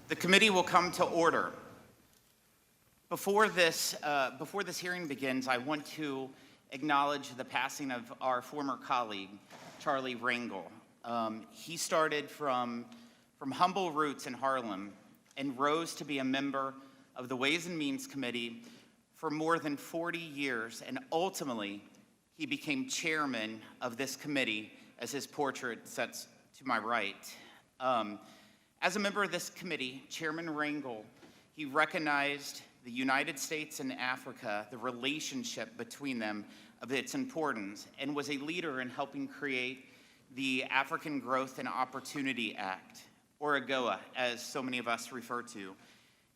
The committee will come to order. Before this hearing begins, I want to acknowledge the passing of our former colleague, Charlie Wrangle. He started from humble roots in Harlem and rose to be a member of the Ways and Means Committee for more than 40 years, and ultimately, he became chairman of this committee, as his portrait sits to my right. As a member of this committee, Chairman Wrangle, he recognized the United States and Africa, the relationship between them, of its importance, and was a leader in helping create the African Growth and Opportunity Act, or AGOA, as so many of us refer to.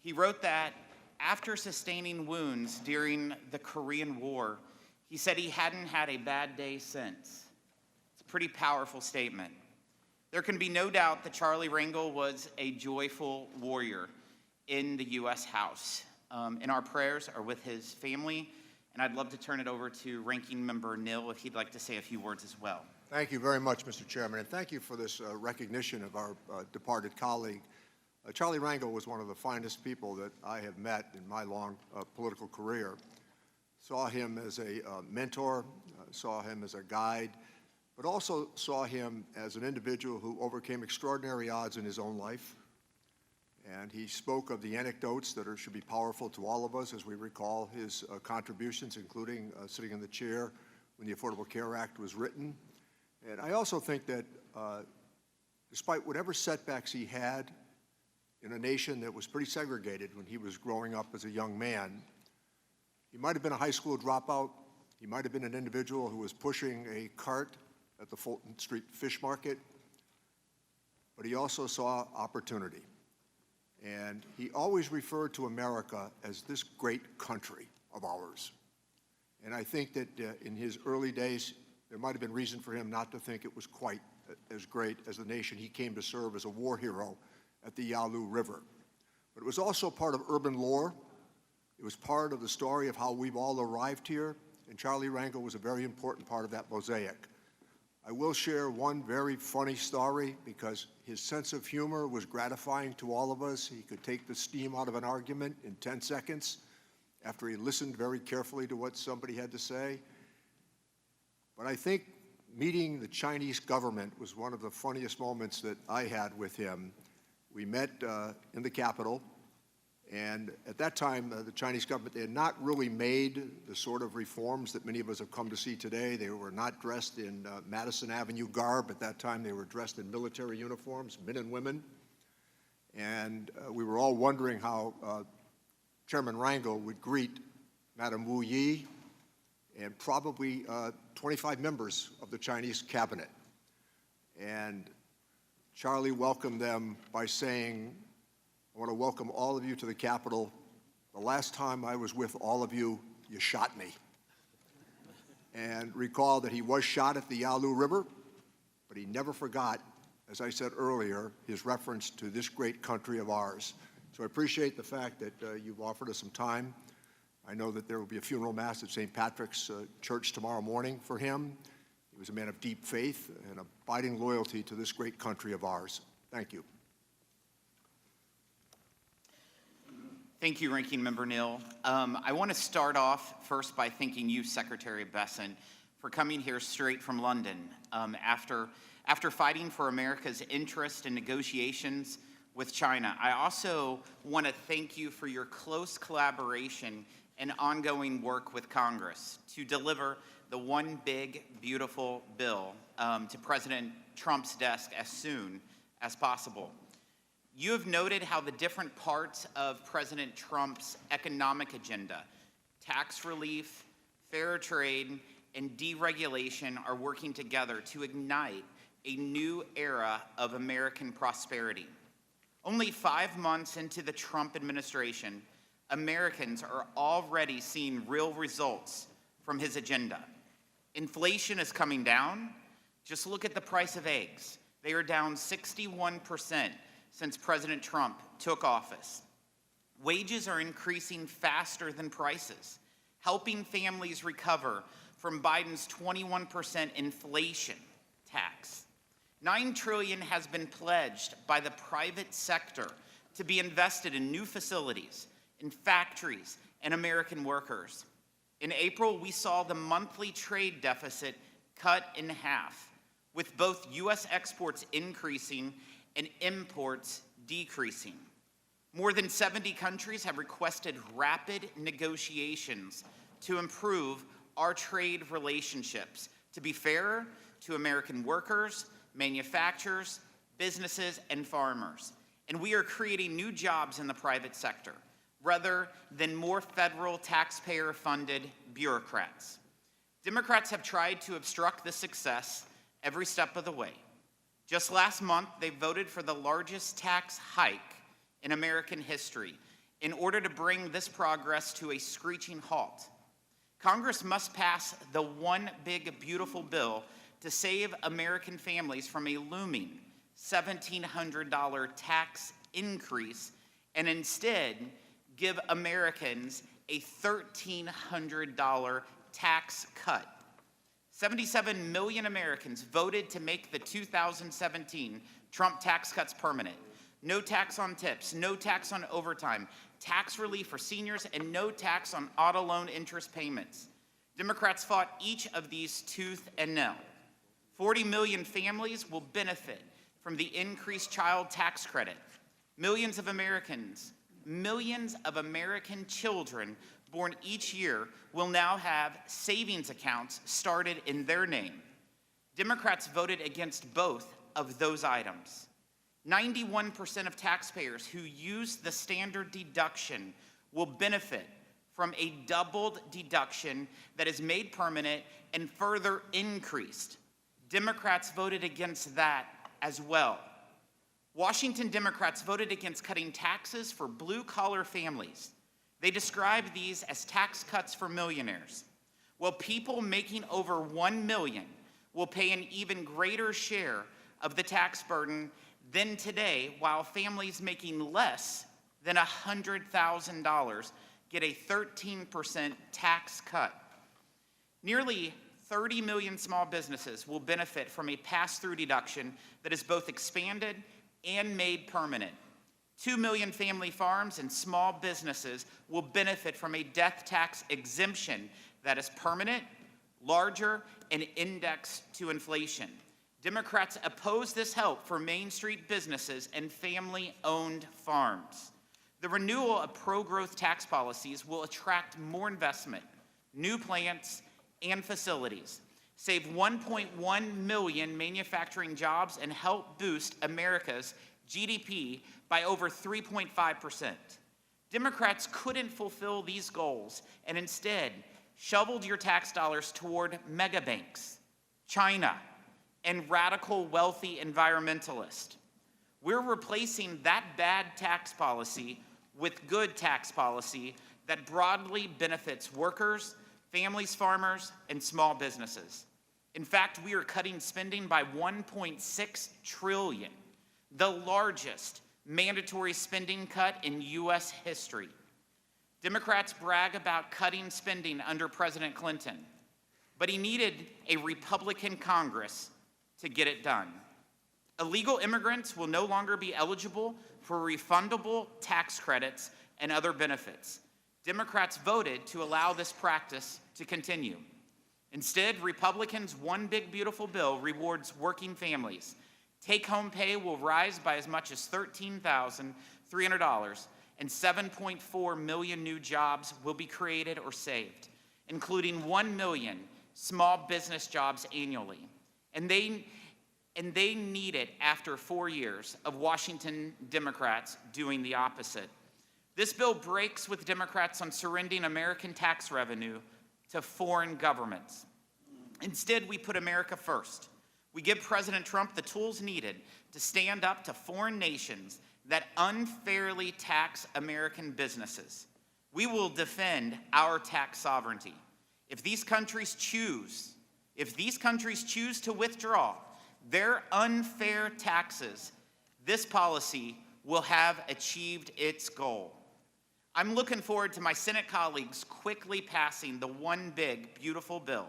He wrote that after sustaining wounds during the Korean War, he said he hadn't had a bad day since. It's a pretty powerful statement. There can be no doubt that Charlie Wrangle was a joyful warrior in the U.S. House. And our prayers are with his family, and I'd love to turn it over to Ranking Member Nill if he'd like to say a few words as well. Thank you very much, Mr. Chairman, and thank you for this recognition of our departed colleague. Charlie Wrangle was one of the finest people that I have met in my long political career. Saw him as a mentor, saw him as a guide, but also saw him as an individual who overcame extraordinary odds in his own life. And he spoke of the anecdotes that should be powerful to all of us as we recall his contributions, including sitting in the chair when the Affordable Care Act was written. And I also think that despite whatever setbacks he had in a nation that was pretty segregated when he was growing up as a young man, he might have been a high school dropout, he might have been an individual who was pushing a cart at the Fulton Street Fish Market, but he also saw opportunity. And he always referred to America as this great country of ours. And I think that in his early days, there might have been reason for him not to think it was quite as great as the nation he came to serve as a war hero at the Yalu River. But it was also part of urban lore. It was part of the story of how we've all arrived here, and Charlie Wrangle was a very important part of that mosaic. I will share one very funny story because his sense of humor was gratifying to all of us. He could take the steam out of an argument in 10 seconds after he listened very carefully to what somebody had to say. But I think meeting the Chinese government was one of the funniest moments that I had with him. We met in the Capitol, and at that time, the Chinese government, they had not really made the sort of reforms that many of us have come to see today. They were not dressed in Madison Avenue garb. At that time, they were dressed in military uniforms, men and women. And we were all wondering how Chairman Wrangle would greet Madame Wu Yi and probably 25 members of the Chinese cabinet. And Charlie welcomed them by saying, I want to welcome all of you to the Capitol. The last time I was with all of you, you shot me. And recall that he was shot at the Yalu River, but he never forgot, as I said earlier, his reference to this great country of ours. So I appreciate the fact that you've offered us some time. I know that there will be a funeral mass at St. Patrick's Church tomorrow morning for him. He was a man of deep faith and abiding loyalty to this great country of ours. Thank you. Thank you, Ranking Member Nill. I want to start off first by thanking you, Secretary Bessent, for coming here straight from London after fighting for America's interest in negotiations with China. I also want to thank you for your close collaboration and ongoing work with Congress to deliver the One Big Beautiful Bill to President Trump's desk as soon as possible. You have noted how the different parts of President Trump's economic agenda, tax relief, fair trade, and deregulation are working together to ignite a new era of American prosperity. Only 5 months into the Trump administration, Americans are already seeing real results from his agenda. Inflation is coming down. Just look at the price of eggs. They are down 61% since President Trump took office. Wages are increasing faster than prices, helping families recover from Biden's 21% inflation tax. $9 trillion has been pledged by the private sector to be invested in new facilities, in factories, and American workers. In April, we saw the monthly trade deficit cut in half, with both U.S. exports increasing and imports decreasing. More than 70 countries have requested rapid negotiations to improve our trade relationships to be fairer to American workers, manufacturers, businesses, and farmers. And we are creating new jobs in the private sector, rather than more federal taxpayer-funded bureaucrats. Democrats have tried to obstruct this success every step of the way. Just last month, they voted for the largest tax hike in American history in order to bring this progress to a screeching halt. Congress must pass the one big beautiful bill to save American families from a looming $1,700 tax increase and instead give Americans a $1,300 tax cut. 77 million Americans voted to make the 2017 Trump tax cuts permanent. No tax on tips, no tax on overtime, tax relief for seniors, and no tax on auto loan interest payments. Democrats fought each of these tooth and nail. 40 million families will benefit from the increased child tax credit. Millions of American children born each year will now have savings accounts started in their name. Democrats voted against both of those items. 91% of taxpayers who use the standard deduction will benefit from a doubled deduction that is made permanent and further increased. Democrats voted against that as well. Washington Democrats voted against cutting taxes for blue-collar families. They described these as tax cuts for millionaires. Well, people making over $1 million will pay an even greater share of the tax burden than today, while families making less than $100,000 get a 13% tax cut. Nearly 30 million small businesses will benefit from a pass-through deduction that is both expanded and made permanent. 2 million family farms and small businesses will benefit from a death tax exemption that is permanent, larger, and indexed to inflation. Democrats oppose this help for Main Street businesses and family-owned farms. The renewal of pro-growth tax policies will attract more investment, new plants, and facilities, save 1.1 million manufacturing jobs, and help boost America's GDP by over 3.5%. Democrats couldn't fulfill these goals and instead shoveled your tax dollars toward mega banks, China, and radical wealthy environmentalists. We're replacing that bad tax policy with good tax policy that broadly benefits workers, families, farmers, and small businesses. In fact, we are cutting spending by $1.6 trillion, the largest mandatory spending cut in U.S. history. Democrats brag about cutting spending under President Clinton, but he needed a Republican Congress to get it done. Illegal immigrants will no longer be eligible for refundable tax credits and other benefits. Democrats voted to allow this practice to continue. Instead, Republicans' one big beautiful bill rewards working families. Take-home pay will rise by as much as $13,300, and 7.4 million new jobs will be created or saved, including 1 million small business jobs annually. And they need it after 4 years of Washington Democrats doing the opposite. This bill breaks with Democrats on surrendering American tax revenue to foreign governments. Instead, we put America first. We give President Trump the tools needed to stand up to foreign nations that unfairly tax American businesses. We will defend our tax sovereignty. If these countries choose to withdraw their unfair taxes, this policy will have achieved its goal. I'm looking forward to my Senate colleagues quickly passing the one big, beautiful bill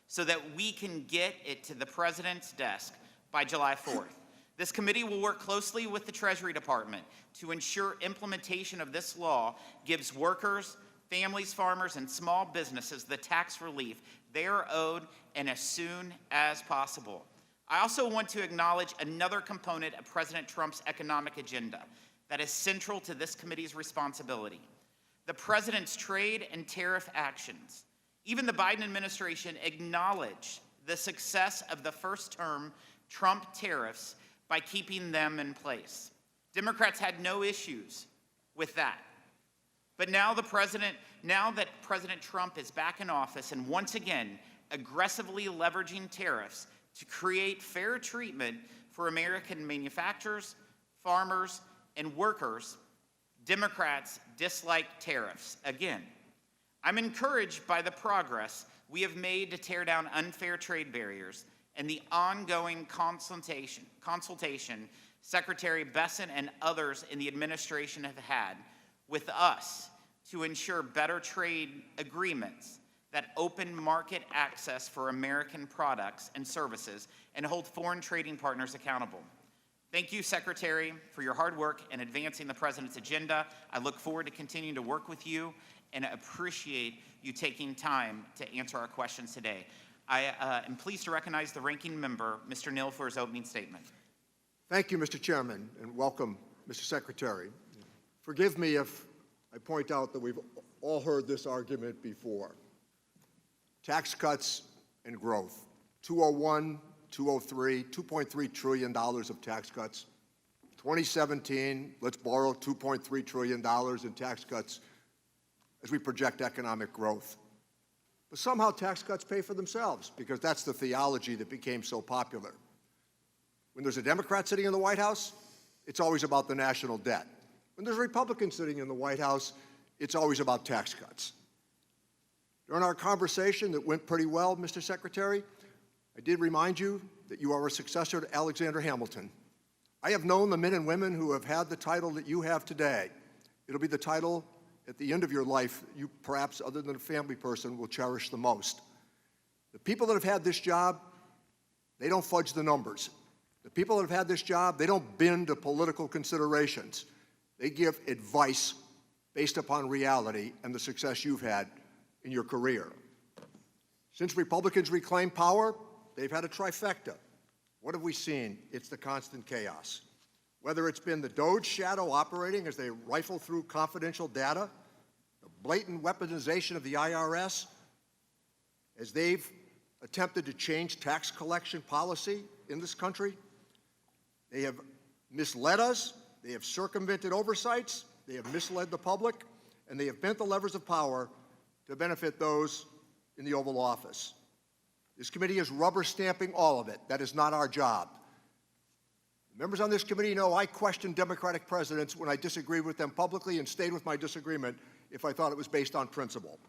so that we can get it to the president's desk by July 4th. This committee will work closely with the Treasury Department to ensure implementation of this law gives workers, families, farmers, and small businesses the tax relief they are owed and as soon as possible. I also want to acknowledge another component of President Trump's economic agenda that is central to this committee's responsibility: the president's trade and tariff actions. Even the Biden administration acknowledged the success of the first-term Trump tariffs by keeping them in place. Democrats had no issues with that. But now that President Trump is back in office and once again aggressively leveraging tariffs to create fair treatment for American manufacturers, farmers, and workers, Democrats dislike tariffs again. I'm encouraged by the progress we have made to tear down unfair trade barriers and the ongoing consultation Secretary Bessent and others in the administration have had with us to ensure better trade agreements that open market access for American products and services and hold foreign trading partners accountable. Thank you, Secretary, for your hard work in advancing the President's agenda. I look forward to continuing to work with you and appreciate you taking time to answer our questions today. I am pleased to recognize the ranking member, Mr. Neal, for his opening statement. Thank you, Mr. Chairman, and welcome, Mr. Secretary. Forgive me if I point out that we've all heard this argument before. Tax cuts and growth. 201, 203, $2.3 trillion of tax cuts. 2017, let's borrow $2.3 trillion in tax cuts as we project economic growth. But somehow tax cuts pay for themselves, because that's the theology that became so popular. When there's a Democrat sitting in the White House, it's always about the national debt. When there's a Republican sitting in the White House, it's always about tax cuts. During our conversation that went pretty well, Mr. Secretary, I did remind you that you are a successor to Alexander Hamilton. I have known the men and women who have had the title that you have today. It'll be the title at the end of your life you, perhaps other than a family person, will cherish the most. The people that have had this job, they don't fudge the numbers. The people that have had this job, they don't bend to political considerations. They give advice based upon reality and the success you've had in your career. Since Republicans reclaimed power, they've had a trifecta. What have we seen? It's the constant chaos. Whether it's been the DOGE shadow operating as they rifle through confidential data, the blatant weaponization of the IRS, as they've attempted to change tax collection policy in this country. They have misled us, they have circumvented oversights, they have misled the public, and they have bent the levers of power to benefit those in the Oval Office. This committee is rubber stamping all of it. That is not our job. Members on this committee know I questioned Democratic presidents when I disagreed with them publicly and stayed with my disagreement if I thought it was based on principle.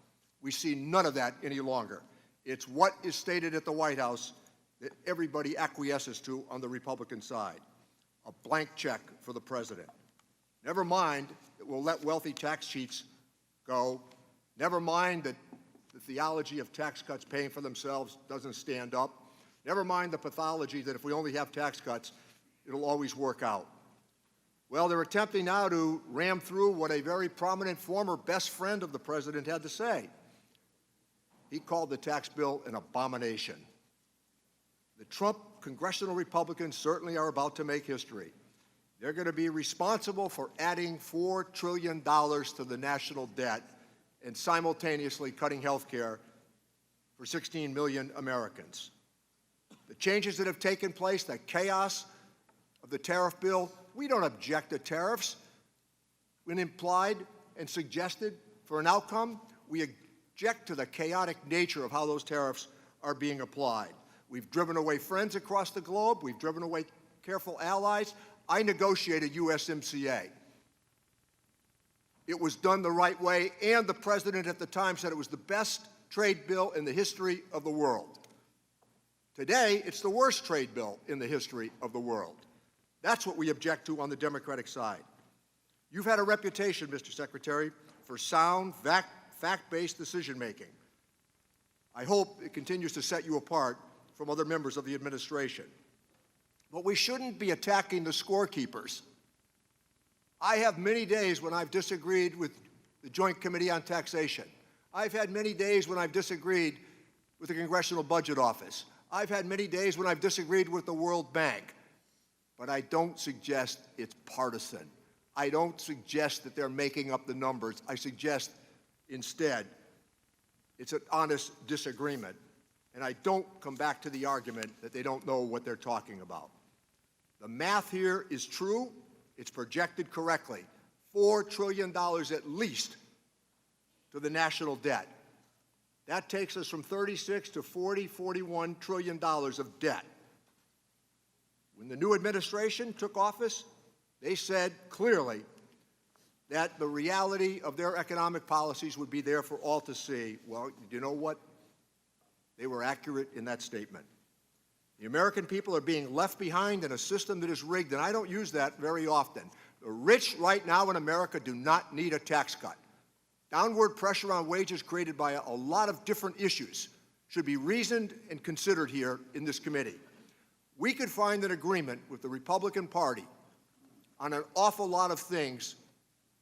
We see none of that any longer. It's what is stated at the White House that everybody acquiesces to on the Republican side. A blank check for the president. Never mind that we'll let wealthy tax cheats go. Never mind that the theology of tax cuts paying for themselves doesn't stand up. Never mind the pathology that if we only have tax cuts, it'll always work out. Well, they're attempting now to ram through what a very prominent former best friend of the president had to say. He called the tax bill an abomination. The Trump congressional Republicans certainly are about to make history. They're going to be responsible for adding $4 trillion to the national debt and simultaneously cutting health care for 16 million Americans. The changes that have taken place, the chaos of the tariff bill, we don't object to tariffs. When implied and suggested for an outcome, we object to the chaotic nature of how those tariffs are being applied. We've driven away friends across the globe. We've driven away careful allies. I negotiated USMCA. It was done the right way, and the president at the time said it was the best trade bill in the history of the world. Today, it's the worst trade bill in the history of the world. That's what we object to on the Democratic side. You've had a reputation, Mr. Secretary, for sound, fact-based decision-making. I hope it continues to set you apart from other members of the administration. But we shouldn't be attacking the scorekeepers. I have many days when I've disagreed with the Joint Committee on Taxation. I've had many days when I've disagreed with the Congressional Budget Office. I've had many days when I've disagreed with the World Bank. But I don't suggest it's partisan. I don't suggest that they're making up the numbers. I suggest instead it's an honest disagreement. And I don't come back to the argument that they don't know what they're talking about. The math here is true. It's projected correctly. $4 trillion at least to the national debt. That takes us from 36 to 40, $41 trillion of debt. When the new administration took office, they said clearly that the reality of their economic policies would be there for all to see. Well, you know what? They were accurate in that statement. The American people are being left behind in a system that is rigged, and I don't use that very often. The rich right now in America do not need a tax cut. Downward pressure on wages created by a lot of different issues should be reasoned and considered here in this committee. We could find an agreement with the Republican Party on an awful lot of things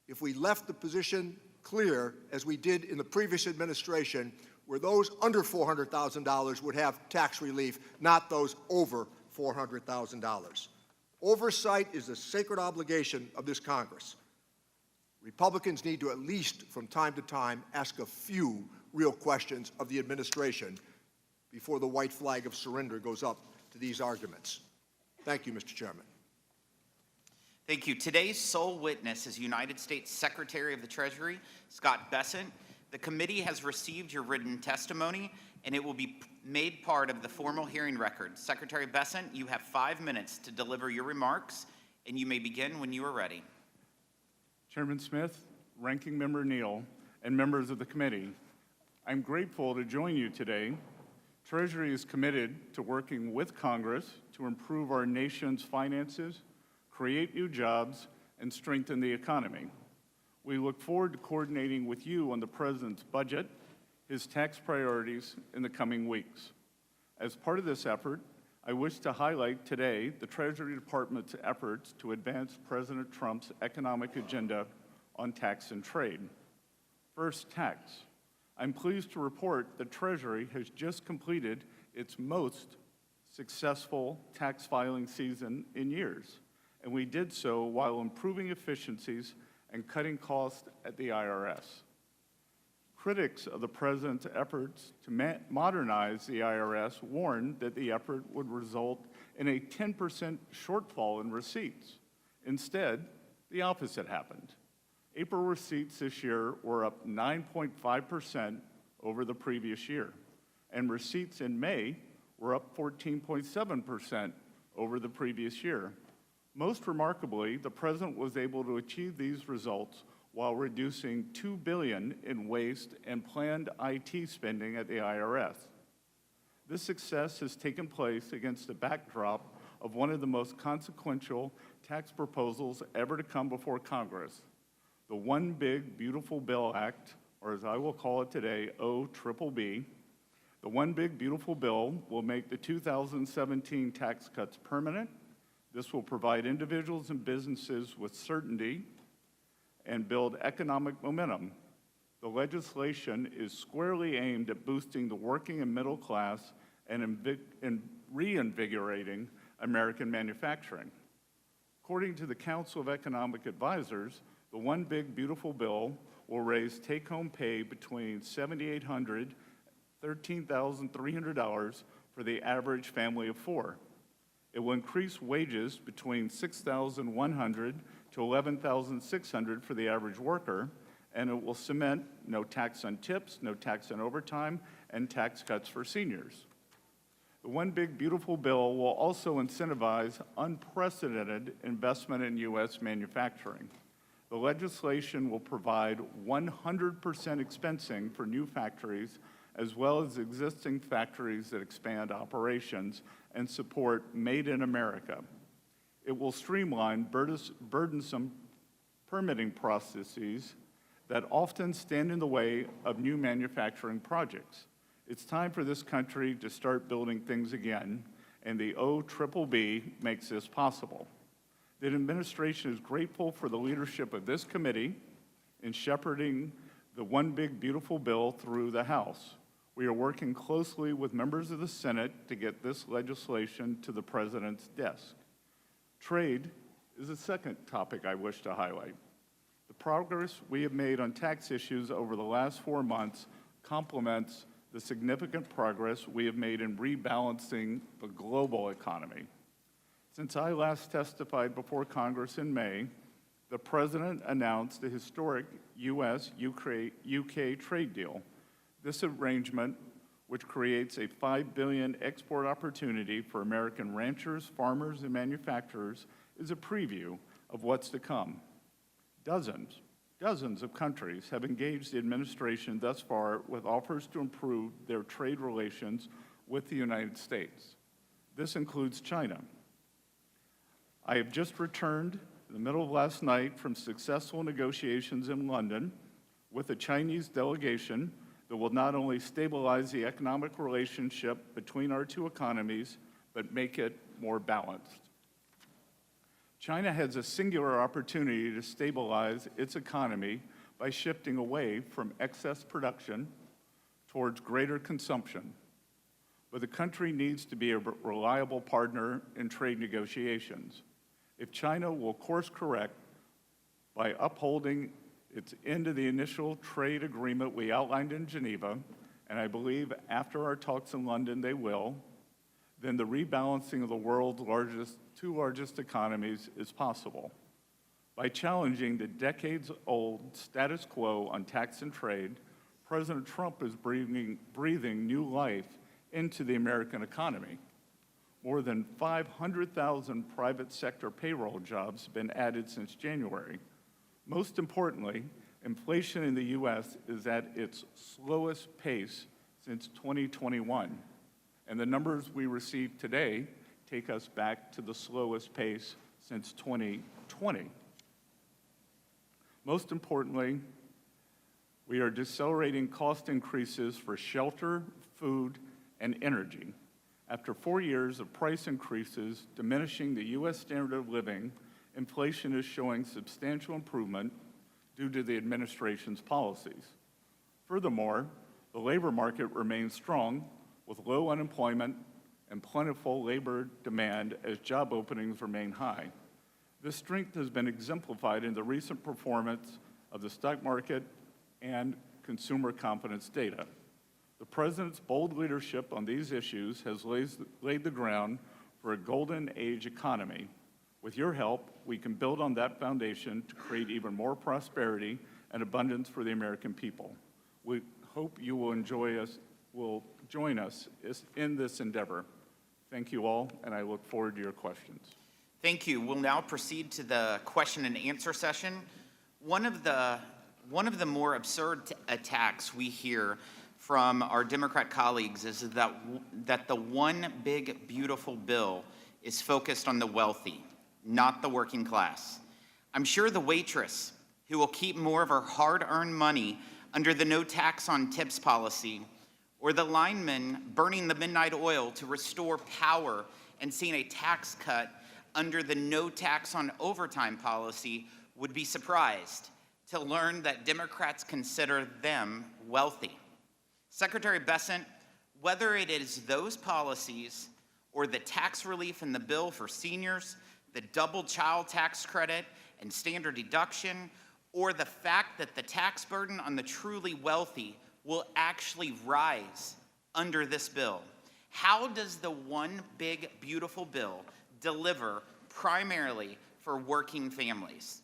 if we left the position clear, as we did in the previous administration, where those under $400,000 would have tax relief, not those over $400,000. Oversight is a sacred obligation of this Congress. Republicans need to at least, from time to time, ask a few real questions of the administration before the white flag of surrender goes up to these arguments. Thank you, Mr. Chairman. Thank you. Today's sole witness is United States Secretary of the Treasury, Scott Bessent. The committee has received your written testimony, and it will be made part of the formal hearing record. Secretary Bessent, you have 5 minutes to deliver your remarks, and you may begin when you are ready. Chairman Smith, Ranking Member Neal, and members of the committee, I'm grateful to join you today. Treasury is committed to working with Congress to improve our nation's finances, create new jobs, and strengthen the economy. We look forward to coordinating with you on the President's budget, his tax priorities in the coming weeks. As part of this effort, I wish to highlight today the Treasury Department's efforts to advance President Trump's economic agenda on tax and trade. First, tax. I'm pleased to report that Treasury has just completed its most successful tax filing season in years, and we did so while improving efficiencies and cutting costs at the IRS. Critics of the President's efforts to modernize the IRS warned that the effort would result in a 10% shortfall in receipts. Instead, the opposite happened. April receipts this year were up 9.5% over the previous year, and receipts in May were up 14.7% over the previous year. Most remarkably, the President was able to achieve these results while reducing $2 billion in waste and planned IT spending at the IRS. This success has taken place against the backdrop of one of the most consequential tax proposals ever to come before Congress, the One Big Beautiful Bill Act, or as I will call it today, OBBB. The One Big Beautiful Bill will make the 2017 tax cuts permanent. This will provide individuals and businesses with certainty and build economic momentum. The legislation is squarely aimed at boosting the working and middle class and reinvigorating American manufacturing. According to the Council of Economic Advisors, the One Big Beautiful Bill will raise take-home pay between $7,800 and $13,300 for the average family of four. It will increase wages between $6,100 to $11,600 for the average worker, and it will cement no tax on tips, no tax on overtime, and tax cuts for seniors. The One Big Beautiful Bill will also incentivize unprecedented investment in U.S. manufacturing. The legislation will provide 100% expensing for new factories, as well as existing factories that expand operations and support Made in America. It will streamline burdensome permitting processes that often stand in the way of new manufacturing projects. It's time for this country to start building things again, and the OBBB makes this possible. The administration is grateful for the leadership of this committee in shepherding the One Big Beautiful Bill through the House. We are working closely with members of the Senate to get this legislation to the President's desk. Trade is the second topic I wish to highlight. The progress we have made on tax issues over the last 4 months complements the significant progress we have made in rebalancing the global economy. Since I last testified before Congress in May, the President announced the historic U.S.-UK trade deal. This arrangement, which creates a $5 billion export opportunity for American ranchers, farmers, and manufacturers, is a preview of what's to come. Dozens of countries have engaged the administration thus far with offers to improve their trade relations with the United States. This includes China. I have just returned in the middle of last night from successful negotiations in London with a Chinese delegation that will not only stabilize the economic relationship between our two economies, but make it more balanced. China has a singular opportunity to stabilize its economy by shifting away from excess production towards greater consumption. But the country needs to be a reliable partner in trade negotiations. If China will course correct by upholding its end of the initial trade agreement we outlined in Geneva, and I believe after our talks in London they will, then the rebalancing of the world's two largest economies is possible. By challenging the decades-old status quo on tax and trade, President Trump is breathing new life into the American economy. More than 500,000 private sector payroll jobs have been added since January. Most importantly, inflation in the U.S. is at its slowest pace since 2021, and the numbers we received today take us back to the slowest pace since 2020. Most importantly, we are decelerating cost increases for shelter, food, and energy. After 4 years of price increases diminishing the U.S. standard of living, inflation is showing substantial improvement due to the administration's policies. Furthermore, the labor market remains strong with low unemployment and plentiful labor demand as job openings remain high. This strength has been exemplified in the recent performance of the stock market and consumer confidence data. The President's bold leadership on these issues has laid the ground for a golden age economy. With your help, we can build on that foundation to create even more prosperity and abundance for the American people. We hope you will join us in this endeavor. Thank you all, and I look forward to your questions. Thank you. We'll now proceed to the question and answer session. One of the more absurd attacks we hear from our Democrat colleagues is that the one big beautiful bill is focused on the wealthy, not the working class. I'm sure the waitress who will keep more of her hard-earned money under the no tax on tips policy, or the lineman burning the midnight oil to restore power and seeing a tax cut under the no tax on overtime policy would be surprised to learn that Democrats consider them wealthy. Secretary Bessent, whether it is those policies or the tax relief in the bill for seniors, the double child tax credit and standard deduction, or the fact that the tax burden on the truly wealthy will actually rise under this bill, how does the one big beautiful bill deliver primarily for working families?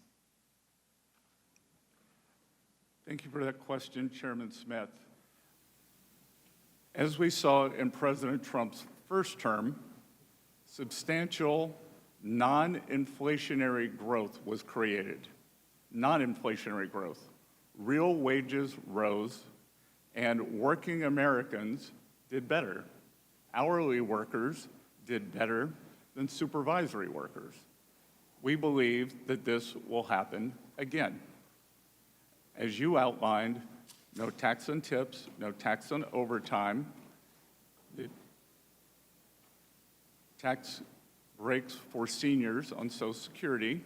Thank you for that question, Chairman Smith. As we saw in President Trump's first term, substantial non-inflationary growth was created. Non-inflationary growth. Real wages rose, and working Americans did better. Hourly workers did better than supervisory workers. We believe that this will happen again. As you outlined, no tax on tips, no tax on overtime. The tax breaks for seniors on Social Security,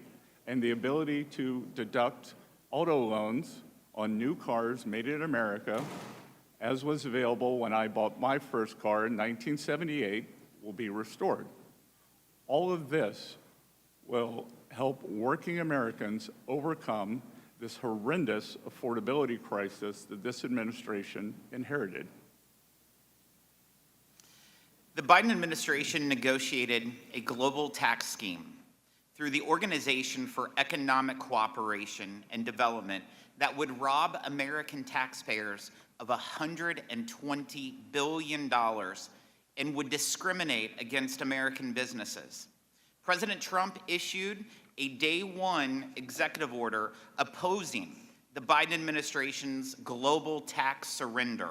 and the ability to deduct auto loans on new cars made in America, as was available when I bought my first car in 1978, will be restored. All of this will help working Americans overcome this horrendous affordability crisis that this administration inherited. The Biden administration negotiated a global tax scheme through the Organization for Economic Cooperation and Development that would rob American taxpayers of $120 billion and would discriminate against American businesses. President Trump issued a day one executive order opposing the Biden administration's global tax surrender.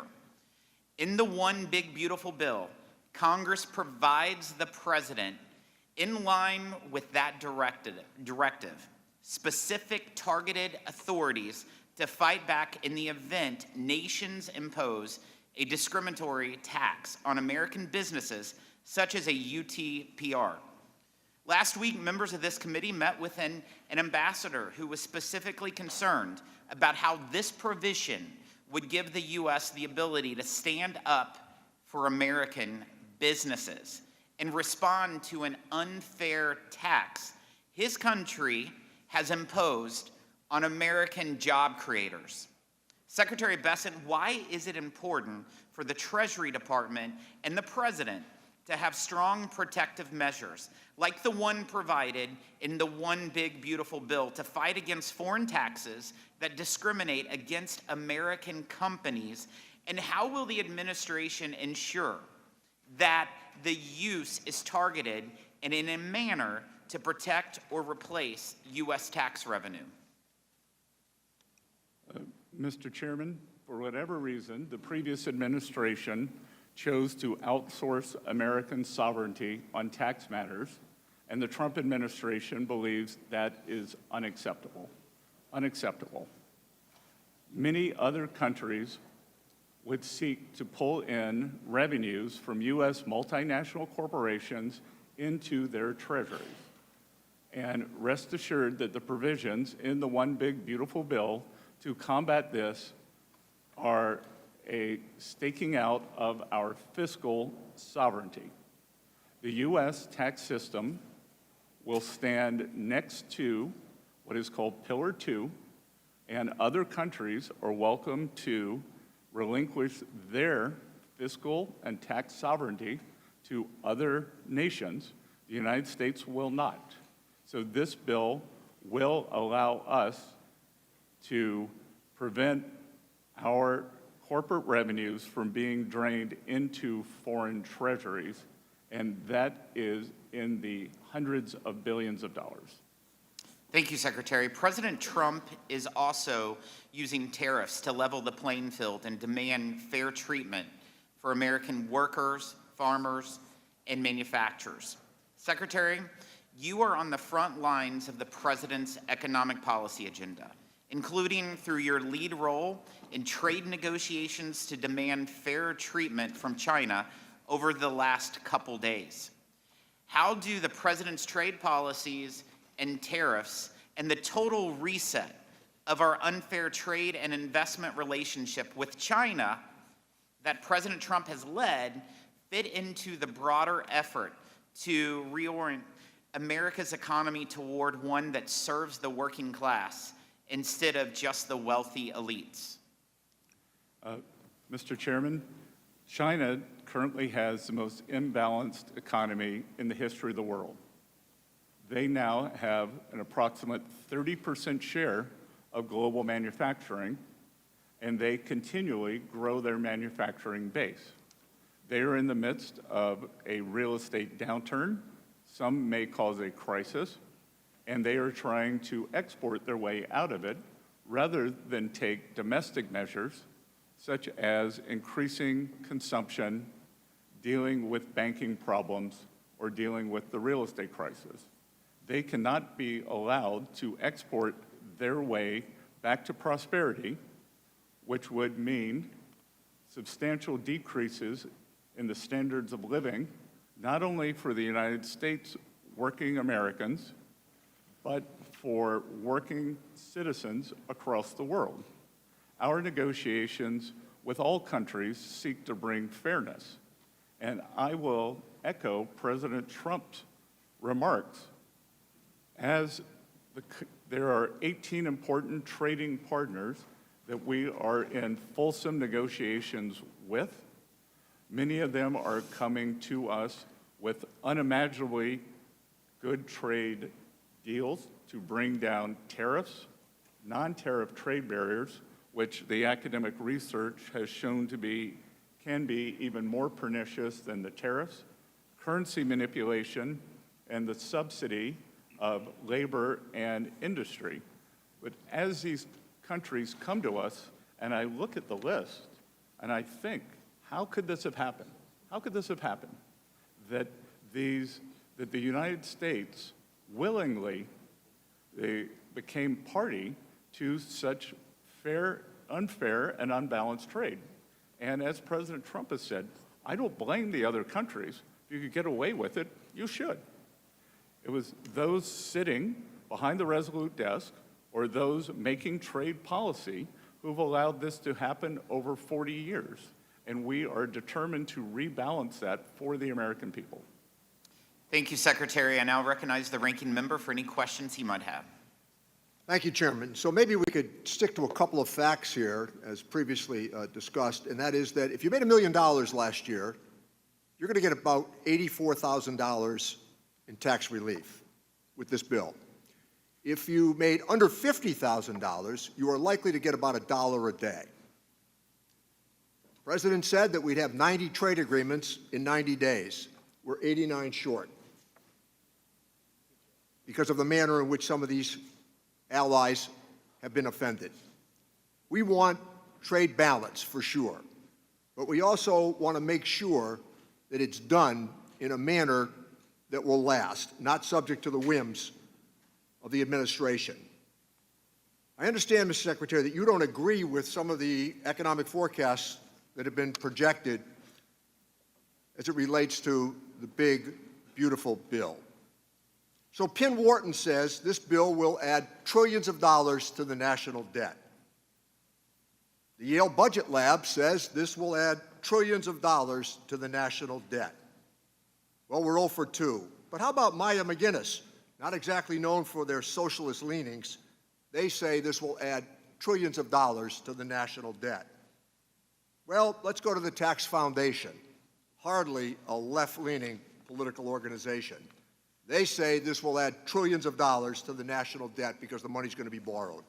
In the One Big Beautiful Bill, Congress provides the president, in line with that directive, specific targeted authorities to fight back in the event nations impose a discriminatory tax on American businesses, such as a UTPR. Last week, members of this committee met with an ambassador who was specifically concerned about how this provision would give the U.S. the ability to stand up for American businesses and respond to an unfair tax his country has imposed on American job creators. Secretary Bessent, why is it important for the Treasury Department and the President to have strong protective measures, like the one provided in the One Big Beautiful Bill, to fight against foreign taxes that discriminate against American companies? And how will the administration ensure that the use is targeted and in a manner to protect or replace U.S. tax revenue? Mr. Chairman, for whatever reason, the previous administration chose to outsource American sovereignty on tax matters, and the Trump administration believes that is unacceptable. Unacceptable. Many other countries would seek to pull in revenues from U.S. multinational corporations into their treasuries. And rest assured that the provisions in the One Big Beautiful Bill to combat this are a staking out of our fiscal sovereignty. The U.S. tax system will stand next to what is called Pillar 2, and other countries are welcome to relinquish their fiscal and tax sovereignty to other nations. The United States will not. So this bill will allow us to prevent our corporate revenues from being drained into foreign treasuries, and that is in the hundreds of billions of dollars. Thank you, Secretary. President Trump is also using tariffs to level the playing field and demand fair treatment for American workers, farmers, and manufacturers. Secretary, you are on the front lines of the president's economic policy agenda, including through your lead role in trade negotiations to demand fair treatment from China over the last couple days. How do the president's trade policies and tariffs and the total reset of our unfair trade and investment relationship with China that President Trump has led fit into the broader effort to reorient America's economy toward one that serves the working class instead of just the wealthy elites? Mr. Chairman, China currently has the most imbalanced economy in the history of the world. They now have an approximate 30% share of global manufacturing, and they continually grow their manufacturing base. They are in the midst of a real estate downturn, some may cause a crisis, and they are trying to export their way out of it rather than take domestic measures such as increasing consumption, dealing with banking problems, or dealing with the real estate crisis. They cannot be allowed to export their way back to prosperity, which would mean substantial decreases in the standards of living, not only for the United States working Americans, but for working citizens across the world. Our negotiations with all countries seek to bring fairness. And I will echo President Trump's remarks. There are 18 important trading partners that we are in fulsome negotiations with. Many of them are coming to us with unimaginably good trade deals to bring down tariffs, non-tariff trade barriers, which the academic research has shown can be even more pernicious than the tariffs, currency manipulation, and the subsidy of labor and industry. But as these countries come to us, and I look at the list, and I think, how could this have happened? How could this have happened? That the United States willingly became party to such unfair and unbalanced trade. And as President Trump has said, I don't blame the other countries. If you could get away with it, you should. It was those sitting behind the Resolute desk or those making trade policy who've allowed this to happen over 40 years. And we are determined to rebalance that for the American people. Thank you, Secretary. I now recognize the ranking member for any questions he might have. Thank you, Chairman. So maybe we could stick to a couple of facts here, as previously discussed, and that is that if you made $1 million last year, you're going to get about $84,000 in tax relief with this bill. If you made under $50,000, you are likely to get about $1 a day. The President said that we'd have 90 trade agreements in 90 days. We're 89 short because of the manner in which some of these allies have been offended. We want trade balance for sure, but we also want to make sure that it's done in a manner that will last, not subject to the whims of the administration. I understand, Mr. Secretary, that you don't agree with some of the economic forecasts that have been projected as it relates to the big, beautiful bill. So Penn Wharton says this bill will add trillions of dollars to the national debt. The Yale Budget Lab says this will add trillions of dollars to the national debt. Well, we're 0 for 2. But how about Maya McGinnis? Not exactly known for their socialist leanings. They say this will add trillions of dollars to the national debt. Well, let's go to the Tax Foundation, hardly a left-leaning political organization. They say this will add trillions of dollars to the national debt because the money's going to be borrowed.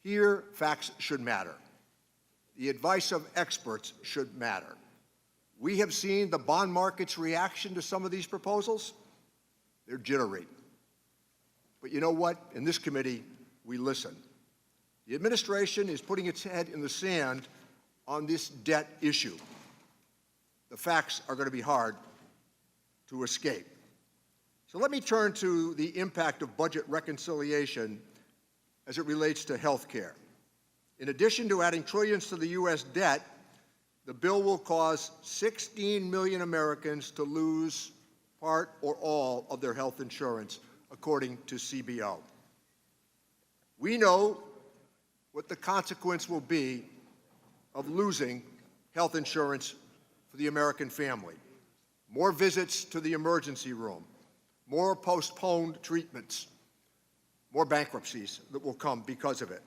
Here, facts should matter. The advice of experts should matter. We have seen the bond market's reaction to some of these proposals. They're jittery. But you know what? In this committee, we listen. The administration is putting its head in the sand on this debt issue. The facts are going to be hard to escape. So let me turn to the impact of budget reconciliation as it relates to health care. In addition to adding trillions to the U.S. debt, the bill will cause 16 million Americans to lose part or all of their health insurance, according to CBO. We know what the consequence will be of losing health insurance for the American family. More visits to the emergency room, more postponed treatments, more bankruptcies that will come because of it.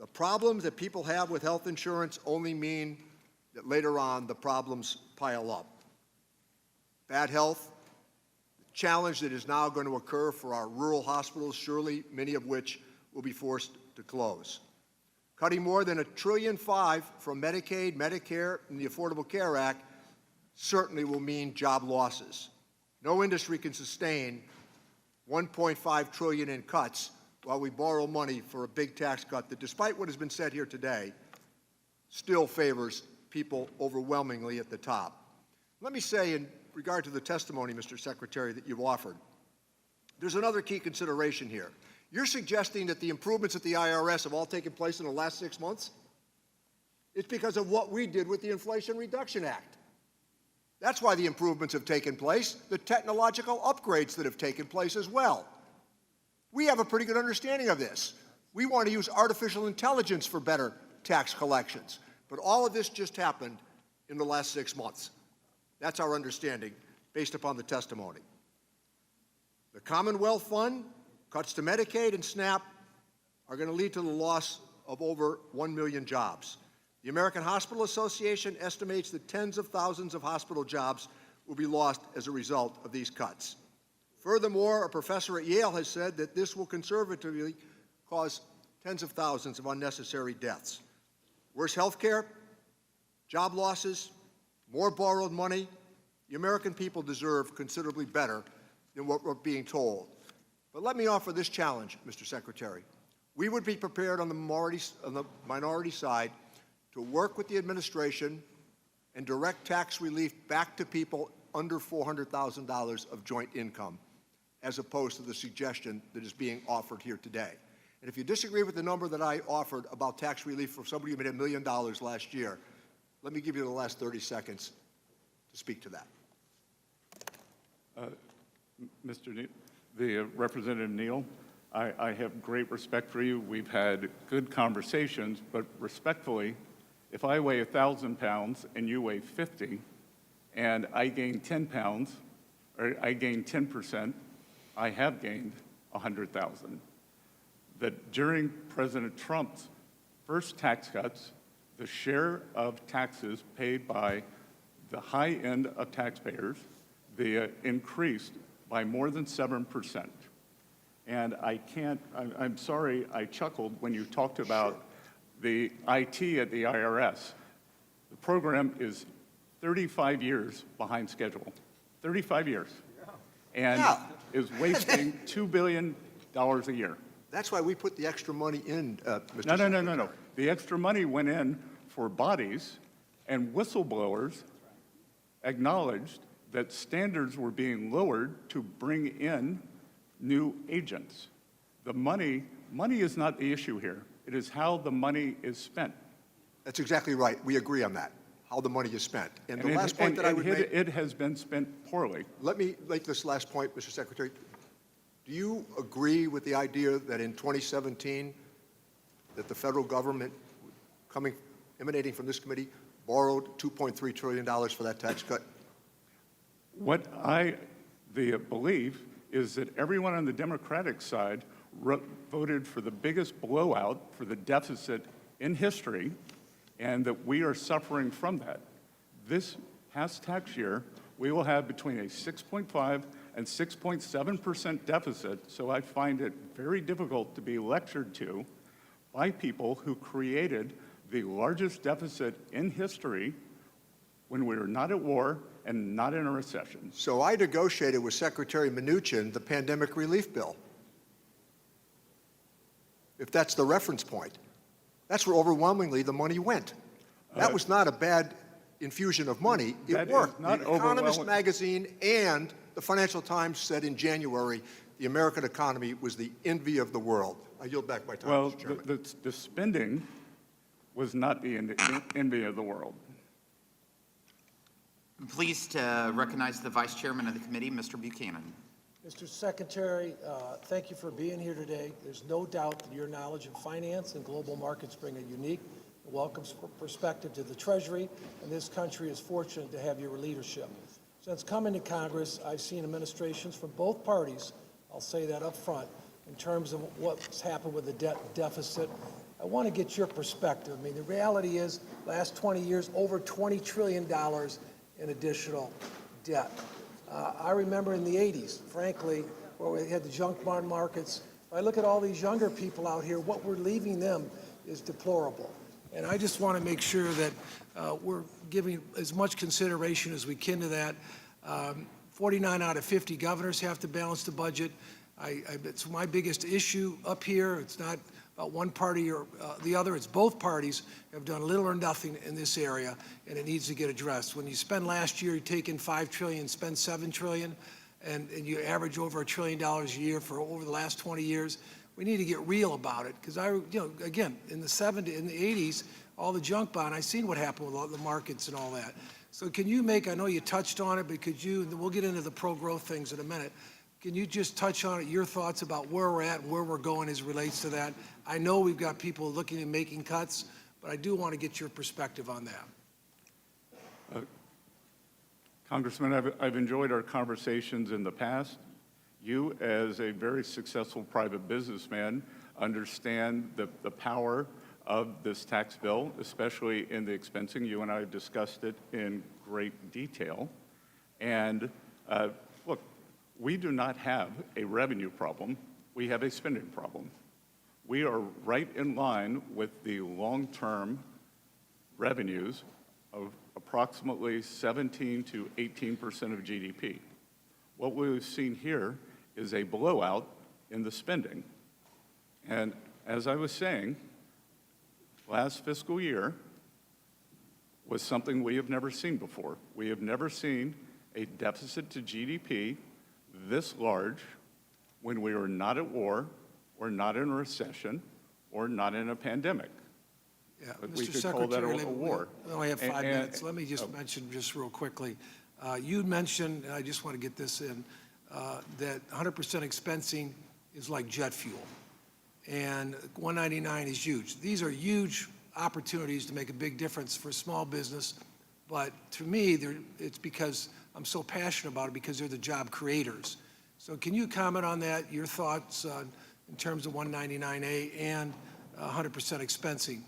The problems that people have with health insurance only mean that later on the problems pile up. Bad health, the challenge that is now going to occur for our rural hospitals, surely many of which will be forced to close. Cutting more than $1.5 trillion from Medicaid, Medicare, and the Affordable Care Act certainly will mean job losses. No industry can sustain $1.5 trillion in cuts while we borrow money for a big tax cut that, despite what has been said here today, still favors people overwhelmingly at the top. Let me say, in regard to the testimony, Mr. Secretary, that you've offered, there's another key consideration here. You're suggesting that the improvements at the IRS have all taken place in the last 6 months? It's because of what we did with the Inflation Reduction Act. That's why the improvements have taken place, the technological upgrades that have taken place as well. We have a pretty good understanding of this. We want to use artificial intelligence for better tax collections. But all of this just happened in the last 6 months. That's our understanding based upon the testimony. The Commonwealth Fund, cuts to Medicaid and SNAP are going to lead to the loss of over 1 million jobs. The American Hospital Association estimates that tens of thousands of hospital jobs will be lost as a result of these cuts. Furthermore, a professor at Yale has said that this will conservatively cause tens of thousands of unnecessary deaths. Worse health care, job losses, more borrowed money. The American people deserve considerably better than what we're being told. But let me offer this challenge, Mr. Secretary. We would be prepared on the minority side to work with the administration and direct tax relief back to people under $400,000 of joint income, as opposed to the suggestion that is being offered here today. And if you disagree with the number that I offered about tax relief for somebody who made $1 million last year, let me give you the last 30 seconds to speak to that. Representative Neal, I have great respect for you. We've had good conversations, but respectfully, if I weigh 1,000 pounds and you weigh 50, and I gain 10 pounds, or I gain 10%, I have gained 100,000. That during President Trump's first tax cuts, the share of taxes paid by the high end of taxpayers, increased by more than 7%. And I'm sorry I chuckled when you talked about the IT at the IRS. The program is 35 years behind schedule, 35 years, and is wasting $2 billion a year. That's why we put the extra money in, Mr. No. The extra money went in for bodies, and whistleblowers acknowledged that standards were being lowered to bring in new agents. The money is not the issue here. It is how the money is spent. That's exactly right. We agree on that, how the money is spent. And the last point that I would make... It has been spent poorly. Let me make this last point, Mr. Secretary. Do you agree with the idea that in 2017, that the federal government, emanating from this committee, borrowed $2.3 trillion for that tax cut? What I believe is that everyone on the Democratic side voted for the biggest blowout for the deficit in history, and that we are suffering from that. This past tax year, we will have between a 6.5 and 6.7% deficit, so I find it very difficult to be lectured to by people who created the largest deficit in history when we were not at war and not in a recession. So I negotiated with Secretary Mnuchin the pandemic relief bill. If that's the reference point, that's where overwhelmingly the money went. That was not a bad infusion of money. It worked. The Economist magazine and the Financial Times said in January the American economy was the envy of the world. I yield back my time, Mr. Chairman. Well, the spending was not the envy of the world. I'm pleased to recognize the Vice Chairman of the committee, Mr. Buchanan. Mr. Secretary, thank you for being here today. There's no doubt that your knowledge of finance and global markets bring a unique and welcome perspective to the Treasury, and this country is fortunate to have your leadership. Since coming to Congress, I've seen administrations from both parties, I'll say that up front, in terms of what's happened with the debt deficit. I want to get your perspective. I mean, the reality is, last 20 years, over $20 trillion in additional debt. I remember in the 80s, frankly, where we had the junk bond markets. If I look at all these younger people out here, what we're leaving them is deplorable. And I just want to make sure that we're giving as much consideration as we can to that. 49 out of 50 governors have to balance the budget. It's my biggest issue up here. It's not about one party or the other. It's both parties have done little or nothing in this area, and it needs to get addressed. When you spend last year, you take in $5 trillion, spend $7 trillion, and you average over $1 trillion a year for over the last 20 years, we need to get real about it. Because again, in the 70s, in the 80s, all the junk bond, I seen what happened with all the markets and all that. So can you make, I know you touched on it, but could you, and we'll get into the pro-growth things in a minute, can you just touch on it, your thoughts about where we're at and where we're going as it relates to that? I know we've got people looking at making cuts, but I do want to get your perspective on that. Congressman, I've enjoyed our conversations in the past. You, as a very successful private businessman, understand the power of this tax bill, especially in the expensing. You and I discussed it in great detail. And look, we do not have a revenue problem. We have a spending problem. We are right in line with the long-term revenues of approximately 17 to 18% of GDP. What we've seen here is a blowout in the spending. And as I was saying, last fiscal year was something we have never seen before. We have never seen a deficit to GDP this large when we were not at war, or not in a recession, or not in a pandemic. Yeah, We Mr. could call that Secretary, a war. we only have 5 And- minutes. Let me just mention just real quickly. You mentioned, and I just want to get this in, that 100% expensing is like jet fuel, and 199 is huge. These are huge opportunities to make a big difference for small business, but to me, it's because I'm so passionate about it, because they're the job creators. So can you comment on that, your thoughts in terms of 199A and 100% expensing?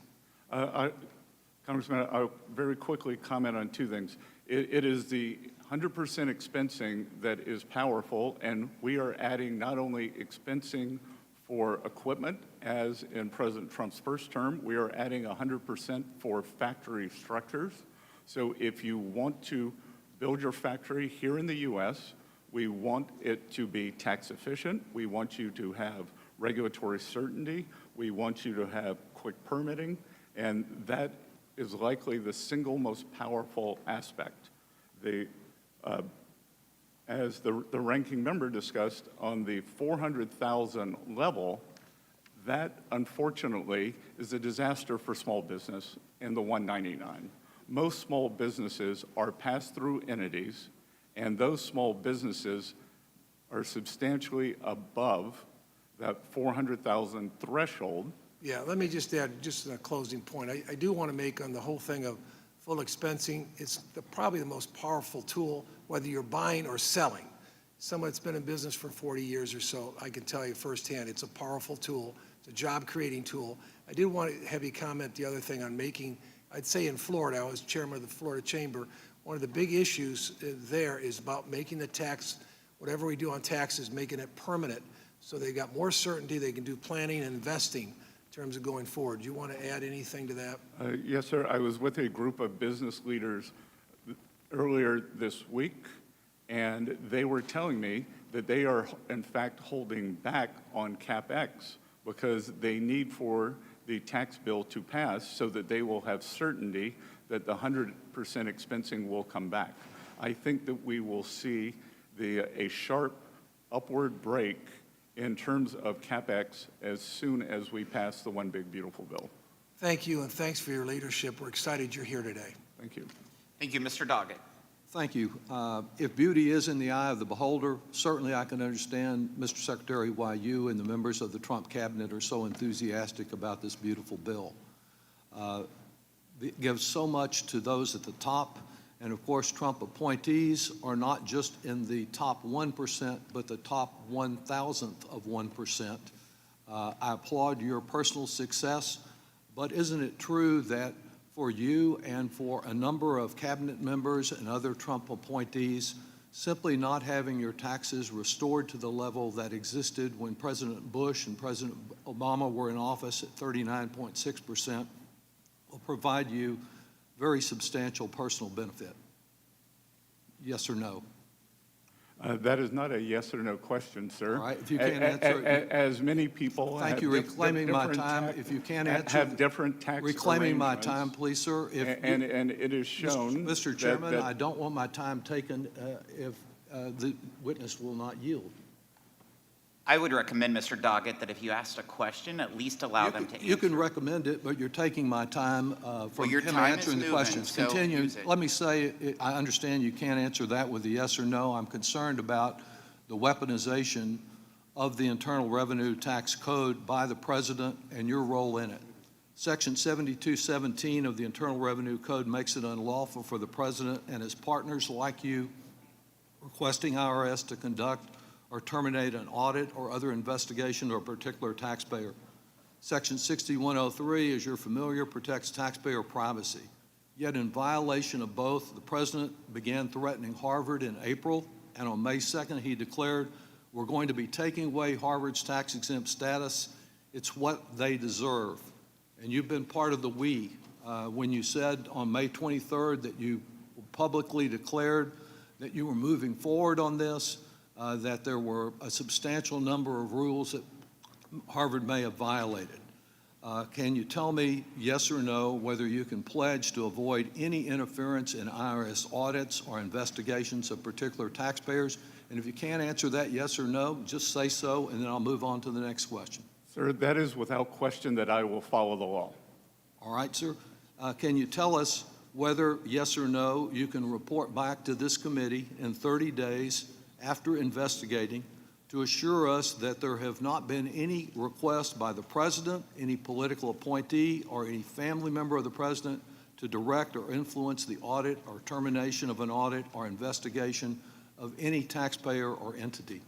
Congressman, I'll very quickly comment on two things. It is the 100% expensing that is powerful, and we are adding not only expensing for equipment, as in President Trump's first term, we are adding 100% for factory structures. So if you want to build your factory here in the U.S., we want it to be tax efficient. We want you to have regulatory certainty. We want you to have quick permitting. And that is likely the single most powerful aspect. As the ranking member discussed, on the 400,000 level, that unfortunately is a disaster for small business in the 199. Most small businesses are pass-through entities, and those small businesses are substantially above that 400,000 threshold. Yeah, let me just add, just a closing point. I do want to make on the whole thing of full expensing, it's probably the most powerful tool, whether you're buying or selling. Someone that's been in business for 40 years or so, I can tell you firsthand, it's a powerful tool. It's a job-creating tool. I did want to have you comment the other thing on making, I'd say in Florida, I was chairman of the Florida Chamber, one of the big issues there is about making the tax, whatever we do on taxes, making it permanent, so they got more certainty, they can do planning and investing in terms of going forward. Do you want to add anything to that? Yes, sir. I was with a group of business leaders earlier this week, and they were telling me that they are, in fact, holding back on CapEx because they need for the tax bill to pass so that they will have certainty that the 100% expensing will come back. I think that we will see a sharp upward break in terms of CapEx as soon as we pass the One Big Beautiful Bill. Thank you, and thanks for your leadership. We're excited you're here today. Thank you. Thank you, Mr. Doggett. Thank you. If beauty is in the eye of the beholder, certainly I can understand, Mr. Secretary, why you and the members of the Trump cabinet are so enthusiastic about this beautiful bill. It gives so much to those at the top, and of course Trump appointees are not just in the top 1%, but the top 1,000th of 1%. I applaud your personal success, but isn't it true that for you and for a number of cabinet members and other Trump appointees, simply not having your taxes restored to the level that existed when President Bush and President Obama were in office at 39.6% will provide you very substantial personal benefit? Yes or no? That is not a yes or no question, sir. All right, if you can't answer it. As many people Thank you, reclaiming my time. If you can't answer. Have different tax reclaiming my arrangements. time, please, sir. And it is shown. Mr. Chairman, I don't want my time taken if the witness will not yield. I would recommend, Mr. Doggett, that if you asked a question, at least allow them to answer. You can recommend it, but you're taking my time from your him time is answering the moving, questions. so Continue. use it. Let me say, I understand you can't answer that with a yes or no. I'm concerned about the weaponization of the Internal Revenue Tax Code by the President and your role in it. Section 7217 of the Internal Revenue Code makes it unlawful for the President and his partners like you requesting IRS to conduct or terminate an audit or other investigation of a particular taxpayer. Section 6103, as you're familiar, protects taxpayer privacy. Yet in violation of both, the President began threatening Harvard in April, and on May 2nd, he declared, "We're going to be taking away Harvard's tax-exempt status. It's what they deserve." And you've been part of the we when you said on May 23rd that you publicly declared that you were moving forward on this, that there were a substantial number of rules that Harvard may have violated. Can you tell me, yes or no, whether you can pledge to avoid any interference in IRS audits or investigations of particular taxpayers? And if you can't answer that yes or no, just say so, and then I'll move on to the next question. Sir, that is without question that I will follow the law. All right, sir. Can you tell us whether, yes or no, you can report back to this committee in 30 days after investigating to assure us that there have not been any requests by the President, any political appointee, or any family member of the President to direct or influence the audit or termination of an audit or investigation of any taxpayer or entity?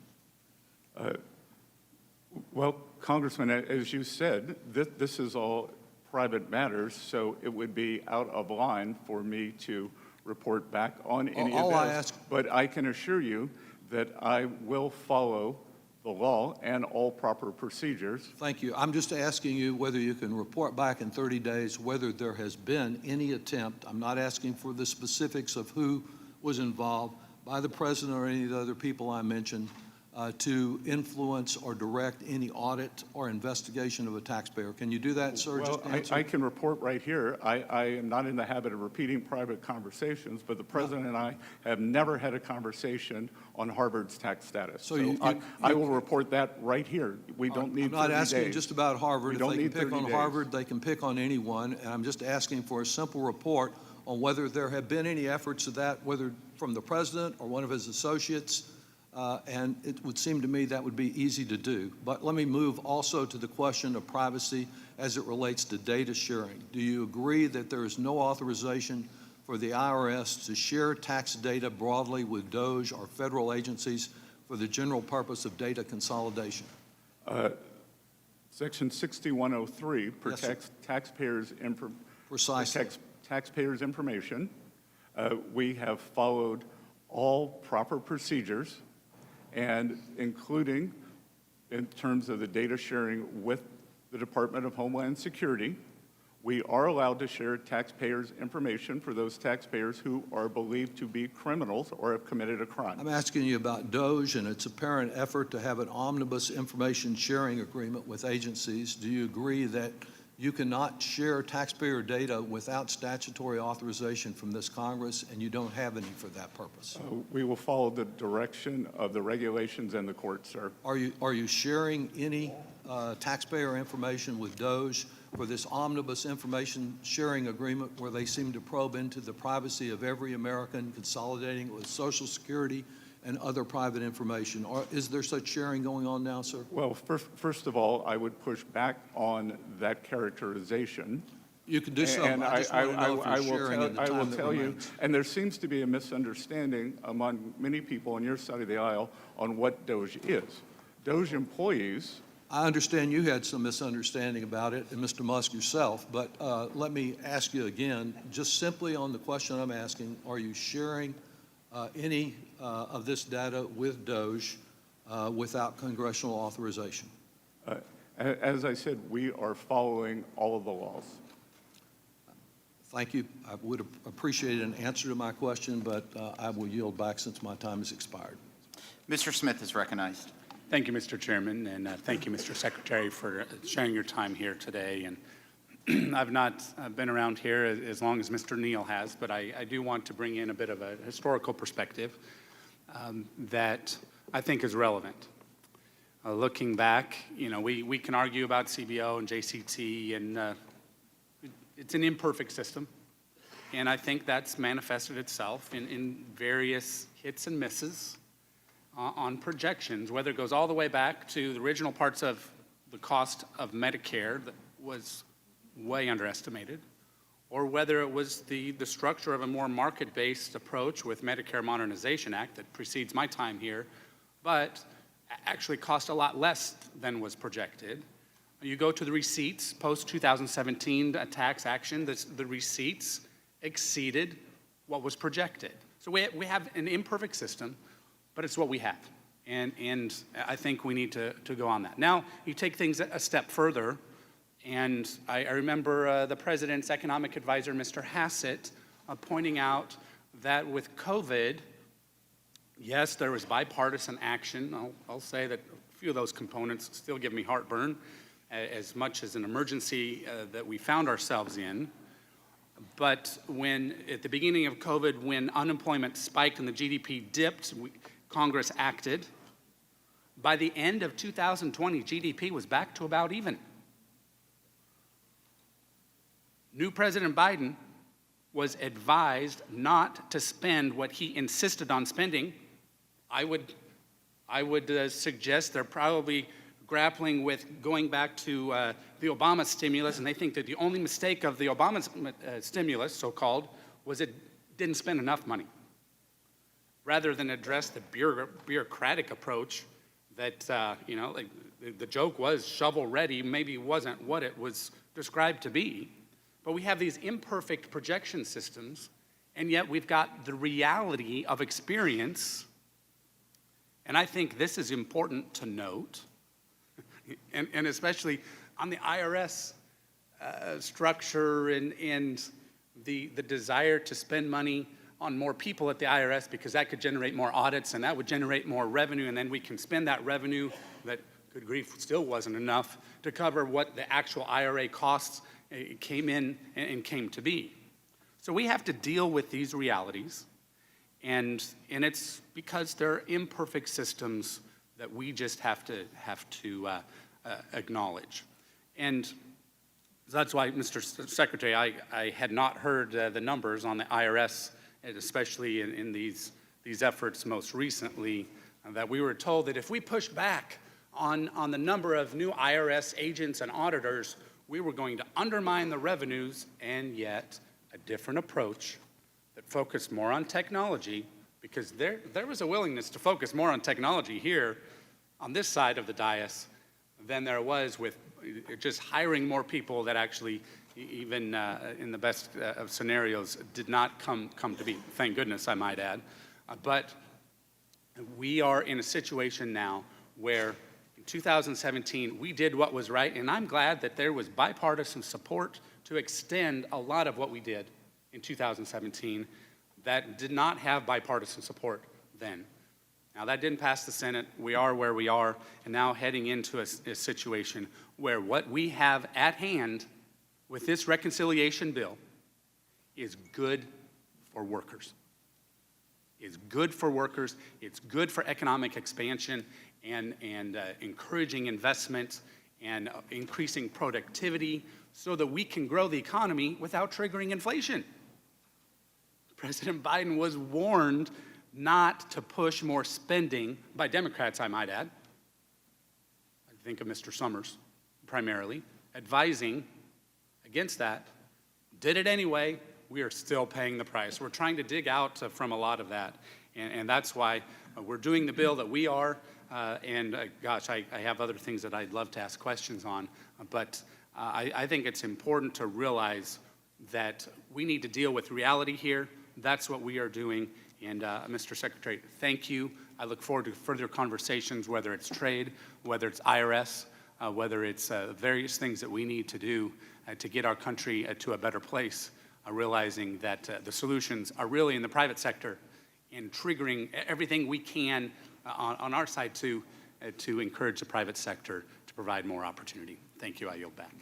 Well, Congressman, as you said, this is all private matters, so it would be out of line for me to report back on any All of I this. ask- But I can assure you that I will follow the law and all proper procedures. Thank you. I'm just asking you whether you can report back in 30 days whether there has been any attempt, I'm not asking for the specifics of who was involved, by the President or any of the other people I mentioned, to influence or direct any audit or investigation of a taxpayer. Can you do that, sir? Well, Just answer. I can report right here. I am not in the habit of repeating private conversations, but the President and I have never had a conversation on Harvard's tax status. So I will report that right here. We don't need 30 days. I'm not asking just about Harvard. We If don't they can need pick 30 on days. Harvard, they can pick on anyone, and I'm just asking for a simple report on whether there have been any efforts of that, whether from the President or one of his associates, and it would seem to me that would be easy to do. But let me move also to the question of privacy as it relates to data sharing. Do you agree that there is no authorization for the IRS to share tax data broadly with DOJ or federal agencies for the general purpose of data consolidation? Section 6103 Yes, sir. protects Precisely. taxpayers' information. We have followed all proper procedures, and including in terms of the data sharing with the Department of Homeland Security. We are allowed to share taxpayers' information for those taxpayers who are believed to be criminals or have committed a crime. I'm asking you about DOJ and its apparent effort to have an omnibus information sharing agreement with agencies. Do you agree that you cannot share taxpayer data without statutory authorization from this Congress, and you don't have any for that purpose? We will follow the direction of the regulations and the court, sir. Are you sharing any taxpayer information with DOJ for this omnibus information sharing agreement where they seem to probe into the privacy of every American, consolidating it with Social Security and other private information? Or is there such sharing going on now, sir? Well, first of all, I would push back on that characterization. You can do so. And I just want to know if you're sharing in the I will time that tell you, remains. and there seems to be a misunderstanding among many people on your side of the aisle on what DOJ is. DOJ employees. I understand you had some misunderstanding about it, and Mr. Musk yourself, but let me ask you again, just simply on the question I'm asking, are you sharing any of this data with DOJ without congressional authorization? As I said, we are following all of the laws. Thank you. I would appreciate an answer to my question, but I will yield back since my time has expired. Mr. Smith is recognized. Thank you, Mr. Chairman, and thank you, Mr. Secretary, for sharing your time here today. And I've not been around here as long as Mr. Neal has, but I do want to bring in a bit of a historical perspective that I think is relevant. Looking back, we can argue about CBO and JCT, and it's an imperfect system. And I think that's manifested itself in various hits and misses on projections, whether it goes all the way back to the original parts of the cost of Medicare that was way underestimated, or whether it was the structure of a more market-based approach with Medicare Modernization Act that precedes my time here, but actually cost a lot less than was projected. You go to the receipts, post-2017 tax action, the receipts exceeded what was projected. So we have an imperfect system, but it's what we have. And I think we need to go on that. Now, you take things a step further, and I remember the president's economic advisor, Mr. Hassett, pointing out that with COVID, yes, there was bipartisan action. I'll say that a few of those components still give me heartburn, as much as an emergency that we found ourselves in. But when, at the beginning of COVID, when unemployment spiked and the GDP dipped, Congress acted. By the end of 2020, GDP was back to about even. New President Biden was advised not to spend what he insisted on spending. I would suggest they're probably grappling with going back to the Obama stimulus, and they think that the only mistake of the Obama stimulus, so-called, was it didn't spend enough money, rather than address the bureaucratic approach that, like the joke was shovel-ready, maybe wasn't what it was described to be. But we have these imperfect projection systems, and yet we've got the reality of experience. And I think this is important to note, and especially on the IRS structure and the desire to spend money on more people at the IRS, because that could generate more audits and that would generate more revenue, and then we can spend that revenue that, good grief, still wasn't enough to cover what the actual IRA costs came in and came to be. So we have to deal with these realities, and it's because they're imperfect systems that we just have to acknowledge. And that's why, Mr. Secretary, I had not heard the numbers on the IRS, and especially in these efforts most recently, that we were told that if we pushed back on the number of new IRS agents and auditors, we were going to undermine the revenues, and yet a different approach that focused more on technology, because there was a willingness to focus more on technology here on this side of the dais than there was with just hiring more people that actually, even in the best of scenarios, did not come to be. Thank goodness, I might add. But we are in a situation now where in 2017, we did what was right, and I'm glad that there was bipartisan support to extend a lot of what we did in 2017 that did not have bipartisan support then. Now, that didn't pass the Senate. We are where we are, and now heading into a situation where what we have at hand with this reconciliation bill is good for workers. It's good for workers. It's good for economic expansion and encouraging investment and increasing productivity so that we can grow the economy without triggering inflation. President Biden was warned not to push more spending by Democrats, I might add. I think of Mr. Summers, primarily, advising against that. Did it anyway. We are still paying the price. We're trying to dig out from a lot of that, and that's why we're doing the bill that we are, gosh, I have other things that I'd love to ask questions on, but I think it's important to realize that we need to deal with reality here. That's what we are doing. And Mr. Secretary, thank you. I look forward to further conversations, whether it's trade, whether it's IRS, whether it's various things that we need to do to get our country to a better place, realizing that the solutions are really in the private sector and triggering everything we can on our side to encourage the private sector to provide more opportunity. Thank you. I yield back.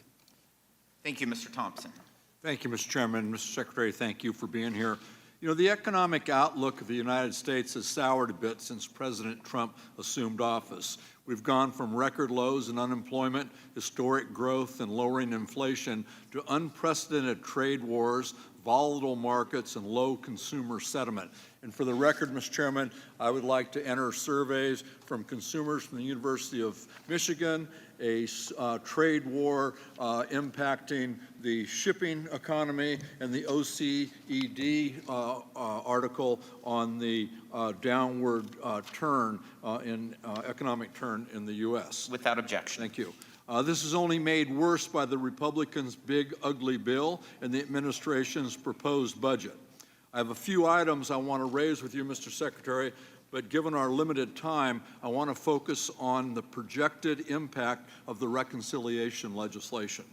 Thank you, Mr. Thompson. Thank you, Mr. Chairman. Mr. Secretary, thank you for being here. You know, the economic outlook of the United States has soured a bit since President Trump assumed office. We've gone from record lows in unemployment, historic growth, and lowering inflation to unprecedented trade wars, volatile markets, and low consumer sentiment. And for the record, Mr. Chairman, I would like to enter surveys from consumers from the University of Michigan, a trade war impacting the shipping economy, and the OECD article on the downward turn in economic turn in the U.S. Without objection. Thank you. This is only made worse by the Republicans' big, ugly bill and the administration's proposed budget. I have a few items I want to raise with you, Mr. Secretary, but given our limited time, I want to focus on the projected impact of the reconciliation legislation.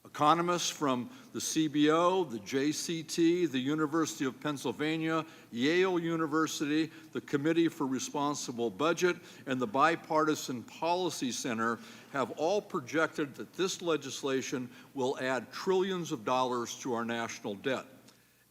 Economists from the CBO, the JCT, the University of Pennsylvania, Yale University, the Committee for Responsible Budget, and the Bipartisan Policy Center have all projected that this legislation will add trillions of dollars to our national debt.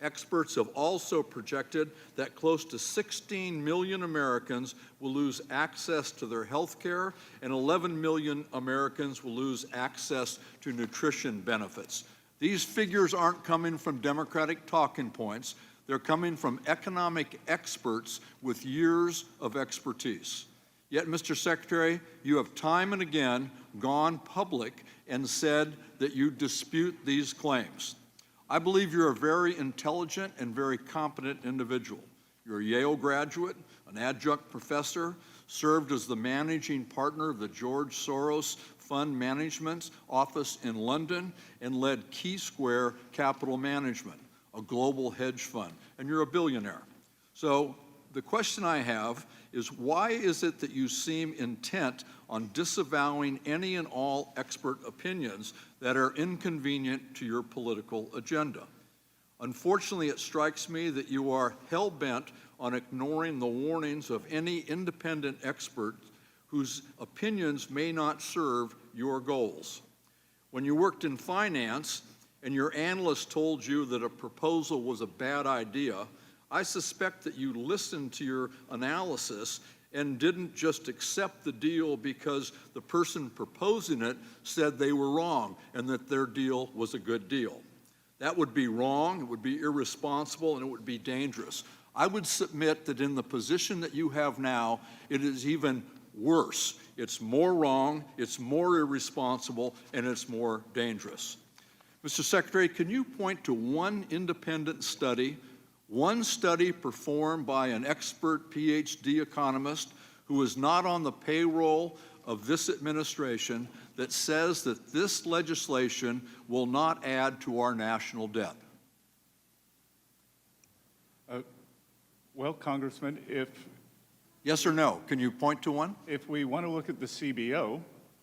Experts have also projected that close to 16 million Americans will lose access to their health care, and 11 million Americans will lose access to nutrition benefits. These figures aren't coming from Democratic talking points. They're coming from economic experts with years of expertise. Yet, Mr. Secretary, you have time and again gone public and said that you dispute these claims. I believe you're a very intelligent and very competent individual. You're a Yale graduate, an adjunct professor, served as the managing partner of the George Soros Fund Management Office in London, and led Key Square Capital Management, a global hedge fund, and you're a billionaire. So the question I have is, why is it that you seem intent on disavowing any and all expert opinions that are inconvenient to your political agenda? Unfortunately, it strikes me that you are hell-bent on ignoring the warnings of any independent expert whose opinions may not serve your goals. When you worked in finance and your analyst told you that a proposal was a bad idea, I suspect that you listened to your analysis and didn't just accept the deal because the person proposing it said they were wrong and that their deal was a good deal. That would be wrong, it would be irresponsible, and it would be dangerous. I would submit that in the position that you have now, it is even worse. It's more wrong, it's more irresponsible, and it's more dangerous. Mr. Secretary, can you point to one independent study, one study performed by an expert PhD economist who is not on the payroll of this administration, that says that this legislation will not add to our national debt? Well, Congressman, Yes or no? Can you point to one? if we want to look at the CBO,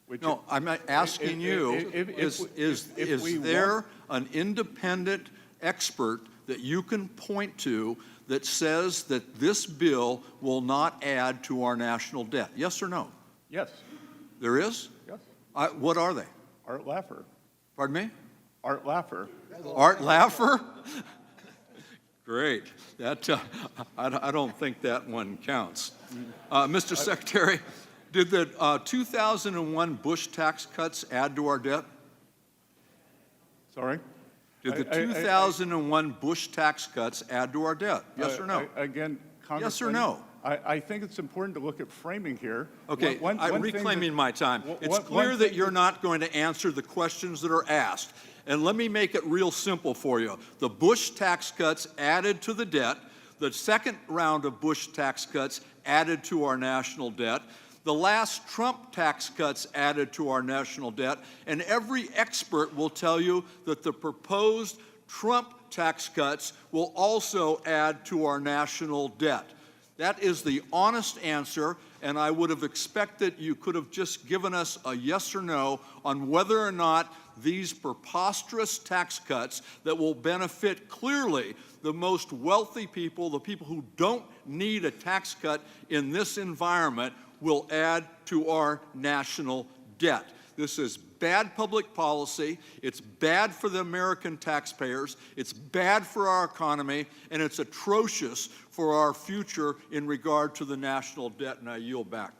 which No, I'm not asking you, if we is there an independent expert that you can point to that says that this bill will not add to our national debt? Yes or no? Yes, There is? yes. What are they? Art Laffer. Pardon me? Art Laffer. Art Laffer? Great. That, I don't think that one counts. Mr. Secretary, did the 2001 Bush tax cuts add to our debt? Sorry? Did the 2001 Bush tax cuts add to our debt? Yes or no? Again, Congressman. Yes or no? I think it's important to look at framing here. Okay, One I'm thing reclaiming my time. It's one clear thing that you're not going to answer the questions that are asked. And let me make it real simple for you. The Bush tax cuts added to the debt. The second round of Bush tax cuts added to our national debt. The last Trump tax cuts added to our national debt. And every expert will tell you that the proposed Trump tax cuts will also add to our national debt. That is the honest answer, and I would have expected you could have just given us a yes or no on whether or not these preposterous tax cuts that will benefit clearly the most wealthy people, the people who don't need a tax cut in this environment, will add to our national debt. This is bad public policy, it's bad for the American taxpayers, it's bad for our economy, and it's atrocious for our future in regard to the national debt, and I yield back.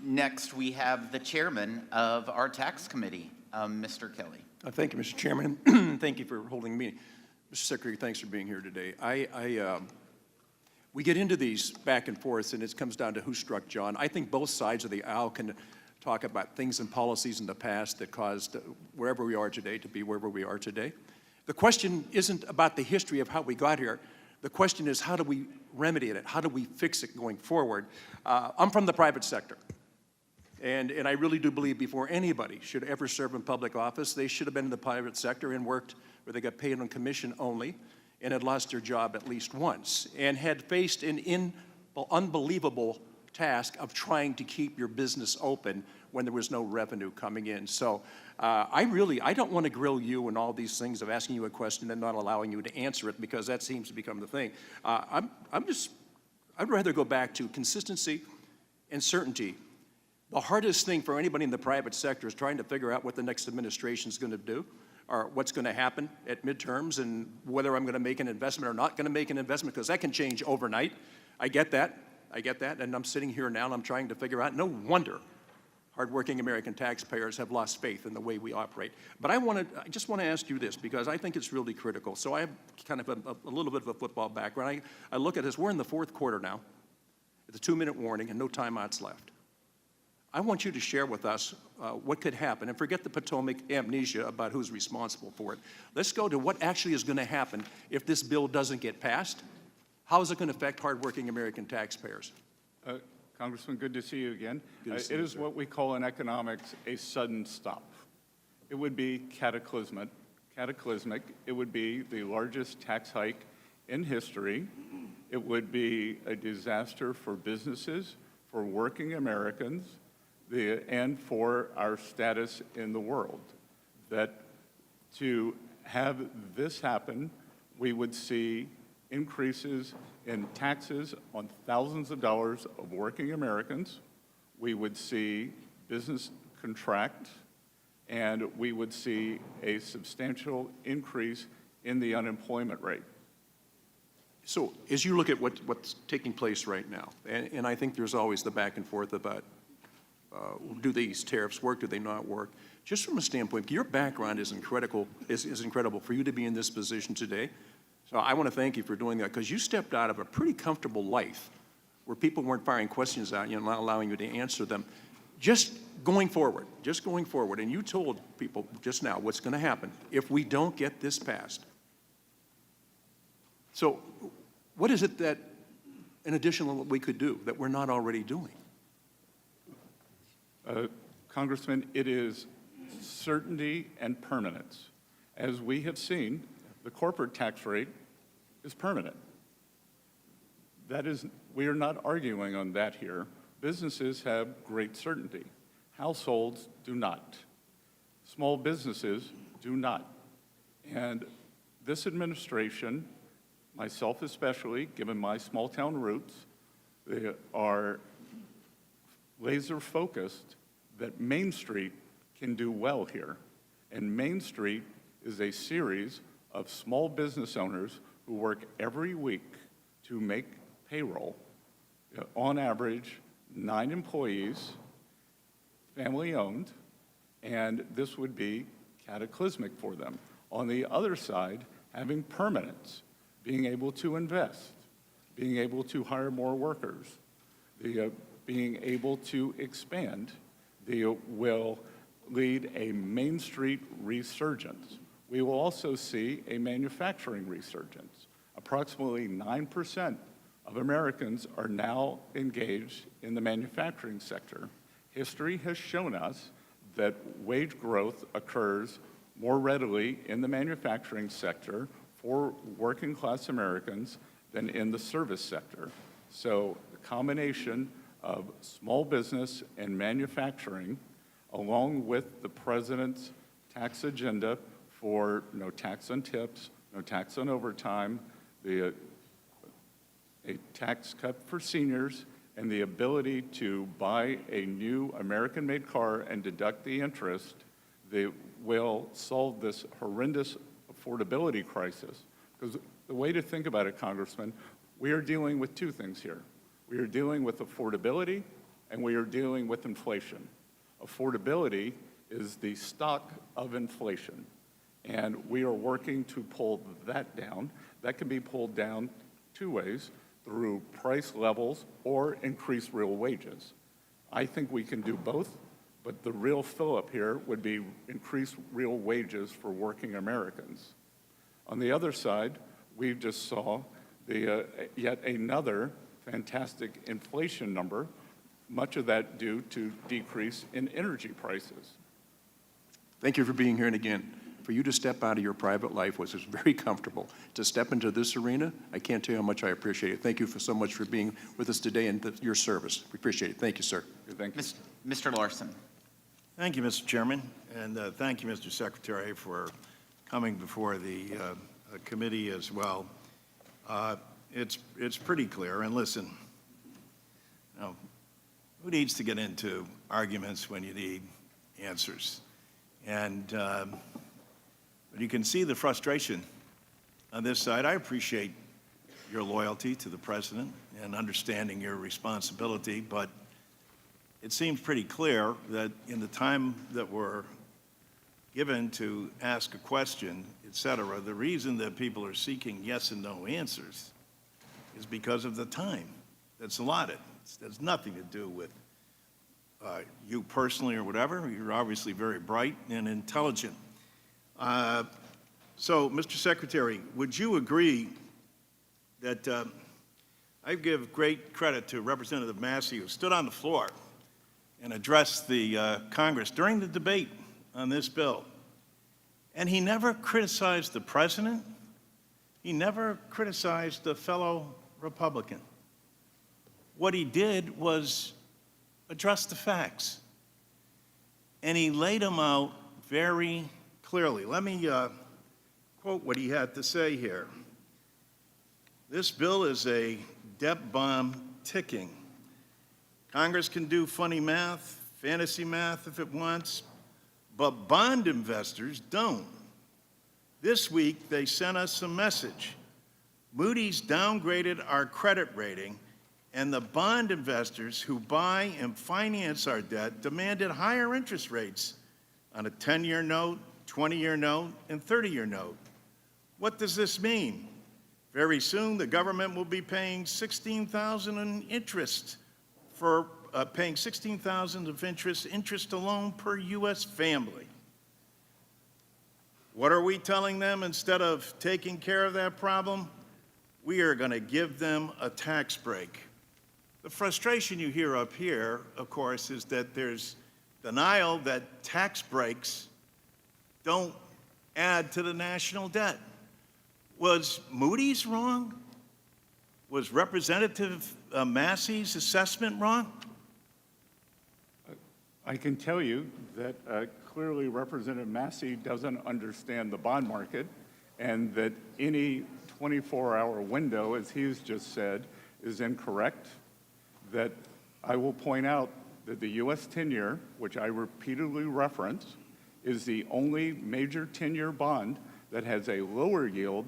Next, we have the chairman of our tax committee, Mr. Kelly. Thank you, Mr. Chairman. Thank you for holding the meeting. Mr. Secretary, thanks for being here today. We get into these back and forth, and it comes down to who struck John. I think both sides of the aisle can talk about things and policies in the past that caused wherever we are today to be wherever we are today. The question isn't about the history of how we got here. The question is, how do we remedy it? How do we fix it going forward? I'm from the private sector. And I really do believe before anybody should ever serve in public office, they should have been in the private sector and worked where they got paid on commission only and had lost their job at least once and had faced an unbelievable task of trying to keep your business open when there was no revenue coming in. So I don't want to grill you and all these things of asking you a question and not allowing you to answer it, because that seems to become the thing. I'd rather go back to consistency and certainty. The hardest thing for anybody in the private sector is trying to figure out what the next administration is going to do, or what's going to happen at midterms, and whether I'm going to make an investment or not going to make an investment, because that can change overnight. I get that, and I'm sitting here now and I'm trying to figure out, no wonder hardworking American taxpayers have lost faith in the way we operate. But I just want to ask you this, because I think it's really critical. So I have kind of a little bit of a football background. I look at this, we're in the fourth quarter now. It's a 2-minute warning and no timeouts left. I want you to share with us what could happen, and forget the Potomac amnesia about who's responsible for it. Let's go to what actually is going to happen if this bill doesn't get passed. How is it going to affect hardworking American taxpayers? Congressman, good to see you again. Good to see It you, is sir. what we call in economics a sudden stop. It would be cataclysmic. It would be the largest tax hike in history. It would be a disaster for businesses, for working Americans, and for our status in the world. That to have this happen, we would see increases in taxes on thousands of dollars of working Americans. We would see business contract, and we would see a substantial increase in the unemployment rate. So as you look at what's taking place right now, and I think there's always the back and forth about do these tariffs work, do they not work? Just from a standpoint, your background is incredible for you to be in this position today. So I want to thank you for doing that, because you stepped out of a pretty comfortable life where people weren't firing questions at you and not allowing you to answer them. Just going forward, and you told people just now what's going to happen if we don't get this passed. So what is it that, in addition to what we could do, that we're not already doing? Congressman, it is certainty and permanence. As we have seen, the corporate tax rate is permanent. We are not arguing on that here. Businesses have great certainty. Households do not. Small businesses do not. And this administration, myself especially, given my small town roots, they are laser focused that Main Street can do well here. And Main Street is a series of small business owners who work every week to make payroll. On average, 9 employees, family owned, and this would be cataclysmic for them. On the other side, having permanence, being able to invest, being able to hire more workers, being able to expand, will lead a Main Street resurgence. We will also see a manufacturing resurgence. Approximately 9% of Americans are now engaged in the manufacturing sector. History has shown us that wage growth occurs more readily in the manufacturing sector for working class Americans than in the service sector. So the combination of small business and manufacturing, along with the president's tax agenda for no tax on tips, no tax on overtime, a tax cut for seniors, and the ability to buy a new American-made car and deduct the interest, they will solve this horrendous affordability crisis. Because the way to think about it, Congressman, we are dealing with two things here. We are dealing with affordability and we are dealing with inflation. Affordability is the stock of inflation, and we are working to pull that down. That can be pulled down two ways, through price levels or increased real wages. I think we can do both, but the real fill-up here would be increased real wages for working Americans. On the other side, we just saw yet another fantastic inflation number, much of that due to decrease in energy prices. Thank you for being here, and again, for you to step out of your private life was very comfortable. To step into this arena, I can't tell you how much I appreciate it. Thank you so much for being with us today and your service. We appreciate it. Thank you, sir. Thank you. Mr. Larson. Thank you, Mr. Chairman, and thank you, Mr. Secretary, for coming before the committee as well. It's pretty clear, and listen, now, who needs to get into arguments when you need answers? And but you can see the frustration on this side. I appreciate your loyalty to the president and understanding your responsibility, but it seems pretty clear that in the time that we're given to ask a question, et cetera, the reason that people are seeking yes and no answers is because of the time that's allotted. It has nothing to do with you personally or whatever. You're obviously very bright and intelligent. So, Mr. Secretary, would you agree that I give great credit to Representative Massey, who stood on the floor and addressed the Congress during the debate on this bill, and he never criticized the president. He never criticized a fellow Republican. What he did was address the facts, and he laid them out very clearly. Let me quote what he had to say here. This bill is a debt bomb ticking. Congress can do funny math, fantasy math if it wants, but bond investors don't. This week, they sent us a message. Moody's downgraded our credit rating, and the bond investors who buy and finance our debt demanded higher interest rates on a 10-year note, 20-year note, and 30-year note. What does this mean? Very soon, the government will be paying $16,000 in interest for paying $16,000 of interest alone per U.S. family. What are we telling them? Instead of taking care of that problem, we are going to give them a tax break. The frustration you hear up here, of course, is that there's denial that tax breaks don't add to the national debt. Was Moody's wrong? Was Representative Massey's assessment wrong? I can tell you that clearly Representative Massey doesn't understand the bond market, and that any 24-hour window, as he's just said, is incorrect. That I will point out that the U.S. 10-year, which I repeatedly reference, is the only major 10-year bond that has a lower yield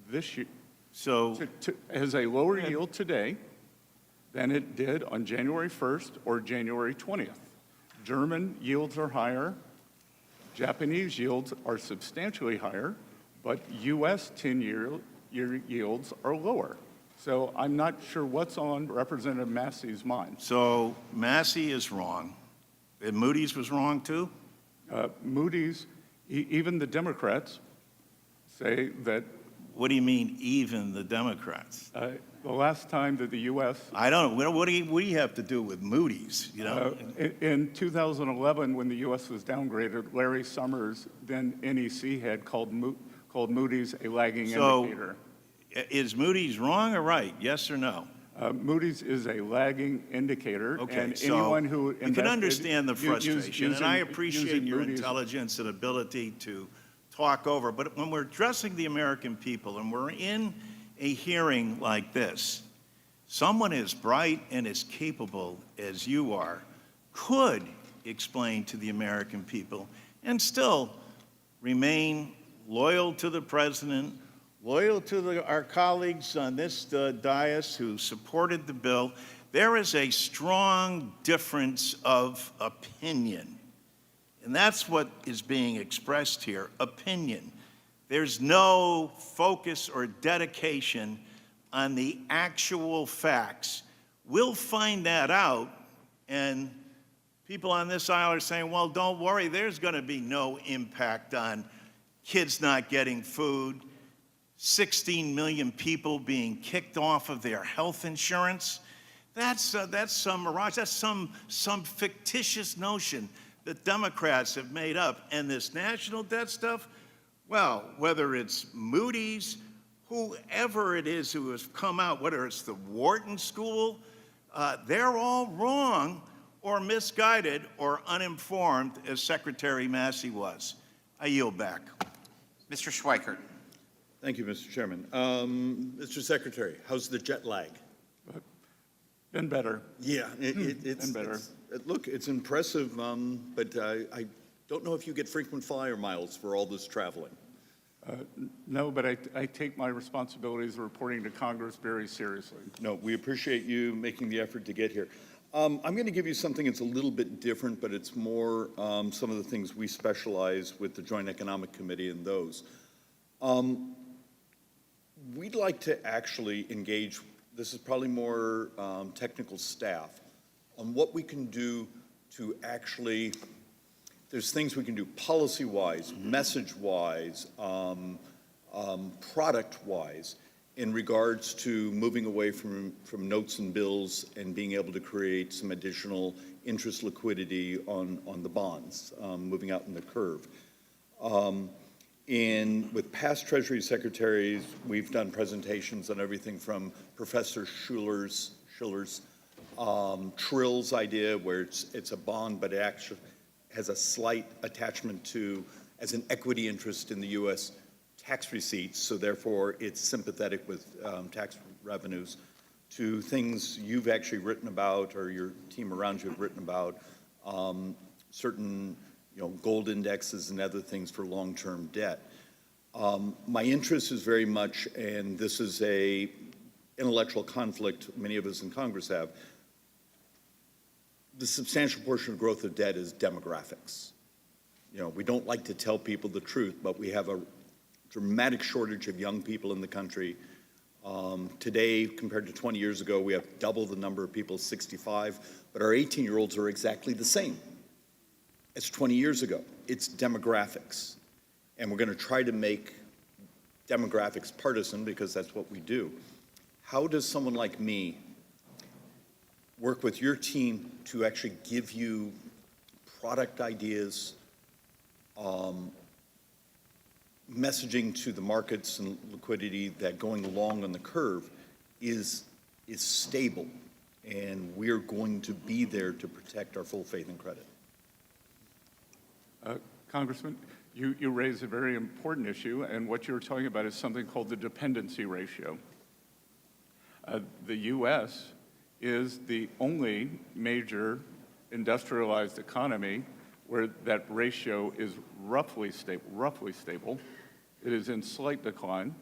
this year. So Has a lower yield today than it did on January 1st or January 20th. German yields are higher, Japanese yields are substantially higher, but U.S. 10-year yields are lower. So I'm not sure what's on Representative Massey's mind. So Massey is wrong, and Moody's was wrong too? Moody's, even the Democrats say that What do you mean, even the Democrats? the last time that the U.S. I don't know. What do you have to do with Moody's? You know, In 2011, when the U.S. was downgraded, Larry Summers, then NEC head, called Moody's a lagging indicator. Is Moody's wrong or right? Yes or no? Moody's is a lagging indicator, Okay, and so anyone who you can invested understand the frustration, and I appreciate using your Moody's- intelligence and ability to talk over. But when we're addressing the American people and we're in a hearing like this, someone as bright and as capable as you are could explain to the American people and still remain loyal to the president, loyal to our colleagues on this dais who supported the bill. there is a strong difference of opinion. And that's what is being expressed here, opinion. There's no focus or dedication on the actual facts. We'll find that out, and people on this aisle are saying, well, don't worry, there's going to be no impact on kids not getting food, 16 million people being kicked off of their health insurance. That's some mirage. That's some fictitious notion that Democrats have made up. And this national debt stuff, well, whether it's Moody's, whoever it is who has come out, whether it's the Wharton School, they're all wrong or misguided or uninformed, as Secretary Massey was. I yield back. Mr. Schweikert. Thank you, Mr. Chairman. Mr. Secretary, how's the jet lag? Been better. Yeah, it's Been better. Look, it's impressive, but I don't know if you get frequent flyer miles for all this traveling. No, but I take my responsibilities of reporting to Congress very seriously. No, we appreciate you making the effort to get here. I'm going to give you something that's a little bit different, but it's more some of the things we specialize with the Joint Economic Committee and those. We'd like to actually engage, this is probably more technical staff, on what we can do to actually, there's things we can do policy-wise, message-wise, product-wise, in regards to moving away from notes and bills and being able to create some additional interest liquidity on the bonds, moving out in the curve. And with past Treasury secretaries, we've done presentations on everything from Professor Schiller's Trill's idea, where it's a bond, but it actually has a slight attachment to, as an equity interest in the U.S. tax receipts, so therefore it's sympathetic with tax revenues, to things you've actually written about, or your team around you have written about, certain gold indexes and other things for long-term debt. My interest is very much, and this is a intellectual conflict many of us in Congress have, the substantial portion of growth of debt is demographics. We don't like to tell people the truth, but we have a dramatic shortage of young people in the country. Today, compared to 20 years ago, we have double the number of people 65, but our 18-year-olds are exactly the same as 20 years ago. It's demographics. And we're going to try to make demographics partisan, because that's what we do. How does someone like me work with your team to actually give you product ideas, messaging to the markets and liquidity that going along on the curve is stable, and we're going to be there to protect our full faith and credit? Congressman, you raise a very important issue, and what you're talking about is something called the dependency ratio. The U.S. is the only major industrialized economy where that ratio is roughly stable. It is in slight decline.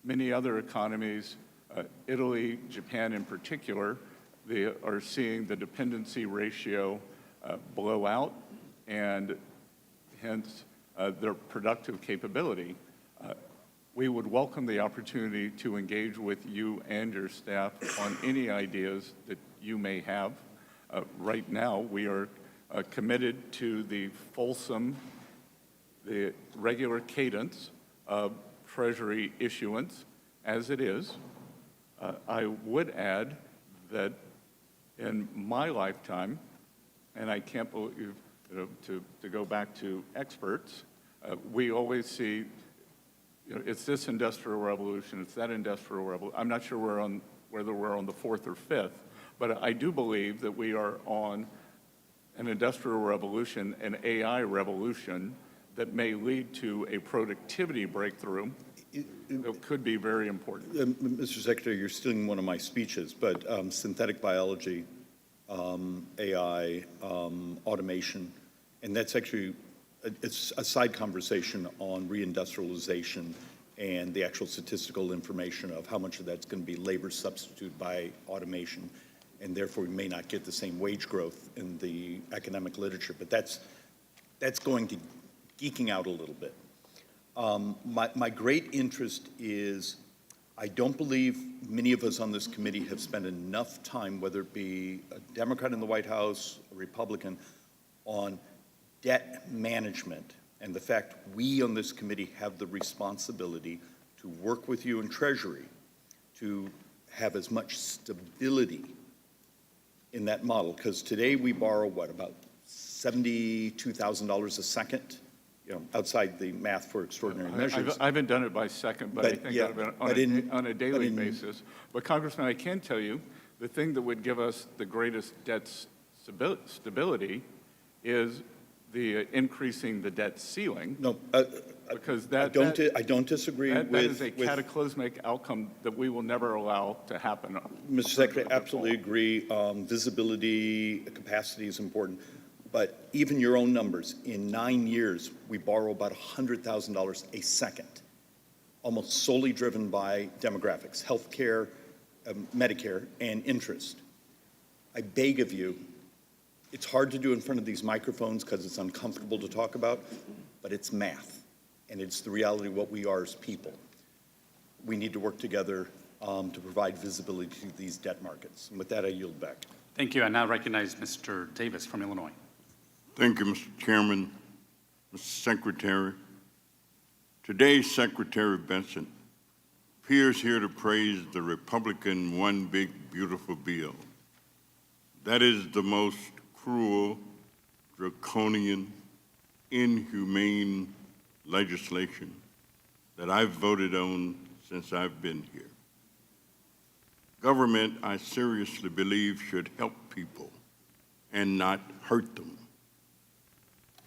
Many other economies, Italy, Japan in particular, they are seeing the dependency ratio blow out, and hence their productive capability. We would welcome the opportunity to engage with you and your staff on any ideas that you may have. Right now, we are committed to the regular cadence of Treasury issuance as it is. I would add that in my lifetime, and I can't believe, to go back to experts, we always see, it's this industrial revolution, it's that industrial revolution. I'm not sure whether we're on the fourth or fifth, but I do believe that we are on an industrial revolution, an AI revolution that may lead to a productivity breakthrough that could be very important. Mr. Secretary, you're stealing one of my speeches, but synthetic biology, AI, automation, and that's actually, it's a side conversation on reindustrialization and the actual statistical information of how much of that's going to be labor substitute by automation. and therefore we may not get the same wage growth in the academic literature. But that's going to geeking out a little bit. My great interest is, I don't believe many of us on this committee have spent enough time, whether it be a Democrat in the White House, a Republican, on debt management and the fact we on this committee have the responsibility to work with you in Treasury to have as much stability in that model. Because today we borrow, what, about $72,000 a second? You know, outside the math for extraordinary measures. I haven't done it by second, but I think yeah, on a daily basis. But Congressman, I can tell you, the thing that would give us the greatest debt stability is the increasing the debt ceiling. No, Because I that don't disagree that is a with cataclysmic outcome that we will never allow to happen. Mr. Secretary, absolutely agree. Visibility, capacity is important. But even your own numbers, in 9 years, we borrow about $100,000 a second, almost solely driven by demographics, healthcare, Medicare, and interest. I beg of you, it's hard to do in front of these microphones because it's uncomfortable to talk about, but it's math, and it's the reality of what we are as people. We need to work together to provide visibility to these debt markets. And with that, I yield back. Thank you. I now recognize Mr. Davis from Illinois. Thank you, Mr. Chairman, Mr. Secretary. Today, Secretary Bessent appears here to praise the Republican One Big Beautiful Bill. That is the most cruel, draconian, inhumane legislation that I've voted on since I've been here. Government, I seriously believe, should help people and not hurt them.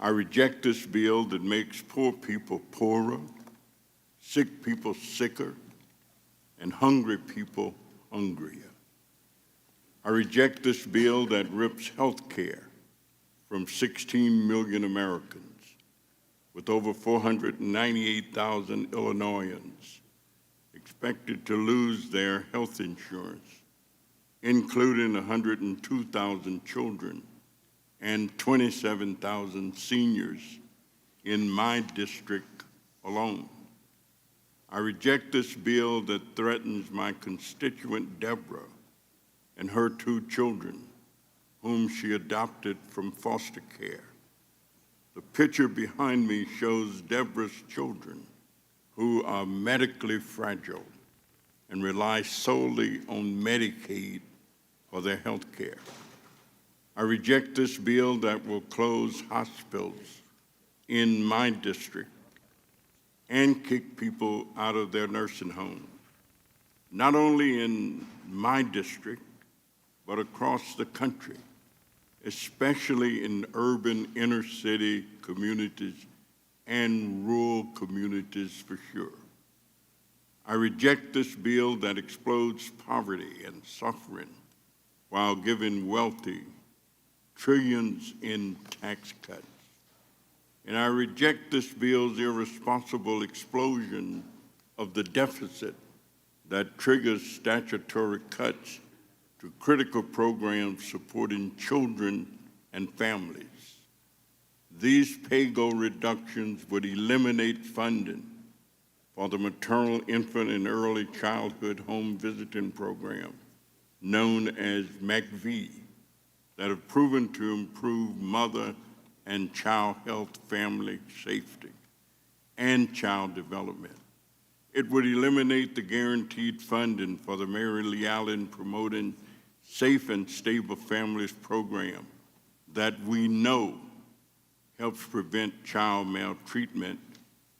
I reject this bill that makes poor people poorer, sick people sicker, and hungry people hungrier. I reject this bill that rips health care from 16 million Americans, with over 498,000 Illinoisans expected to lose their health insurance, including 102,000 children and 27,000 seniors in my district alone. I reject this bill that threatens my constituent Deborah and her 2 children, whom she adopted from foster care. The picture behind me shows Deborah's children, who are medically fragile and rely solely on Medicaid for their health care. I reject this bill that will close hospitals in my district and kick people out of their nursing homes, not only in my district, but across the country, especially in urban inner city communities and rural communities for sure. I reject this bill that explodes poverty and suffering while giving wealthy trillions in tax cuts. And I reject this bill's irresponsible explosion of the deficit that triggers statutory cuts to critical programs supporting children and families. These pay-go reductions would eliminate funding for the maternal, infant, and early childhood home visiting program, known as MACV, that have proven to improve mother and child health, family safety, and child development. It would eliminate the guaranteed funding for the Mary Lee Allen Promoting Safe and Stable Families program that we know helps prevent child maltreatment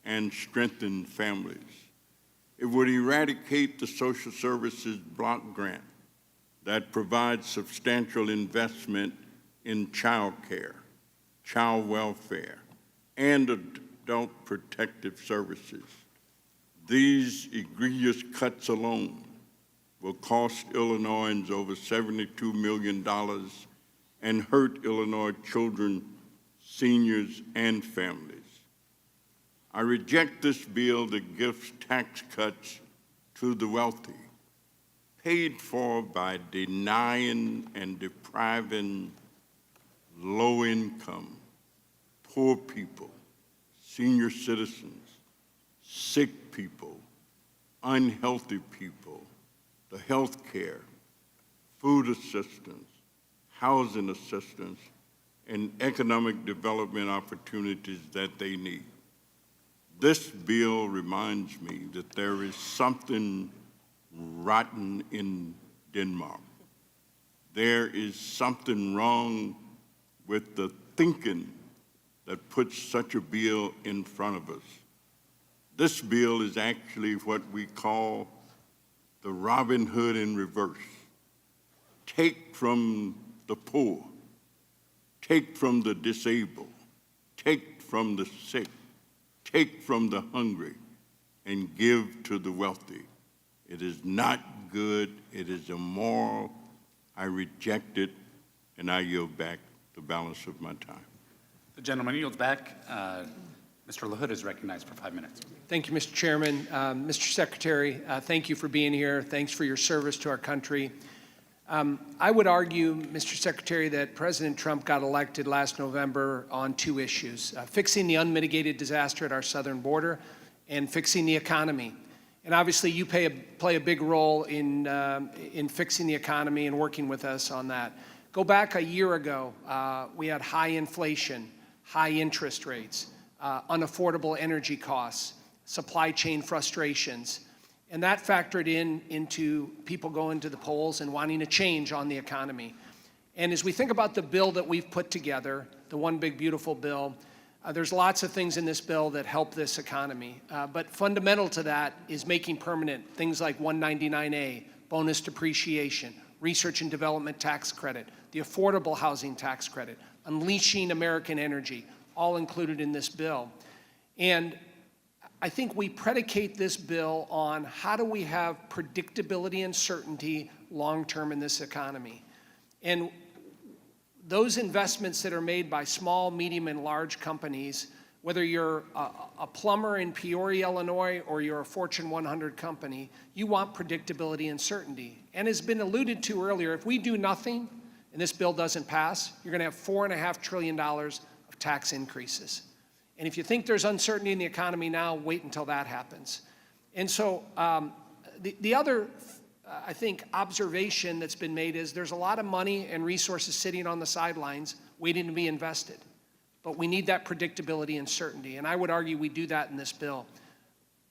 and strengthen families. It would eradicate the social services block grant that provides substantial investment in child care, child welfare, and adult protective services. These egregious cuts alone will cost Illinoisans over $72 million and hurt Illinois children, seniors, and families. I reject this bill that gives tax cuts to the wealthy, paid for by denying and depriving low-income, poor people, senior citizens, sick people, unhealthy people, the health care, food assistance, housing assistance, and economic development opportunities that they need. This bill reminds me that there is something rotten in Denmark. There is something wrong with the thinking that puts such a bill in front of us. This bill is actually what we call the Robin Hood in reverse. Take from the poor, take from the disabled, take from the sick, take from the hungry, and give to the wealthy. It is not good, it is immoral. I reject it, and I yield back the balance of my time. The gentleman yields back. Mr. LaHood is recognized for 5 minutes. Thank you, Mr. Chairman. Mr. Secretary, thank you for being here. Thanks for your service to our country. I would argue, Mr. Secretary, that President Trump got elected last November on two issues, fixing the unmitigated disaster at our southern border and fixing the economy. And obviously, you play a big role in fixing the economy and working with us on that. Go back a year ago, we had high inflation, high interest rates, unaffordable energy costs, supply chain frustrations. And that factored into people going to the polls and wanting a change on the economy. And as we think about the bill that we've put together, the One Big Beautiful Bill, there's lots of things in this bill that help this economy. But fundamental to that is making permanent things like 199A, bonus depreciation, research and development tax credit, the affordable housing tax credit, unleashing American energy, all included in this bill. And I think we predicate this bill on how do we have predictability and certainty long-term in this economy. And those investments that are made by small, medium, and large companies, whether you're a plumber in Peoria, Illinois, or you're a Fortune 100 company, you want predictability and certainty. And as been alluded to earlier, if we do nothing and this bill doesn't pass, you're going to have $4.5 trillion of tax increases. And if you think there's uncertainty in the economy now, wait until that happens. And so the other, I think, observation that's been made is there's a lot of money and resources sitting on the sidelines waiting to be invested. But we need that predictability and certainty. And I would argue we do that in this bill.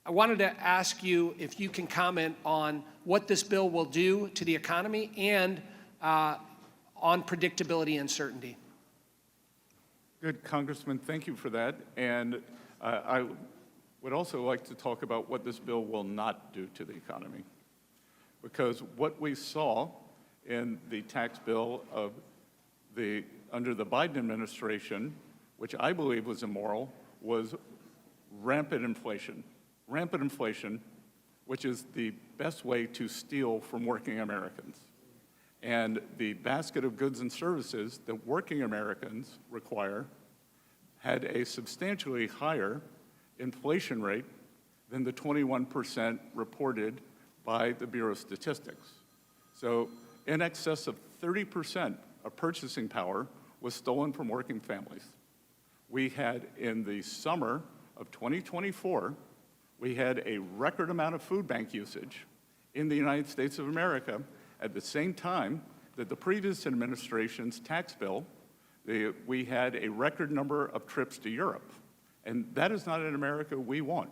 I wanted to ask you if you can comment on what this bill will do to the economy and on predictability and certainty. Good, Congressman, thank you for that. And I would also like to talk about what this bill will not do to the economy. Because what we saw in the tax bill of under the Biden administration, which I believe was immoral, was rampant inflation. Rampant inflation, which is the best way to steal from working Americans. And the basket of goods and services that working Americans require had a substantially higher inflation rate than the 21% reported by the Bureau of Statistics. So in excess of 30% of purchasing power was stolen from working families. We had, in the summer of 2024, we had a record amount of food bank usage in the United States of America at the same time that the previous administration's tax bill, we had a record number of trips to Europe. And that is not an America we want.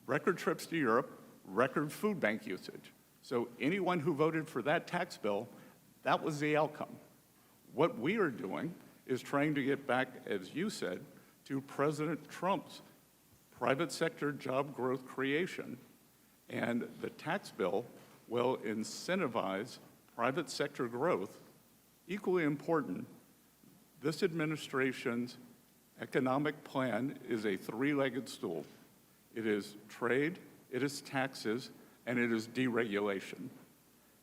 Record trips to Europe, record food bank usage. So anyone who voted for that tax bill, that was the outcome. What we are doing is trying to get back, as you said, to President Trump's private sector job growth creation. And the tax bill will incentivize private sector growth. Equally important, this administration's economic plan is a three-legged stool. It is trade, it is taxes, and it is deregulation.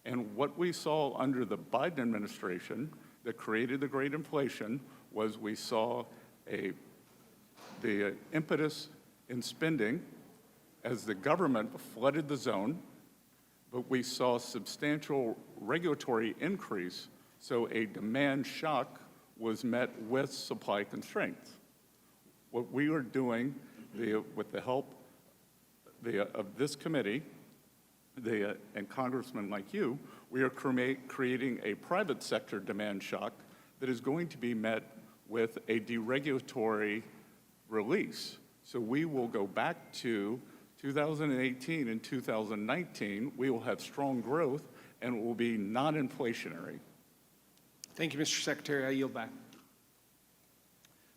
And what we saw under the Biden administration that created the great inflation was we saw the impetus in spending as the government flooded the zone. but we saw substantial regulatory increase, so a demand shock was met with supply constraints. What we are doing, with the help of this committee and congressmen like you, we are creating a private sector demand shock that is going to be met with a deregulatory release. So we will go back to 2018 and 2019. We will have strong growth, and it will be non-inflationary. Thank you, Mr. Secretary. I yield back.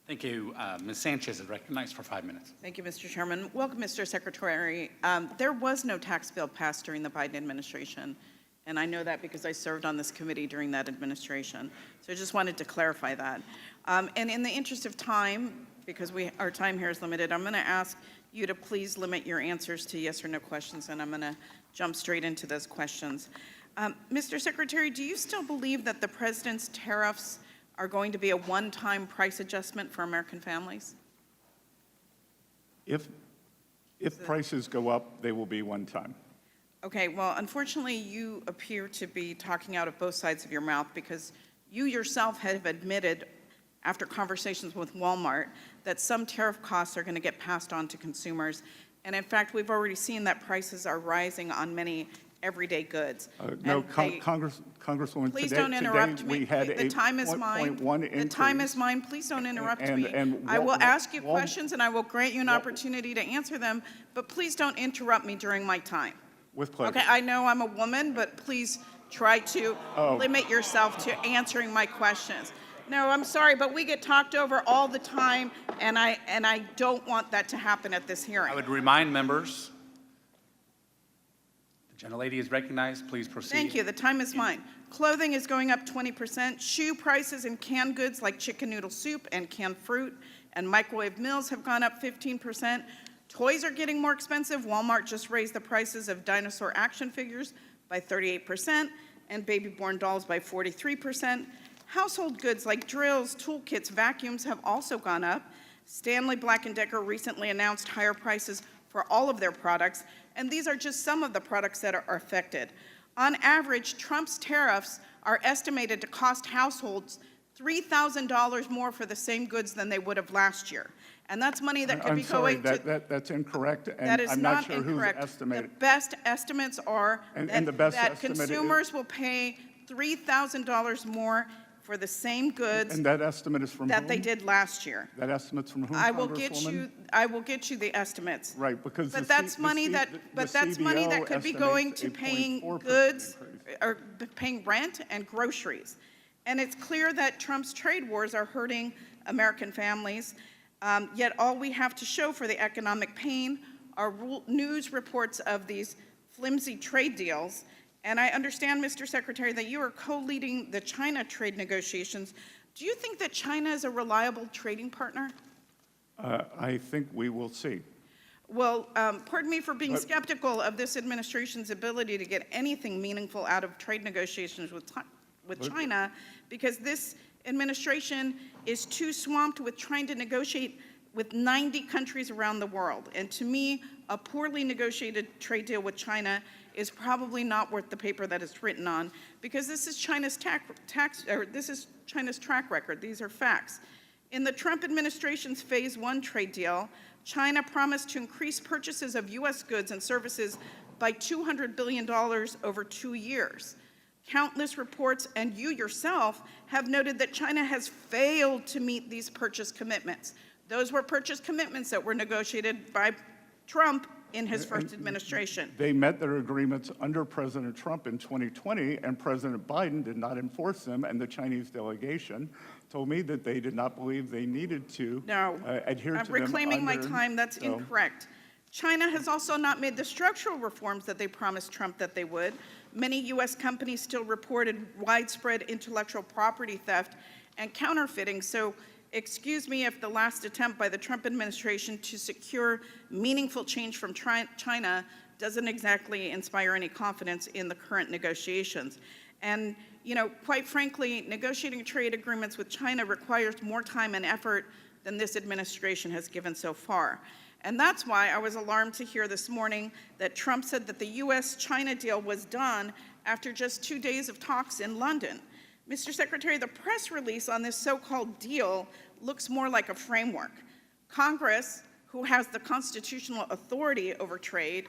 Thank you. Ms. Sanchez is recognized for 5 minutes. Thank you, Mr. Chairman. Welcome, Mr. Secretary. There was no tax bill passed during the Biden administration, and I know that because I served on this committee during that administration. So I just wanted to clarify that. And in the interest of time, because our time here is limited, I'm going to ask you to please limit your answers to yes or no questions, and I'm going to jump straight into those questions. Mr. Secretary, do you still believe that the president's tariffs are going to be a one-time price adjustment for American families? If prices go up, they will be one time. Okay, well, unfortunately, you appear to be talking out of both sides of your mouth because you yourself have admitted, after conversations with Walmart, that some tariff costs are going to get passed on to consumers. And in fact, we've already seen that prices are rising on many everyday goods. No, Congresswoman, Please don't interrupt me. we had The time is mine. The time is mine. Please don't interrupt me. I will ask you questions and I will grant you an opportunity to answer them, but please don't interrupt me during my time. With pleasure. Okay, I know I'm a woman, but please try to limit yourself to answering my questions. No, I'm sorry, but we get talked over all the time, and I don't want that to happen at this hearing. I would remind members, the gentlelady is recognized. Please proceed. Thank you. The time is mine. Clothing is going up 20%. Shoe prices and canned goods like chicken noodle soup and canned fruit and microwave meals have gone up 15%. Toys are getting more expensive. Walmart just raised the prices of dinosaur action figures by 38% and baby-born dolls by 43%. Household goods like drills, toolkits, vacuums have also gone up. Stanley Black & Decker recently announced higher prices for all of their products, and these are just some of the products that are affected. On average, Trump's tariffs are estimated to cost households $3,000 more for the same goods than they would have last year. And that's money that could be going to... that's incorrect, and That is I'm not not sure incorrect. who's estimating. The best estimates are And the best that estimate is- consumers will pay $3,000 more for the same goods And that estimate is from that whom? they did last year. That estimate's from whom, I will get you the estimates. Right, because But that's money that could be going to paying goods or paying rent and groceries. And it's clear that Trump's trade wars are hurting American families. Yet all we have to show for the economic pain are news reports of these flimsy trade deals. And I understand, Mr. Secretary, that you are co-leading the China trade negotiations. Do you think that China is a reliable trading partner? I think we will see. Well, pardon me for being skeptical of this administration's ability to get anything meaningful out of trade negotiations with China, because this administration is too swamped with trying to negotiate with 90 countries around the world. And to me, a poorly negotiated trade deal with China is probably not worth the paper that it's written on, because this is China's China's track record. These are facts. In the Trump administration's Phase 1 trade deal, China promised to increase purchases of U.S. goods and services by $200 billion over 2 years. Countless reports, and you yourself, have noted that China has failed to meet these purchase commitments. Those were purchase commitments that were negotiated by Trump in his first administration. They met their agreements under President Trump in 2020, and President Biden did not enforce them, and the Chinese delegation told me that they did not believe they needed to adhere to them. I'm reclaiming my time. That's incorrect. China has also not made the structural reforms that they promised Trump that they would. Many U.S. companies still reported widespread intellectual property theft and counterfeiting. So excuse me if the last attempt by the Trump administration to secure meaningful change from China doesn't exactly inspire any confidence in the current negotiations. And, you know, quite frankly, negotiating trade agreements with China requires more time and effort than this administration has given so far. And that's why I was alarmed to hear this morning that Trump said that the U.S.-China deal was done after just 2 days of talks in London. Mr. Secretary, the press release on this so-called deal looks more like a framework. Congress, who has the constitutional authority over trade,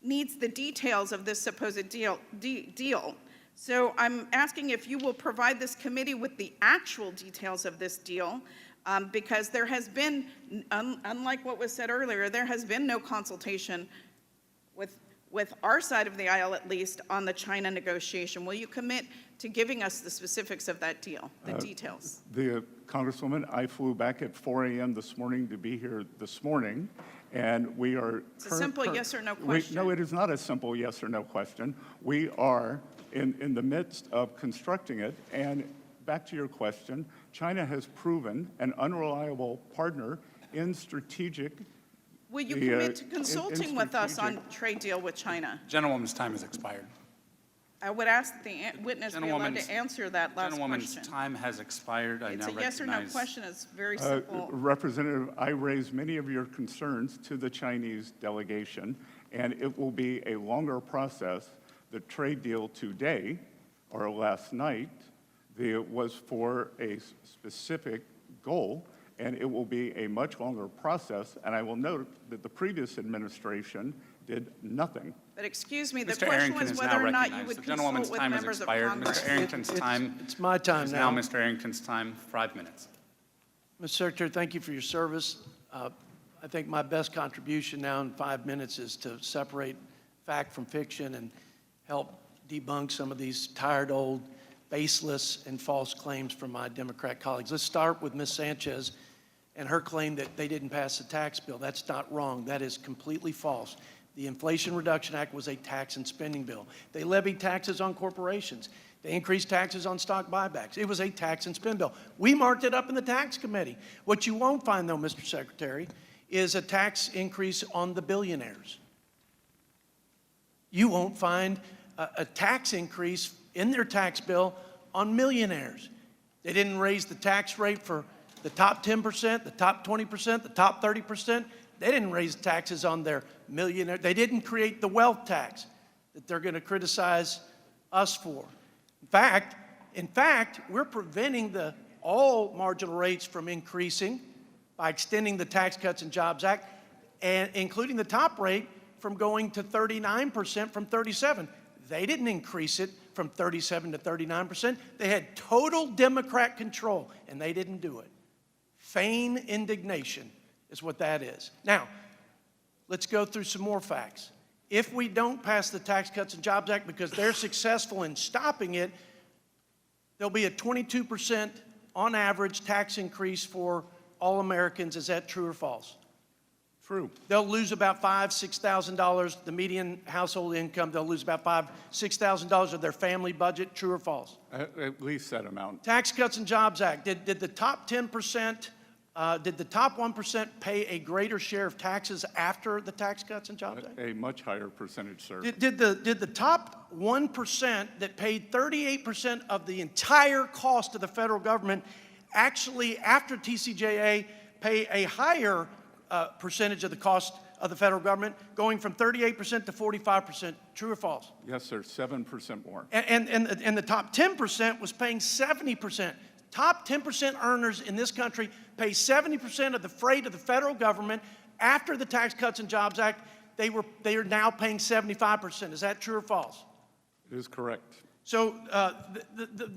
needs the details of this supposed deal. So I'm asking if you will provide this committee with the actual details of this deal, because there has been, unlike what was said earlier, there has been no consultation with our side of the aisle, at least, on the China negotiation. Will you commit to giving us the specifics of that deal, the details? Congresswoman, I flew back at 4 a.m. this morning to be here this morning, and we are... It's a simple yes or no question. No, it is not a simple yes or no question. We are in the midst of constructing it, and back to your question, China has proven an unreliable partner in strategic... Will you commit to consulting with us on trade deal with China? Gentlewoman's time has expired. I would ask the witness be allowed to answer that last Gentlewoman's question. time has expired. I It's now a yes or no recognize- question. It's very simple. Representative, I raised many of your concerns to the Chinese delegation, and it will be a longer process. The trade deal today, or last night, was for a specific goal, and it will be a much longer process. And I will note that the previous administration did nothing. But excuse me, the Mr. question Arrington was is whether now or not you recognized. would The consult gentlewoman's with time has members of expired. Congress. Mr. Arrington's time It's my time is now. now Mr. Arrington's time, 5 minutes. Mr. Secretary, thank you for your service. I think my best contribution now in 5 minutes is to separate fact from fiction and help debunk some of these tired, old, baseless, and false claims from my Democrat colleagues. Let's start with Ms. Sanchez and her claim that they didn't pass the tax bill. That's not wrong. That is completely false. The Inflation Reduction Act was a tax and spending bill. They levied taxes on corporations. They increased taxes on stock buybacks. It was a tax and spend bill. We marked it up in the tax committee. What you won't find, though, Mr. Secretary, is a tax increase on the billionaires. You won't find a tax increase in their tax bill on millionaires. They didn't raise the tax rate for the top 10%, the top 20%, the top 30%. They didn't raise taxes on their millionaire. They didn't create the wealth tax that they're going to criticize us for. In fact, we're preventing all marginal rates from increasing by extending the Tax Cuts and Jobs Act, and including the top rate from going to 39% from 37%. They didn't increase it from 37% to 39%. They had total Democrat control, and they didn't do it. Feign indignation is what that is. Now, let's go through some more facts. If we don't pass the Tax Cuts and Jobs Act because they're successful in stopping it, there'll be a 22% on average tax increase for all Americans. Is that true or false? True. They'll lose about $5,000, $6,000, the median household income. They'll lose about $5,000, $6,000 of their family budget. True or false? At least that amount. Tax Cuts and Jobs Act. Did the top 10%, did the top 1% pay a greater share of taxes after the Tax Cuts and Jobs Act? A much higher percentage, sir. Did the top 1% that paid 38% of the entire cost of the federal government actually, after TCJA, pay a higher percentage of the cost of the federal government, going from 38% to 45%? True or false? Yes, sir, 7% more. And the top 10% was paying 70%. Top 10% earners in this country pay 70% of the freight of the federal government. After the Tax Cuts and Jobs Act, they are now paying 75%. Is that true or false? It is correct. So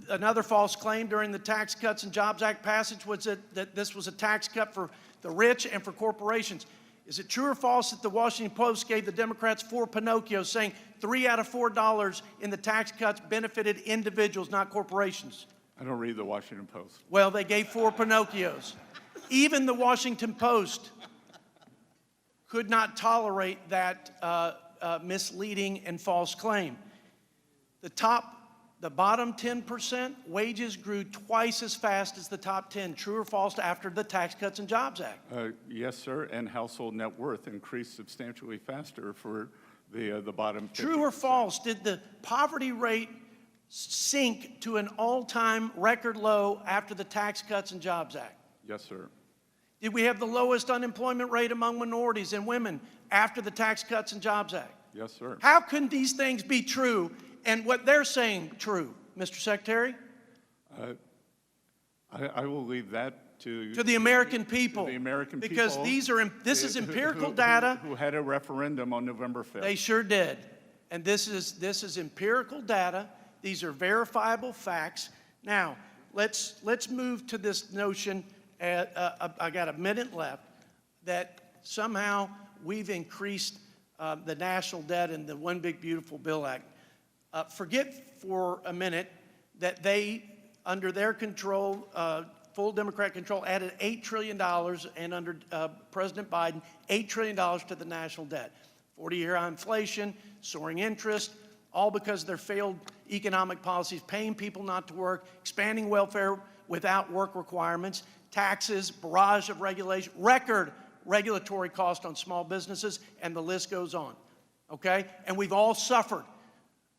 another false claim during the Tax Cuts and Jobs Act passage was that this was a tax cut for the rich and for corporations. Is it true or false that the Washington Post gave the Democrats 4 Pinocchios, saying 3 out of $4 in the tax cuts benefited individuals, not corporations? I don't read the Washington Post. Well, they gave 4 Pinocchios. Even the Washington Post could not tolerate that misleading and false claim. The bottom 10% wages grew twice as fast as the top 10. True or false after the Tax Cuts and Jobs Act? Yes, sir, and household net worth increased substantially faster for the bottom 50%. True or false? Did the poverty rate sink to an all-time record low after the Tax Cuts and Jobs Act? Yes, sir. Did we have the lowest unemployment rate among minorities and women after the Tax Cuts and Jobs Act? Yes, sir. How can these things be true and what they're saying true, Mr. Secretary? I will leave that to To the American people. the American people. Because this is empirical who data. Who had a referendum on November 5th. They sure did. And this is empirical data. These are verifiable facts. Now, let's move to this notion, I got a minute left, that somehow we've increased the national debt in the One Big Beautiful Bill Act. Forget for a minute that they, under their control, full Democrat control, added $8 trillion, and under President Biden, $8 trillion to the national debt. 40-year inflation, soaring interest, all because of their failed economic policies, paying people not to work, expanding welfare without work requirements, taxes, barrage of regulation, record regulatory cost on small businesses, and the list goes on, okay? And we've all suffered,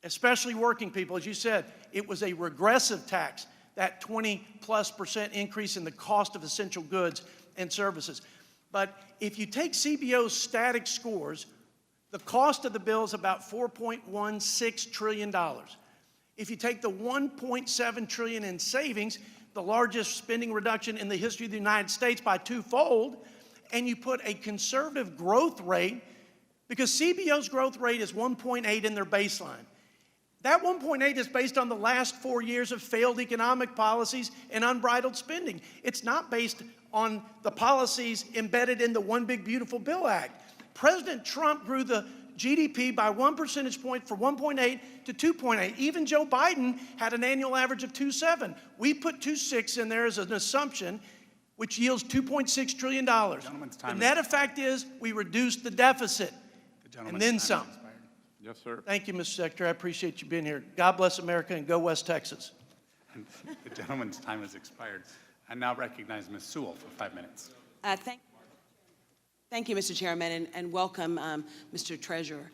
especially working people. As you said, it was a regressive tax, that 20+% increase in the cost of essential goods and services. But if you take CBO's static scores, the cost of the bill is about $4.16 trillion. If you take the $1.7 trillion in savings, the largest spending reduction in the history of the United States by twofold, and you put a conservative growth rate, because CBO's growth rate is 1.8 in their baseline. That 1.8 is based on the last 4 years of failed economic policies and unbridled spending. It's not based on the policies embedded in the One Big Beautiful Bill Act. President Trump grew the GDP by 1 percentage point from 1.8 to 2.8. Even Joe Biden had an annual average of 2.7. We put 2.6 in there as an assumption, which yields $2.6 trillion. The net effect is we reduced the deficit, and then some. Yes, sir. Thank you, Mr. Secretary. I appreciate you being here. God bless America, and go West Texas. The gentleman's time has expired. I now recognize Ms. Sewell for 5 minutes. Thank you, Mr. Chairman, and welcome, Mr. Treasurer,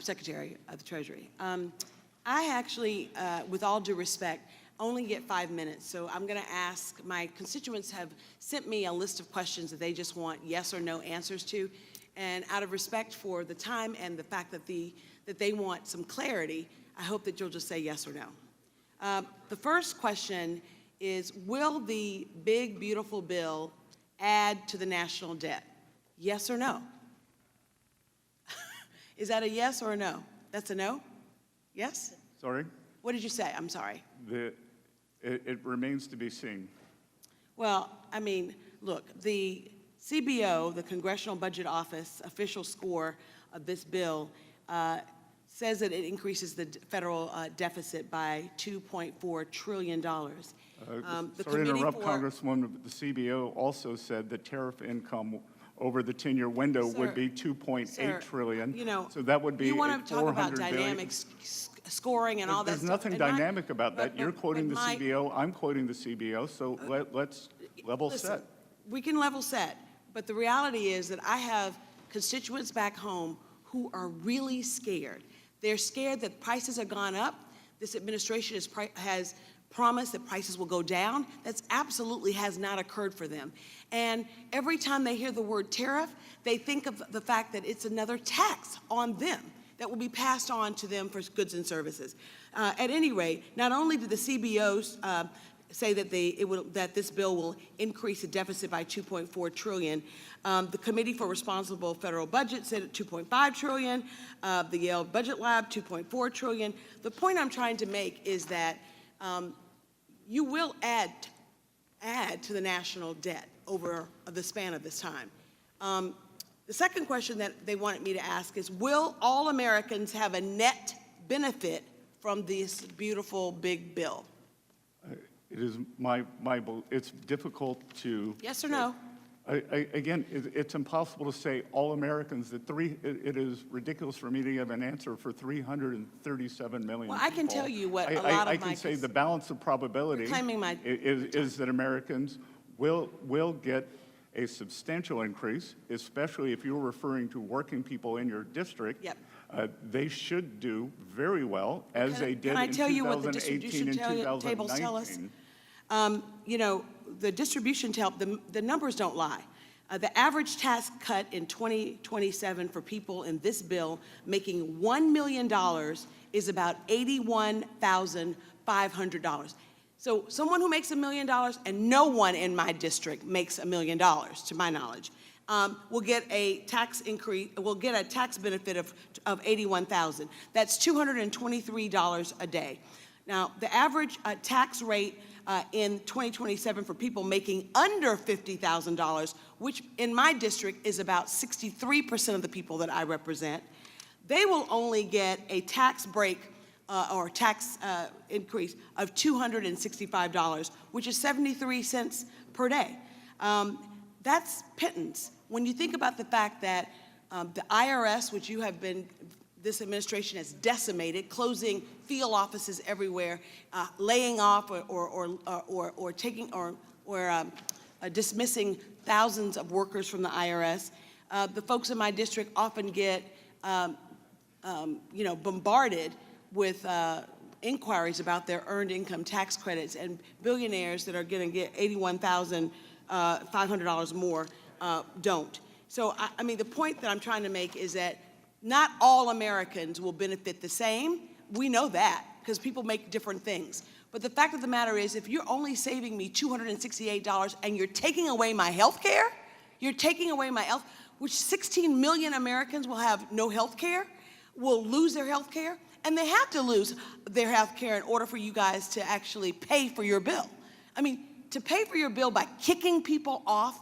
Secretary of the Treasury. I actually, with all due respect, only get 5 minutes, so I'm going to ask, my constituents have sent me a list of questions that they just want yes or no answers to, and out of respect for the time and the fact that they want some clarity, I hope that you'll just say yes or no. The first question is, will the big, beautiful bill add to the national debt? Yes or no? Is that a yes or a no? That's a no? Yes? Sorry? What did you say? I'm sorry. It remains to be seen. Well, I mean, look, the CBO, the Congressional Budget Office official score of this bill says that it increases the federal deficit by $2.4 trillion. Sorry to interrupt, Congresswoman, but the CBO also said that tariff income over the 10-year window would be $2.8 trillion. You know, so that would be you want to talk about dynamic scoring and all that There's stuff. nothing dynamic about that. You're quoting the my- CBO, I'm quoting the CBO, so let's level Listen, set. we can level set, but the reality is that I have constituents back home who are really scared. They're scared that prices have gone up. This administration has promised that prices will go down. That's absolutely has not occurred for them. And every time they hear the word tariff, they think of the fact that it's another tax on them that will be passed on to them for goods and services. At any rate, not only did the CBOs say that that this bill will increase the deficit by $2.4 trillion. The Committee for Responsible Federal Budget said $2.5 trillion. The Yale Budget Lab, $2.4 trillion. The point I'm trying to make is that you will add to the national debt over the span of this time. The second question that they wanted me to ask is, will all Americans have a net benefit from this beautiful big bill? It is it's difficult to. Yes or no? Again, it's impossible to say all Americans. It is ridiculous for me to give an answer for 337 million. Well, I can people. tell you what a lot of I can say the balance of probability is that Americans will get a substantial increase, especially if you're referring to working people in your district. Yep. They should do very well, as they did Can I in tell you what the 2018 distribution and tables tell us? 2019. You know, the distribution to help, the numbers don't lie. The average tax cut in 2027 for people in this bill making $1 million is about $81,500. So someone who makes $1 million, and no one in my district makes $1 million, to my knowledge, will get a tax increase, will get a tax benefit of $81,000. That's $223 a day. Now, the average tax rate in 2027 for people making under $50,000, which in my district is about 63% of the people that I represent, they will only get a tax break or tax increase of $265, which is 73 cents per day. That's pittance. When you think about the fact that the IRS, which you have been, this administration has decimated, closing field offices everywhere, laying off or dismissing thousands of workers from the IRS. The folks in my district often get, bombarded with inquiries about their earned income tax credits, and billionaires that are going to get $81,500 more don't. So, I mean, the point that I'm trying to make is that not all Americans will benefit the same. We know that because people make different things. But the fact of the matter is, if you're only saving me $268 and you're taking away my health care, you're taking away my health, which 16 million Americans will have no health care, will lose their health care, and they have to lose their health care in order for you guys to actually pay for your bill. I mean, to pay for your bill by kicking people off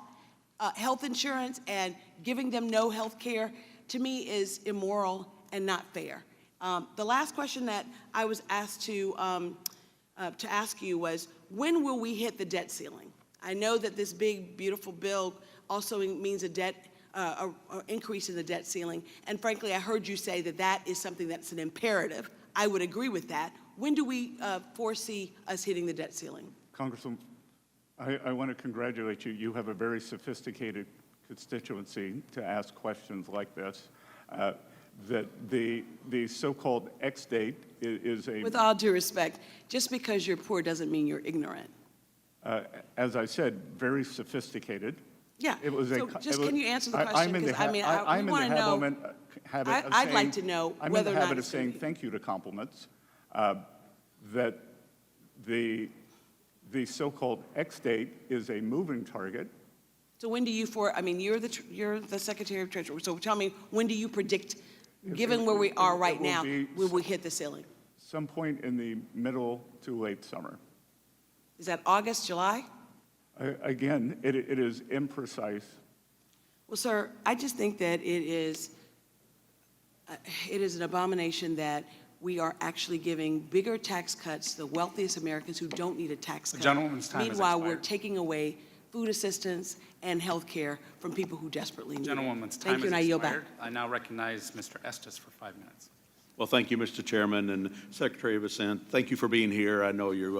health insurance and giving them no health care, to me, is immoral and not fair. The last question that I was asked to ask you was, when will we hit the debt ceiling? I know that this big, beautiful bill also means a increase in the debt ceiling, and frankly, I heard you say that that is something that's an imperative. I would agree with that. When do we foresee us hitting the debt ceiling? Congresswoman, I want to congratulate you. You have a very sophisticated constituency to ask questions like this. That the so-called X date is a... With all due respect, just because you're poor doesn't mean you're ignorant. As I said, very sophisticated. Yeah, It was so can you answer the question? I'm in the habit of I'd like to know whether or not of saying thank you to compliments, that the so-called X date is a moving target. So when do you you're the Secretary of Treasury, so tell me, when do you predict, given where we are right now, will we hit the ceiling? Some point in the middle to late summer. Is that August, July? Again, it is imprecise. Well, sir, I just think that it is an abomination that we are actually giving bigger tax cuts to the wealthiest Americans who don't need a tax cut. The gentleman's time has Meanwhile, expired. we're taking away food assistance and health care from people who desperately need it. Gentlewoman's Thank time you, has and I yield back. expired. I now recognize Mr. Estes for 5 minutes. Well, thank you, Mr. Chairman, and Secretary Bessent. Thank you for being here. I know you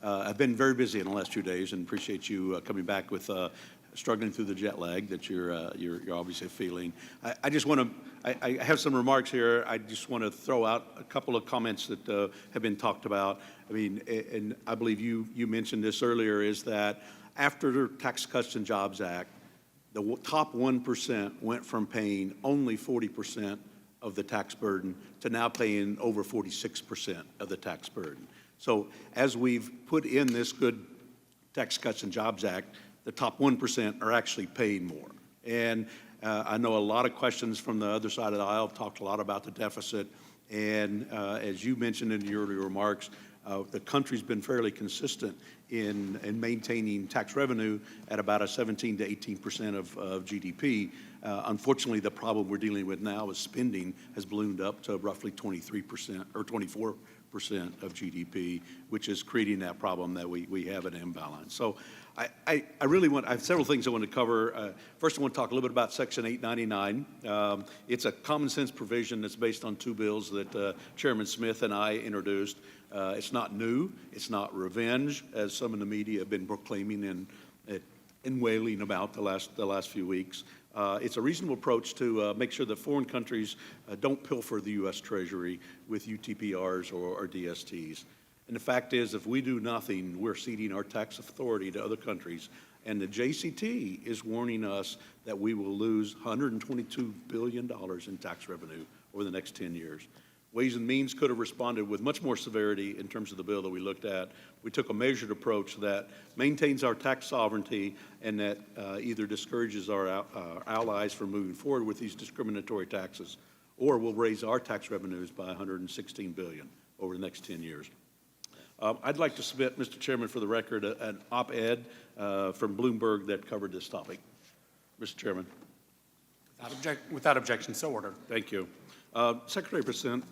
have been very busy in the last 2 days, and appreciate you coming back with struggling through the jet lag that you're obviously feeling. I just want to, I have some remarks here. I just want to throw out a couple of comments that have been talked about. I mean, and I believe you mentioned this earlier, is that after the Tax Cuts and Jobs Act, the top 1% went from paying only 40% of the tax burden to now paying over 46% of the tax burden. So as we've put in this good Tax Cuts and Jobs Act, the top 1% are actually paying more. And I know a lot of questions from the other side of the aisle talked a lot about the deficit. And as you mentioned in your earlier remarks, the country's been fairly consistent in maintaining tax revenue at about a 17 to 18% of GDP. Unfortunately, the problem we're dealing with now is spending has ballooned up to roughly 23% or 24% of GDP, which is creating that problem that we have an imbalance. So I have several things I want to cover. First, I want to talk a little bit about Section 899. It's a common sense provision that's based on two bills that Chairman Smith and I introduced. It's not new. It's not revenge, as some in the media have been proclaiming and wailing about the last few weeks. It's a reasonable approach to make sure that foreign countries don't pilfer the U.S. Treasury with UTPRs or DSTs. And the fact is, if we do nothing, we're ceding our tax authority to other countries. And the JCT is warning us that we will lose $122 billion in tax revenue over the next 10 years. Ways and Means could have responded with much more severity in terms of the bill that we looked at. We took a measured approach that maintains our tax sovereignty and that either discourages our allies from moving forward with these discriminatory taxes, or will raise our tax revenues by $116 billion over the next 10 years. I'd like to submit, Mr. Chairman, for the record, an op-ed from Bloomberg that covered this topic. Mr. Chairman. Without objection, so ordered. Thank you. Secretary Bessent,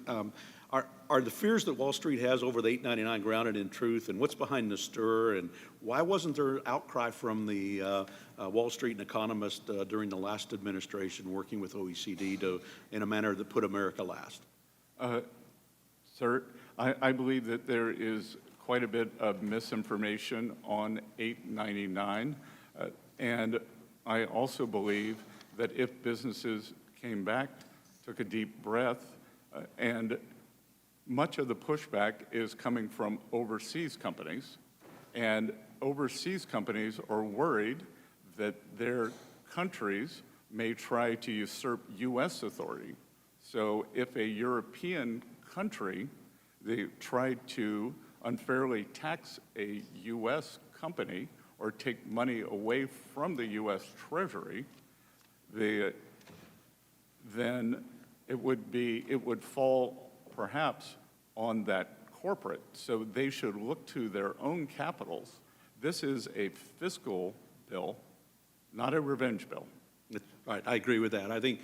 are the fears that Wall Street has over the 899 grounded in truth, and what's behind the stir, and why wasn't there outcry from the Wall Street and economists during the last administration working with OECD in a manner that put America last? Sir, I believe that there is quite a bit of misinformation on 899, and I also believe that if businesses came back, took a deep breath, and much of the pushback is coming from overseas companies, and overseas companies are worried that their countries may try to usurp U.S. authority. So if a European country, they tried to unfairly tax a U.S. company or take money away from the U.S. Treasury, then it would fall perhaps on that corporate. So they should look to their own capitals. This is a fiscal bill, not a revenge bill. Right, I agree with that. I think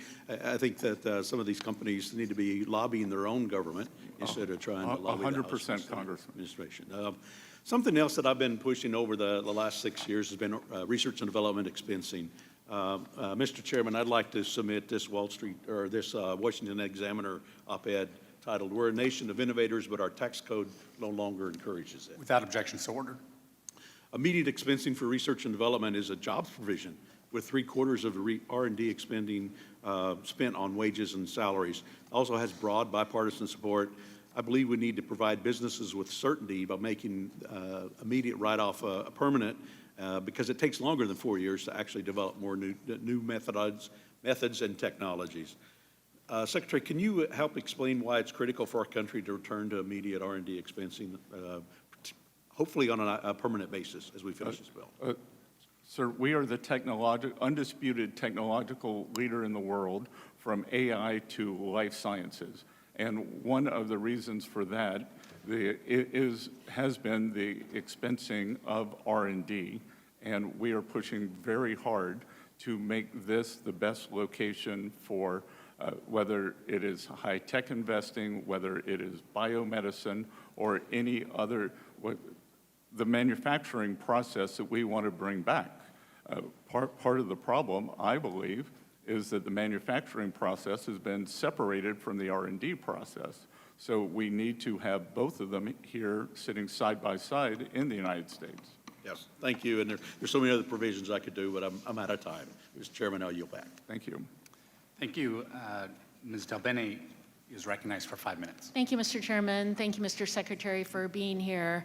that some of these companies need to be lobbying their own government instead of trying to lobby the 100%, Congressman. administration. Something else that I've been pushing over the last 6 years has been research and development expensing. Mr. Chairman, I'd like to submit this Washington Examiner op-ed titled, "We're a Nation of Innovators, but our tax code no longer encourages it." Without objection, so ordered. Immediate expensing for research and development is a jobs provision, with 3/4 of R&D expending spent on wages and salaries. Also has broad bipartisan support. I believe we need to provide businesses with certainty by making immediate write-off permanent, because it takes longer than 4 years to actually develop more new methods and technologies. Secretary, can you help explain why it's critical for our country to return to immediate R&D expensing, hopefully on a permanent basis as we finish this bill? Sir, we are the undisputed technological leader in the world, from AI to life sciences. And one of the reasons for that has been the expensing of R&D, and we are pushing very hard to make this the best location for whether it is high-tech investing, whether it is biomedicine, or any other, the manufacturing process that we want to bring back. Part of the problem, I believe, is that the manufacturing process has been separated from the R&D process. So we need to have both of them here sitting side by side in the United States. Yes, thank you. And there's so many other provisions I could do, but I'm out of time. Mr. Chairman, I'll yield back. Thank you. Thank you. Ms. Delbene is recognized for 5 minutes. Thank you, Mr. Chairman. Thank you, Mr. Secretary, for being here.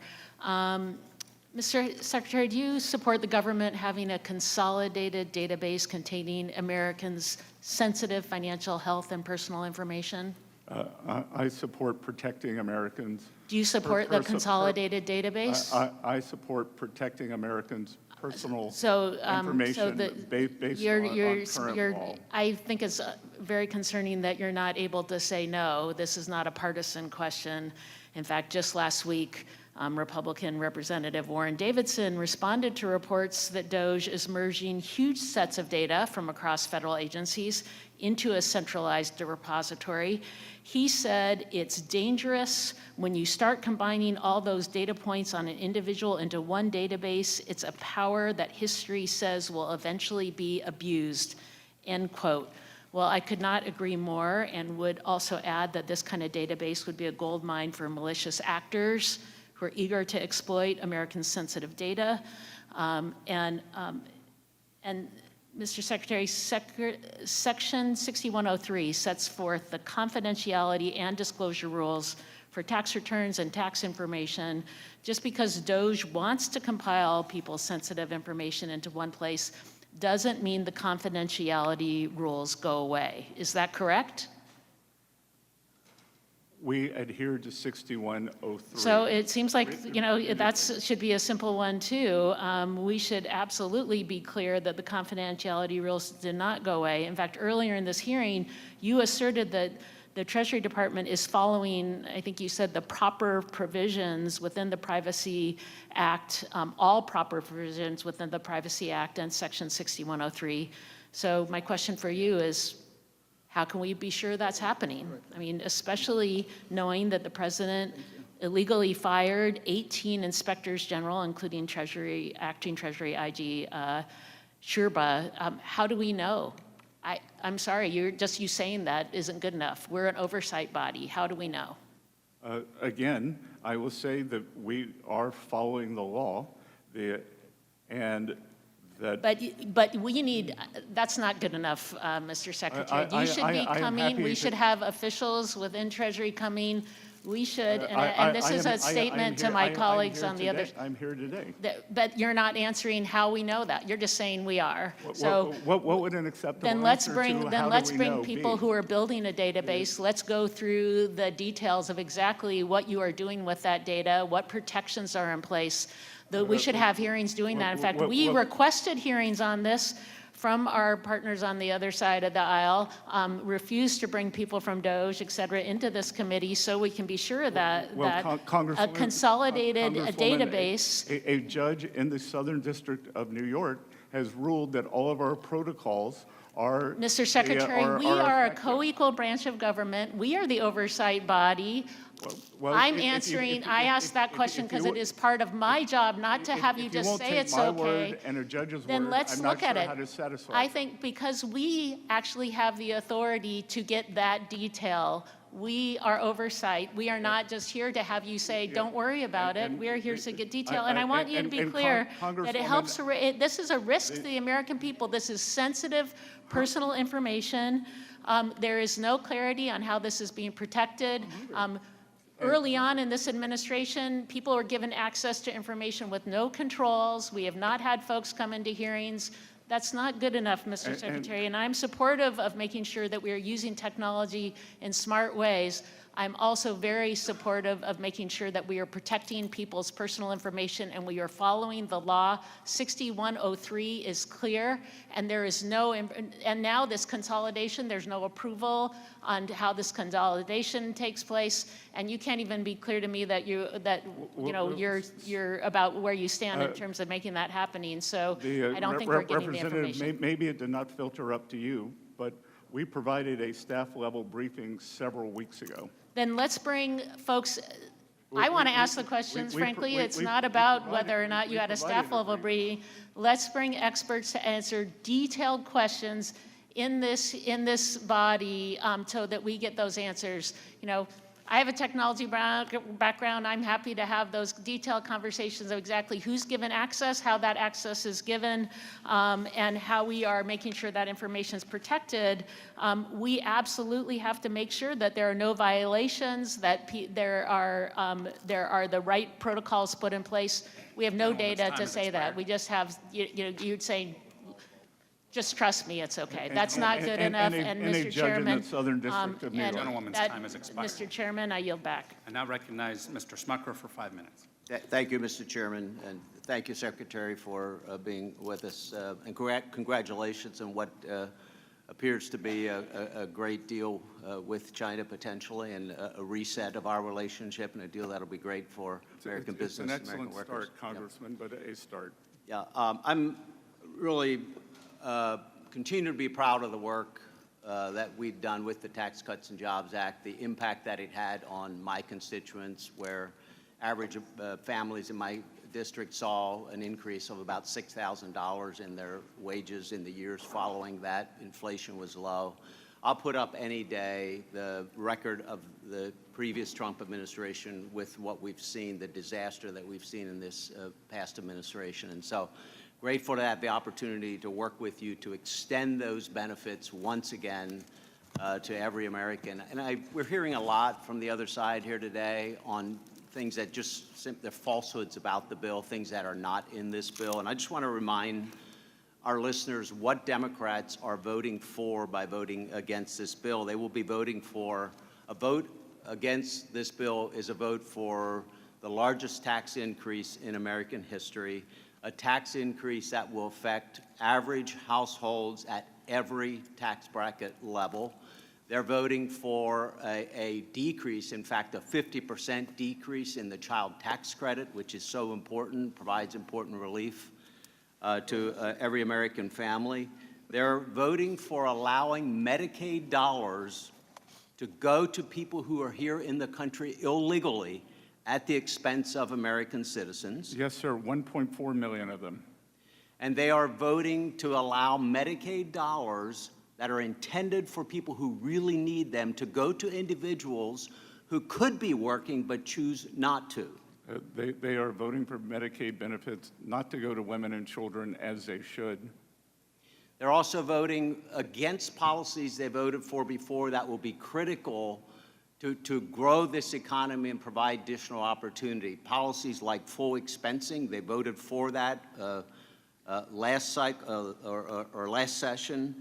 Mr. Secretary, do you support the government having a consolidated database containing Americans' sensitive financial, health, and personal information? I support protecting Americans. Do you support the consolidated database? I support protecting Americans' personal So information based on current law. I think it's very concerning that you're not able to say no. This is not a partisan question. In fact, just last week, Republican Representative Warren Davidson responded to reports that DOJ is merging huge sets of data from across federal agencies into a centralized repository. He said it's dangerous when you start combining all those data points on an individual into one database. It's a power that history says will eventually be abused, end quote. Well, I could not agree more, and would also add that this kind of database would be a goldmine for malicious actors who are eager to exploit Americans' sensitive data. And Mr. Secretary, Section 6103 sets forth the confidentiality and disclosure rules for tax returns and tax information. Just because DOJ wants to compile people's sensitive information into one place doesn't mean the confidentiality rules go away. Is that correct? We adhere to 6103. So it seems like, you know, that should be a simple one too. We should absolutely be clear that the confidentiality rules did not go away. In fact, earlier in this hearing, you asserted that the Treasury Department is following, I think you said, the proper provisions within the Privacy Act, all proper provisions within the Privacy Act and Section 6103. So my question for you is, how can we be sure that's happening? I mean, especially knowing that the president illegally fired 18 inspectors general, including acting Treasury IG Sherba. How do we know? I'm sorry, you saying that isn't good enough. We're an oversight body. How do we know? Again, I will say that we are following the law, But we need, that's not good enough, Mr. Secretary. You should be coming, we should have officials within Treasury coming. We should, and this is a statement to my colleagues on the other. I'm here today. But you're not answering how we know that. You're just saying we are. So What would an acceptable then let's answer bring, to then how let's do we bring know people be? who are building a database. Let's go through the details of exactly what you are doing with that data, what protections are in place. We should have hearings doing that. In fact, we requested hearings on this from our partners on the other side of the aisle, refused to bring people from DOJ, et cetera, into this committee so we can be sure that, a consolidated database. A judge in the Southern District of New York has ruled that all of our protocols are. Mr. Secretary, we are a co-equal branch of government. We are the oversight body. I asked that question because it is part of my job not to have you just say it's okay. And a judge's Then word, let's I'm not look at sure it. how to satisfy. I think because we actually have the authority to get that detail, we are oversight. We are not just here to have you say, don't worry about it. We are here to get detail. And I want you to be clear that it helps, this is a risk to the American people. This is sensitive personal information. There is no clarity on how this is being protected. Early on in this administration, people were given access to information with no controls. We have not had folks come into hearings. That's not good enough, Mr. Secretary, and I'm supportive of making sure that we are using technology in smart ways. I'm also very supportive of making sure that we are protecting people's personal information and we are following the law. 6103 is clear, and there is no, and now this consolidation, there's no approval on how this consolidation takes place, and you can't even be clear to me that you're about where you stand in terms of making that happening. So I don't think we're getting the information. Maybe it did not filter up to you, but we provided a staff-level briefing several weeks ago. Then let's bring folks, I want to ask the questions, frankly. It's not about whether or not you had a staff level briefing. Let's bring experts to answer detailed questions in this body so that we get those answers. You know, I have a technology background. I'm happy to have those detailed conversations of exactly who's given access, how that access is given, and how we are making sure that information is protected. We absolutely have to make sure that there are no violations, that there are the right protocols put in place. We have no data to say that. We just have, you'd say, just trust me, it's okay. That's not good enough, and Mr. Chairman. Gentlewoman's time has expired. Mr. Chairman, I yield back. I now recognize Mr. Smucker for 5 minutes. Thank you, Mr. Chairman, and thank you, Secretary, for being with us. And congratulations on what appears to be a great deal with China potentially, and a reset of our relationship, and a deal that'll be great for American business, It's an American excellent workers. start, Congressman, but a start. Yeah, I'm really continue to be proud of the work that we've done with the Tax Cuts and Jobs Act, the impact that it had on my constituents, where average families in my district saw an increase of about $6,000 in their wages in the years following that. Inflation was low. I'll put up any day the record of the previous Trump administration with what we've seen, the disaster that we've seen in this past administration. And so grateful to have the opportunity to work with you to extend those benefits once again to every American. And we're hearing a lot from the other side here today on things that they're falsehoods about the bill, things that are not in this bill. And I just want to remind our listeners what Democrats are voting for by voting against this bill. They will be voting for a vote against this bill is a vote for the largest tax increase in American history, a tax increase that will affect average households at every tax bracket level. They're voting for a decrease, in fact, a 50% decrease in the child tax credit, which is so important, provides important relief to every American family. They're voting for allowing Medicaid dollars to go to people who are here in the country illegally at the expense of American citizens. Yes, sir, 1.4 million of them. And they are voting to allow Medicaid dollars that are intended for people who really need them to go to individuals who could be working but choose not to. They are voting for Medicaid benefits not to go to women and children as they should. They're also voting against policies they voted for before that will be critical to grow this economy and provide additional opportunity. Policies like full expensing, they voted for that last cycle or last session.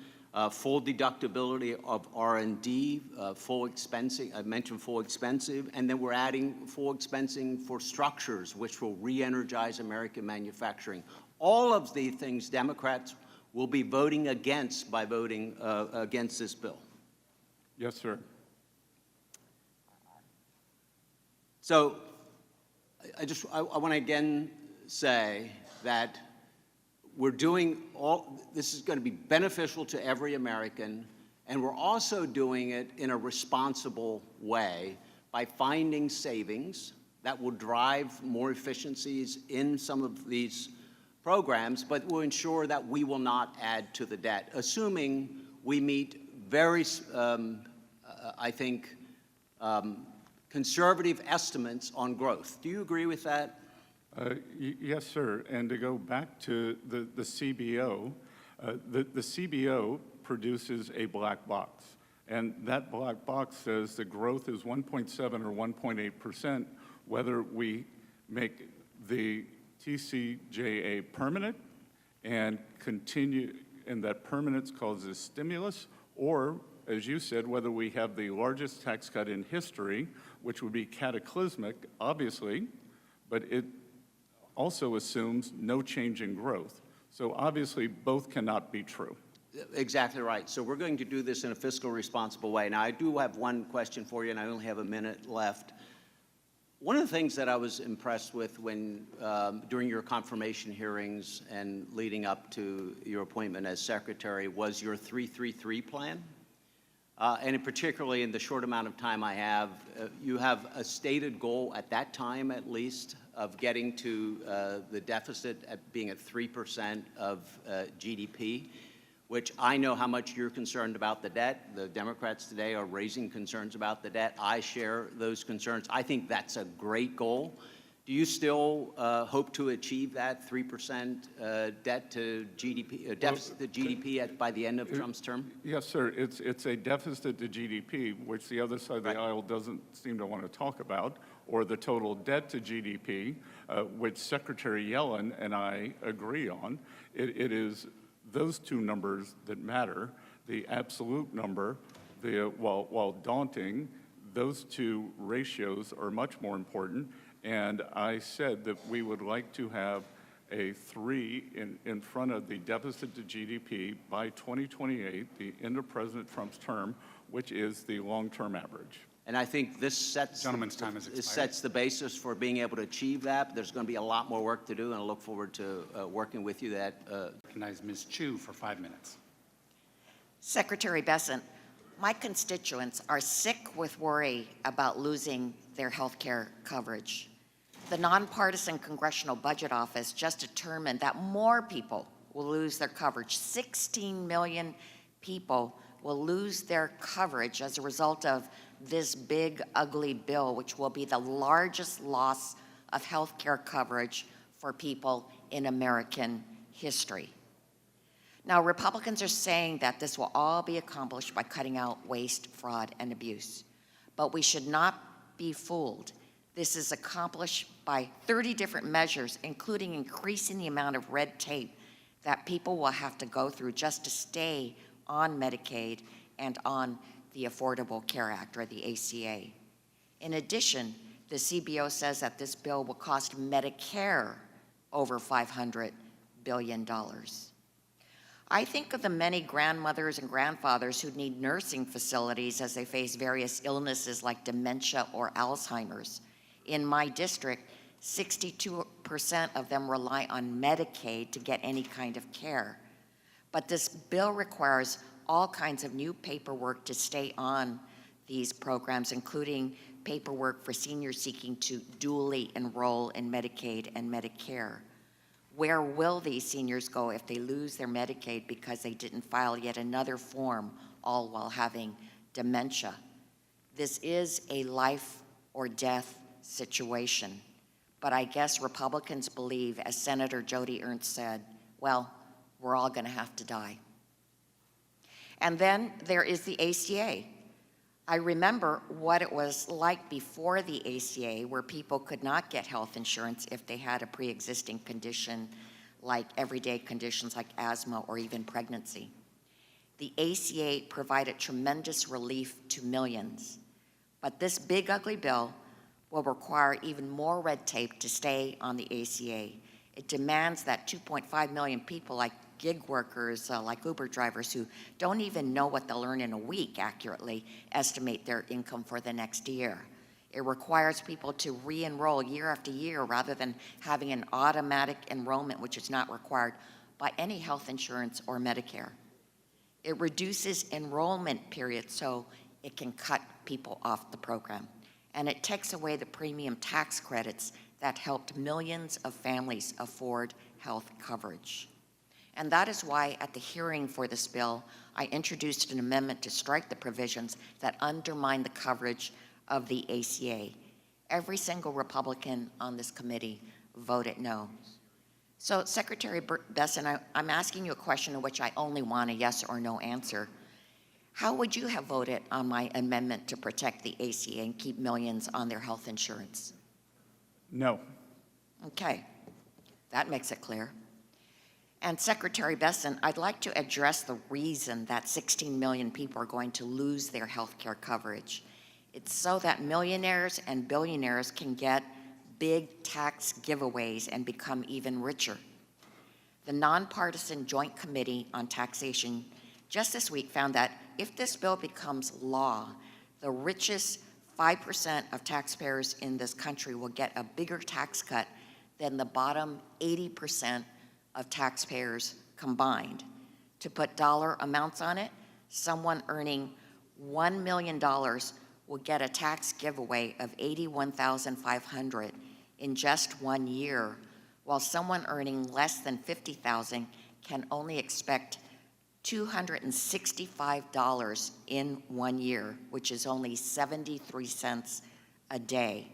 Full deductibility of R&D, full expensing, I mentioned full expensing, and then we're adding full expensing for structures, which will re-energize American manufacturing. All of the things Democrats will be voting against by voting against this bill. Yes, sir. So I want to again say that we're doing this is going to be beneficial to every American, and we're also doing it in a responsible way by finding savings that will drive more efficiencies in some of these programs, but will ensure that we will not add to the debt, assuming we meet very, I think, conservative estimates on growth. Do you agree with that? Yes, sir. And to go back to the CBO, the CBO produces a black box. And that black box says the growth is 1.7 or 1.8%, whether we make the TCJA permanent and continue, and that permanence causes stimulus, or, as you said, whether we have the largest tax cut in history, which would be cataclysmic, obviously, but it also assumes no change in growth. So obviously, both cannot be true. Exactly right. So we're going to do this in a fiscal responsible way. Now, I do have one question for you, and I only have a minute left. One of the things that I was impressed with when, during your confirmation hearings and leading up to your appointment as secretary was your 333 plan. And particularly in the short amount of time I have, you have a stated goal at that time, at least, of getting to the deficit at being at 3% of GDP, which I know how much you're concerned about the debt. The Democrats today are raising concerns about the debt. I share those concerns. I think that's a great goal. Do you still hope to achieve that 3% debt to GDP, deficit to GDP by the end of Trump's term? Yes, sir. It's a deficit to GDP, which the other side of the aisle doesn't seem to want to talk about, or the total debt to GDP, which Secretary Yellen and I agree on. It is those two numbers that matter. The absolute number, while daunting, those two ratios are much more important. And I said that we would like to have a 3 in front of the deficit to GDP by 2028, the end of President Trump's term, which is the long-term average. And I think this sets, sets the basis for being able to achieve that. There's going to be a lot more work to do, and I look forward to working with you. Recognize Ms. Chu for 5 minutes. Secretary Bessent, my constituents are sick with worry about losing their health care coverage. The nonpartisan Congressional Budget Office just determined that more people will lose their coverage. 16 million people will lose their coverage as a result of this big, ugly bill, which will be the largest loss of health care coverage for people in American history. Now, Republicans are saying that this will all be accomplished by cutting out waste, fraud, and abuse. But we should not be fooled. This is accomplished by 30 different measures, including increasing the amount of red tape that people will have to go through just to stay on Medicaid and on the Affordable Care Act, or the ACA. In addition, the CBO says that this bill will cost Medicare over $500 billion. I think of the many grandmothers and grandfathers who need nursing facilities as they face various illnesses like dementia or Alzheimer's. In my district, 62% of them rely on Medicaid to get any kind of care. But this bill requires all kinds of new paperwork to stay on these programs, including paperwork for seniors seeking to dually enroll in Medicaid and Medicare. Where will these seniors go if they lose their Medicaid because they didn't file yet another form, all while having dementia? This is a life or death situation. But I guess Republicans believe, as Senator Jody Ernst said, well, we're all going to have to die. And then there is the ACA. I remember what it was like before the ACA, where people could not get health insurance if they had a pre-existing condition, like everyday conditions like asthma or even pregnancy. The ACA provided tremendous relief to millions. But this big, ugly bill will require even more red tape to stay on the ACA. It demands that 2.5 million people, like gig workers, like Uber drivers, who don't even know what they'll earn in a week accurately, estimate their income for the next year. It requires people to re-enroll year after year rather than having an automatic enrollment, which is not required by any health insurance or Medicare. It reduces enrollment periods so it can cut people off the program. And it takes away the premium tax credits that helped millions of families afford health coverage. And that is why at the hearing for this bill, I introduced an amendment to strike the provisions that undermine the coverage of the ACA. Every single Republican on this committee voted no. So Secretary Bessent, I'm asking you a question in which I only want a yes or no answer. How would you have voted on my amendment to protect the ACA and keep millions on their health insurance? No. Okay, that makes it clear. And Secretary Bessent, I'd like to address the reason that 16 million people are going to lose their health care coverage. It's so that millionaires and billionaires can get big tax giveaways and become even richer. The nonpartisan Joint Committee on Taxation just this week found that if this bill becomes law, the richest 5% of taxpayers in this country will get a bigger tax cut than the bottom 80% of taxpayers combined. To put dollar amounts on it, someone earning $1 million will get a tax giveaway of $81,500 in just 1 year, while someone earning less than $50,000 can only expect $265 in 1 year, which is only 73 cents a day.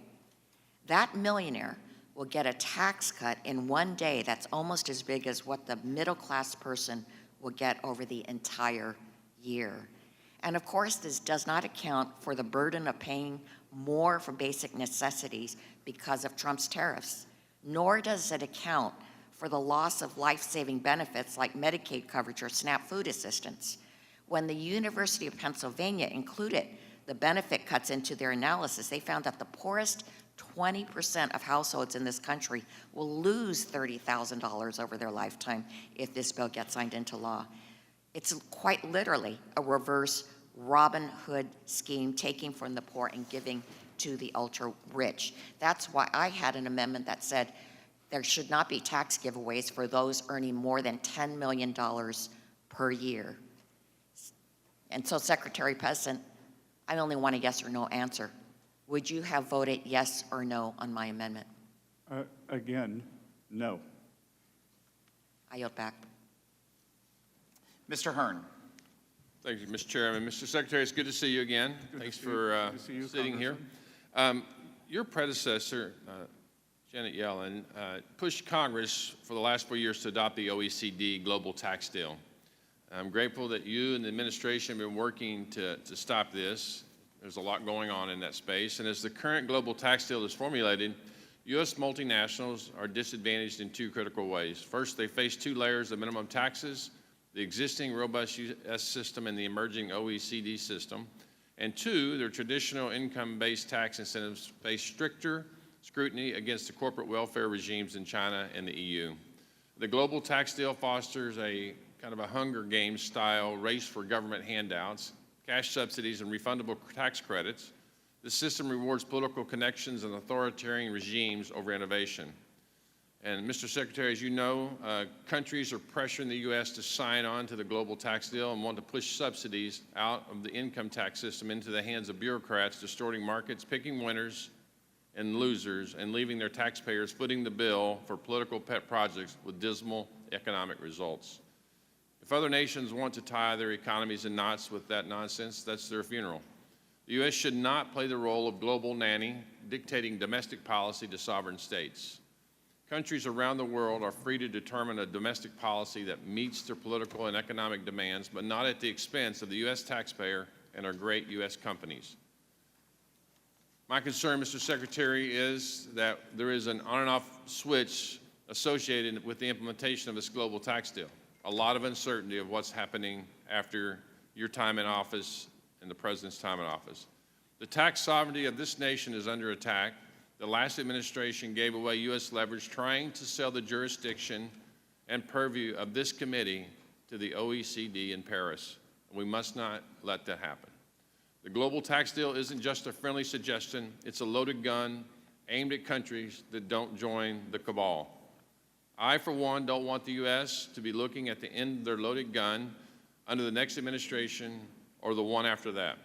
That millionaire will get a tax cut in 1 day that's almost as big as what the middle-class person will get over the entire year. And of course, this does not account for the burden of paying more for basic necessities because of Trump's tariffs, nor does it account for the loss of life-saving benefits like Medicaid coverage or SNAP food assistance. When the University of Pennsylvania included the benefit cuts into their analysis, they found that the poorest 20% of households in this country will lose $30,000 over their lifetime if this bill gets signed into law. It's quite literally a reverse Robin Hood scheme, taking from the poor and giving to the ultra-rich. That's why I had an amendment that said there should not be tax giveaways for those earning more than $10 million per year. And so, Secretary Bessent, I only want a yes or no answer. Would you have voted yes or no on my amendment? Again, no. I yield back. Mr. Hearn. Thank you, Mr. Chairman. Mr. Secretary, it's good to see you again. Thanks for sitting here. Your predecessor, Janet Yellen, pushed Congress for the last 4 years to adopt the OECD Global Tax Deal. I'm grateful that you and the administration have been working to stop this. There's a lot going on in that space. And as the current global tax deal is formulated, U.S. multinationals are disadvantaged in two critical ways. First, they face two layers of minimum taxes, the existing robust U.S. system and the emerging OECD system. And two, their traditional income-based tax incentives face stricter scrutiny against the corporate welfare regimes in China and the EU. The global tax deal fosters a kind of a Hunger Games style race for government handouts, cash subsidies, and refundable tax credits. The system rewards political connections and authoritarian regimes over innovation. And Mr. Secretary, as you know, countries are pressuring the U.S. to sign on to the global tax deal and want to push subsidies out of the income tax system into the hands of bureaucrats, distorting markets, picking winners and losers, and leaving their taxpayers footing the bill for political pet projects with dismal economic results. If other nations want to tie their economies in knots with that nonsense, that's their funeral. The U.S. should not play the role of global nanny, dictating domestic policy to sovereign states. Countries around the world are free to determine a domestic policy that meets their political and economic demands, but not at the expense of the U.S. taxpayer and our great U.S. companies. My concern, Mr. Secretary, is that there is an on and off switch associated with the implementation of this global tax deal. A lot of uncertainty of what's happening after your time in office and the President's time in office. The tax sovereignty of this nation is under attack. The last administration gave away U.S. leverage trying to sell the jurisdiction and purview of this committee to the OECD in Paris. We must not let that happen. The global tax deal isn't just a friendly suggestion, it's a loaded gun aimed at countries that don't join the cabal. I, for one, don't want the U.S. to be looking at the end of their loaded gun under the next administration or the one after that.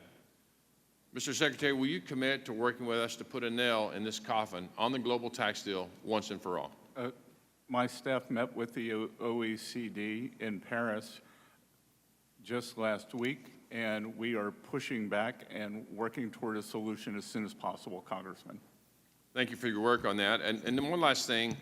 Mr. Secretary, will you commit to working with us to put a nail in this coffin on the global tax deal once and for all? My staff met with the OECD in Paris just last week, and we are pushing back and working toward a solution as soon as possible, Congressman. Thank you for your work on that. And then one last thing.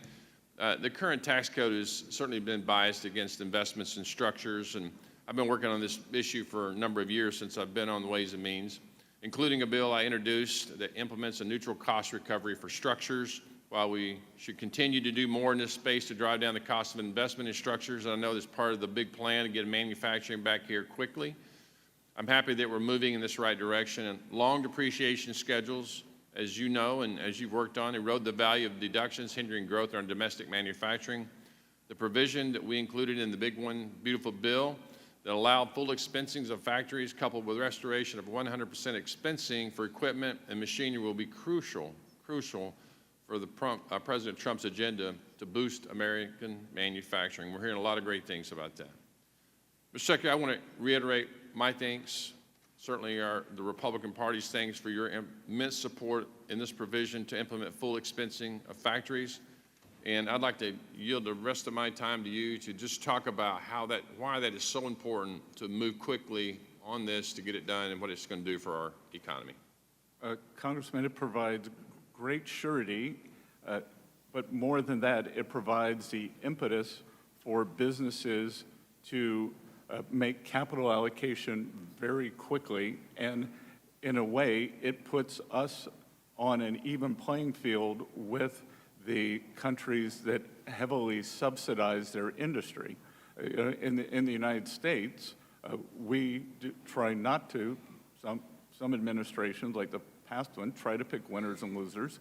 The current tax code has certainly been biased against investments and structures, and I've been working on this issue for a number of years since I've been on the Ways and Means, including a bill I introduced that implements a neutral cost recovery for structures. While we should continue to do more in this space to drive down the cost of investment in structures, and I know that's part of the big plan to get manufacturing back here quickly, I'm happy that we're moving in this right direction. And long depreciation schedules, as you know and as you've worked on, erode the value of deductions, hindering growth in domestic manufacturing. The provision that we included in the big one, beautiful bill that allowed full expensing of factories coupled with restoration of 100% expensing for equipment and machinery will be crucial for the President Trump's agenda to boost American manufacturing. We're hearing a lot of great things about that. Mr. Secretary, I want to reiterate my thanks, certainly the Republican Party's thanks for your immense support in this provision to implement full expensing of factories. And I'd like to yield the rest of my time to you to just talk about why that is so important to move quickly on this to get it done and what it's going to do for our economy. Congressman, it provides great surety, but more than that, it provides the impetus for businesses to make capital allocation very quickly, and in a way, it puts us on an even playing field with the countries that heavily subsidize their industry. In the United States, we try not to, some administrations, like the past one, try to pick winners and losers.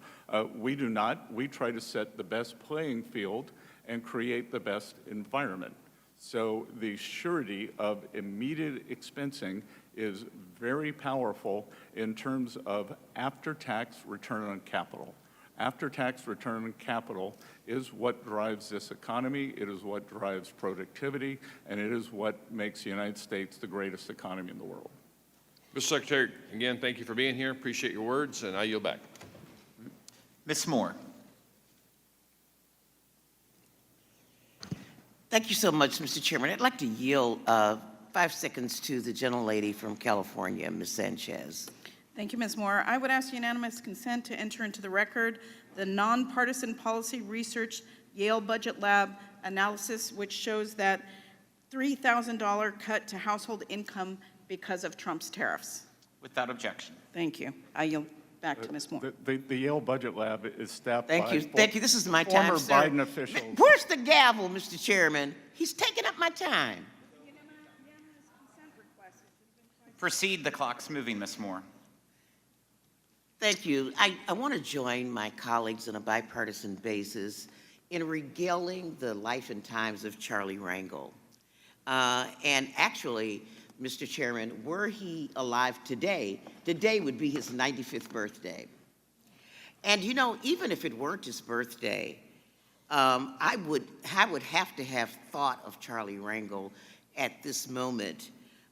We do not. We try to set the best playing field and create the best environment. So the surety of immediate expensing is very powerful in terms of after-tax return on capital. After-tax return on capital is what drives this economy, it is what drives productivity, and it is what makes the United States the greatest economy in the world. Mr. Secretary, again, thank you for being here. Appreciate your words, and I yield back. Ms. Moore. Thank you so much, Mr. Chairman. I'd like to yield 5 seconds to the gentlelady from California, Ms. Sanchez. Thank you, Ms. Moore. I would ask unanimous consent to enter into the record the Nonpartisan Policy Research Yale Budget Lab analysis, which shows that $3,000 cut to household income because of Trump's tariffs. Without objection. Thank you. I yield back to Ms. Moore. The Yale Budget Lab is staffed by Thank you, thank you. This is my time, former sir. Biden officials. Where's the gavel, Mr. Chairman? He's taking up my time. Proceed, the clock's moving, Ms. Moore. Thank you. I want to join my colleagues on a bipartisan basis in regaling the life and times of Charlie Wrangle. And actually, Mr. Chairman, were he alive today, today would be his 95th birthday. And you know, even if it weren't his birthday, I would have to have thought of Charlie Wrangle at this moment,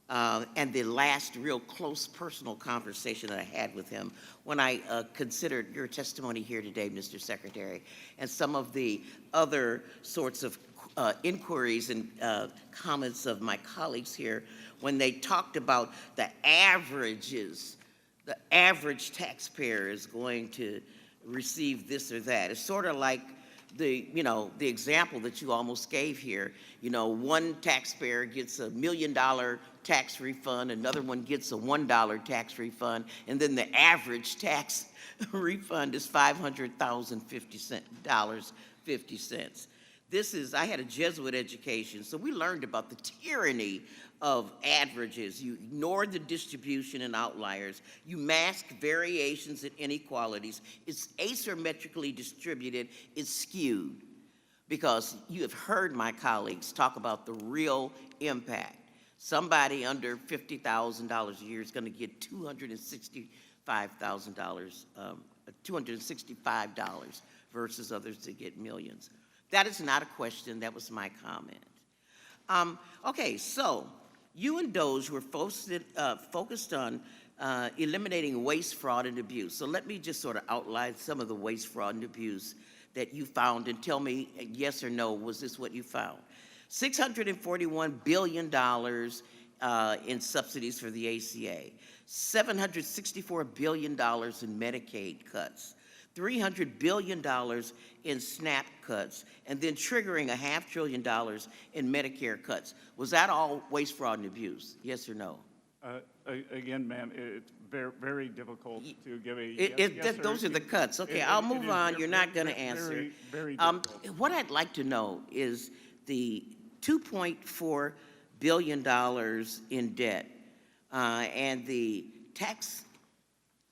and the last real close personal conversation that I had with him when I considered your testimony here today, Mr. Secretary, and some of the other sorts of inquiries and comments of my colleagues here when they talked about the averages. The average taxpayer is going to receive this or that. It's sort of like the example that you almost gave here. You know, one taxpayer gets $1 million tax refund, another one gets a $1 tax refund, and then the average tax refund is $500,050. I had a Jesuit education, so we learned about the tyranny of averages. You ignore the distribution and outliers. You mask variations and inequalities. It's asymmetrically distributed. It's skewed. Because you have heard my colleagues talk about the real impact. Somebody under $50,000 a year is going to get $265 versus others that get millions. That is not a question. That was my comment. Okay, so you and Doge were focused on eliminating waste, fraud, and abuse. So let me just sort of outline some of the waste, fraud, and abuse that you found and tell me yes or no, was this what you found? $641 billion in subsidies for the ACA, $764 billion in Medicaid cuts, $300 billion in SNAP cuts, and then triggering $500 billion in Medicare cuts. Was that all waste, fraud, and abuse? Yes or no? Again, ma'am, it's very, very difficult to give a yes or those are the cuts. Okay, I'll move on. You're not going to answer. Very difficult. What I'd like to know is the $2.4 billion in debt and the tax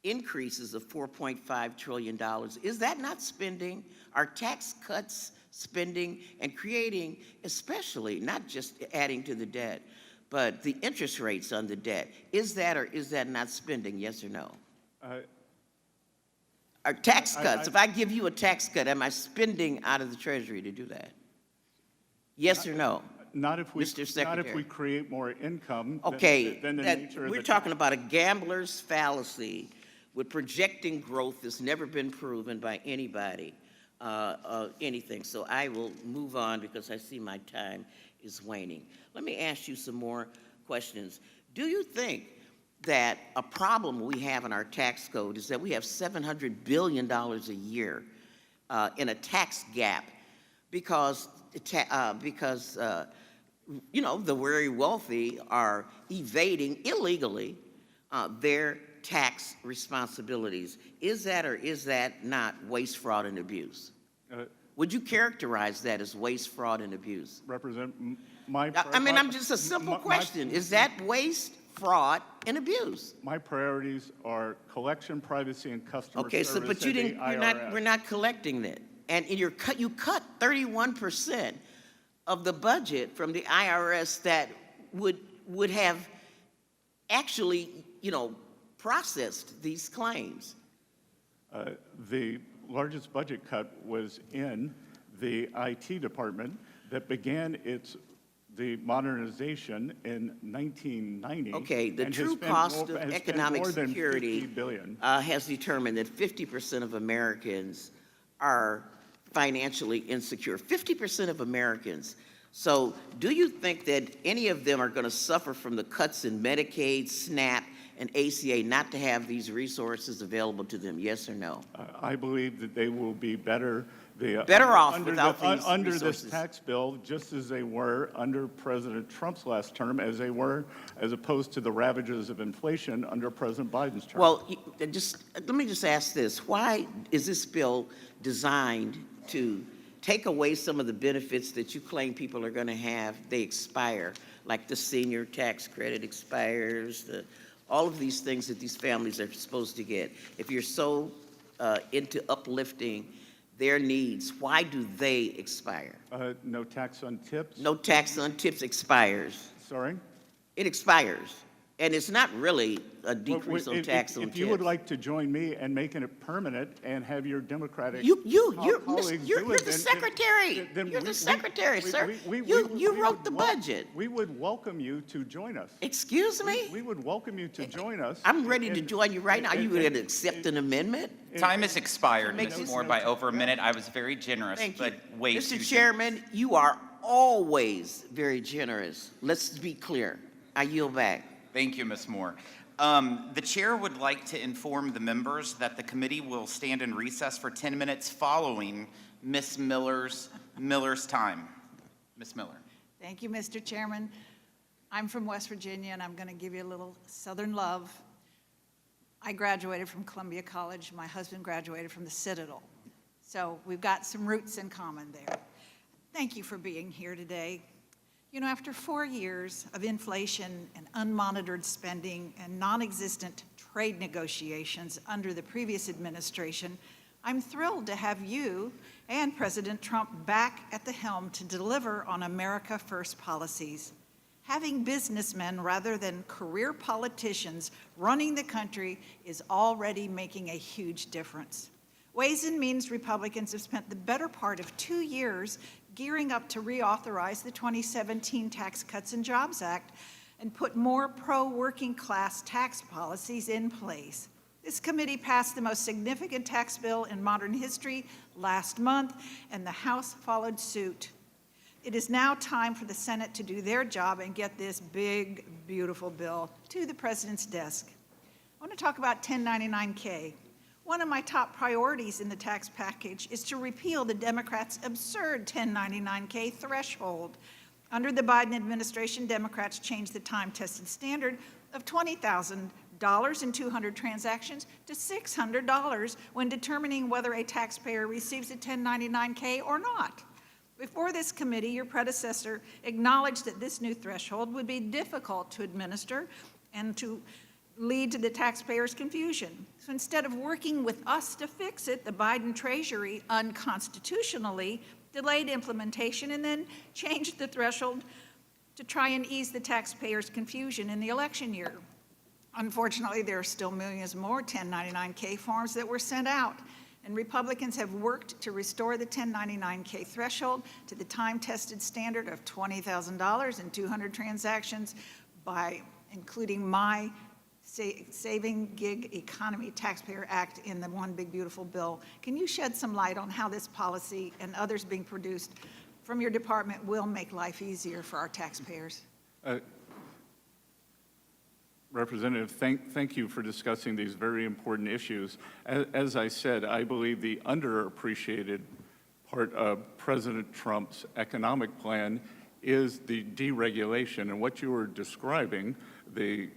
increases of $4.5 trillion. Is that not spending? Are tax cuts spending and creating, especially, not just adding to the debt, but the interest rates on the debt? Is that or is that not spending, yes or no? Are tax cuts, if I give you a tax cut, am I spending out of the Treasury to do that? Yes or no? Not if we, Mr. Secretary. not if we create more income. Okay, than the nature of we're the talking about a gambler's fallacy with projecting growth that's never been proven by anybody, anything. So I will move on because I see my time is waning. Let me ask you some more questions. Do you think that a problem we have in our tax code is that we have $700 billion a year in a tax gap because you know, the very wealthy are evading illegally their tax responsibilities? Is that or is that not waste, fraud, and abuse? Would you characterize that as waste, fraud, and abuse? I mean, I'm just a simple question. Is that waste, fraud, and abuse? My priorities are collection, privacy, and customer Okay, service. so but you didn't. We're not collecting that, and you cut 31% of the budget from the IRS that would have actually, you know, processed these claims. The largest budget cut was in the IT department that began the modernization in 1990. Okay, the true cost of economic security has determined that 50% of Americans are financially insecure. 50% of Americans. So do you think that any of them are going to suffer from the cuts in Medicaid, SNAP, and ACA not to have these resources available to them, yes or no? I believe that they will be better better off under without the- these Under this resources. tax bill, just as they were under President Trump's last term, as opposed to the ravages of inflation under President Biden's term. Well, let me just ask this. Why is this bill designed to take away some of the benefits that you claim people are going to have? They expire, like the senior tax credit expires, all of these things that these families are supposed to get. If you're so into uplifting their needs, why do they expire? No tax on tips? No tax on tips expires. Sorry? It expires. And it's not really a decrease on tax on tips. If you would like to join me and making it permanent and have your Democratic You're colleagues the do it, secretary. You're the secretary, sir. You wrote the budget. We would welcome you to join us. Excuse me? We would welcome you to join us. I'm ready to join you right now. Are you going to accept an amendment? Time has expired, Makes Ms. you- Moore, by over a minute. I was very generous, Thank you. but way too Mr. generous. Chairman, you are always very generous. Let's be clear. I yield back. Thank you, Ms. Moore. The chair would like to inform the members that the committee will stand in recess for 10 minutes following Ms. Miller's time. Ms. Miller. Thank you, Mr. Chairman. I'm from West Virginia, and I'm going to give you a little Southern love. I graduated from Columbia College. My husband graduated from the Citadel. So we've got some roots in common there. Thank you for being here today. You know, after 4 years of inflation and unmonitored spending and non-existent trade negotiations under the previous administration, I'm thrilled to have you and President Trump back at the helm to deliver on America First policies. Having businessmen rather than career politicians running the country is already making a huge difference. Ways and Means Republicans have spent the better part of 2 years gearing up to reauthorize the 2017 Tax Cuts and Jobs Act and put more pro-working class tax policies in place. This committee passed the most significant tax bill in modern history last month, and the House followed suit. It is now time for the Senate to do their job and get this big, beautiful bill to the president's desk. I want to talk about 1099-K. One of my top priorities in the tax package is to repeal the Democrats' absurd 1099-K threshold. Under the Biden administration, Democrats changed the time-tested standard of $20,000 in 200 transactions to $600 when determining whether a taxpayer receives a 1099-K or not. Before this committee, your predecessor acknowledged that this new threshold would be difficult to administer and to lead to the taxpayers' confusion. So instead of working with us to fix it, the Biden Treasury unconstitutionally delayed implementation and then changed the threshold to try and ease the taxpayers' confusion in the election year. Unfortunately, there are still millions more 1099-K forms that were sent out, and Republicans have worked to restore the 1099-K threshold to the time-tested standard of $20,000 in 200 transactions by including my Saving Gig Economy Taxpayer Act in the One Big Beautiful Bill. Can you shed some light on how this policy and others being produced from your department will make life easier for our taxpayers? Representative, thank you for discussing these very important issues. As I said, I believe the underappreciated part of President Trump's economic plan is the deregulation. And what you were describing, the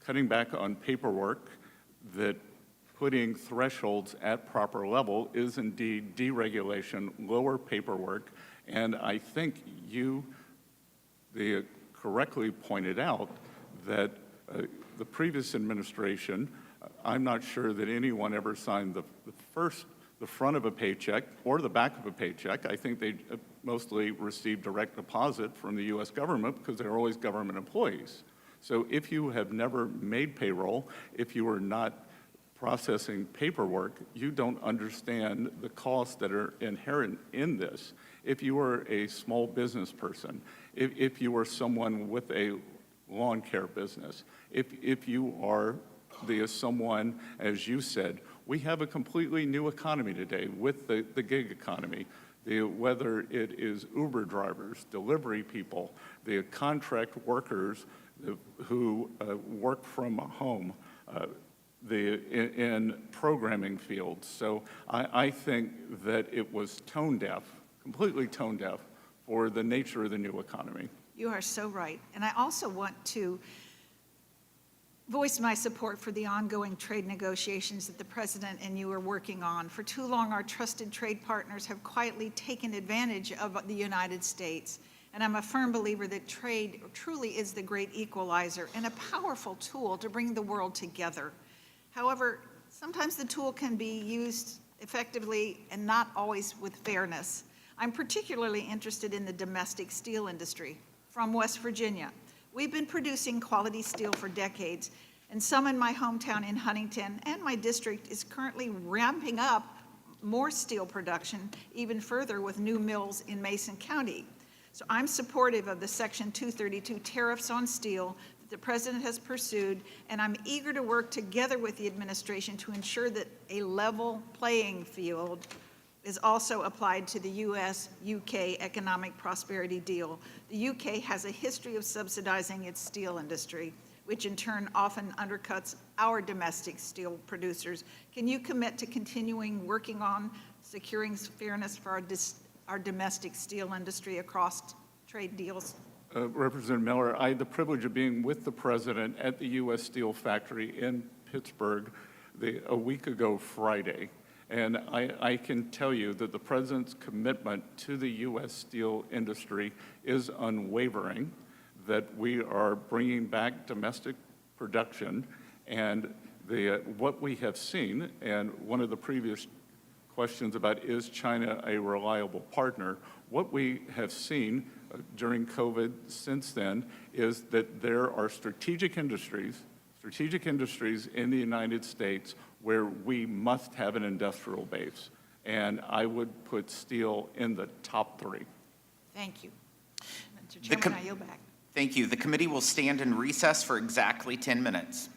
cutting back on paperwork, that putting thresholds at proper level is indeed deregulation, lower paperwork. And I think you correctly pointed out that the previous administration, I'm not sure that anyone ever signed the front of a paycheck or the back of a paycheck. I think they mostly received direct deposit from the U.S. government because they're always government employees. So if you have never made payroll, if you are not processing paperwork, you don't understand the costs that are inherent in this. If you are a small business person, if you are someone with a lawn care business, if you are someone, as you said, we have a completely new economy today with the gig economy. Whether it is Uber drivers, delivery people, the contract workers who work from home, in programming fields. So I think that it was tone deaf, completely tone deaf, for the nature of the new economy. You are so right. And I also want to voice my support for the ongoing trade negotiations that the President and you are working on. For too long, our trusted trade partners have quietly taken advantage of the United States. And I'm a firm believer that trade truly is the great equalizer and a powerful tool to bring the world together. However, sometimes the tool can be used effectively and not always with fairness. I'm particularly interested in the domestic steel industry. From West Virginia, we've been producing quality steel for decades, and some in my hometown in Huntington and my district is currently ramping up more steel production even further with new mills in Mason County. So I'm supportive of the Section 232 tariffs on steel that the President has pursued, and I'm eager to work together with the administration to ensure that a level playing field is also applied to the U.S.-UK economic prosperity deal. The UK has a history of subsidizing its steel industry, which in turn often undercuts our domestic steel producers. Can you commit to continuing working on securing fairness for our domestic steel industry across trade deals? Representative Miller, I had the privilege of being with the President at the U.S. Steel factory in Pittsburgh a week ago Friday. And I can tell you that the President's commitment to the U.S. steel industry is unwavering, that we are bringing back domestic production, and what we have seen, and one of the previous questions about is China a reliable partner, what we have seen during COVID since then is that there are strategic industries in the United States where we must have an industrial base. And I would put steel in the top 3. Thank you. Mr. Chairman, I yield back. Thank you. The committee will stand in recess for exactly 10 minutes.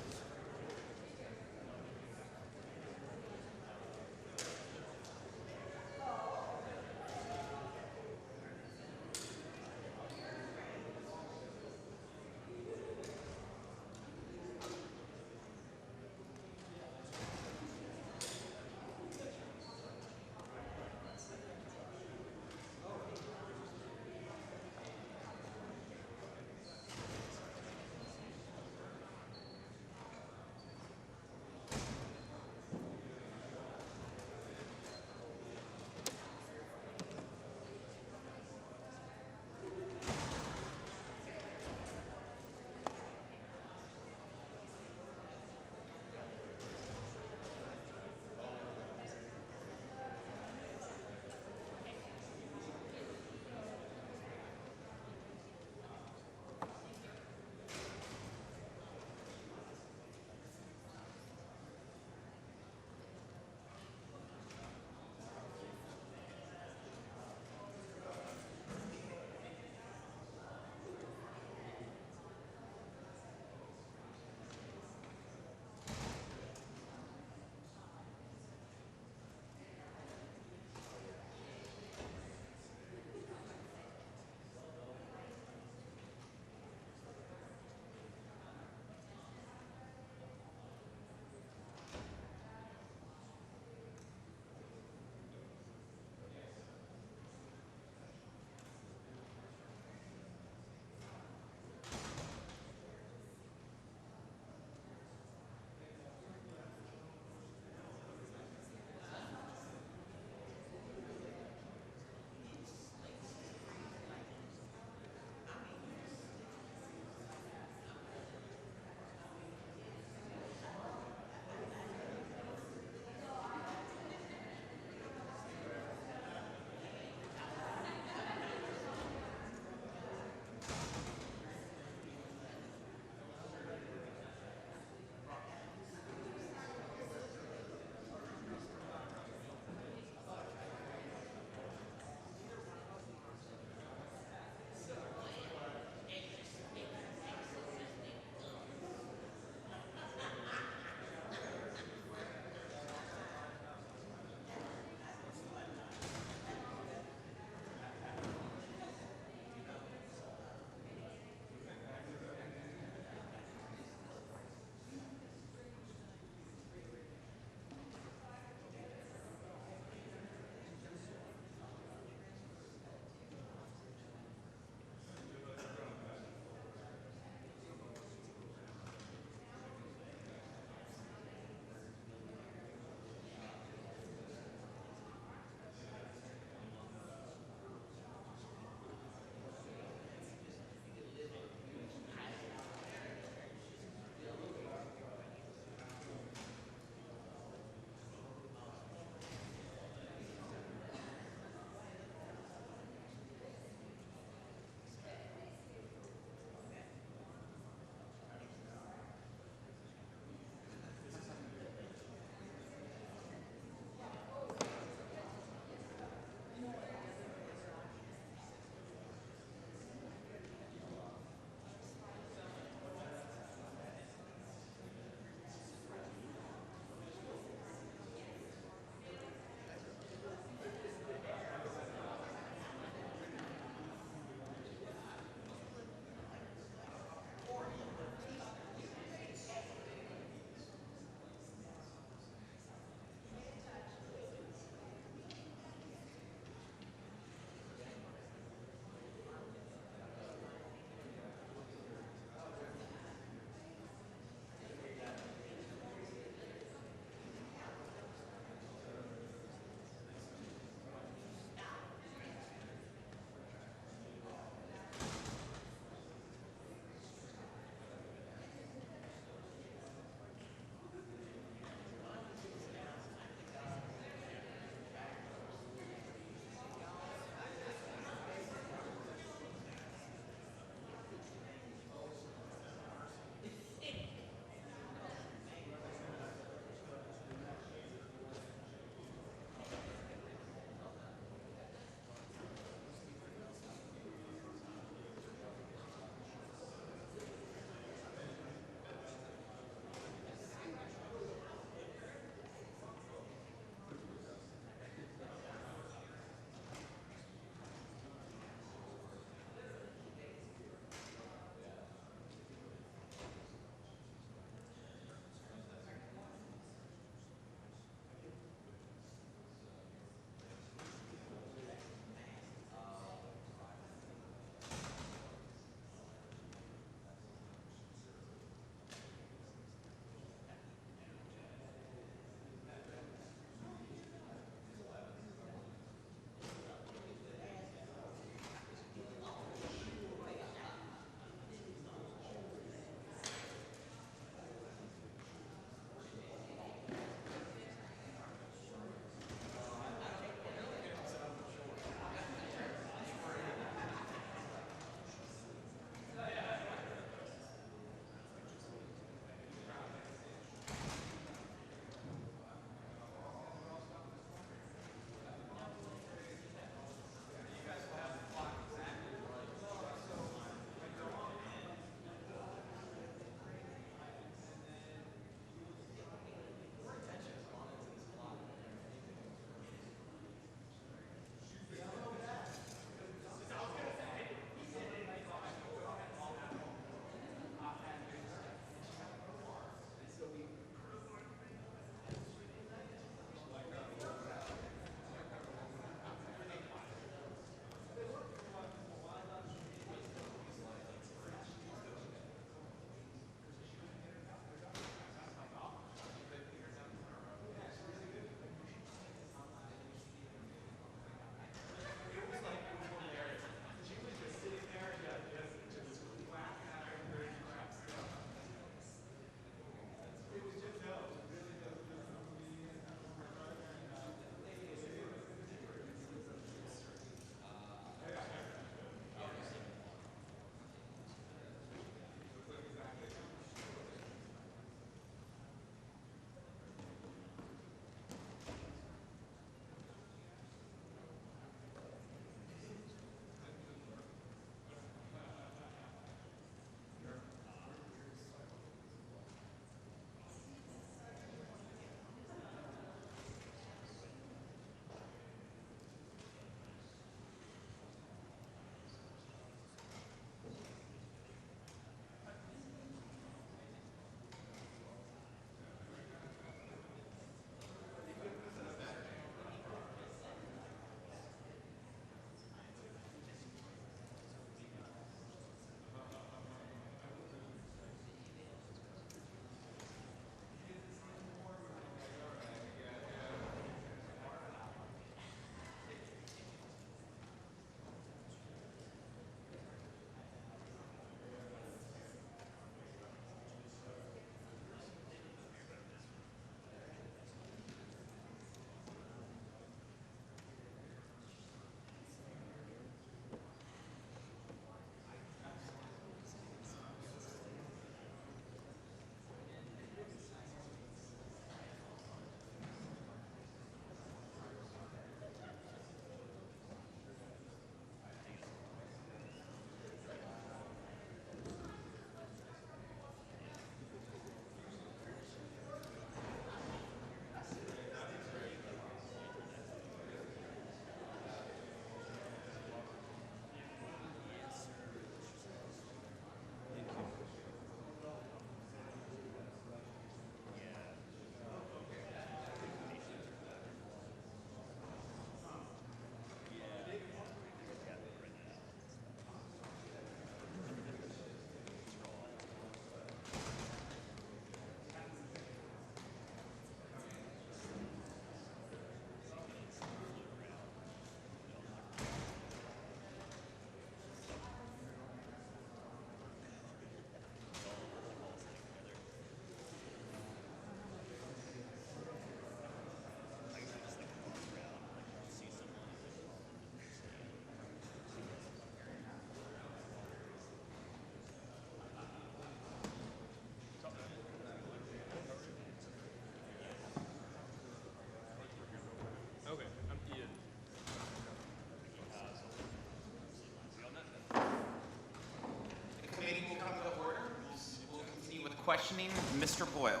questioning, Mr. Boyle.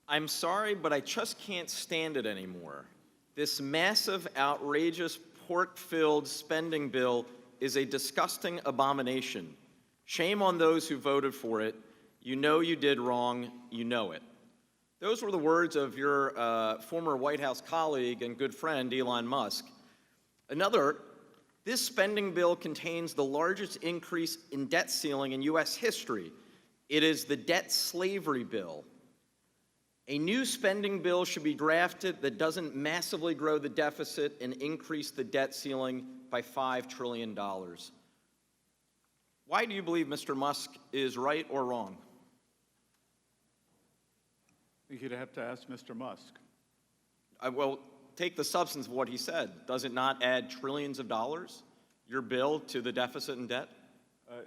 I'm sorry, but I just can't stand it anymore. This massive, outrageous, pork-filled spending bill is a disgusting abomination. Shame on those who voted for it. You know you did wrong. You know it. Those were the words of your former White House colleague and good friend, Elon Musk. Another, this spending bill contains the largest increase in debt ceiling in U.S. history. It is the debt slavery bill. A new spending bill should be drafted that doesn't massively grow the deficit and increase the debt ceiling by $5 trillion. Why do you believe Mr. Musk is right or wrong? I think you'd have to ask Mr. Musk. Well, take the substance of what he said. Does it not add trillions of dollars, your bill, to the deficit and debt?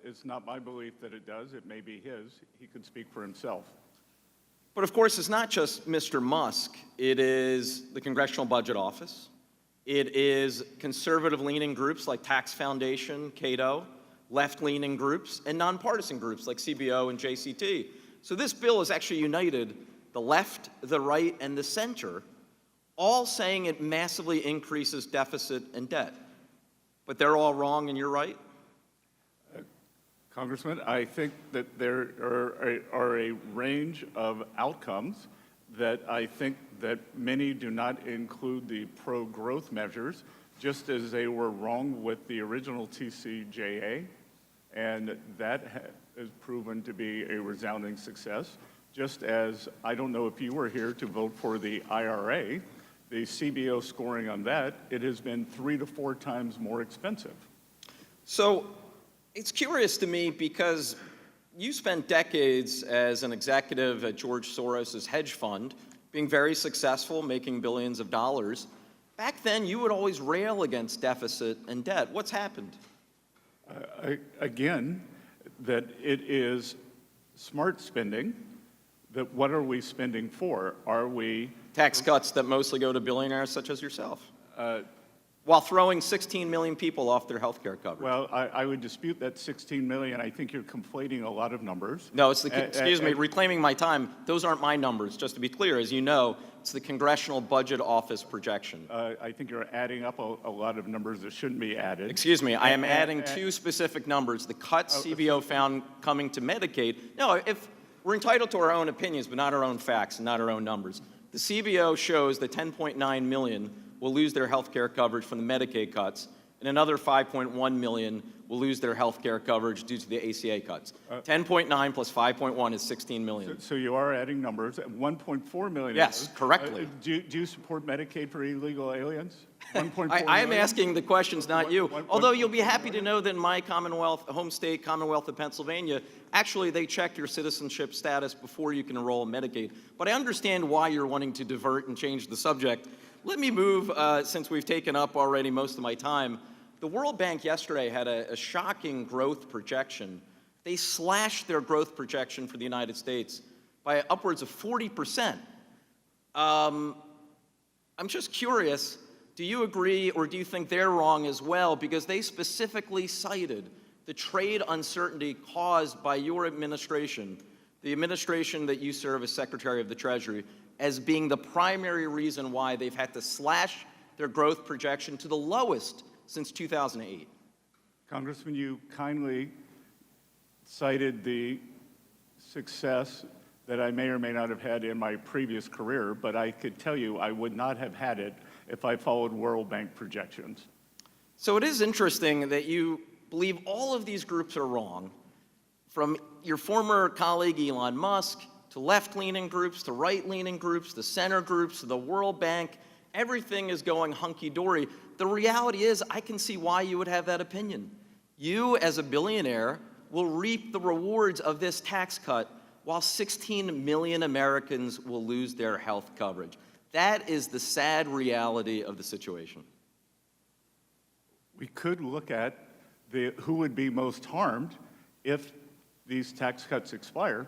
It's not my belief that it does. It may be his. He could speak for himself. But of course, it's not just Mr. Musk. It is the Congressional Budget Office. It is conservative-leaning groups like Tax Foundation, Cato, left-leaning groups, and nonpartisan groups like CBO and JCT. So this bill has actually united the left, the right, and the center, all saying it massively increases deficit and debt. But they're all wrong and you're right? Congressman, I think that there are a range of outcomes that I think that many do not include the pro-growth measures, just as they were wrong with the original TCJA, and that has proven to be a resounding success. Just as, I don't know if you were here to vote for the IRA, the CBO scoring on that, it has been 3 to 4 times more expensive. So it's curious to me because you spent decades as an executive at George Soros's hedge fund, being very successful, making billions of dollars. Back then, you would always rail against deficit and debt. What's happened? Again, that it is smart spending. That what are we spending for? Are we tax cuts that mostly go to billionaires such as yourself? While throwing 16 million people off their health care coverage. Well, I would dispute that 16 million. I think you're conflating a lot of numbers. No, it's the, excuse me, reclaiming my time. Those aren't my numbers, just to be clear. As you know, it's the Congressional Budget Office projection. I think you're adding up a lot of numbers that shouldn't be added. Excuse me, I am adding 2 specific numbers. The cuts CBO found coming to Medicaid. No, if we're entitled to our own opinions, but not our own facts and not our own numbers. The CBO shows that 10.9 million will lose their health care coverage from the Medicaid cuts, and another 5.1 million will lose their health care coverage due to the ACA cuts. 10.9 plus 5.1 is 16 million. So you are adding numbers. 1.4 million. Yes, correctly. Do you support Medicaid for illegal aliens? 1.4 I am million? asking the questions, not you. Although you'll be happy to know that in my Commonwealth, home state, Commonwealth of Pennsylvania, actually they check your citizenship status before you can enroll in Medicaid. But I understand why you're wanting to divert and change the subject. Let me move, since we've taken up already most of my time. The World Bank yesterday had a shocking growth projection. They slashed their growth projection for the United States by upwards of 40%. I'm just curious, do you agree or do you think they're wrong as well? Because they specifically cited the trade uncertainty caused by your administration, the administration that you serve as Secretary of the Treasury, as being the primary reason why they've had to slash their growth projection to the lowest since 2008. Congressman, you kindly cited the success that I may or may not have had in my previous career, but I could tell you I would not have had it if I followed World Bank projections. So it is interesting that you believe all of these groups are wrong, from your former colleague Elon Musk, to left-leaning groups, to right-leaning groups, to center groups, to the World Bank. Everything is going hunky-dory. The reality is, I can see why you would have that opinion. You, as a billionaire, will reap the rewards of this tax cut, while 16 million Americans will lose their health coverage. That is the sad reality of the situation. We could look at who would be most harmed if these tax cuts expire.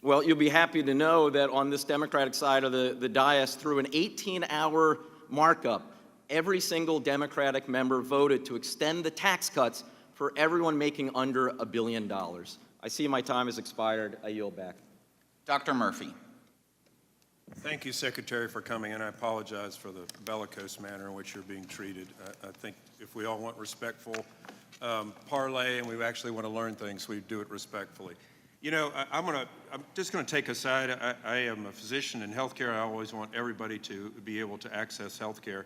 Well, you'll be happy to know that on this Democratic side of the dais, through an 18-hour markup, every single Democratic member voted to extend the tax cuts for everyone making under $1 billion. I see my time has expired. I yield back. Dr. Murphy. Thank you, Secretary, for coming, and I apologize for the bellicose manner in which you're being treated. I think if we all want respectful parlay and we actually want to learn things, we do it respectfully. You know, I'm just going to take a side. I am a physician in healthcare. I always want everybody to be able to access healthcare.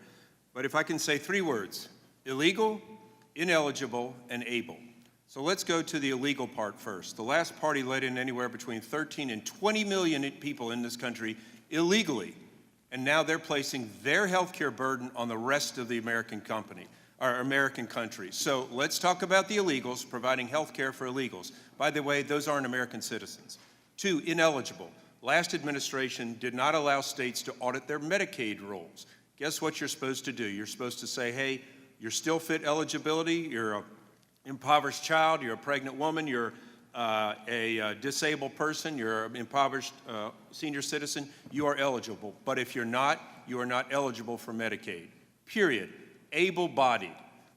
But if I can say 3 words: illegal, ineligible, and able. So let's go to the illegal part first. The last party let in anywhere between 13 and 20 million people in this country illegally, and now they're placing their health care burden on the rest of the American country. So let's talk about the illegals, providing health care for illegals. By the way, those aren't American citizens. 2, ineligible. Last administration did not allow states to audit their Medicaid rolls. Guess what you're supposed to do? You're supposed to say, hey, you're still fit eligibility, you're an impoverished child, you're a pregnant woman, you're a disabled person, you're an impoverished senior citizen, you are eligible. But if you're not, you are not eligible for Medicaid, period. Able-bodied.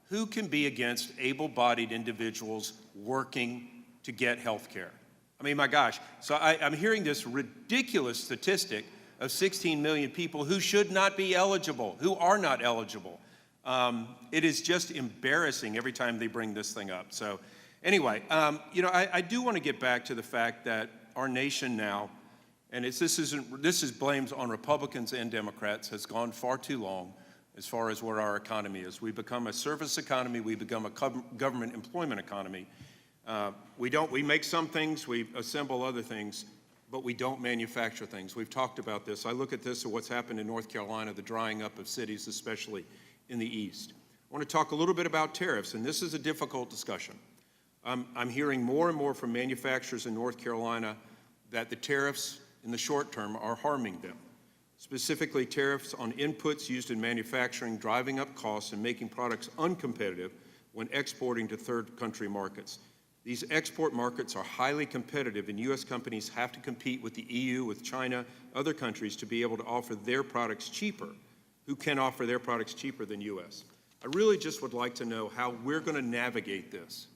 Who can be against able-bodied individuals working to get health care? I mean, my gosh. So I'm hearing this ridiculous statistic of 16 million people who should not be eligible, who are not eligible. It is just embarrassing every time they bring this thing up. So anyway, you know, I do want to get back to the fact that our nation now, and this is blames on Republicans and Democrats, has gone far too long as far as where our economy is. We become a service economy, we become a government employment economy. We make some things, we assemble other things, but we don't manufacture things. We've talked about this. I look at this, at what's happened in North Carolina, the drying up of cities, especially in the East. I want to talk a little bit about tariffs, and this is a difficult discussion. I'm hearing more and more from manufacturers in North Carolina that the tariffs in the short term are harming them. Specifically, tariffs on inputs used in manufacturing, driving up costs and making products uncompetitive when exporting to third country markets. These export markets are highly competitive, and U.S. companies have to compete with the EU, with China, other countries to be able to offer their products cheaper. Who can offer their products cheaper than U.S.? I really just would like to know how we're going to navigate this.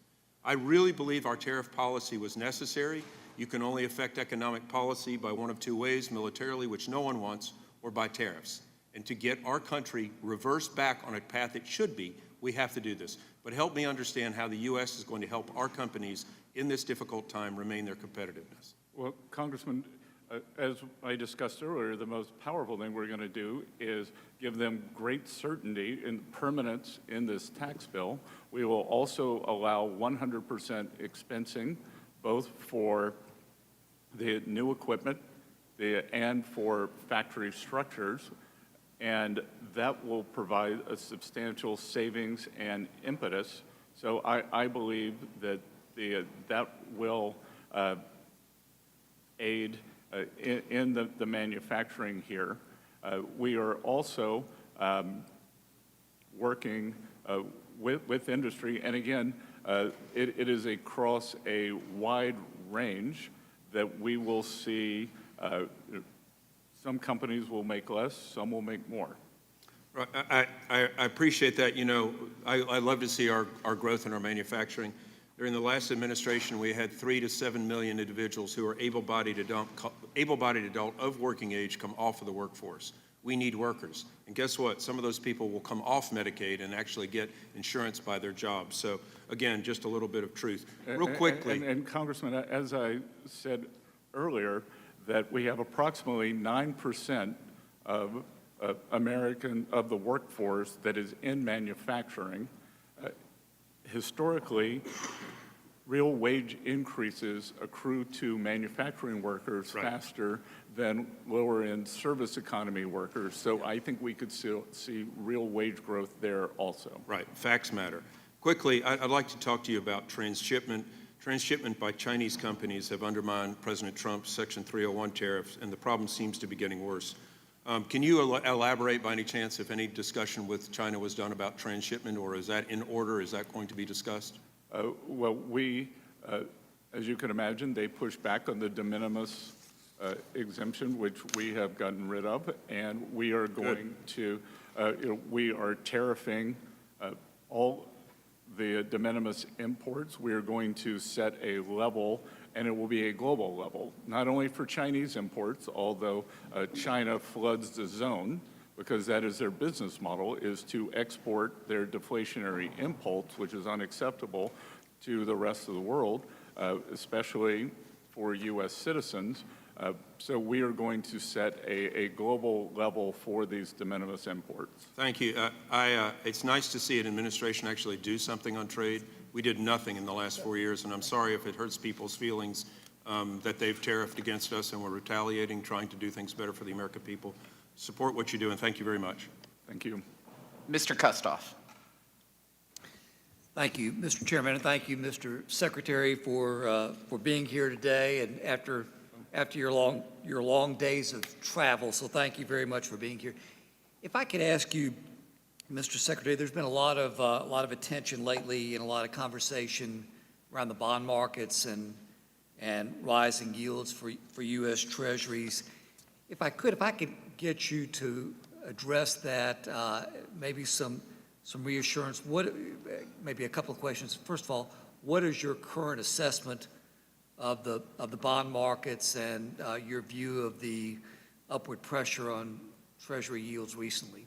I really believe our tariff policy was necessary. You can only affect economic policy by one of 2 ways: militarily, which no one wants, or by tariffs. And to get our country reversed back on a path it should be, we have to do this. But help me understand how the U.S. is going to help our companies in this difficult time remain their competitiveness. Well, Congressman, as I discussed earlier, the most powerful thing we're going to do is give them great certainty and permanence in this tax bill. We will also allow 100% expensing, both for the new equipment and for factory structures, and that will provide a substantial savings and impetus. So I believe that that will aid in the manufacturing here. We are also working with industry, and again, it is across a wide range that we will see. Some companies will make less, some will make more. I appreciate that. You know, I love to see our growth in our manufacturing. During the last administration, we had 3 to 7 million individuals who are able-bodied adult of working age come off of the workforce. We need workers. And guess what? Some of those people will come off Medicaid and actually get insurance by their jobs. So again, just a little bit of truth. Real quickly. And Congressman, as I said earlier, that we have approximately 9% of the workforce that is in manufacturing. Historically, real wage increases accrue to manufacturing workers faster than lower-end service economy workers. So I think we could still see real wage growth there also. Right, facts matter. Quickly, I'd like to talk to you about transshipment. Transshipment by Chinese companies have undermined President Trump's Section 301 tariffs, and the problem seems to be getting worse. Can you elaborate by any chance if any discussion with China was done about transshipment, or is that in order? Is that going to be discussed? Well, as you can imagine, they pushed back on the de minimis exemption, which we have gotten rid of, and we are going to, we are tariffing all the de minimis imports, we are going to set a level, and it will be a global level, not only for Chinese imports, although China floods the zone, because that is their business model, is to export their deflationary impulse, which is unacceptable to the rest of the world, especially for U.S. citizens. So we are going to set a global level for these de minimis imports. Thank you. It's nice to see an administration actually do something on trade. We did nothing in the last 4 years, and I'm sorry if it hurts people's feelings that they've tariffed against us and we're retaliating, trying to do things better for the American people. Support what you do, and thank you very much. Thank you. Mr. Kustoff. Thank you, Mr. Chairman, and thank you, Mr. Secretary, for being here today and after your long days of travel. So thank you very much for being here. If I could ask you, Mr. Secretary, there's been a lot of attention lately and a lot of conversation around the bond markets and rising yields for U.S. Treasuries. If I could get you to address that, maybe some reassurance. Maybe a couple of questions. First of all, what is your current assessment of the bond markets and your view of the upward pressure on Treasury yields recently?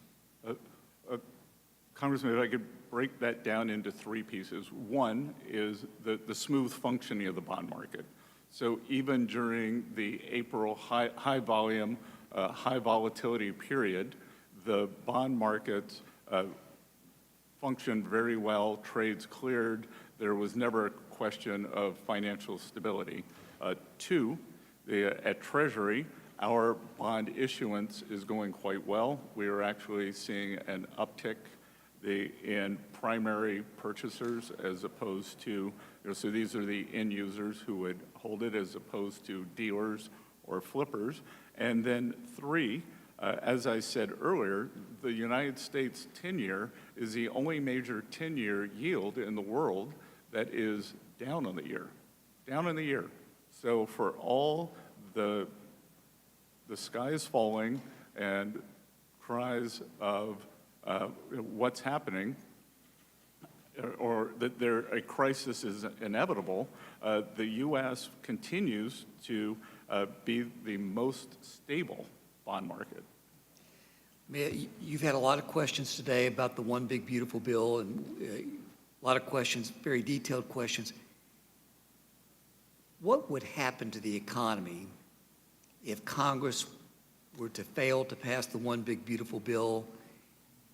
Congressman, if I could break that down into three pieces. One is the smooth functioning of the bond market. So even during the April high volume, high volatility period, the bond markets functioned very well, trades cleared. There was never a question of financial stability. Two, at Treasury, our bond issuance is going quite well. We are actually seeing an uptick in primary purchasers as opposed to, so these are the end users who would hold it as opposed to dealers or flippers. And then three, as I said earlier, the United States 10-year is the only major 10-year yield in the world that is down on the year, down in the year. So for all the sky is falling and cries of what's happening, or that a crisis is inevitable, the U.S. continues to be the most stable bond market. You've had a lot of questions today about the One Big Beautiful Bill, and a lot of questions, very detailed questions. What would happen to the economy if Congress were to fail to pass the One Big Beautiful Bill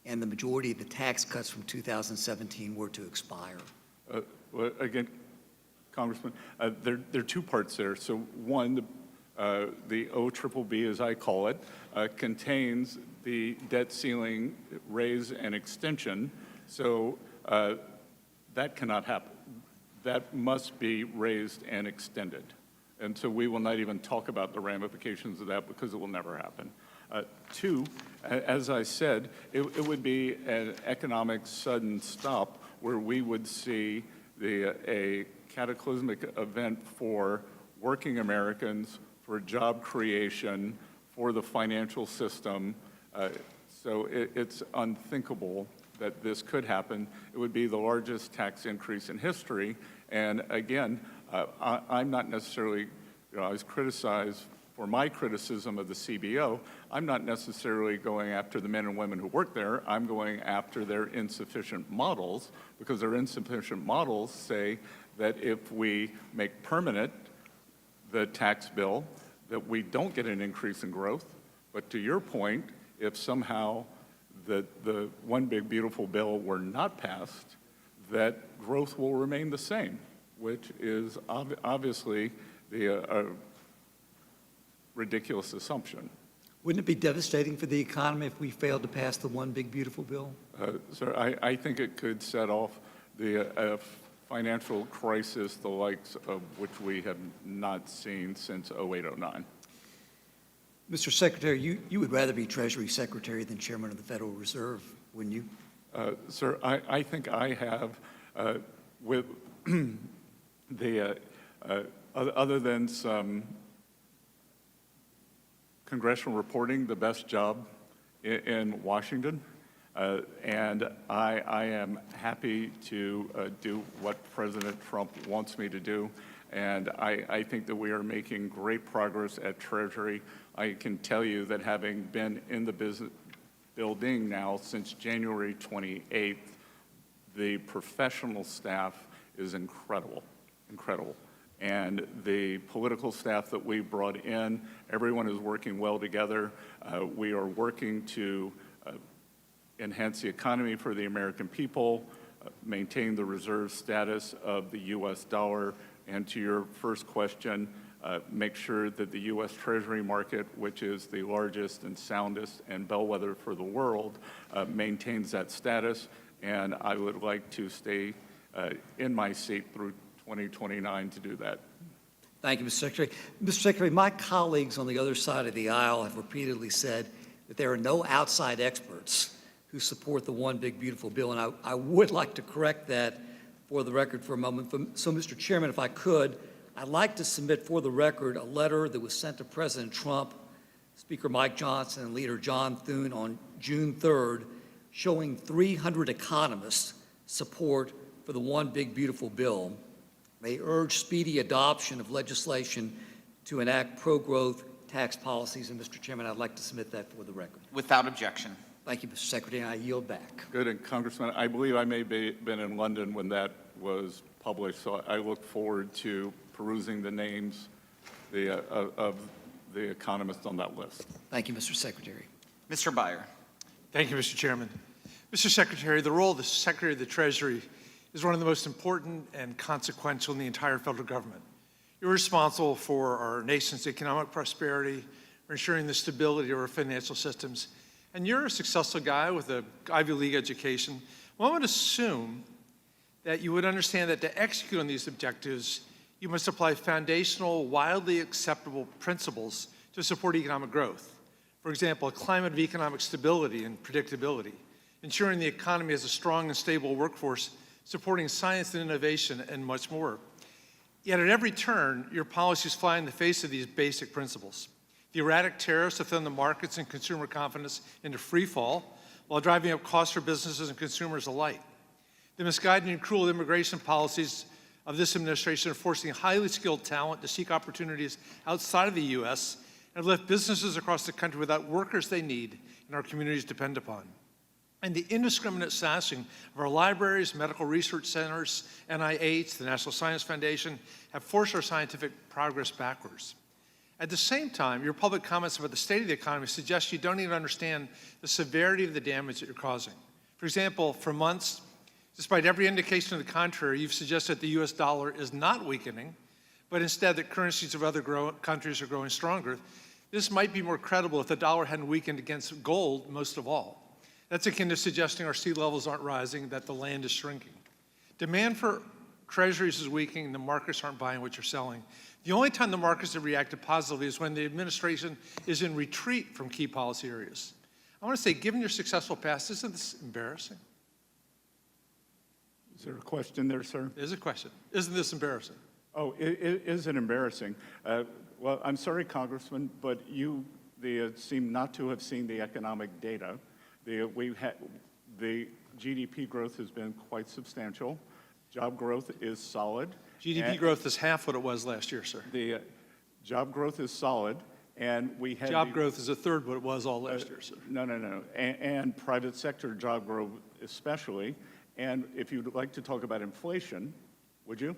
and the majority of the tax cuts from 2017 were to expire? Well, again, Congressman, there are two parts there. So one, the OBBB, as I call it, contains the debt ceiling raise and extension. So that cannot happen. That must be raised and extended. And so we will not even talk about the ramifications of that because it will never happen. Two, as I said, it would be an economic sudden stop where we would see a cataclysmic event for working Americans, for job creation, for the financial system. So it's unthinkable that this could happen. It would be the largest tax increase in history. And again, I'm not necessarily, I was criticized for my criticism of the CBO. I'm not necessarily going after the men and women who work there. I'm going after their insufficient models, because their insufficient models say that if we make permanent the tax bill, that we don't get an increase in growth. But to your point, if somehow the One Big Beautiful Bill were not passed, that growth will remain the same, which is obviously the ridiculous assumption. Wouldn't it be devastating for the economy if we failed to pass the One Big Beautiful Bill? Sir, I think it could set off the financial crisis, the likes of which we have not seen since 08-09. Mr. Secretary, you would rather be Treasury Secretary than Chairman of the Federal Reserve, wouldn't you? Sir, I think I have, with other than some congressional reporting, the best job in Washington. And I am happy to do what President Trump wants me to do. And I think that we are making great progress at Treasury. I can tell you that having been in the building now since January 28th, the professional staff is incredible, incredible. And the political staff that we brought in, everyone is working well together. We are working to enhance the economy for the American people, maintain the reserve status of the U.S. dollar, and to your first question, make sure that the U.S. Treasury market, which is the largest and soundest and bellwether for the world, maintains that status. And I would like to stay in my seat through 2029 to do that. Thank you, Mr. Secretary. Mr. Secretary, my colleagues on the other side of the aisle have repeatedly said that there are no outside experts who support the One Big Beautiful Bill, and I would like to correct that for the record for a moment. So, Mr. Chairman, if I could, I'd like to submit for the record a letter that was sent to President Trump, Speaker Mike Johnson, and Leader John Thune on June 3rd, showing 300 economists' support for the One Big Beautiful Bill. They urge speedy adoption of legislation to enact pro-growth tax policies. And, Mr. Chairman, I'd like to submit that for the record. Without objection. Thank you, Mr. Secretary, and I yield back. Good, and Congressman, I believe I may have been in London when that was published, so I look forward to perusing the names of the economists on that list. Thank you, Mr. Secretary. Mr. Byer. Thank you, Mr. Chairman. Mr. Secretary, the role of the Secretary of the Treasury is one of the most important and consequential in the entire federal government. You're responsible for our nation's economic prosperity, for ensuring the stability of our financial systems, and you're a successful guy with an Ivy League education. Well, I would assume that you would understand that to execute on these objectives, you must apply foundational, widely acceptable principles to support economic growth. For example, a climate of economic stability and predictability, ensuring the economy has a strong and stable workforce, supporting science and innovation, and much more. Yet at every turn, your policies fly in the face of these basic principles. The erratic tariffs have thrown the markets and consumer confidence into free fall while driving up costs for businesses and consumers alike. The misguided and cruel immigration policies of this administration are forcing highly skilled talent to seek opportunities outside of the U.S. and have left businesses across the country without workers they need and our communities depend upon. And the indiscriminate slashing of our libraries, medical research centers, NIH, the National Science Foundation, have forced our scientific progress backwards. At the same time, your public comments about the state of the economy suggest you don't even understand the severity of the damage that you're causing. For example, for months, despite every indication to the contrary, you've suggested that the U.S. dollar is not weakening, but instead that currencies of other countries are growing stronger. This might be more credible if the dollar hadn't weakened against gold most of all. That's akin to suggesting our sea levels aren't rising, that the land is shrinking. Demand for treasuries is weakening, the markets aren't buying what you're selling. The only time the markets have reacted positively is when the administration is in retreat from key policy areas. I want to say, given your successful past, isn't this embarrassing? Is there a question there, sir? There's a question. Isn't this embarrassing? Oh, is it embarrassing? Well, I'm sorry, Congressman, but you seem not to have seen the economic data. The GDP growth has been quite substantial. Job growth is solid. GDP growth is half what it was last year, sir. The job growth is solid, and we had job growth is a third what it was all last year, sir. No. And private sector job growth especially. And if you'd like to talk about inflation, would you?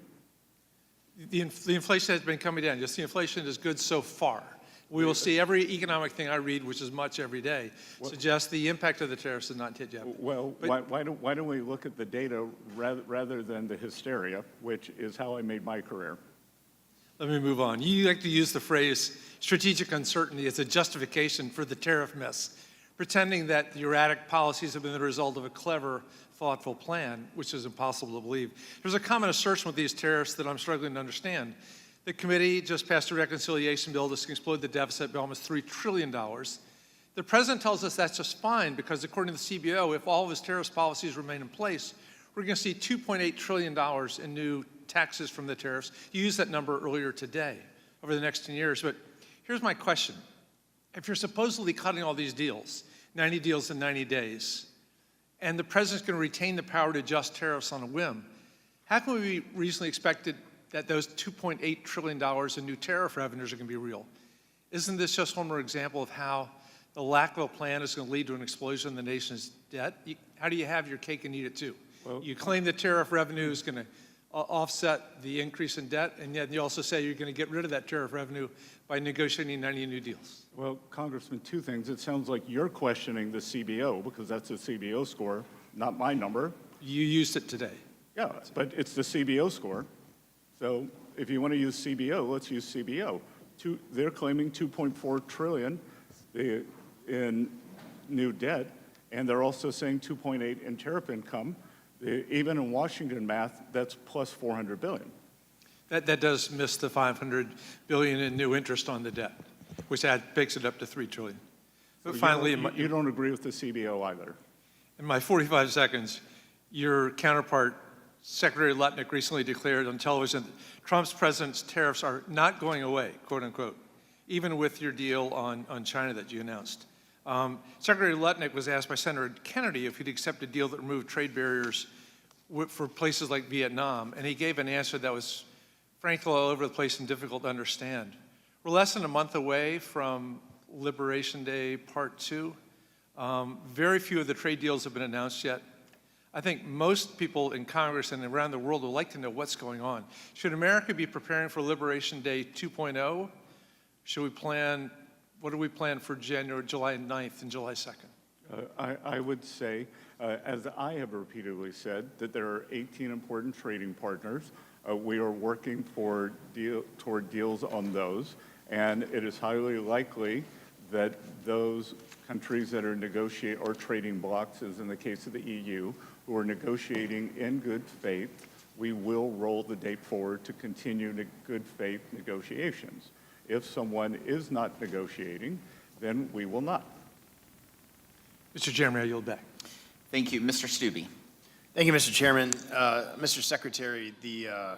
The inflation has been coming down. Just the inflation is good so far. We will see every economic thing I read, which is much every day, suggests the impact of the tariffs has not hit yet. Well, why don't we look at the data rather than the hysteria, which is how I made my career. Let me move on. You like to use the phrase strategic uncertainty as a justification for the tariff mess, pretending that the erratic policies have been the result of a clever, thoughtful plan, which is impossible to believe. There's a common assertion with these tariffs that I'm struggling to understand. The committee just passed a reconciliation bill that's going to explode the deficit by almost $3 trillion. The president tells us that's just fine because according to the CBO, if all of his tariffs policies remain in place, we're going to see $2.8 trillion in new taxes from the tariffs. You used that number earlier today over the next 10 years. But here's my question. If you're supposedly cutting all these deals, 90 deals in 90 days, and the president's going to retain the power to adjust tariffs on a whim, how can we be reasonably expected that those $2.8 trillion in new tariff revenues are going to be real? Isn't this just one more example of how the lack of a plan is going to lead to an explosion in the nation's debt? How do you have your cake and eat it too? Well, you claim the tariff revenue is going to offset the increase in debt, and yet you also say you're going to get rid of that tariff revenue by negotiating 90 new deals. Well, Congressman, two things. It sounds like you're questioning the CBO because that's a CBO score, not my number. You used it today. Yeah, but it's the CBO score. So if you want to use CBO, let's use CBO. They're claiming $2.4 trillion in new debt, and they're also saying 2.8 in tariff income. Even in Washington math, that's plus 400 billion. That does miss the 500 billion in new interest on the debt, which takes it up to 3 trillion. But So finally, you don't agree with the CBO either. in my 45 seconds, your counterpart, Secretary Lutnick, recently declared on television that Trump's president's tariffs are not going away, quote unquote, even with your deal on China that you announced. Secretary Lutnick was asked by Senator Kennedy if he'd accept a deal that removed trade barriers for places like Vietnam, and he gave an answer that was frankly all over the place and difficult to understand. We're less than a month away from Liberation Day Part 2. Very few of the trade deals have been announced yet. I think most people in Congress and around the world would like to know what's going on. Should America be preparing for Liberation Day 2.0? Should we plan, what do we plan for July 9th and July 2nd? I would say, as I have repeatedly said, that there are 18 important trading partners. We are working toward deals on those, and it is highly likely that those countries that are negotiating, or trading blocs, as in the case of the EU, who are negotiating in good faith, we will roll the date forward to continue good faith negotiations. If someone is not negotiating, then we will not. Mr. Chairman, I yield back. Thank you. Mr. Stubbe. Thank you, Mr. Chairman. Mr. Secretary, the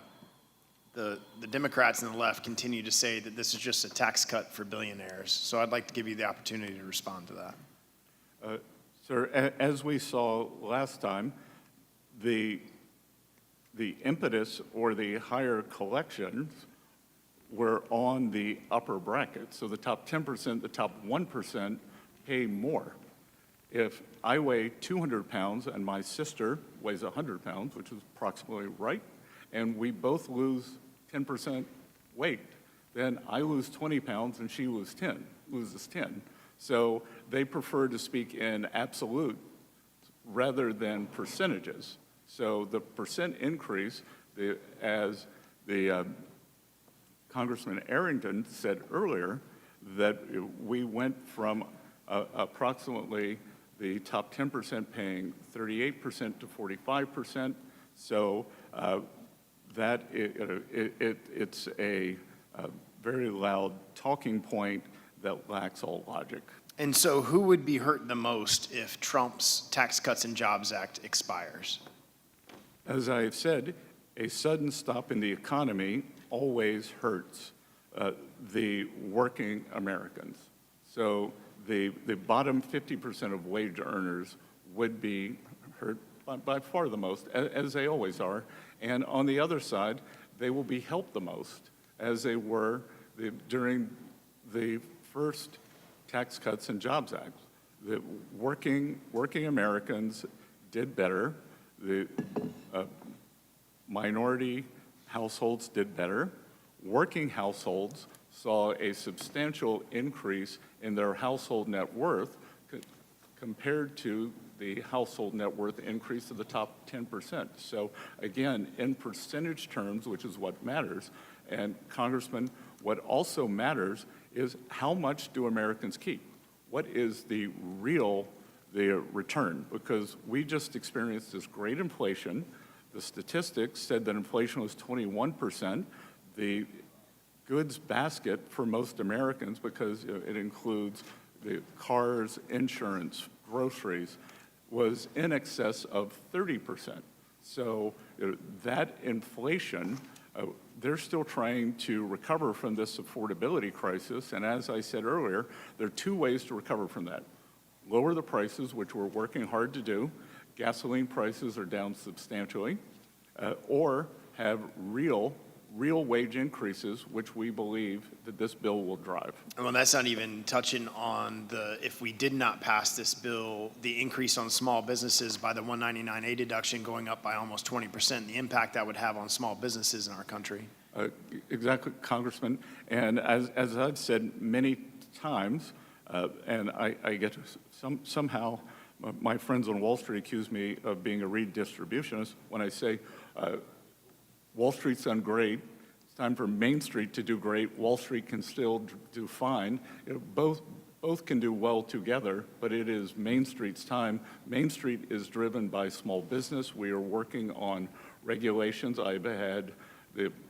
Democrats and the left continue to say that this is just a tax cut for billionaires. So I'd like to give you the opportunity to respond to that. Sir, as we saw last time, the impetus or the higher collections were on the upper bracket. So the top 10%, the top 1% pay more. If I weigh 200 pounds and my sister weighs 100 pounds, which is approximately right, and we both lose 10% weight, then I lose 20 pounds and she loses 10. So they prefer to speak in absolute rather than percentages. So the percent increase, as the Congressman Arrington said earlier, that we went from approximately the top 10% paying 38% to 45%. So that it's a very loud talking point that lacks all logic. And so who would be hurt the most if Trump's Tax Cuts and Jobs Act expires? As I have said, a sudden stop in the economy always hurts the working Americans. So the bottom 50% of wage earners would be hurt by far the most, as they always are. And on the other side, they will be helped the most, as they were during the first Tax Cuts and Jobs Act. The working Americans did better. The minority households did better. Working households saw a substantial increase in their household net worth compared to the household net worth increase of the top 10%. So again, in percentage terms, which is what matters, and Congressman, what also matters is how much do Americans keep? What is the return? Because we just experienced this great inflation. The statistics said that inflation was 21%. The goods basket for most Americans, because it includes the cars, insurance, groceries, was in excess of 30%. So that inflation, they're still trying to recover from this affordability crisis. And as I said earlier, there are two ways to recover from that. Lower the prices, which we're working hard to do, gasoline prices are down substantially, or have real wage increases, which we believe that this bill will drive. Well, that's not even touching on if we did not pass this bill, the increase on small businesses by the 199A deduction going up by almost 20%, the impact that would have on small businesses in our country. Exactly, Congressman. And as I've said many times, and I get somehow my friends on Wall Street accuse me of being a redistributionist when I say Wall Street's done great. It's time for Main Street to do great. Wall Street can still do fine. Both can do well together, but it is Main Street's time. Main Street is driven by small business. We are working on regulations. I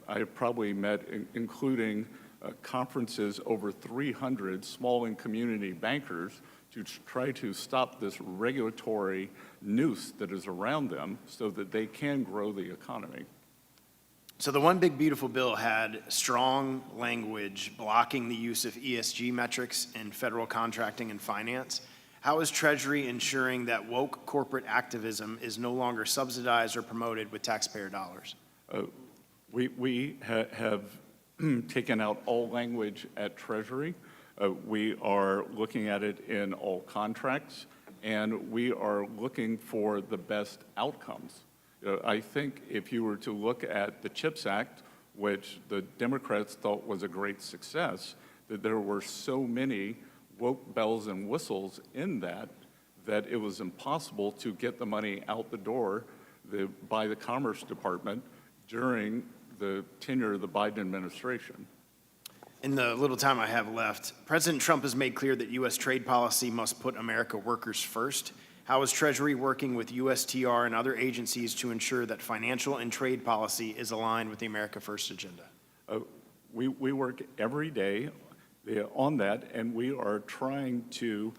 have probably met, including conferences, over 300 small and community bankers to try to stop this regulatory noose that is around them so that they can grow the economy. So the One Big Beautiful Bill had strong language blocking the use of ESG metrics in federal contracting and finance. How is Treasury ensuring that woke corporate activism is no longer subsidized or promoted with taxpayer dollars? We have taken out all language at Treasury. We are looking at it in all contracts, and we are looking for the best outcomes. I think if you were to look at the CHIPS Act, which the Democrats thought was a great success, that there were so many woke bells and whistles in that it was impossible to get the money out the door by the Commerce Department during the tenure of the Biden administration. In the little time I have left, President Trump has made clear that U.S. trade policy must put America workers first. How is Treasury working with USTR and other agencies to ensure that financial and trade policy is aligned with the America First agenda? We work every day on that, and we are trying to,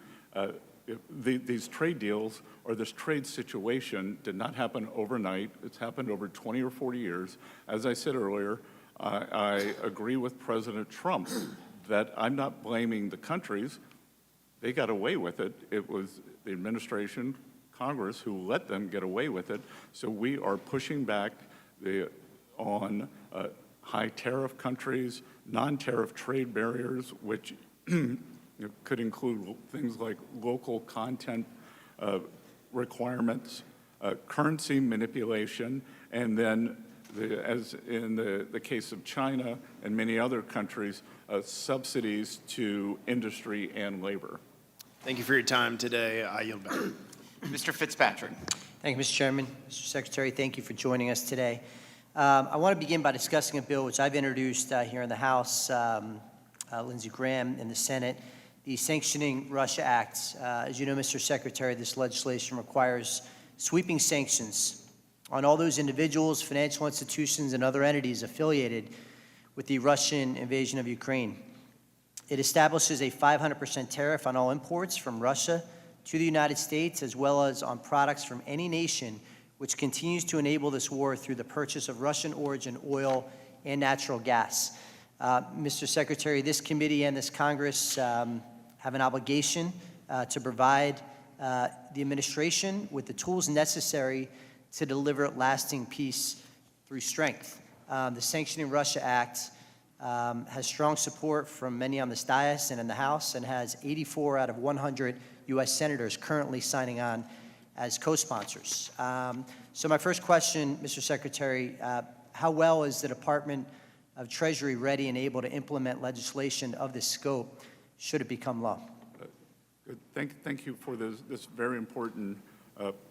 these trade deals or this trade situation did not happen overnight. It's happened over 20 or 40 years. As I said earlier, I agree with President Trump that I'm not blaming the countries. They got away with it. It was the administration, Congress, who let them get away with it. So we are pushing back on high tariff countries, non-tariff trade barriers, which could include things like local content requirements, currency manipulation, and then, as in the case of China and many other countries, subsidies to industry and labor. Thank you for your time today. I yield back. Mr. Fitzpatrick. Thank you, Mr. Chairman. Mr. Secretary, thank you for joining us today. I want to begin by discussing a bill which I've introduced here in the House, Lindsey Graham in the Senate, the Sanctioning Russia Act. As you know, Mr. Secretary, this legislation requires sweeping sanctions on all those individuals, financial institutions, and other entities affiliated with the Russian invasion of Ukraine. It establishes a 500% tariff on all imports from Russia to the United States, as well as on products from any nation which continues to enable this war through the purchase of Russian origin oil and natural gas. Mr. Secretary, this committee and this Congress have an obligation to provide the administration with the tools necessary to deliver lasting peace through strength. The Sanctioning Russia Act has strong support from many on this dais and in the House, and has 84 out of 100 U.S. senators currently signing on as co-sponsors. So my first question, Mr. Secretary, how well is the Department of Treasury ready and able to implement legislation of this scope should it become law? Good. Thank you for this very important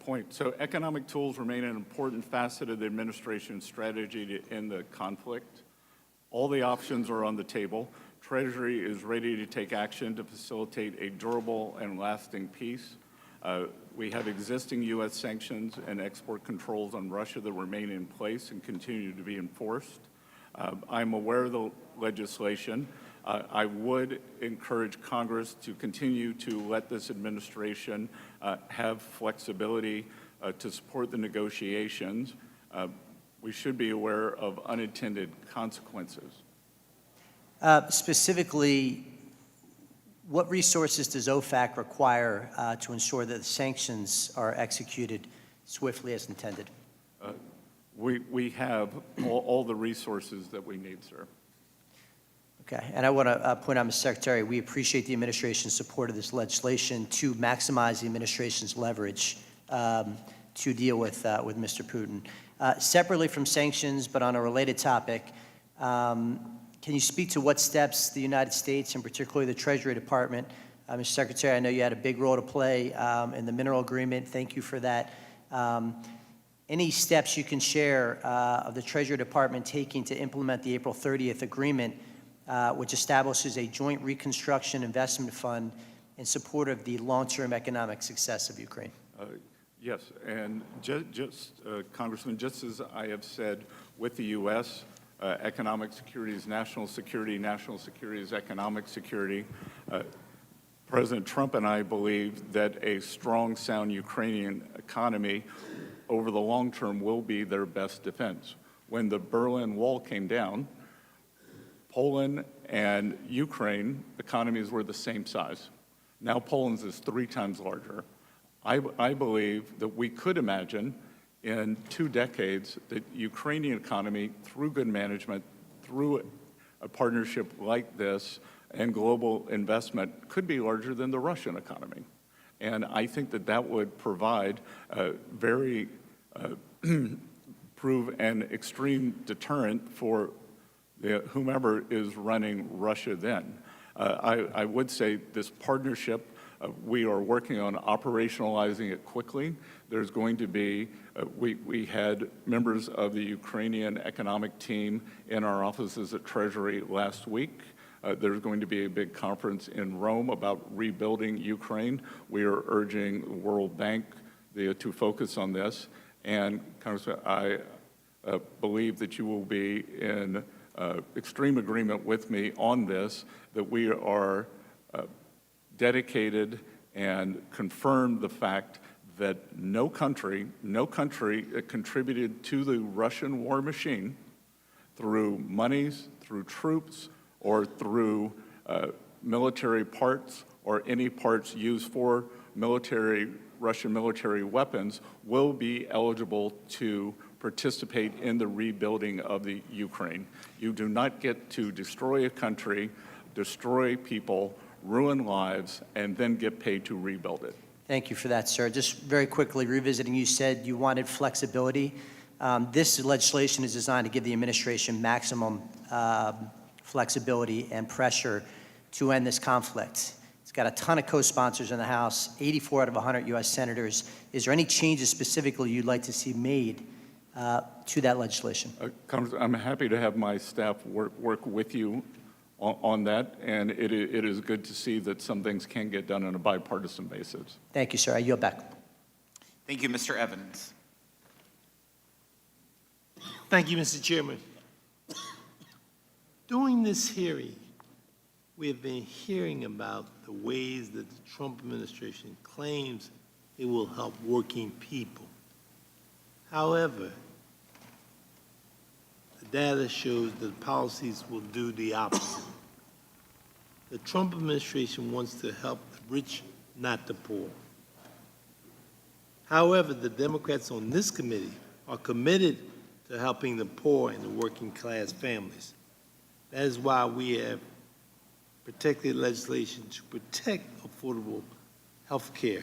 point. So economic tools remain an important facet of the administration's strategy to end the conflict. All the options are on the table. Treasury is ready to take action to facilitate a durable and lasting peace. We have existing U.S. sanctions and export controls on Russia that remain in place and continue to be enforced. I'm aware of the legislation. I would encourage Congress to continue to let this administration have flexibility to support the negotiations. We should be aware of unintended consequences. Specifically, what resources does OFAC require to ensure that the sanctions are executed swiftly as intended? We have all the resources that we need, sir. Okay, and I want to point out, Mr. Secretary, we appreciate the administration's support of this legislation to maximize the administration's leverage to deal with Mr. Putin. Separately from sanctions, but on a related topic, can you speak to what steps the United States, and particularly the Treasury Department, Mr. Secretary, I know you had a big role to play in the mineral agreement. Thank you for that. Any steps you can share of the Treasury Department taking to implement the April 30th agreement, which establishes a joint reconstruction investment fund in support of the long-term economic success of Ukraine? Yes, and Congressman, just as I have said with the U.S., economic security is national security is economic security. President Trump and I believe that a strong, sound Ukrainian economy over the long term will be their best defense. When the Berlin Wall came down, Poland and Ukraine economies were the same size. Now Poland's is 3 times larger. I believe that we could imagine in 2 decades that Ukrainian economy, through good management, through a partnership like this and global investment, could be larger than the Russian economy. And I think that that would provide a very prove an extreme deterrent for whomever is running Russia then. I would say this partnership, we are working on operationalizing it quickly. There's going to be, we had members of the Ukrainian economic team in our offices at Treasury last week. There's going to be a big conference in Rome about rebuilding Ukraine. We are urging the World Bank to focus on this. And Congressman, I believe that you will be in extreme agreement with me on this, that we are dedicated and confirmed the fact that no country contributed to the Russian war machine through monies, through troops, or through military parts or any parts used for Russian military weapons will be eligible to participate in the rebuilding of the Ukraine. You do not get to destroy a country, destroy people, ruin lives, and then get paid to rebuild it. Thank you for that, sir. Just very quickly, revisiting, you said you wanted flexibility. This legislation is designed to give the administration maximum flexibility and pressure to end this conflict. It's got a ton of co-sponsors in the House, 84 out of 100 U.S. senators. Is there any changes specifically you'd like to see made to that legislation? I'm happy to have my staff work with you on that, and it is good to see that some things can get done on a bipartisan basis. Thank you, sir. I yield back. Thank you, Mr. Evans. Thank you, Mr. Chairman. During this hearing, we have been hearing about the ways that the Trump administration claims it will help working people. However, the data shows that policies will do the opposite. The Trump administration wants to help the rich, not the poor. However, the Democrats on this committee are committed to helping the poor and the working class families. That is why we have protected legislation to protect affordable health care,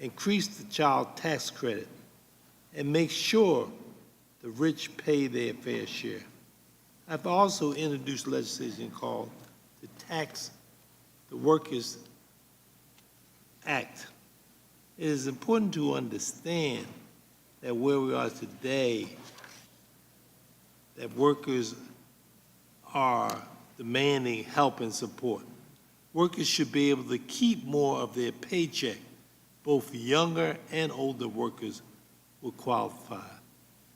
increase the child tax credit, and make sure the rich pay their fair share. I've also introduced legislation called the Tax the Workers Act. It is important to understand that where we are today, that workers are demanding help and support. Workers should be able to keep more of their paycheck. Both younger and older workers will qualify.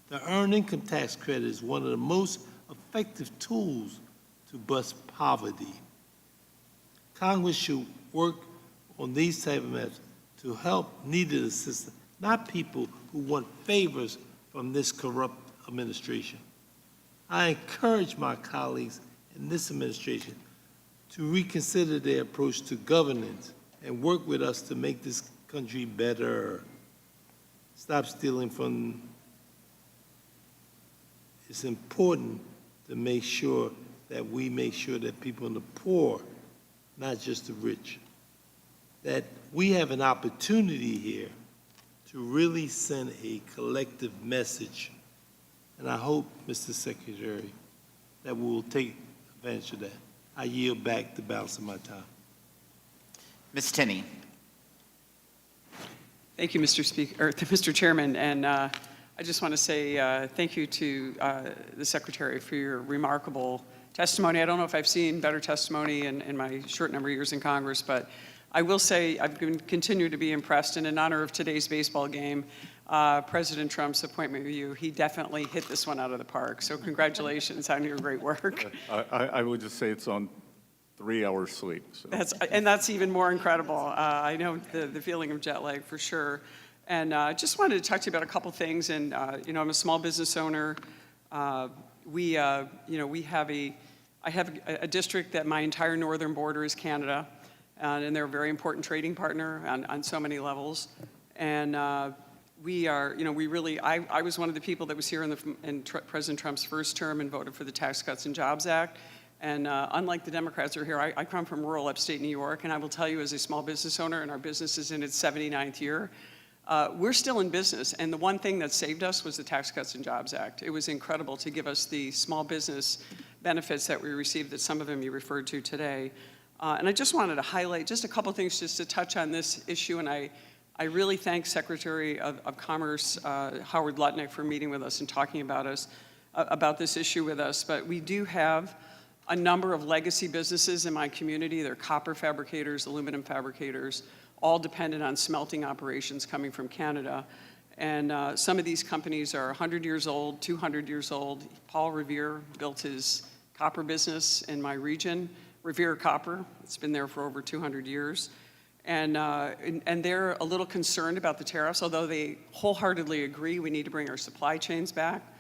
The Earned Income Tax Credit is one of the most effective tools to bust poverty. Congress should work on these type of measures to help needed assistance, not people who want favors from this corrupt administration. I encourage my colleagues in this administration to reconsider their approach to governance and work with us to make this country better. stop stealing from, it's important to make sure that we make sure that people in the poor, not just the rich, that we have an opportunity here to really send a collective message. And I hope, Mr. Secretary, that we will take advantage of that. I yield back the balance of my time. Ms. Tinney. Thank you, Mr. Chairman, and I just want to say thank you to the Secretary for your remarkable testimony. I don't know if I've seen better testimony in my short number of years in Congress, but I will say I've continued to be impressed, and in honor of today's baseball game, President Trump's appointment with you, he definitely hit this one out of the park. So congratulations on your great work. I would just say it's on 3 hours sleep. So. That's even more incredible. I know the feeling of jet lag for sure. And just wanted to talk to you about a couple things. And I'm a small business owner. I have a district that my entire northern border is Canada, and they're a very important trading partner on so many levels. And we are, I was one of the people that was here in President Trump's first term and voted for the Tax Cuts and Jobs Act. And unlike the Democrats who are here, I come from rural upstate New York, and I will tell you as a small business owner, and our business is in its 79th year, we're still in business. And the one thing that saved us was the Tax Cuts and Jobs Act. It was incredible to give us the small business benefits that we received, that some of them you referred to today. And I just wanted to highlight just a couple things just to touch on this issue, and I really thank Secretary of Commerce Howard Lutnick for meeting with us and talking about this issue with us. But we do have a number of legacy businesses in my community. They're copper fabricators, aluminum fabricators, all dependent on smelting operations coming from Canada. And some of these companies are 100 years old, 200 years old. Paul Revere built his copper business in my region, Revere Copper. It's been there for over 200 years. And they're a little concerned about the tariffs, although they wholeheartedly agree we need to bring our supply chains back.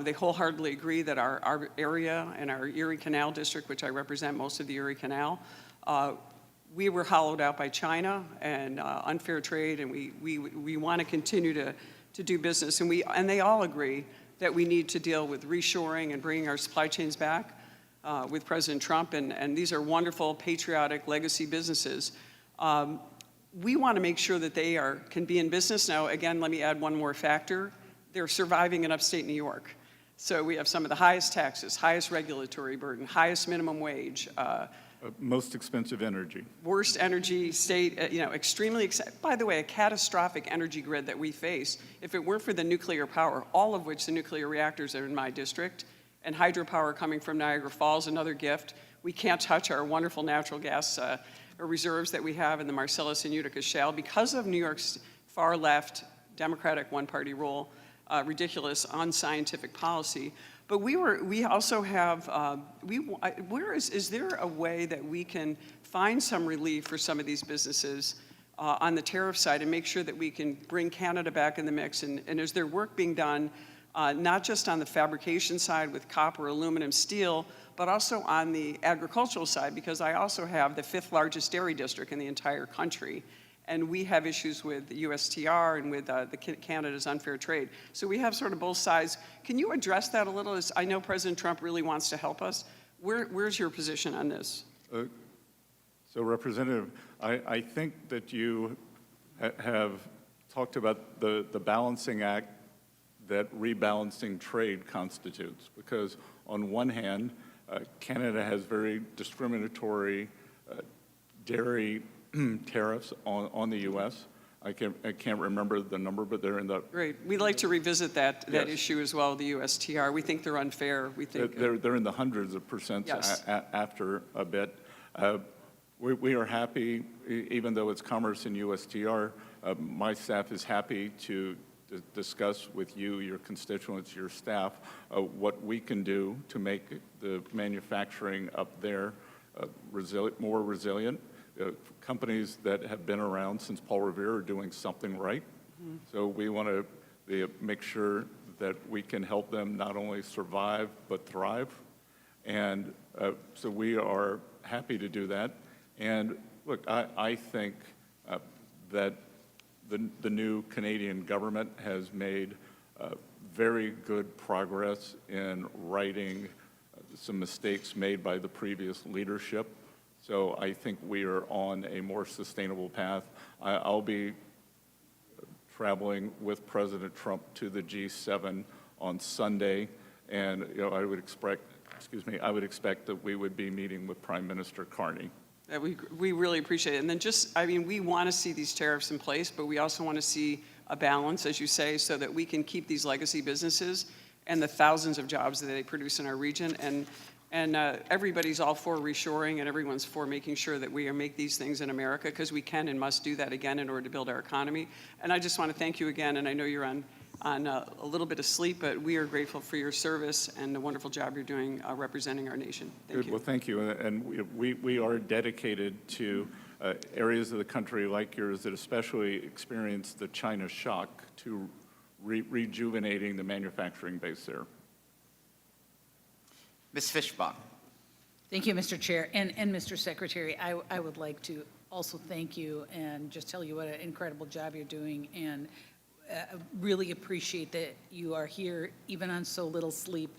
They wholeheartedly agree that our area and our Erie Canal District, which I represent most of the Erie Canal, we were hollowed out by China and unfair trade, and we want to continue to do business. And they all agree that we need to deal with reshoring and bringing our supply chains back with President Trump. And these are wonderful, patriotic, legacy businesses. We want to make sure that they can be in business. Now, again, let me add one more factor. They're surviving in upstate New York. So we have some of the highest taxes, highest regulatory burden, highest minimum wage. Most expensive energy. Worst energy state, extremely, by the way, a catastrophic energy grid that we face. If it weren't for the nuclear power, all of which the nuclear reactors are in my district, and hydropower coming from Niagara Falls, another gift, we can't touch our wonderful natural gas reserves that we have in the Marcellus and Utica Shale because of New York's far left Democratic one-party rule. Ridiculous, unscientific policy. But we also have, is there a way that we can find some relief for some of these businesses on the tariff side and make sure that we can bring Canada back in the mix? And is there work being done, not just on the fabrication side with copper, aluminum, steel, but also on the agricultural side? Because I also have the 5th largest dairy district in the entire country. And we have issues with the USTR and with Canada's unfair trade. So we have sort of both sides. Can you address that a little? I know President Trump really wants to help us. Where's your position on this? So, Representative, I think that you have talked about the balancing act that rebalancing trade constitutes. Because on one hand, Canada has very discriminatory dairy tariffs on the U.S. I can't remember the number, but they're in the... Great. We'd like to revisit that Yes. issue as well, the USTR. We think they're unfair. We think... They're in the hundreds of percents. Yes. After a bit. We are happy, even though it's commerce and USTR, my staff is happy to discuss with you, your constituents, your staff, what we can do to make the manufacturing up there more resilient. Companies that have been around since Paul Revere are doing something right. Mm-hmm. So we want to make sure that we can help them not only survive but thrive. And so we are happy to do that. And look, I think that the new Canadian government has made very good progress in righting some mistakes made by the previous leadership. So I think we are on a more sustainable path. I'll be traveling with President Trump to the G7 on Sunday, and I would expect that we would be meeting with Prime Minister Carney. We really appreciate it. And then we want to see these tariffs in place, but we also want to see a balance, as you say, so that we can keep these legacy businesses and the thousands of jobs that they produce in our region. And everybody's all for reshoring, and everyone's for making sure that we make these things in America, because we can and must do that again in order to build our economy. And I just want to thank you again, and I know you're on a little bit of sleep, but we are grateful for your service and the wonderful job you're doing representing our nation. Thank you. Well, thank you. And we are dedicated to areas of the country like yours that especially experienced the China shock to rejuvenating the manufacturing base there. Ms. Fishbach. Thank you, Mr. Chair. And Mr. Secretary, I would like to also thank you and just tell you what an incredible job you're doing, and really appreciate that you are here, even on so little sleep,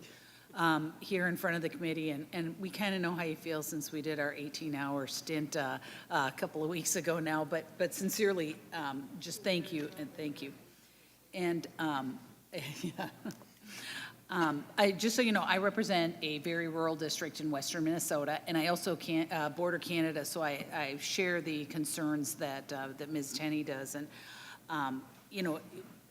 here in front of the committee. And we kind of know how you feel since we did our 18-hour stint a couple of weeks ago now. But sincerely, just thank you and thank you. And yeah. Just so you know, I represent a very rural district in western Minnesota, and I also border Canada, so I share the concerns that Ms. Tenney does. And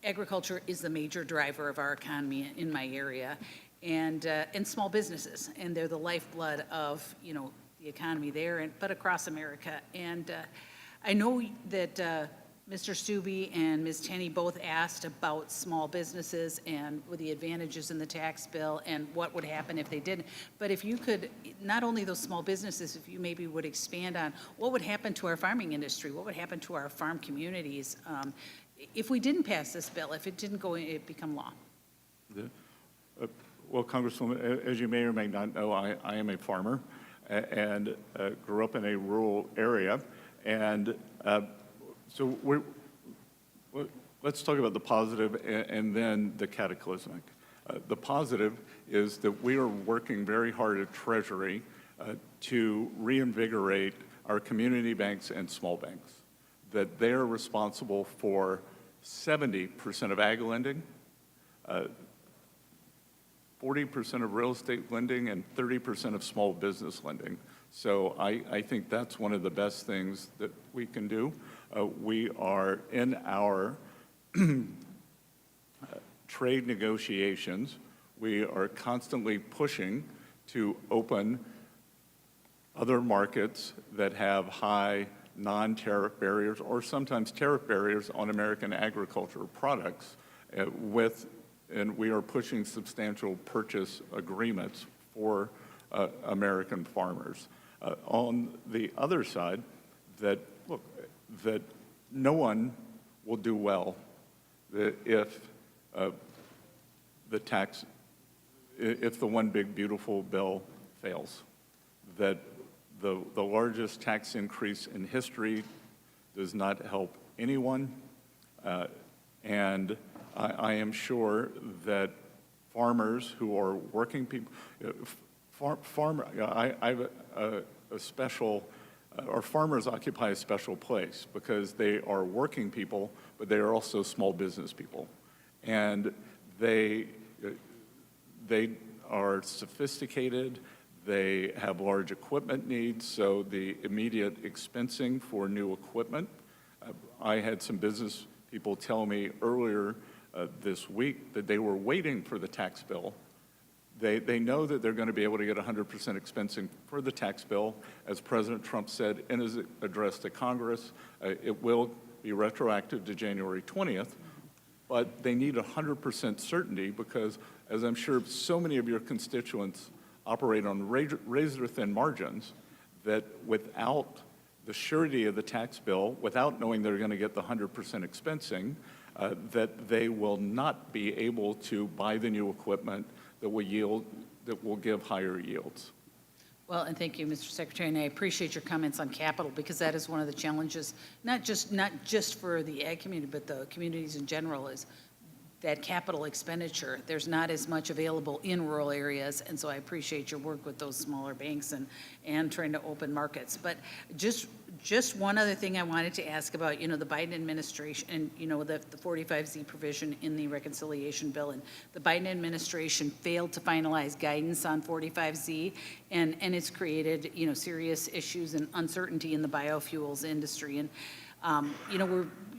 agriculture is the major driver of our economy in my area, and small businesses, and they're the lifeblood of the economy there, but across America. And I know that Mr. Stube and Ms. Tenney both asked about small businesses and the advantages in the tax bill and what would happen if they didn't. But if you could, not only those small businesses, if you maybe would expand on what would happen to our farming industry, what would happen to our farm communities if we didn't pass this bill, if it didn't become law. Well, Congresswoman, as you may or may not know, I am a farmer and grew up in a rural area. And so let's talk about the positive and then the cataclysmic. The positive is that we are working very hard at Treasury to reinvigorate our community banks and small banks, that they are responsible for 70% of ag lending, 40% of real estate lending, and 30% of small business lending. So I think that's one of the best things that we can do. We are in our trade negotiations. We are constantly pushing to open other markets that have high non-tariff barriers or sometimes tariff barriers on American agricultural products and we are pushing substantial purchase agreements for American farmers. On the other side, that no one will do well if the one big beautiful bill fails. That the largest tax increase in history does not help anyone, and I am sure that farmers who are working people, farmers occupy a special place because they are working people, but they are also small business people. And they are sophisticated, they have large equipment needs, so the immediate expensing for new equipment. I had some business people tell me earlier this week that they were waiting for the tax bill. They know that they're going to be able to get 100% expensing for the tax bill. As President Trump said in his address to Congress, it will be retroactive to January 20th, but they need 100% certainty because, as I'm sure so many of your constituents operate on razor-thin margins, that without the surety of the tax bill, without knowing they're going to get the 100% expensing, that they will not be able to buy the new equipment that will give higher yields. Well, and thank you, Mr. Secretary, and I appreciate your comments on capital, because that is one of the challenges, not just for the ag community, but the communities in general, is that capital expenditure. There's not as much available in rural areas, and so I appreciate your work with those smaller banks and trying to open markets. But just one other thing I wanted to ask about, the Biden administration and, the 45Z provision in the reconciliation bill. And the Biden administration failed to finalize guidance on 45Z, and it's created, serious issues and uncertainty in the biofuels industry. And,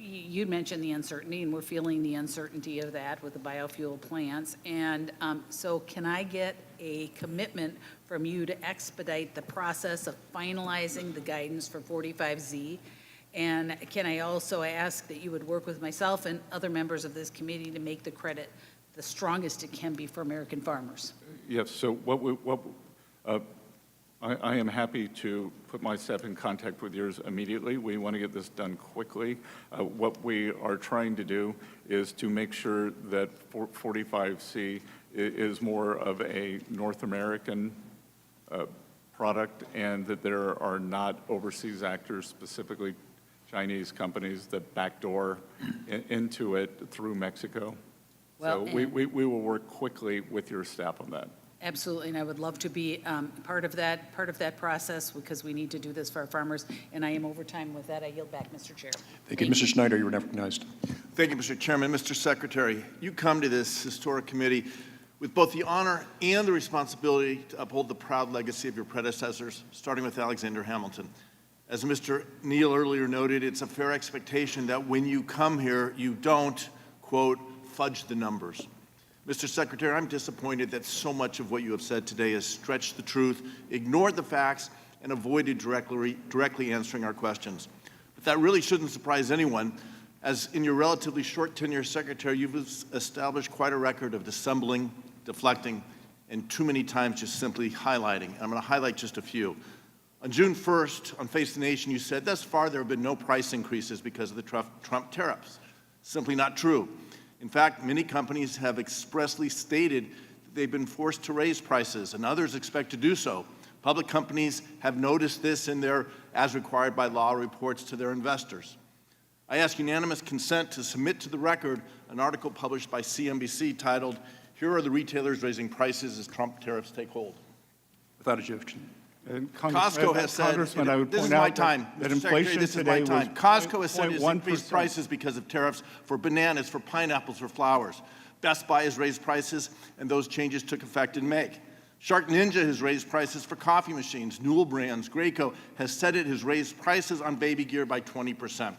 you mentioned the uncertainty, and we're feeling the uncertainty of that with the biofuel plants. And so can I get a commitment from you to expedite the process of finalizing the guidance for 45Z? And can I also ask that you would work with myself and other members of this committee to make the credit the strongest it can be for American farmers? Yes, so I am happy to put myself in contact with yours immediately. We want to get this done quickly. What we are trying to do is to make sure that 45C is more of a North American product, and that there are not overseas actors, specifically Chinese companies, that backdoor into it through Mexico. Well, so we will work quickly with your staff on that. Absolutely, and I would love to be part of that process, because we need to do this for our farmers, and I am over time. With that, I yield back, Mr. Chair. Thank you. Mr. Schneider, you are recognized. Thank you, Mr. Chairman. Mr. Secretary, you come to this historic committee with both the honor and the responsibility to uphold the proud legacy of your predecessors, starting with Alexander Hamilton. As Mr. Neal earlier noted, it's a fair expectation that when you come here, you don't, quote, fudge the numbers. Mr. Secretary, I'm disappointed that so much of what you have said today has stretched the truth, ignored the facts, and avoided directly answering our questions. But that really shouldn't surprise anyone, as in your relatively short tenure as Secretary, you've established quite a record of dissembling, deflecting, and too many times just simply highlighting. And I'm going to highlight just a few. On June 1st, on Face the Nation, you said, thus far there have been no price increases because of the Trump tariffs. Simply not true. In fact, many companies have expressly stated that they've been forced to raise prices, and others expect to do so. Public companies have noticed this in their, as required by law, reports to their investors. I ask unanimous consent to submit to the record an article published by CNBC titled, "Here are the retailers raising prices as Trump tariffs take hold." Without objection. Costco has said, this is my time, Mr. Secretary, this is my time. Costco has said it has increased prices because of tariffs for bananas, for pineapples, for flowers. Best Buy has raised prices, and those changes took effect in May. Shark Ninja has raised prices for coffee machines. Newell Brands, Graco has said it has raised prices on baby gear by 20%.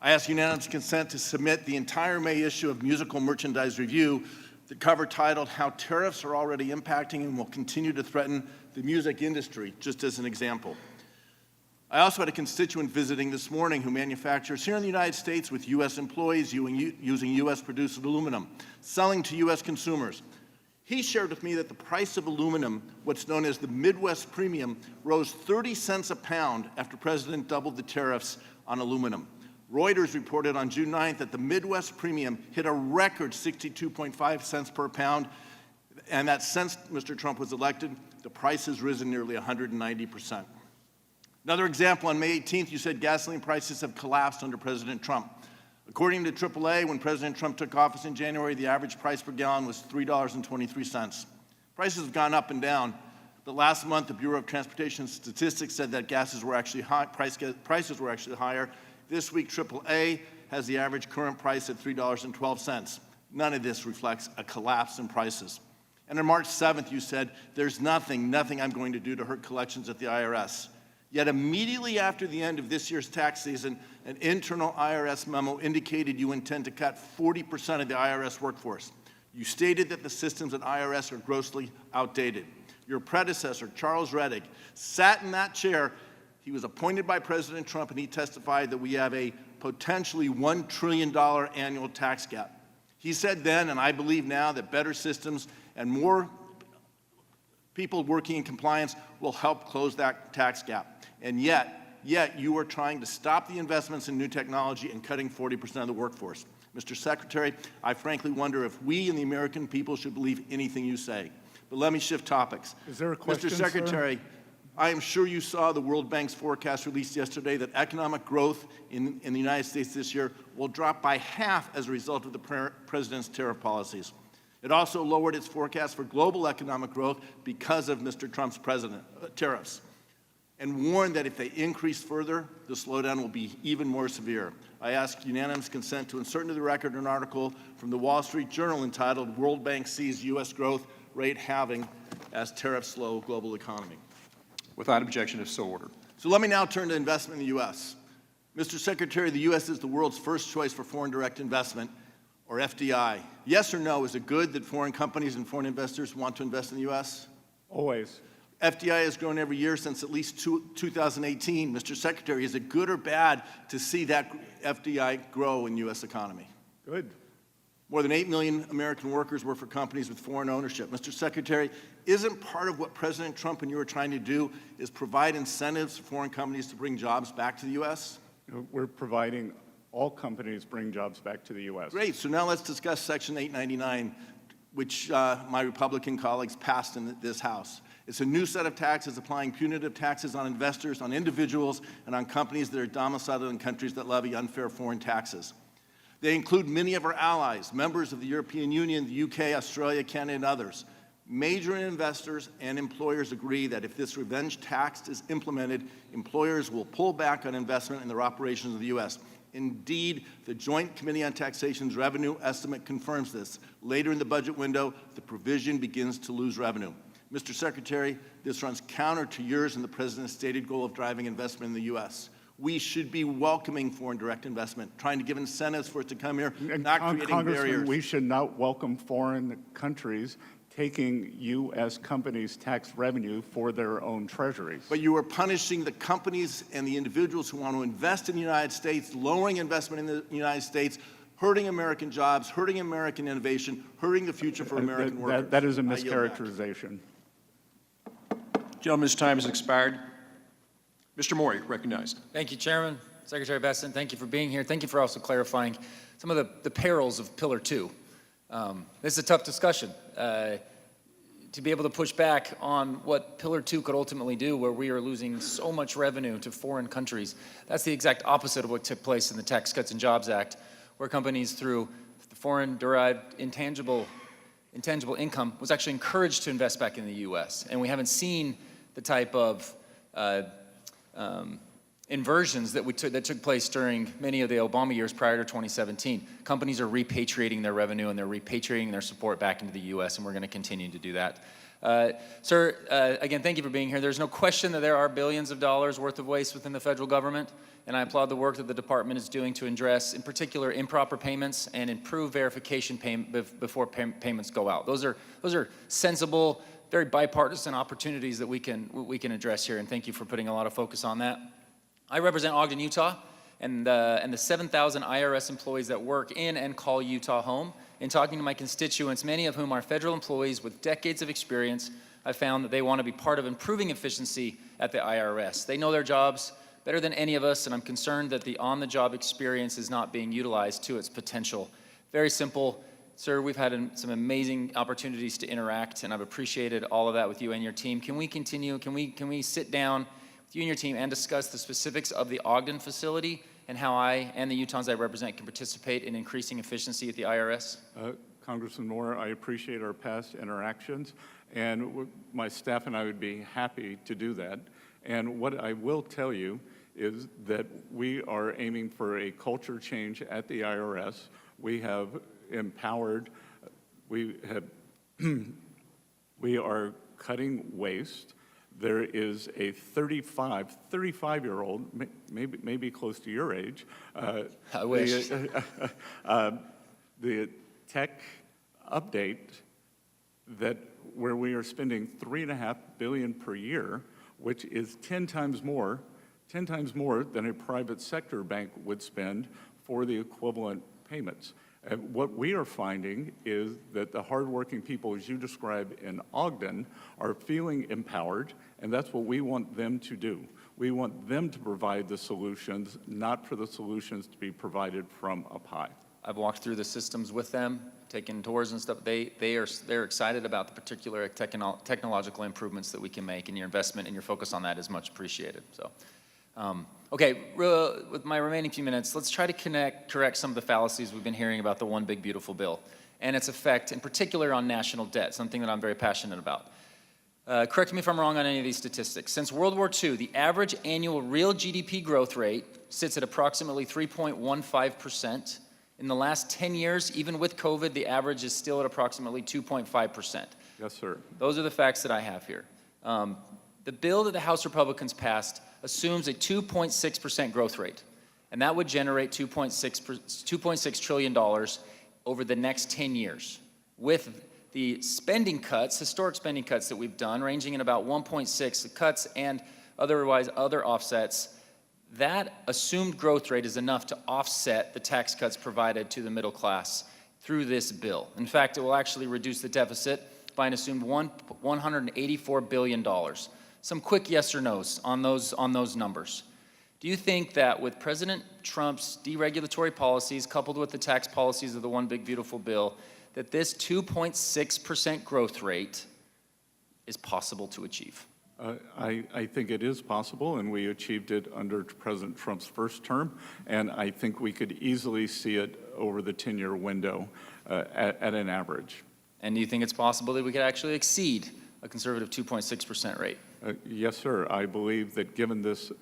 I ask unanimous consent to submit the entire May issue of Musical Merchandise Review, the cover titled, "How Tariffs Are Already Impacting and Will Continue to Threaten the Music Industry," just as an example. I also had a constituent visiting this morning who manufactures here in the United States with U.S. employees using U.S.-produced aluminum, selling to U.S. consumers. He shared with me that the price of aluminum, what's known as the Midwest Premium, rose 30 cents a pound after President doubled the tariffs on aluminum. Reuters reported on June 9th that the Midwest Premium hit a record 62.5 cents per pound, and that since Mr. Trump was elected, the price has risen nearly 190%. Another example, on May 18th, you said gasoline prices have collapsed under President Trump. According to AAA, when President Trump took office in January, the average price per gallon was $3.23. Prices have gone up and down, but last month, the Bureau of Transportation Statistics said that prices were actually higher. This week, AAA has the average current price at $3.12. None of this reflects a collapse in prices. And on March 7th, you said, there's nothing I'm going to do to hurt collections at the IRS. Yet immediately after the end of this year's tax season, an internal IRS memo indicated you intend to cut 40% of the IRS workforce. You stated that the systems at IRS are grossly outdated. Your predecessor, Charles Rettig, sat in that chair. He was appointed by President Trump, and he testified that we have a potentially $1 trillion annual tax gap. He said then, and I believe now, that better systems and more people working in compliance will help close that tax gap. And yet you are trying to stop the investments in new technology and cutting 40% of the workforce. Mr. Secretary, I frankly wonder if we and the American people should believe anything you say. But let me shift topics. Is there a question, Mr. Secretary, I am sure you saw the World Bank's forecast released yesterday that economic growth in the United States this year will drop by half as a result of the president's tariff policies. It also lowered its forecast for global economic growth because of Mr. Trump's tariffs, and warned that if they increase further, the slowdown will be even more severe. I ask unanimous consent to insert into the record an article from the Wall Street Journal entitled "World Bank Sees U.S. Growth Rate Halving as Tariffs Slow Global Economy." Without objection, if so ordered. So let me now turn to investment in the U.S. Mr. Secretary, the U.S. is the world's first choice for foreign direct investment, or FDI. Yes or no, is it good that foreign companies and foreign investors want to invest in the U.S.? Always. FDI has grown every year since at least 2018. Mr. Secretary, is it good or bad to see that FDI grow in the U.S. economy? Good. More than 8 million American workers work for companies with foreign ownership. Mr. Secretary, isn't part of what President Trump and you are trying to do is provide incentives for foreign companies to bring jobs back to the U.S.? We're providing all companies bring jobs back to the U.S. Great. So now let's discuss Section 899, which my Republican colleagues passed in this House. It's a new set of taxes applying punitive taxes on investors, on individuals, and on companies that are domiciled in countries that levy unfair foreign taxes. They include many of our allies, members of the European Union, the UK, Australia, Canada, and others. Major investors and employers agree that if this revenge tax is implemented, employers will pull back on investment in their operations in the U.S. Indeed, the Joint Committee on Taxation's revenue estimate confirms this. Later in the budget window, the provision begins to lose revenue. Mr. Secretary, this runs counter to yours and the President's stated goal of driving investment in the U.S. We should be welcoming foreign direct investment, trying to give incentives for it to come here, not creating Congressman, barriers. we should not welcome foreign countries taking U.S. companies' tax revenue for their own treasuries. But you are punishing the companies and the individuals who want to invest in the United States, lowering investment in the United States, hurting American jobs, hurting American innovation, hurting the future for American workers. That is a I yield back. mischaracterization. Gentleman's time has expired. Mr. Maury, recognized. Thank you, Chairman. Secretary Bessent, thank you for being here. Thank you for also clarifying some of the perils of Pillar 2. This is a tough discussion. To be able to push back on what Pillar 2 could ultimately do, where we are losing so much revenue to foreign countries, that's the exact opposite of what took place in the Tax Cuts and Jobs Act, where companies through the foreign-derived intangible income was actually encouraged to invest back in the U.S. And we haven't seen the type of inversions that took place during many of the Obama years prior to 2017. Companies are repatriating their revenue and they're repatriating their support back into the U.S., and we're going to continue to do that. Sir, again, thank you for being here. There's no question that there are billions of dollars worth of waste within the federal government, and I applaud the work that the department is doing to address, in particular, improper payments and improve verification before payments go out. Those are sensible, very bipartisan opportunities that we can address here, and thank you for putting a lot of focus on that. I represent Ogden, Utah, and the 7,000 IRS employees that work in and call Utah home. In talking to my constituents, many of whom are federal employees with decades of experience, I found that they want to be part of improving efficiency at the IRS. They know their jobs better than any of us, and I'm concerned that the on-the-job experience is not being utilized to its potential. Very simple. Sir, we've had some amazing opportunities to interact, and I've appreciated all of that with you and your team. Can we continue? Can we sit down with you and your team and discuss the specifics of the Ogden facility and how I and the Utahns I represent can participate in increasing efficiency at the IRS? Congressman Moore, I appreciate our past interactions, and my staff and I would be happy to do that. And what I will tell you is that we are aiming for a culture change at the IRS. We have empowered, we are cutting waste. There is a 35-year-old, maybe close to your age. I wish. The tech update where we are spending $3.5 billion per year, which is 10 times more than a private sector bank would spend for the equivalent payments. And what we are finding is that the hardworking people, as you described in Ogden, are feeling empowered, and that's what we want them to do. We want them to provide the solutions, not for the solutions to be provided from up high. I've walked through the systems with them, taken tours and stuff. They're excited about the particular technological improvements that we can make, and your investment and your focus on that is much appreciated. So, okay, with my remaining few minutes, let's try to correct some of the fallacies we've been hearing about the One Big Beautiful Bill and its effect, in particular, on national debt, something that I'm very passionate about. Correct me if I'm wrong on any of these statistics. Since World War II, the average annual real GDP growth rate sits at approximately 3.15%. In the last 10 years, even with COVID, the average is still at approximately 2.5%. Yes, sir. Those are the facts that I have here. The bill that the House Republicans assumes a 2.6% growth rate, and that would generate $2.6 trillion over the next 10 years. With the spending cuts, historic spending cuts that we've done, ranging in about 1.6 cuts and other offsets, that assumed growth rate is enough to offset the tax cuts provided to the middle class through this bill. In fact, it will actually reduce the deficit by an assumed $184 billion. Some quick yes or no's on those numbers. Do you think that with President Trump's deregulatory policies coupled with the tax policies of the One Big Beautiful Bill, that this 2.6% growth rate is possible to achieve? I think it is possible, and we achieved it under President Trump's first term, and I think we could easily see it over the 10-year window at an average. And do you think it's possible that we could actually exceed a conservative 2.6% rate? Yes, sir. I believe that given this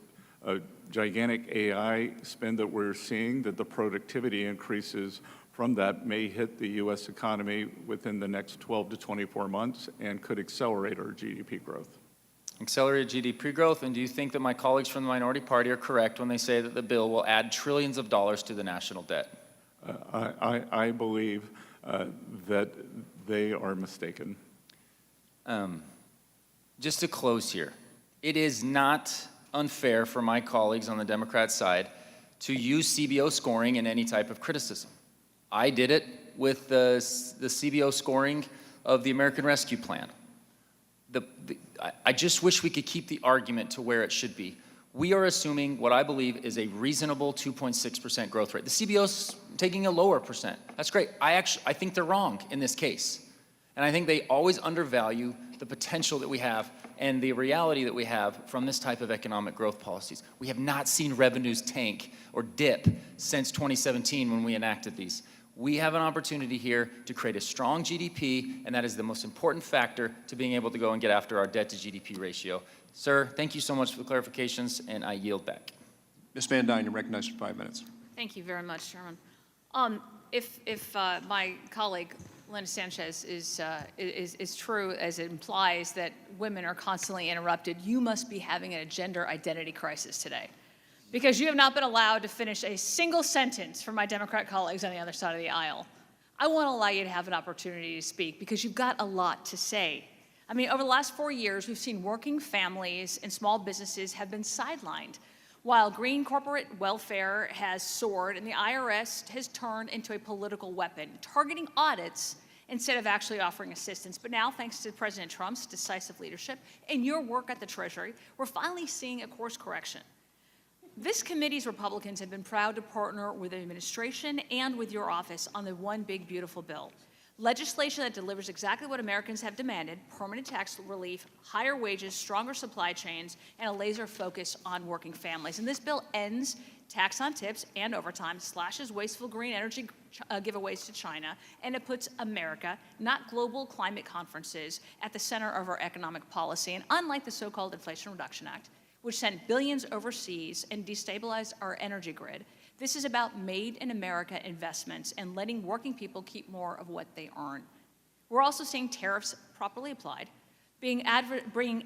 gigantic AI spend that we're seeing, that the productivity increases from that may hit the U.S. economy within the next 12 to 24 months and could accelerate our GDP growth. Accelerated GDP growth, and do you think that my colleagues from the minority party are correct when they say that the bill will add trillions of dollars to the national debt? I believe that they are mistaken. Just to close here, it is not unfair for my colleagues on the Democrat side to use CBO scoring in any type of criticism. I did it with the CBO scoring of the American Rescue Plan. I just wish we could keep the argument to where it should be. We are assuming what I believe is a reasonable 2.6% growth rate. The CBO's taking a lower percent. That's great. I think they're wrong in this case. And I think they always undervalue the potential that we have and the reality that we have from this type of economic growth policies. We have not seen revenues tank or dip since 2017 when we enacted these. We have an opportunity here to create a strong GDP, and that is the most important factor to being able to go and get after our debt to GDP ratio. Sir, thank you so much for the clarifications, and I yield back. Ms. Van Dyne, you're recognized for 5 minutes. Thank you very much, Chairman. If my colleague Linda Sanchez is true as it implies that women are constantly interrupted, you must be having a gender identity crisis today, because you have not been allowed to finish a single sentence from my Democrat colleagues on the other side of the aisle. I want to allow you to have an opportunity to speak because you've got a lot to say. I mean, over the last 4 years, we've seen working families and small businesses have been sidelined, while green corporate welfare has soared and the IRS has turned into a political weapon, targeting audits instead of actually offering assistance. But now, thanks to President Trump's decisive leadership and your work at the Treasury, we're finally seeing a course correction. This committee's Republicans have been proud to partner with the administration and with your office on the One Big Beautiful Bill. Legislation that delivers exactly what Americans have demanded: permanent tax relief, higher wages, stronger supply chains, and a laser focus on working families. And this bill ends tax on tips and overtime, slashes wasteful green energy giveaways to China, and it puts America, not global climate conferences, at the center of our economic policy. And unlike the so-called Inflation Reduction Act, which sent billions overseas and destabilized our energy grid, this is about made in America investments and letting working people keep more of what they earn. We're also seeing tariffs properly applied, bringing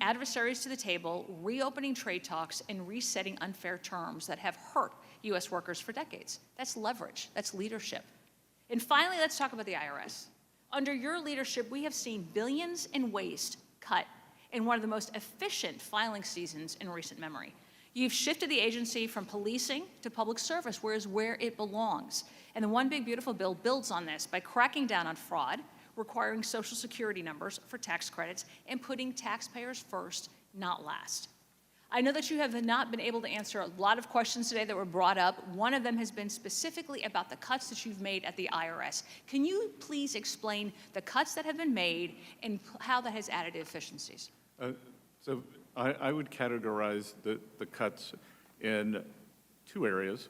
adversaries to the table, reopening trade talks, and resetting unfair terms that have hurt U.S. workers for decades. That's leverage. That's leadership. And finally, let's talk about the IRS. Under your leadership, we have seen billions in waste cut in one of the most efficient filing seasons in recent memory. You've shifted the agency from policing to public service, where it belongs. And the One Big Beautiful Bill builds on this by cracking down on fraud, requiring Social Security numbers for tax credits, and putting taxpayers first, not last. I know that you have not been able to answer a lot of questions today that were brought up. One of them has been specifically about the cuts that you've made at the IRS. Can you please explain the cuts that have been made and how that has added efficiencies? So I would categorize the cuts in two areas.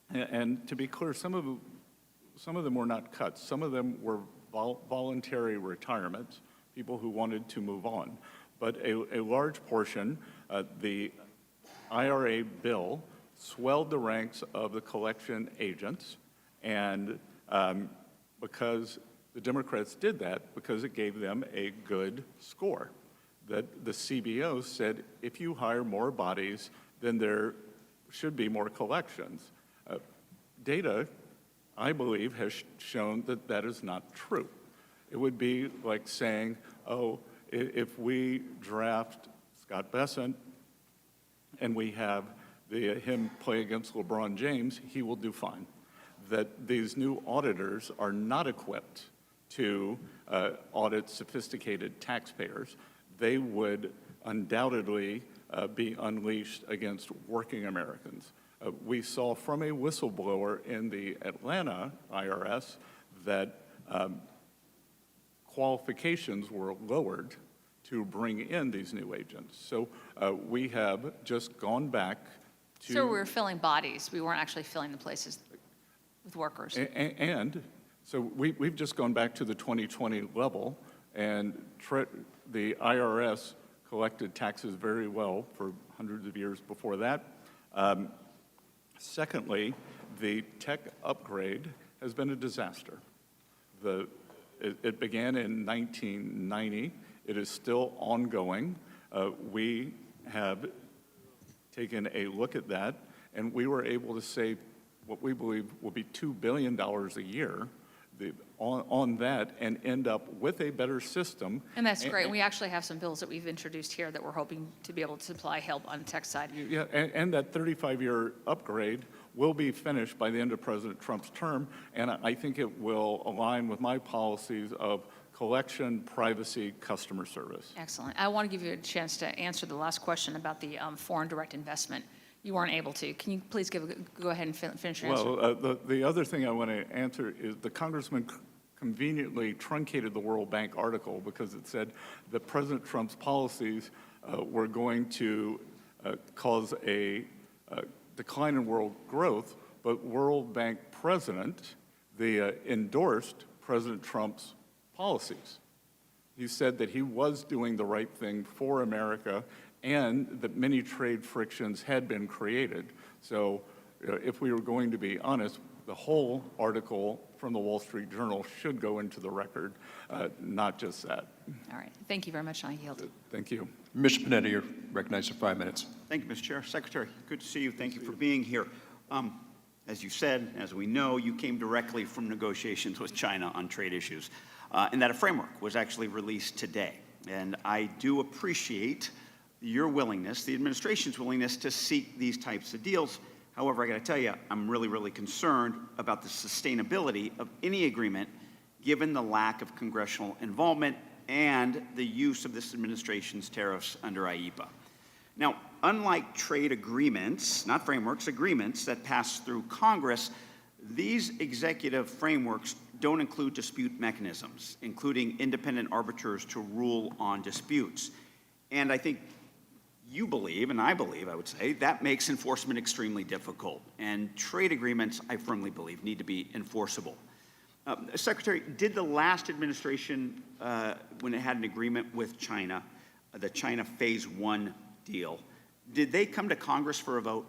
And to be clear, some of them were not cuts. Some of them were voluntary retirements, people who wanted to move on. But a large portion, the IRA bill swelled the ranks of the collection agents, and because the Democrats did that, because it gave them a good score. That the CBO said, if you hire more bodies, then there should be more collections. Data, I believe, has shown that that is not true. It would be like saying, oh, if we draft Scott Bessent and we have him play against LeBron James, he will do fine. That these new auditors are not equipped to audit sophisticated taxpayers. They would undoubtedly be unleashed against working Americans. We saw from a whistleblower in the Atlanta IRS that qualifications were lowered to bring in these new agents. So we have just gone back to... So we were filling bodies. We weren't actually filling the places with workers. And so we've just gone back to the 2020 level, and the IRS collected taxes very well for hundreds of years before that. Secondly, the tech upgrade has been a disaster. It began in 1990. It is still ongoing. We have taken a look at that, and we were able to save what we believe will be $2 billion a year on that, and end up with a better system. And that's great. We actually have some bills that we've introduced here that we're hoping to be able to supply help on the tech side. Yeah, and that 35-year upgrade will be finished by the end of President Trump's term, and I think it will align with my policies of collection, privacy, customer service. Excellent. I want to give you a chance to answer the last question about the foreign direct investment. You weren't able to. Can you please go ahead and finish your answer? Well, the other thing I want to answer is the congressman conveniently truncated the World Bank article because it said that President Trump's policies were going to cause a decline in world growth, but World Bank president endorsed President Trump's policies. He said that he was doing the right thing for America and that many trade frictions had been created. So if we were going to be honest, the whole article from the Wall Street Journal should go into the record, not just that. All right. Thank you very much. I yield. Thank you. Mr. Panetta, you're recognized for 5 minutes. Thank you, Mr. Chair. Secretary, good to see you. Thank you for being here. As you said, as we know, you came directly from negotiations with China on trade issues, and that a framework was actually released today. And I do appreciate your willingness, the administration's willingness, to seek these types of deals. However, I got to tell you, I'm really, really concerned about the sustainability of any agreement given the lack of congressional involvement and the use of this administration's tariffs under IEEPA. Now, unlike trade agreements, not frameworks, agreements that pass through Congress, these executive frameworks don't include dispute mechanisms, including independent arbiters to rule on disputes. And I think you believe, and I believe, I would say, that makes enforcement extremely difficult. And trade agreements, I firmly believe, need to be enforceable. Secretary, did the last administration, when it had an agreement with China, the China Phase 1 deal, did they come to Congress for a vote?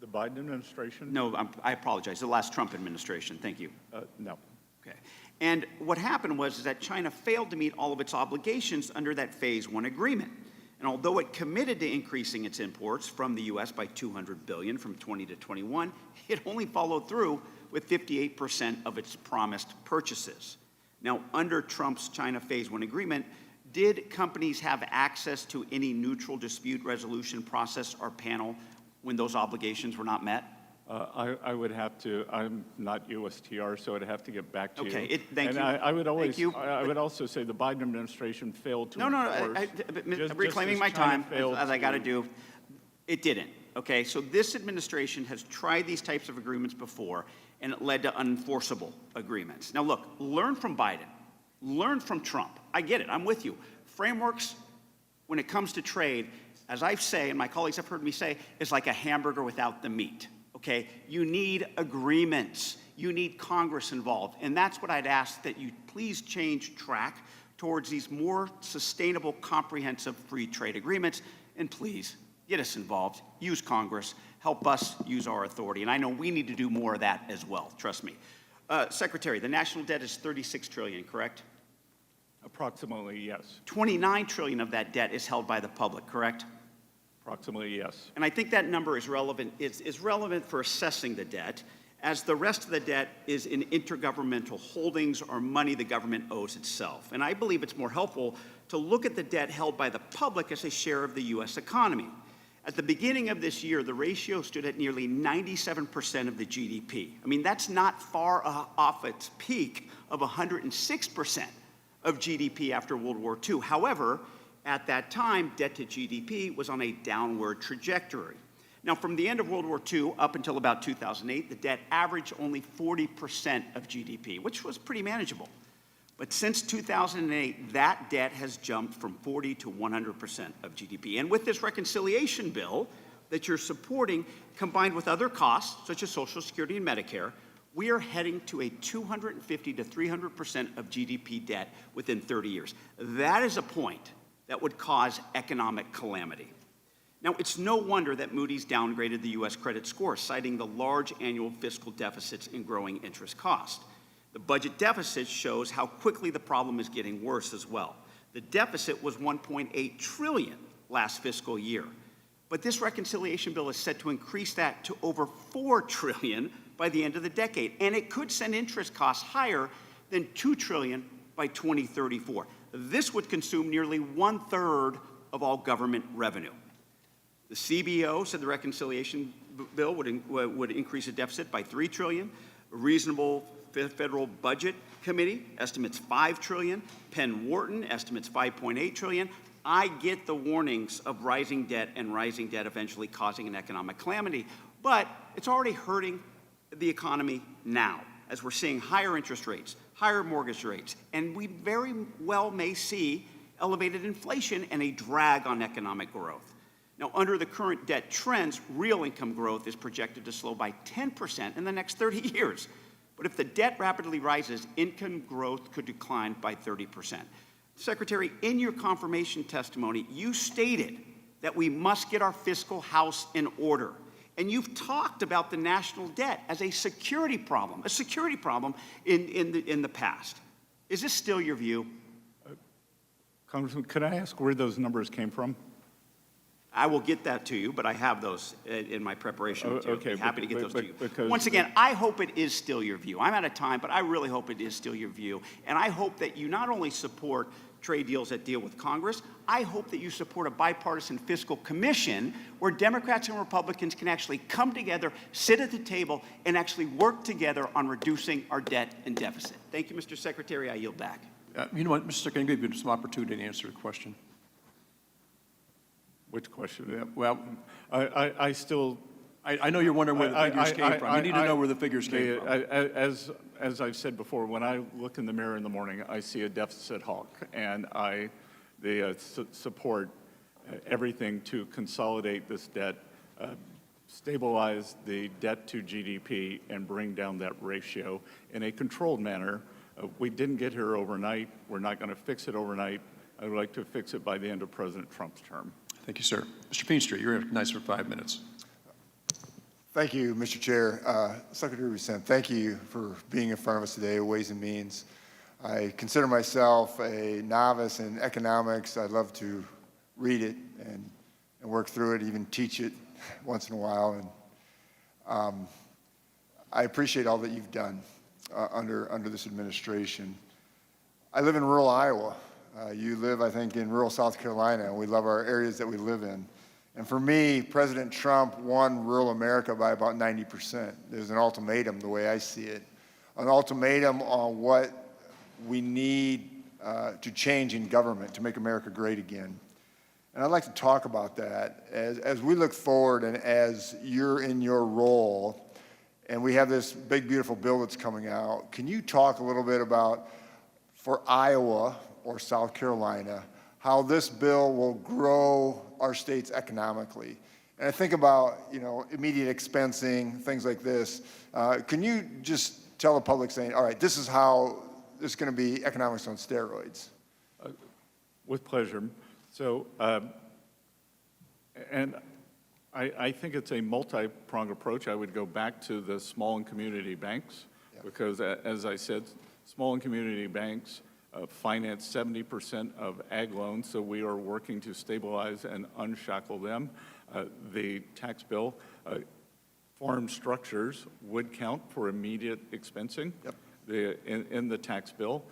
The Biden administration? No, I apologize. The last Trump administration. Thank you. No. Okay. And what happened was that China failed to meet all of its obligations under that Phase 1 agreement. And although it committed to increasing its imports from the U.S. by $200 billion from 20 to 21, it only followed through with 58% of its promised purchases. Now, under Trump's China Phase 1 agreement, did companies have access to any neutral dispute resolution process or panel when those obligations were not met? I would have to, I'm not USTR, so I'd have to get back to you. Okay, thank and you. I would always, Thank you. I would also say the Biden administration failed to No, no, enforce. I'm reclaiming my time, as I got to do. It didn't, okay? So this administration has tried these types of agreements before, and it led to unenforceable agreements. Now, look, learn from Biden. Learn from Trump. I get it. I'm with you. Frameworks, when it comes to trade, as I say, and my colleagues have heard me say, is like a hamburger without the meat, okay? You need agreements. You need Congress involved. And that's what I'd ask, that you please change track towards these more sustainable, comprehensive free trade agreements. And please, get us involved. Use Congress. Help us use our authority. And I know we need to do more of that as well. Trust me. Secretary, the national debt is $36 trillion, correct? Approximately, yes. $29 trillion of that debt is held by the public, correct? Approximately, yes. And I think that number is relevant, is relevant for assessing the debt, as the rest of the debt is in intergovernmental holdings or money the government owes itself. And I believe it's more helpful to look at the debt held by the public as a share of the U.S. economy. At the beginning of this year, the ratio stood at nearly 97% of the GDP. I mean, that's not far off its peak of 106% of GDP after World War II. However, at that time, debt to GDP was on a downward trajectory. Now, from the end of World War II up until about 2008, the debt averaged only 40% of GDP, which was pretty manageable. But since 2008, that debt has jumped from 40 to 100% of GDP. And with this reconciliation bill that you're supporting, combined with other costs, such as Social Security and Medicare, we are heading to a 250 to 300% of GDP debt within 30 years. That is a point that would cause economic calamity. Now, it's no wonder that Moody's downgraded the U.S. credit score, citing the large annual fiscal deficits and growing interest cost. The budget deficit shows how quickly the problem is getting worse as well. The deficit was $1.8 trillion last fiscal year. But this reconciliation bill is set to increase that to over $4 trillion by the end of the decade. And it could send interest costs higher than $2 trillion by 2034. This would consume nearly 1/3 of all government revenue. The CBO said the reconciliation bill would increase the deficit by $3 trillion. A reasonable federal budget committee estimates $5 trillion. Penn Wharton estimates $5.8 trillion. I get the warnings of rising debt and rising debt eventually causing an economic calamity, but it's already hurting the economy now, as we're seeing higher interest rates, higher mortgage rates, and we very well may see elevated inflation and a drag on economic growth. Now, under the current debt trends, real income growth is projected to slow by 10% in the next 30 years. But if the debt rapidly rises, income growth could decline by 30%. Secretary, in your confirmation testimony, you stated that we must get our fiscal house in order. And you've talked about the national debt as a security problem in the past. Is this still your view? Congressman, could I ask where those numbers came from? I will get that to you, but I have those in my preparation material. Okay, Happy to get those to you. because- Once again, I hope it is still your view. I'm out of time, but I really hope it is still your view. And I hope that you not only support trade deals that deal with Congress, I hope that you support a bipartisan fiscal commission where Democrats and Republicans can actually come together, sit at the table, and actually work together on reducing our debt and deficit. Thank you, Mr. Secretary. I yield back. You know what, Mr. Secretary, I'm going to give you some opportunity to answer the question. Which question? Yeah, well, I still... I know you're wondering where the figures came from. You need to know where the figures came from. As I've said before, when I look in the mirror in the morning, I see a deficit hawk, and they support everything to consolidate this debt, stabilize the debt to GDP, and bring down that ratio in a controlled manner. We didn't get here overnight. We're not going to fix it overnight. I would like to fix it by the end of President Trump's term. Thank you, sir. Mr. Feenstra, you're recognized for 5 minutes. Thank you, Mr. Chair. Secretary Bessent, thank you for being in front of us today, Ways and Means. I consider myself a novice in economics. I love to read it and work through it, even teach it once in a while. And I appreciate all that you've done under this administration. I live in rural Iowa. You live, I think, in rural South Carolina, and we love our areas that we live in. And for me, President Trump won rural America by about 90%. There's an ultimatum, the way I see it, an ultimatum on what we need to change in government to make America great again. And I'd like to talk about that as we look forward and as you're in your role and we have this big, beautiful bill that's coming out. Can you talk a little bit about, for Iowa or South Carolina, how this bill will grow our states economically? And I think about, immediate expensing, things like this. Can you just tell the public saying, all right, this is how this is going to be economics on steroids? With pleasure. So, and I think it's a multi-pronged approach. I would go back to the small and community banks, because as I said, small and community banks finance 70% of ag loans, so we are working to stabilize and unshackle them. The tax bill, farm structures would count for immediate expensing. In the tax bill,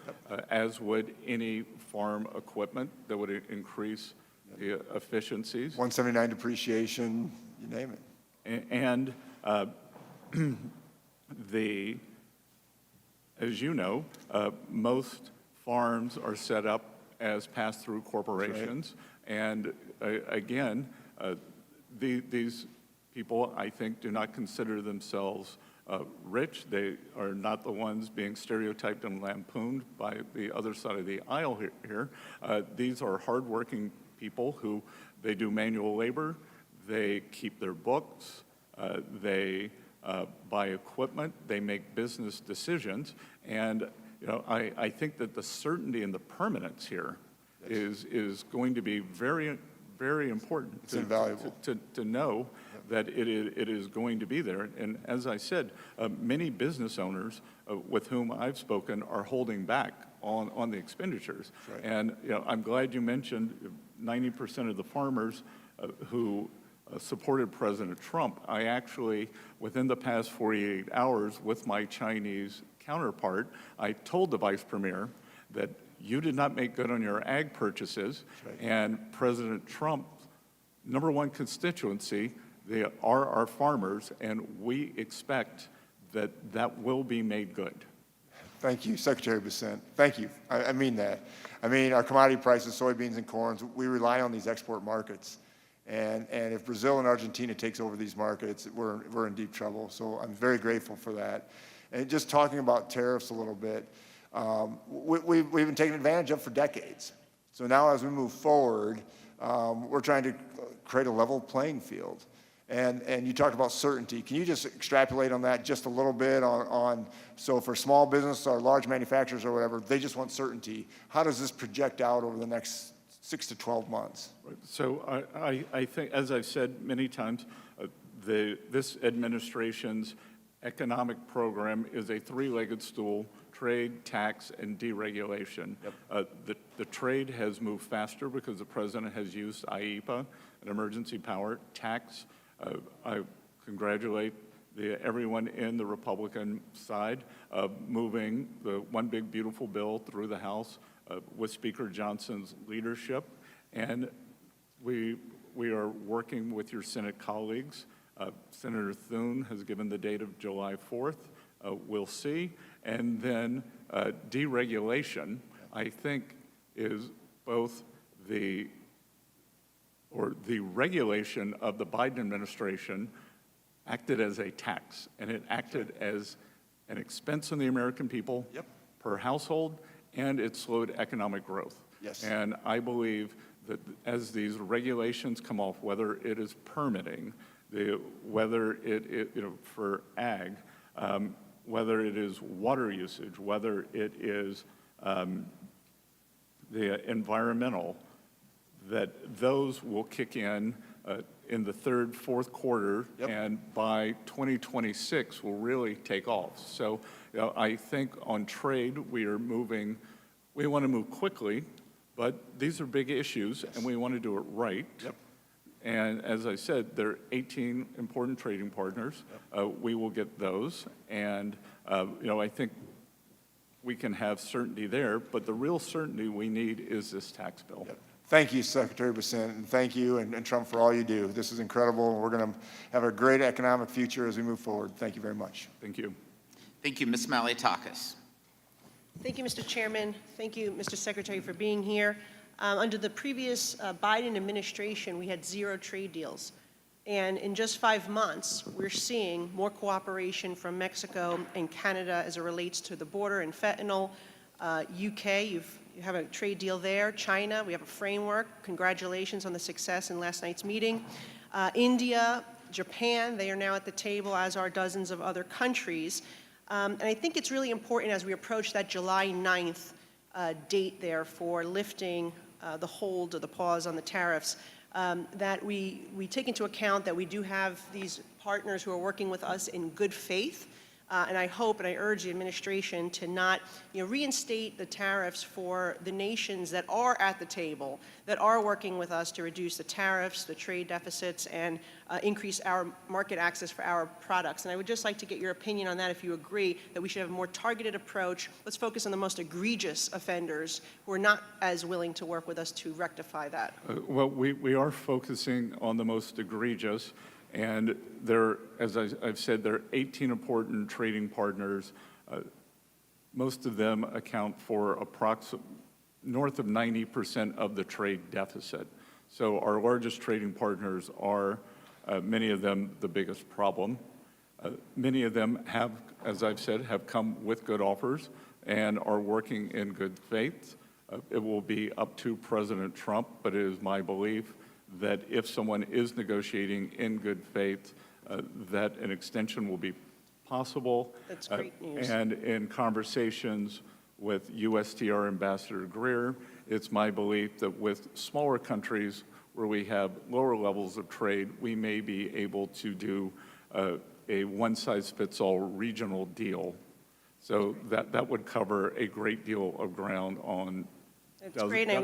as would any farm equipment that would increase the efficiencies. 179 depreciation, you name it. And as you know, most farms are set up as pass-through corporations. Right. And again, these people, I think, do not consider themselves rich. They are not the ones being stereotyped and lampooned by the other side of the aisle here. These are hardworking people who, they do manual labor, they keep their books, they buy equipment, they make business decisions. And I think that the certainty and the permanence here is going to be very, very important. It's invaluable. To know that it is going to be there. And as I said, many business owners with whom I've spoken are holding back on the expenditures. Right. And I'm glad you mentioned 90% of the farmers who supported President Trump. I actually, within the past 48 hours with my Chinese counterpart, I told the Vice Premier that you did not make good on your ag purchases. Right. And President Trump's #1 constituency, they are our farmers, and we expect that will be made good. Thank you, Secretary Bessent. Thank you. I mean that. I mean, our commodity prices, soybeans and corn, we rely on these export markets. And if Brazil and Argentina takes over these markets, we're in deep trouble. So I'm very grateful for that. And just talking about tariffs a little bit, we've been taken advantage of for decades. So now as we move forward, we're trying to create a level playing field. And you talked about certainty. Can you just extrapolate on that just a little bit so for small business or large manufacturers or whatever, they just want certainty. How does this project out over the next 6 to 12 months? So I think, as I've said many times, this administration's economic program is a three-legged stool: trade, tax, and deregulation. Yep. The trade has moved faster because the president has used IEPA, an emergency power. Tax, I congratulate everyone in the Republican side of moving the one big beautiful bill through the House with Speaker Johnson's leadership. And we are working with your Senate colleagues. Senator Thune has given the date of July 4th. We'll see. And then deregulation, I think, is both the regulation of the Biden administration acted as a tax, and it acted as an expense on the American people per household, and it slowed economic growth. Yes. And I believe that as these regulations come off, whether it is permitting, whether it for ag, whether it is water usage, whether it is the environmental, that those will kick in the third, fourth quarter, and by 2026 will really take off. So I think on trade we want to move quickly, but these are big issues, and we want to do it right. Yep. And as I said, there are 18 important trading partners. We will get those, and I think we can have certainty there, but the real certainty we need is this tax bill. Yep. Thank you, Secretary Bessent, and thank you and Trump for all you do. This is incredible, and we're going to have a great economic future as we move forward. Thank you very much. Thank you. Thank you, Ms. Malliotakis. Thank you, Mr. Chairman. Thank you, Mr. Secretary, for being here. Under the previous Biden administration, we had 0 trade deals. And in just 5 months, we're seeing more cooperation from Mexico and Canada as it relates to the border and fentanyl. UK, you have a trade deal there. China, we have a framework. Congratulations on the success in last night's meeting. India, Japan, they are now at the table, as are dozens of other countries. And I think it's really important as we approach that July 9th date there for lifting the hold or the pause on the tariffs, that we take into account that we do have these partners who are working with us in good faith. And I hope and I urge the administration to not reinstate the tariffs for the nations that are at the table, that are working with us to reduce the tariffs, the trade deficits, and increase our market access for our products. And I would just like to get your opinion on that, if you agree that we should have a more targeted approach. Let's focus on the most egregious offenders who are not as willing to work with us to rectify that. Well, we are focusing on the most egregious. And there, as I've said, there are 18 important trading partners. Most of them account for approximately north of 90% of the trade deficit. So our largest trading partners are, many of them, the biggest problem. Many of them have, as I've said, have come with good offers and are working in good faith. It will be up to President Trump, but it is my belief that if someone is negotiating in good faith, that an extension will be possible. That's great news. And in conversations with USTR Ambassador Greer, it's my belief that with smaller countries where we have lower levels of trade, we may be able to do a one-size-fits-all regional deal. So that would cover a great deal of ground on It's great, and I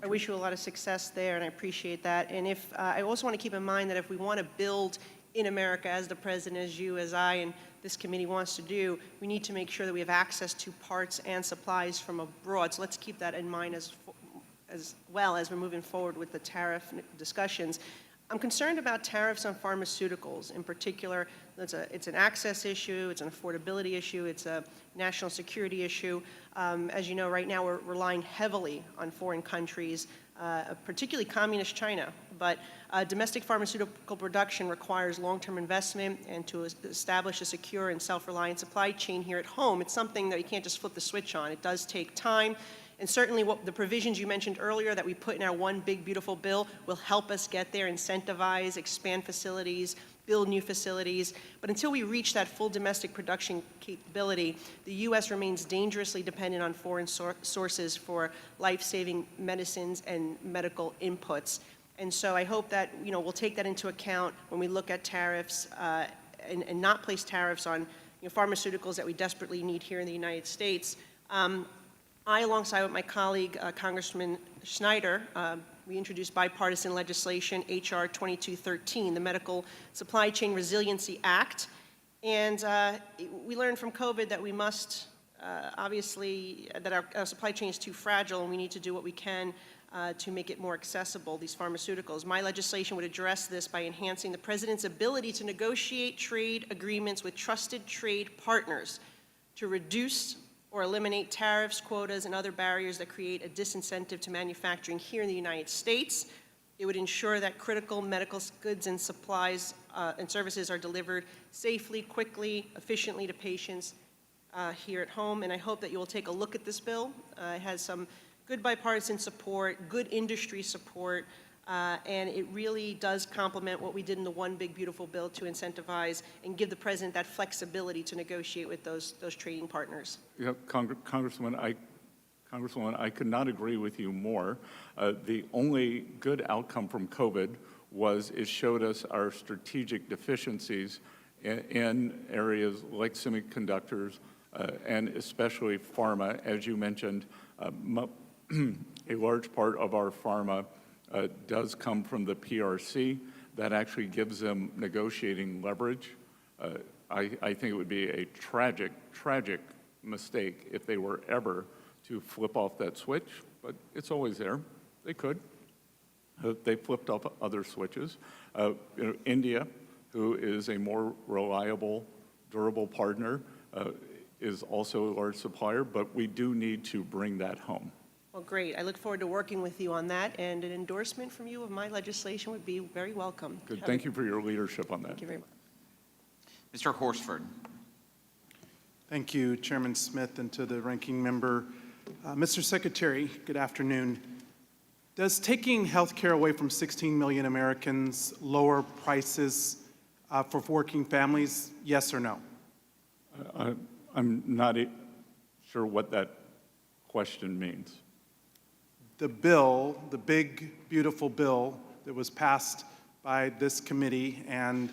wish you a lot of success there, and I appreciate that. And if I also want to keep in mind that if we want to build in America, as the President, as you, as I, and this committee wants to do, we need to make sure that we have access to parts and supplies from abroad. So let's keep that in mind as well as we're moving forward with the tariff discussions. I'm concerned about tariffs on pharmaceuticals. In particular, it's an access issue, it's an affordability issue, it's a national security issue. As you know, right now we're relying heavily on foreign countries, particularly communist China. But domestic pharmaceutical production requires long-term investment, and to establish a secure and self-reliant supply chain here at home, it's something that you can't just flip the switch on. It does take time. And certainly the provisions you mentioned earlier that we put in our one big beautiful bill will help us get there, incentivize, expand facilities, build new facilities. But until we reach that full domestic production capability, the U.S. remains dangerously dependent on foreign sources for life-saving medicines and medical inputs. And so I hope that we'll take that into account when we look at tariffs and not place tariffs on pharmaceuticals that we desperately need here in the United States. I, alongside with my colleague, Congressman Schneider, we introduced bipartisan legislation, H.R. 2213, the Medical Supply Chain Resiliency Act. And we learned from COVID that we must, obviously, that our supply chain is too fragile, and we need to do what we can to make it more accessible, these pharmaceuticals. My legislation would address this by enhancing the President's ability to negotiate trade agreements with trusted trade partners to reduce or eliminate tariffs, quotas, and other barriers that create a disincentive to manufacturing here in the United States. It would ensure that critical medical goods and supplies and services are delivered safely, quickly, efficiently to patients here at home. And I hope that you will take a look at this bill. It has some good bipartisan support, good industry support, and it really does complement what we did in the one big beautiful bill to incentivize and give the President that flexibility to negotiate with those trading partners. Yeah, Congresswoman, I could not agree with you more. The only good outcome from COVID was it showed us our strategic deficiencies in areas like semiconductors and especially pharma. As you mentioned, a large part of our pharma does come from the PRC. That actually gives them negotiating leverage. I think it would be a tragic mistake if they were ever to flip off that switch, but it's always there. They could. They flipped up other switches. India, who is a more reliable, durable partner, is also a large supplier, but we do need to bring that home. Well, great. I look forward to working with you on that, and an endorsement from you of my legislation would be very welcome. Good. Thank you for your leadership on that. Thank you very much. Mr. Horsford. Thank you, Chairman Smith, and to the ranking member. Mr. Secretary, good afternoon. Does taking health care away from 16 million Americans lower prices for working families, yes or no? I'm not sure what that question means. The bill, the big, beautiful bill that was passed by this committee and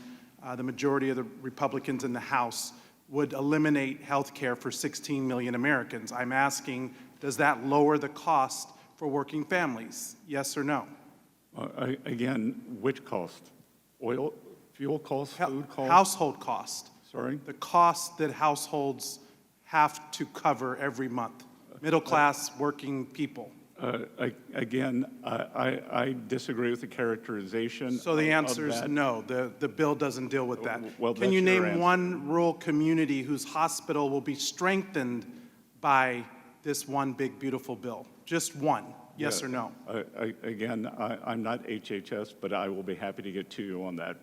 the majority of the Republicans in the House would eliminate health care for 16 million Americans. I'm asking, does that lower the cost for working families? Yes or no? Again, which cost? Oil, fuel cost, food cost? Household cost. Sorry? The cost that households have to cover every month. Middle class working people. Again, I disagree with the characterization. So the of answer is that. no, the bill doesn't deal with that. Well, Can you that's your name answer. one rural community whose hospital will be strengthened by this one big, beautiful bill? Just one, yes Yeah. or no? Again, I'm not HHS, but I will be happy to get to you on that.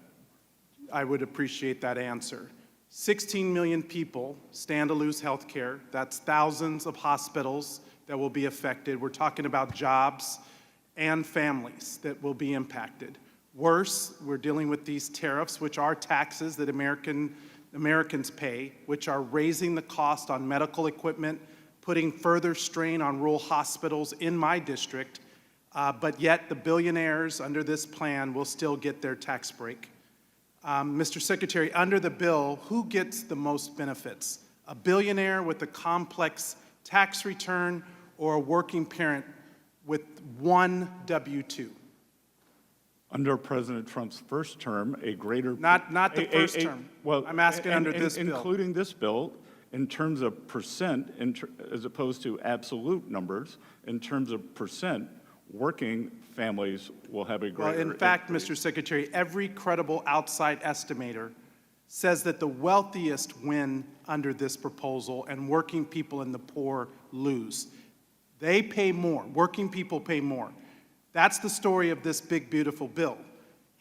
I would appreciate that answer. 16 million people stand to lose health care. That's thousands of hospitals that will be affected. We're talking about jobs and families that will be impacted. Worse, we're dealing with these tariffs, which are taxes that Americans pay, which are raising the cost on medical equipment, putting further strain on rural hospitals in my district, but yet the billionaires under this plan will still get their tax break. Mr. Secretary, under the bill, who gets the most benefits? A billionaire with a complex tax return or a working parent with one W-2? Under President Trump's first term, a greater... Not the first term. Well, I'm asking under this bill. Including this bill, in terms of percent, as opposed to absolute numbers, in terms of percent, working families will have a greater... Well, in fact, increase. Mr. Secretary, every credible outside estimator says that the wealthiest win under this proposal and working people and the poor lose. They pay more. Working people pay more. That's the story of this big, beautiful bill.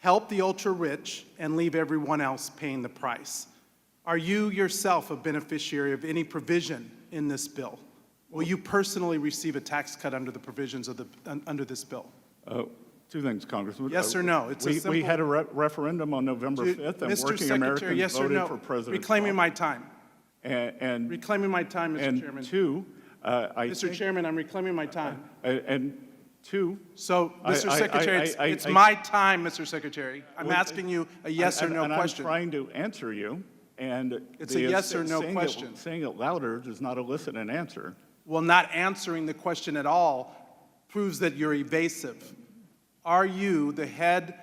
Help the ultra-rich and leave everyone else paying the price. Are you yourself a beneficiary of any provision in this bill? Will you personally receive a tax cut under the provisions of under this bill? Two things, Congressman. Yes or no? It's a we simple- had a referendum on November 5th, and Mr. working Secretary, Americans yes or voted no? for President Reclaiming Trump. my time. And Reclaiming my time, Mr. Chairman. two, Mr. Chairman, I'm reclaiming my time. And two... So, Mr. Secretary, it's my time, Mr. Secretary. I'm asking you a yes or no question. I'm trying to answer you, and... It's a yes or no question. Saying it louder does not elicit an answer. Well, not answering the question at all proves that you're evasive. Are you the head,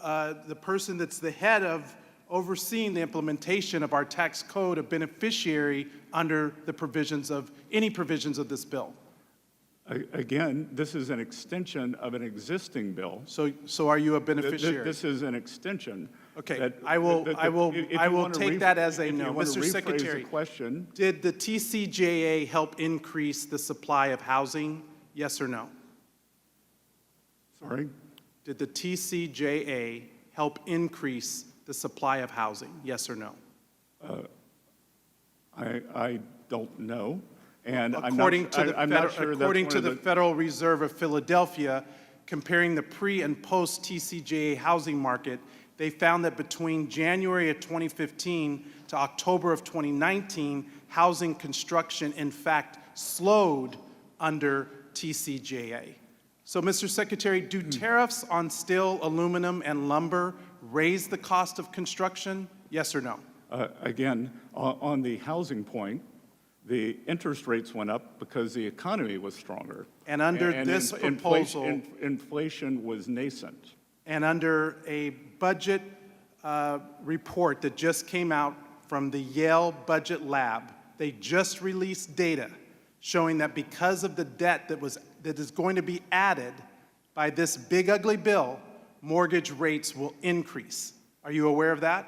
the person that's the head of overseeing the implementation of our tax code, a beneficiary under the provisions of, any provisions of this bill? Again, this is an extension of an existing bill. So are you a beneficiary? This is an extension. Okay, I will take that as a no. Mr. Secretary, question. Did the TCJA help increase the supply of housing? Yes or no? Sorry? Did the TCJA help increase the supply of housing? Yes or no? I don't know. And According to the the Federal Reserve of Philadelphia, comparing the pre and post TCJA housing market, they found that between January of 2015 to October of 2019, housing construction, in fact, slowed under TCJA. So, Mr. Secretary, do tariffs on steel, aluminum, and lumber raise the cost of construction? Yes or no? Again, on the housing point, the interest rates went up because the economy was stronger. And under this proposal... Inflation was nascent. And under a budget report that just came out from the Yale Budget Lab, they just released data showing that because of the debt that is going to be added by this big ugly bill, mortgage rates will increase. Are you aware of that?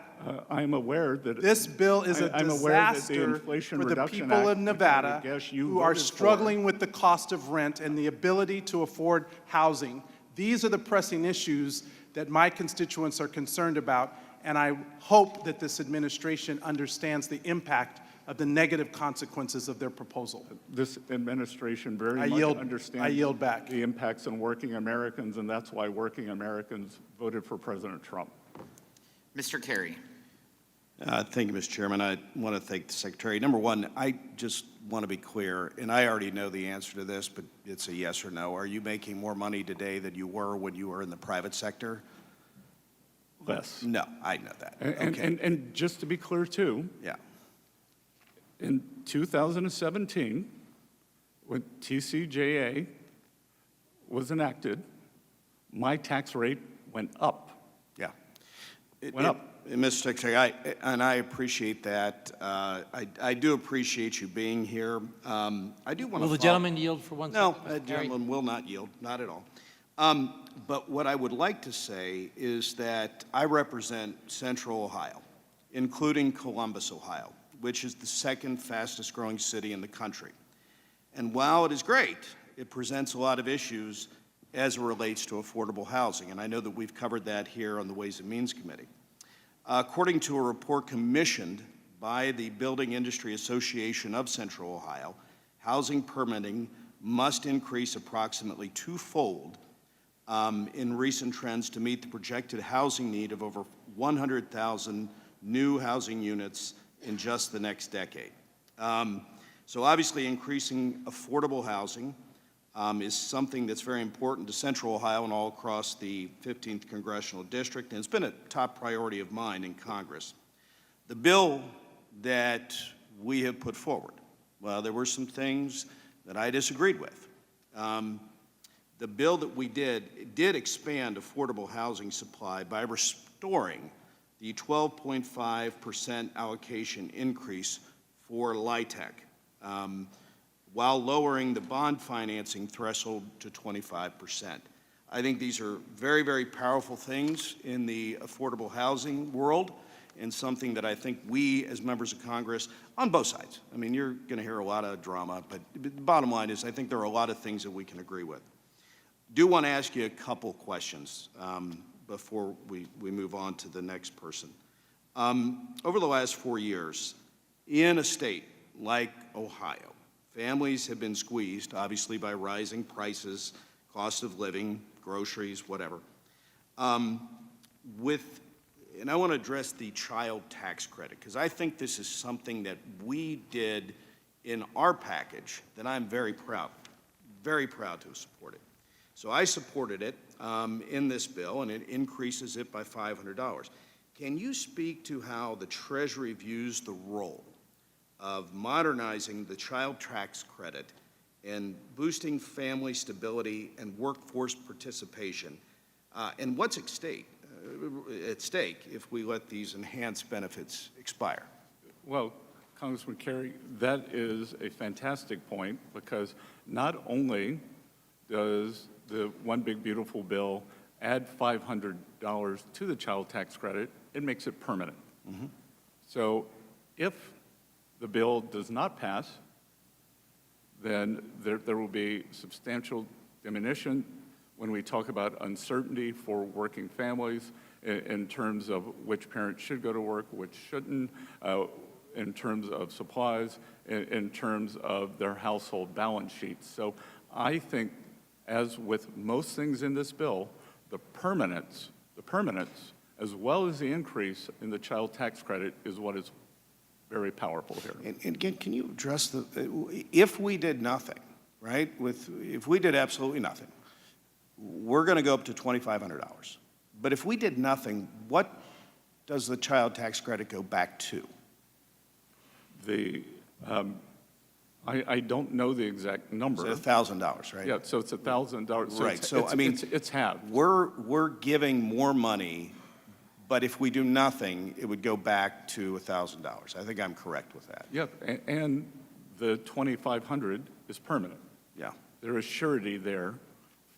I'm aware that This bill is a I'm aware that the disaster Inflation for the Reduction people Act, of Nevada which I guess you who are voted for. struggling with the cost of rent and the ability to afford housing. These are the pressing issues that my constituents are concerned about, and I hope that this administration understands the impact of the negative consequences of their proposal. This administration very I much yield- understands I yield back. the impacts on working Americans, and that's why working Americans voted for President Trump. Mr. Kerry. Thank you, Mr. Chairman. I want to thank the Secretary. Number one, I just want to be clear, and I already know the answer to this, but it's a yes or no. Are you making more money today than you were when you were in the private sector? Less. No, I know that. And just to be clear, too, Yeah. in 2017, when TCJA was enacted, my tax rate went up. Yeah. Went up. Mr. Secretary, I appreciate that. I do appreciate you being here. I do want to. Will the gentleman yield for one No, second? a gentleman will not yield, not at all. But what I would like to say is that I represent Central Ohio, including Columbus, Ohio, which is the second fastest growing city in the country. And while it is great, it presents a lot of issues as it relates to affordable housing. And I know that we've covered that here on the Ways and Means Committee. According to a report commissioned by the Building Industry Association of Central Ohio, housing permitting must increase approximately twofold in recent trends to meet the projected housing need of over 100,000 new housing units in just the next decade. So obviously increasing affordable housing is something that's very important to Central Ohio and all across the 15th Congressional District, and it's been a top priority of mine in Congress. The bill that we have put forward, well, there were some things that I disagreed with. The bill that we did expand affordable housing supply by restoring the 12.5% allocation increase for LIHTC, while lowering the bond financing threshold to 25%. I think these are very, very powerful things in the affordable housing world, and something that I think we as members of Congress, on both sides, I mean, you're going to hear a lot of drama, but the bottom line is I think there are a lot of things that we can agree with. Do want to ask you a couple questions before we move on to the next person. Over the last 4 years, in a state like Ohio, families have been squeezed, obviously, by rising prices, cost of living, groceries, whatever. And I want to address the child tax credit, because I think this is something that we did in our package that I'm very proud to have supported. So I supported it in this bill, and it increases it by $500. Can you speak to how the Treasury views the role of modernizing the child tax credit and boosting family stability and workforce participation, and what's at stake if we let these enhanced benefits expire? Well, Congressman Kerry, that is a fantastic point, because not only does the One Big Beautiful Bill add $500 to the child tax credit, it makes it permanent. Mm-hmm. So if the bill does not pass, then there will be substantial diminution when we talk about uncertainty for working families in terms of which parent should go to work, which shouldn't, in terms of supplies, in terms of their household balance sheets. So I think, as with most things in this bill, the permanence, as well as the increase in the child tax credit is what is very powerful here. And again, can you address if we did nothing, right? If we did absolutely nothing, we're going to go up to $2,500. But if we did nothing, what does the child tax credit go back to? I don't know the exact number. It's $1,000, right? Yeah, so it's $1,000. So right. So I mean, it's half. We're giving more money, but if we do nothing, it would go back to $1,000. I think I'm correct with that. Yep, and the $2,500 is permanent. Yeah. There is surety there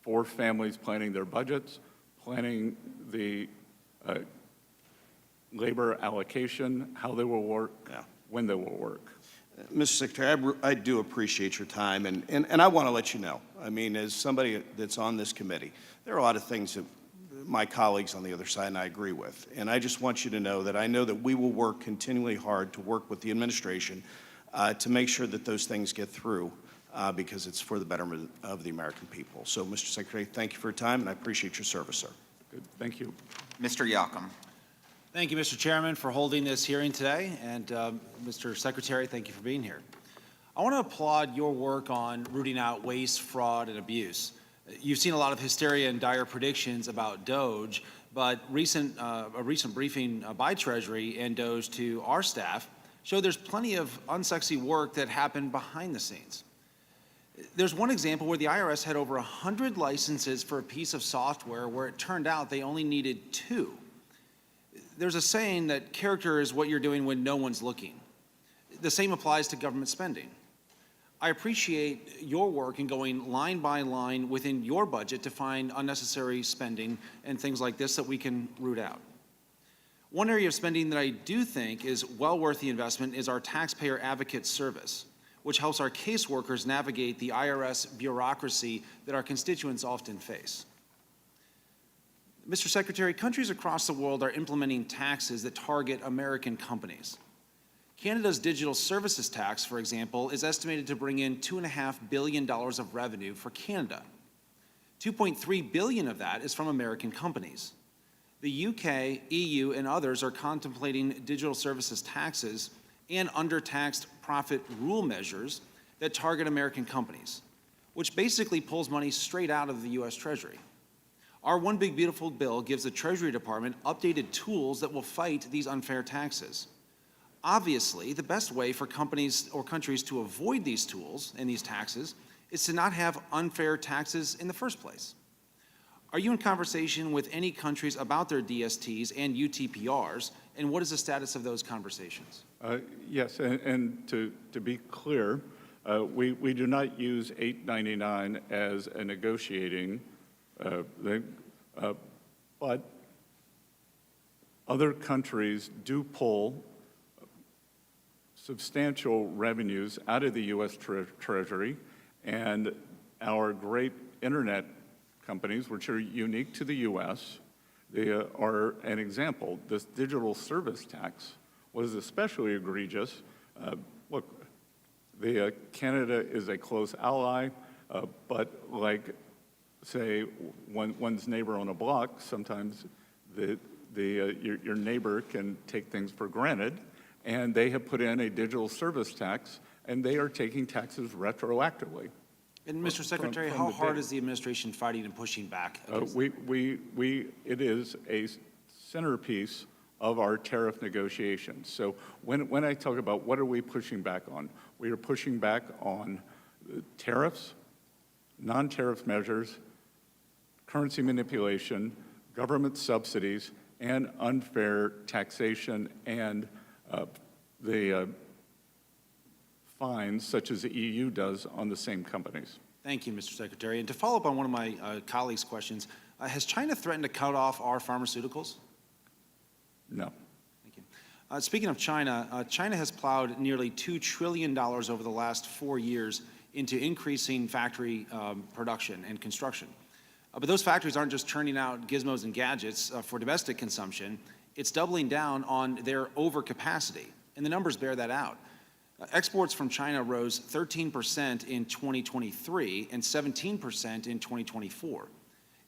for families planning their budgets, planning the labor allocation, how they will work, when they will work. Mr. Secretary, I do appreciate your time, and I want to let you know, I mean, as somebody that's on this committee, there are a lot of things that my colleagues on the other side and I agree with. And I just want you to know that I know that we will work continually hard to work with the administration to make sure that those things get through because it's for the betterment of the American people. So, Mr. Secretary, thank you for your time, and I appreciate your service, sir. Good. Thank you. Mr. Yocum. Thank you, Mr. Chairman, for holding this hearing today, and Mr. Secretary, thank you for being here. I want to applaud your work on rooting out waste, fraud, and abuse. You've seen a lot of hysteria and dire predictions about DOGE, but a recent briefing by Treasury and DOGE to our staff showed there's plenty of unsexy work that happened behind the scenes. There's one example where the IRS had over 100 licenses for a piece of software where it turned out they only needed 2. There's a saying that character is what you're doing when no one's looking. The same applies to government spending. I appreciate your work in going line by line within your budget to find unnecessary spending and things like this that we can root out. One area of spending that I do think is well worth the investment is our taxpayer advocate service, which helps our caseworkers navigate the IRS bureaucracy that our constituents often face. Mr. Secretary, countries across the world are implementing taxes that target American companies. Canada's digital services tax, for example, is estimated to bring in $2.5 billion of revenue for Canada. $2.3 billion of that is from American companies. The UK, EU, and others are contemplating digital services taxes and undertaxed profit rule measures that target American companies, which basically pulls money straight out of the U.S. Treasury. Our One Big Beautiful Bill gives the Treasury Department updated tools that will fight these unfair taxes. Obviously, the best way for companies or countries to avoid these tools and these taxes is to not have unfair taxes in the first place. Are you in conversation with any countries about their DSTs and UTPRs, and what is the status of those conversations? Yes, and to be clear, we do not use 899 as a negotiating thing, but other countries do pull substantial revenues out of the U.S. Treasury, and our great internet companies, which are unique to the U.S., they are an example. This digital service tax was especially egregious. Look, Canada is a close ally, but like, say, one's neighbor on a block, sometimes your neighbor can take things for granted, and they have put in a digital service tax, and they are taking taxes retroactively. And Mr. Secretary, how hard is the administration fighting and pushing back? It is a centerpiece of our tariff negotiations. So when I talk about what are we pushing back on, we are pushing back on tariffs, non-tariff measures, currency manipulation, government subsidies, and unfair taxation and the fines such as the EU does on the same companies. Thank you, Mr. Secretary. And to follow up on one of my colleagues' questions, has China threatened to cut off our pharmaceuticals? No. Thank you. Speaking of China, China has plowed nearly $2 trillion over the last 4 years into increasing factory production and construction. But those factories aren't just churning out gizmos and gadgets for domestic consumption. It's doubling down on their overcapacity, and the numbers bear that out. Exports from China rose 13% in 2023 and 17% in 2024.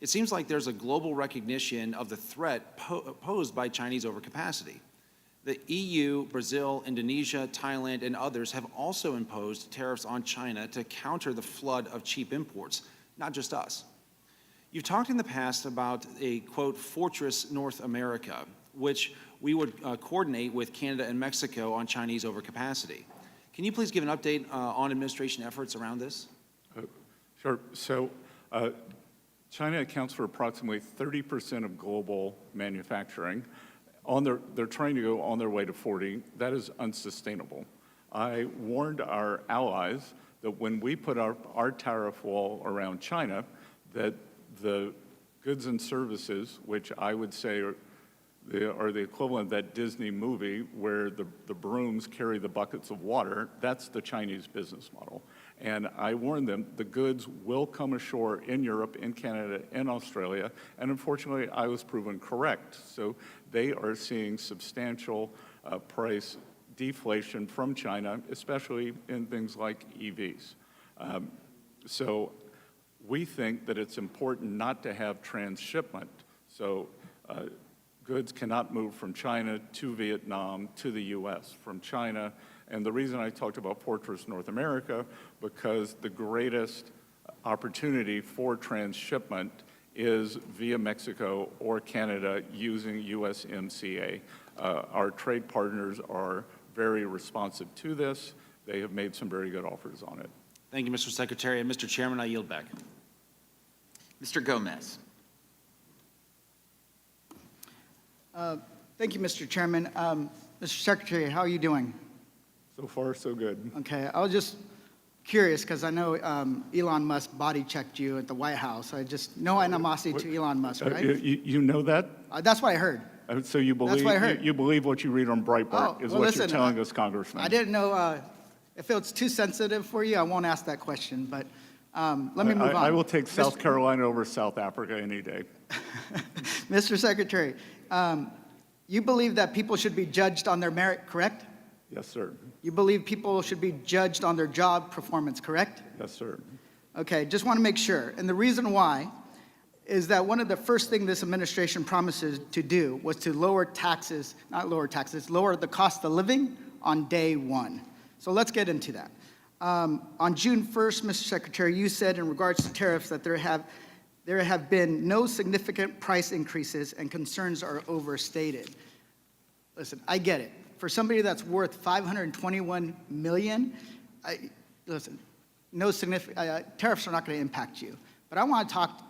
It seems like there's a global recognition of the threat posed by Chinese overcapacity. The EU, Brazil, Indonesia, Thailand, and others have also imposed tariffs on China to counter the flood of cheap imports, not just us. You've talked in the past about a, quote, fortress North America, which we would coordinate with Canada and Mexico on Chinese overcapacity. Can you please give an update on administration efforts around this? Sure. So China accounts for approximately 30% of global manufacturing. They're trying to go on their way to 40. That is unsustainable. I warned our allies that when we put our tariff wall around China, that the goods and services, which I would say are the equivalent of that Disney movie where the brooms carry the buckets of water, that's the Chinese business model. And I warned them, the goods will come ashore in Europe, in Canada, in Australia, and unfortunately, I was proven correct. So they are seeing substantial price deflation from China, especially in things like EVs. So we think that it's important not to have transshipment. So goods cannot move from China to Vietnam to the US, from China. And the reason I talked about Fortress North America, because the greatest opportunity for transshipment is via Mexico or Canada using USMCA. Our trade partners are very responsive to this. They have made some very good offers on it. Thank you, Mr. Secretary. And Mr. Chairman, I yield back. Mr. Gomez. Thank you, Mr. Chairman. Mr. Secretary, how are you doing? So far, so good. Okay, I was just curious because I know Elon Musk body checked you at the White House. I just no animosity to Elon Musk, right? You know that? That's what I heard. So you believe, That's what I heard. you believe what you read on Breitbart is well, what listen, you're telling us, Congressman. I didn't know if it was too sensitive for you. I won't ask that question, but let me move on. I will take South Carolina over South Africa any day. Mr. Secretary, you believe that people should be judged on their merit, correct? Yes, sir. You believe people should be judged on their job performance, correct? Yes, sir. Okay, just want to make sure. And the reason why is that one of the first things this administration promises to do was to lower taxes, not lower taxes, lower the cost of living on day one. So let's get into that. On June 1st, Mr. Secretary, you said in regards to tariffs that there have been no significant price increases and concerns are overstated. Listen, I get it. For somebody that's worth $521 million, listen, no significant, tariffs are not going to impact you. But I want to talk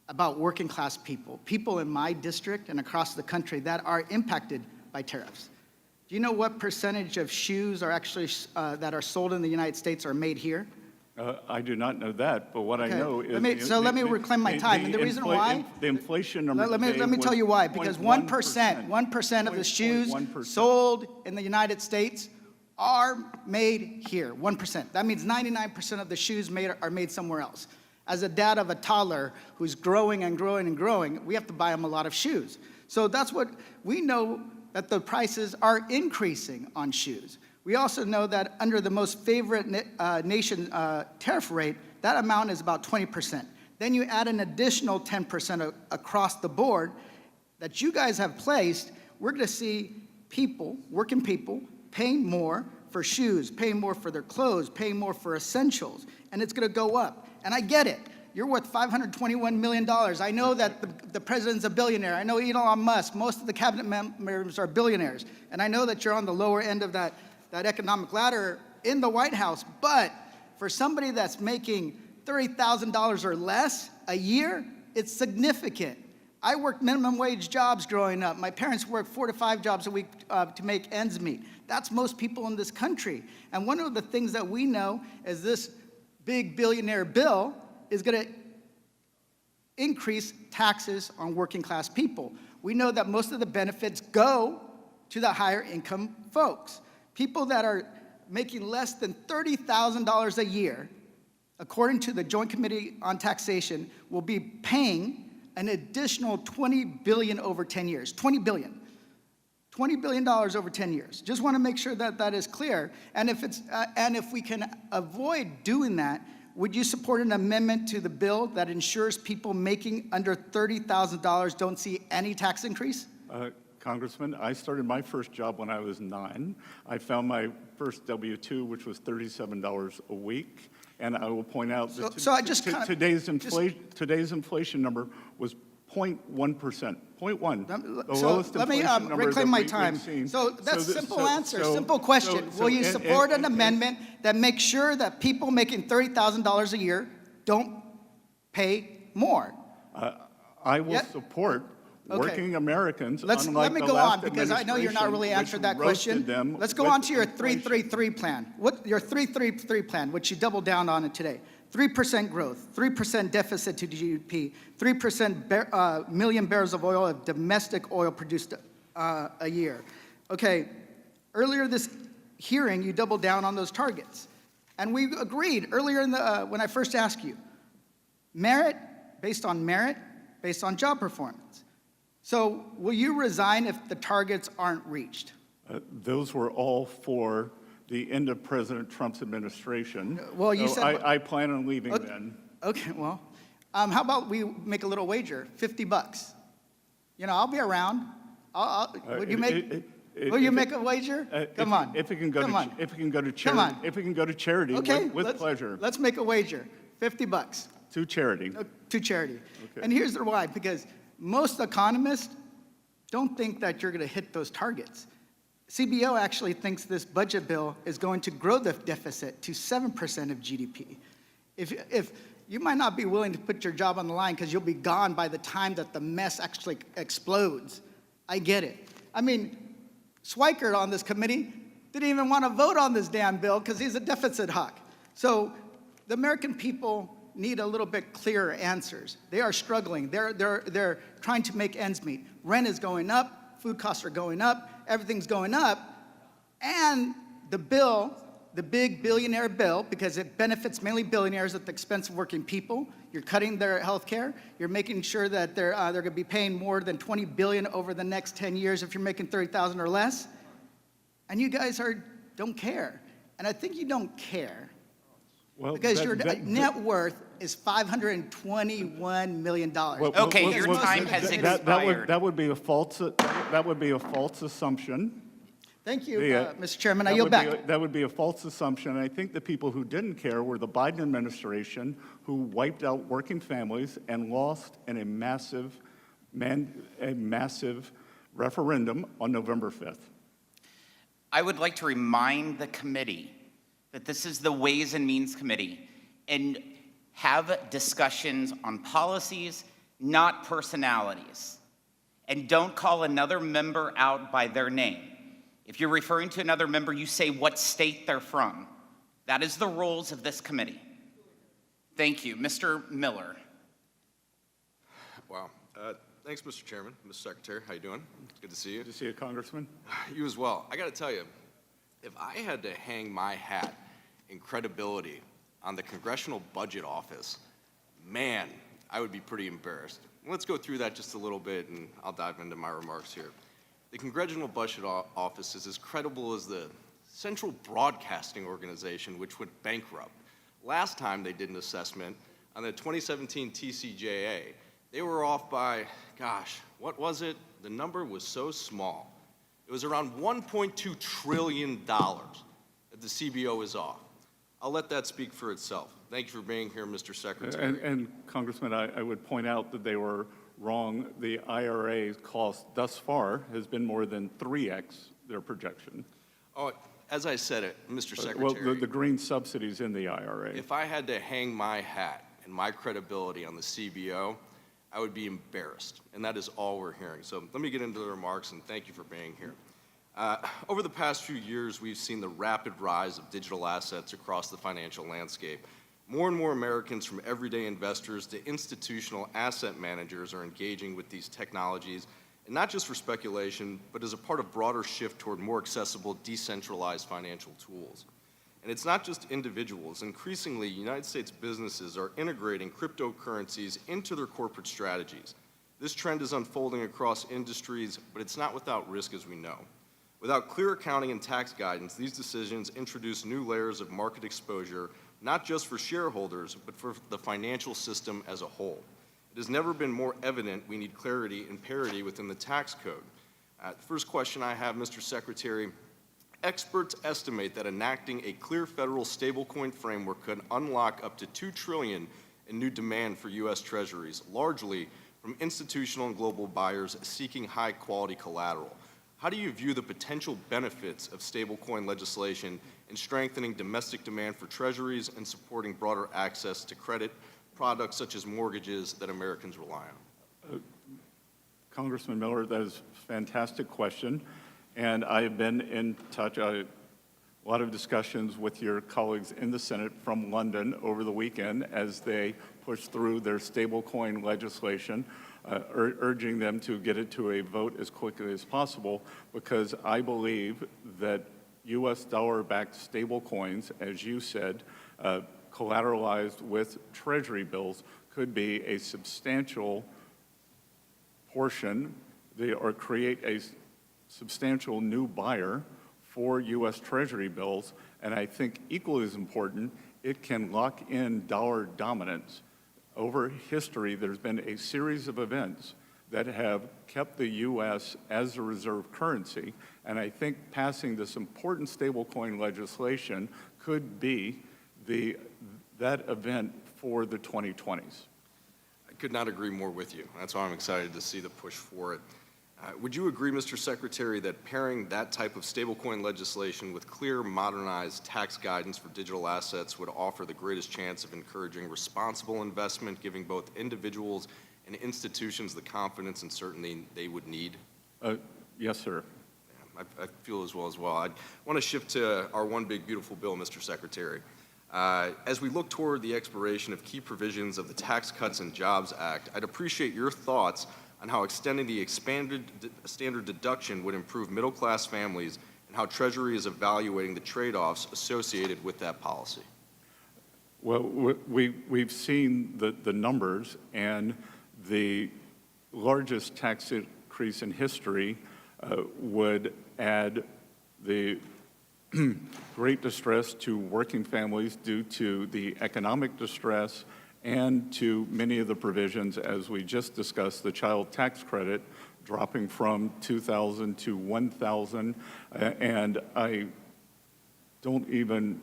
about working class people, people in my district and across the country that are impacted by tariffs. Do you know what percentage of shoes are actually that are sold in the United States are made here? I do not know that, but what I know is... Let me reclaim my time. And the reason why... The inflation number Let me tell you why. Because 1% of the shoes sold in the United States are made here, 1%. That means 99% of the shoes are made somewhere else. As a dad of a toddler who's growing and growing and growing, we have to buy them a lot of shoes. So that's what we know, that the prices are increasing on shoes. We also know that under the most favorite nation tariff rate, that amount is about 20%. Then you add an additional 10% across the board that you guys have placed, we're going to see people, working people, paying more for shoes, paying more for their clothes, paying more for essentials, and it's going to go up. And I get it. You're worth $521 million. I know that the president's a billionaire. I know Elon Musk, most of the cabinet members are billionaires. And I know that you're on the lower end of that economic ladder in the White House. But for somebody that's making $30,000 or less a year, it's significant. I worked minimum wage jobs growing up. My parents worked 4 to 5 jobs a week to make ends meet. That's most people in this country. And one of the things that we know is this big billionaire bill is going to increase taxes on working class people. We know that most of the benefits go to the higher income folks. People that are making less than $30,000 a year, according to the Joint Committee on Taxation, will be paying an additional $20 billion over 10 years. $20 billion. $20 billion over 10 years. Just want to make sure that that is clear. And if we can avoid doing that, would you support an amendment to the bill that ensures people making under $30,000 don't see any tax increase? Congressman, I started my first job when I was 9. I found my first W-2, which was $37 a week. And I will point out that today's inflation number was 0.1%. 0.1. Let me reclaim my time. So that's simple answer, simple question. Will you support an amendment that makes sure that people making $30,000 a year don't pay more? I will support working Americans. Let me go on, because I know you're not really answering that question. Let's go on to your 333 plan. Your 333 plan, which you doubled down on it today. 3% growth, 3% deficit to GDP, 3% million barrels of oil of domestic oil produced a year. Okay, earlier this hearing, you doubled down on those targets. And we agreed earlier when I first asked you, merit, based on job performance. So will you resign if the targets aren't reached? Those were all for the end of President Trump's administration. Well, you said... I plan on leaving okay, then. Okay, well, how about we make a little wager, $50? You know, I'll be around. Would you make... Will you make a wager? Come on. If it can go to charity, Okay, with pleasure. Let's make a wager. $50 To charity. to charity. Okay. And here's the why, because most economists don't think that you're going to hit those targets. CBO actually thinks this budget bill is going to grow the deficit to 7% of GDP. If you might not be willing to put your job on the line because you'll be gone by the time that the mess actually explodes. I get it. I mean, Schweikert on this committee didn't even want to vote on this damn bill because he's a deficit hawk. So the American people need a little bit clearer answers. They are struggling. They're trying to make ends meet. Rent is going up, food costs are going up, everything's going up, and the bill, the big billionaire bill, because it benefits mainly billionaires at the expense of working people. You're cutting their health care. You're making sure that they're going to be paying more than $20 billion over the next 10 years if you're making $30,000 or less. And you guys don't care. And I think you don't care because your net worth is $521 million. Okay, your time has expired. That would be a false assumption. Thank you, Mr. Chairman. I yield back. That would be a false assumption. I think the people who didn't care were the Biden administration, who wiped out working families and lost in a massive referendum on November 5th. I would like to remind the committee that this is the Ways and Means Committee and have discussions on policies, not personalities. And don't call another member out by their name. If you're referring to another member, you say what state they're from. That is the rules of this committee. Thank you. Mr. Miller. Wow. Thanks, Mr. Chairman. Mr. Secretary, how you doing? Good to see you. Good to see you, Congressman. You as well. I got to tell you, if I had to hang my hat in credibility on the Congressional Budget Office, man, I would be pretty embarrassed. Let's go through that just a little bit, and I'll dive into my remarks here. The Congressional Budget Office is as credible as the Central Broadcasting Organization, which went bankrupt. Last time they did an assessment on the 2017 TCJA, they were off by, gosh, what was it? The number was so small. It was around $1.2 trillion that the CBO is off. I'll let that speak for itself. Thank you for being here, Mr. Secretary. And Congressman, I would point out that they were wrong. The IRA cost thus far has been more than 3x their projection. Oh, as I said it, Mr. Secretary. Well, the green subsidies in the IRA. If I had to hang my hat and my credibility on the CBO, I would be embarrassed, and that is all we're hearing. So let me get into the remarks, and thank you for being here. Over the past few years, we've seen the rapid rise of digital assets across the financial landscape. More and more Americans, from everyday investors to institutional asset managers, are engaging with these technologies, and not just for speculation, but as a part of a broader shift toward more accessible, decentralized financial tools. And it's not just individuals. Increasingly, United States businesses are integrating cryptocurrencies into their corporate strategies. This trend is unfolding across industries, but it's not without risk, as we know. Without clear accounting and tax guidance, these decisions introduce new layers of market exposure, not just for shareholders, but for the financial system as a whole. It has never been more evident we need clarity and parity within the tax code. The first question I have, Mr. Secretary, experts estimate that enacting a clear federal stablecoin framework could unlock up to $2 trillion in new demand for U.S. Treasuries, largely from institutional and global buyers seeking high-quality collateral. How do you view the potential benefits of stablecoin legislation in strengthening domestic demand for treasuries and supporting broader access to credit products such as mortgages that Americans rely on? Congressman Miller, that is a fantastic question. And I have been in touch. a lot of discussions with your colleagues in the Senate from London over the weekend as they push through their stablecoin legislation, urging them to get it to a vote as quickly as possible, because I believe that U.S. dollar-backed stablecoins, as you said, collateralized with Treasury bills, could be a substantial portion, or create a substantial new buyer for U.S. Treasury bills. And I think equally as important, it can lock in dollar dominance. Over history, there's been a series of events that have kept the U.S. as a reserve currency, and I think passing this important stablecoin legislation could be that event for the 2020s. I could not agree more with you. That's why I'm excited to see the push for it. Would you agree, Mr. Secretary, that pairing that type of stablecoin legislation with clear, modernized tax guidance for digital assets would offer the greatest chance of encouraging responsible investment, giving both individuals and institutions the confidence and certainty they would need? Yes, sir. Yeah, I feel as well. I want to shift to our one big beautiful bill, Mr. Secretary. As we look toward the expiration of key provisions of the Tax Cuts and Jobs Act, I'd appreciate your thoughts on how extending the expanded standard deduction would improve middle-class families and how Treasury is evaluating the trade-offs associated with that policy. Well, we've seen the numbers, and the largest tax increase in history would add the great distress to working families due to the economic distress and to many of the provisions, as we just discussed, the child tax credit dropping from $2,000 to $1,000. And I don't even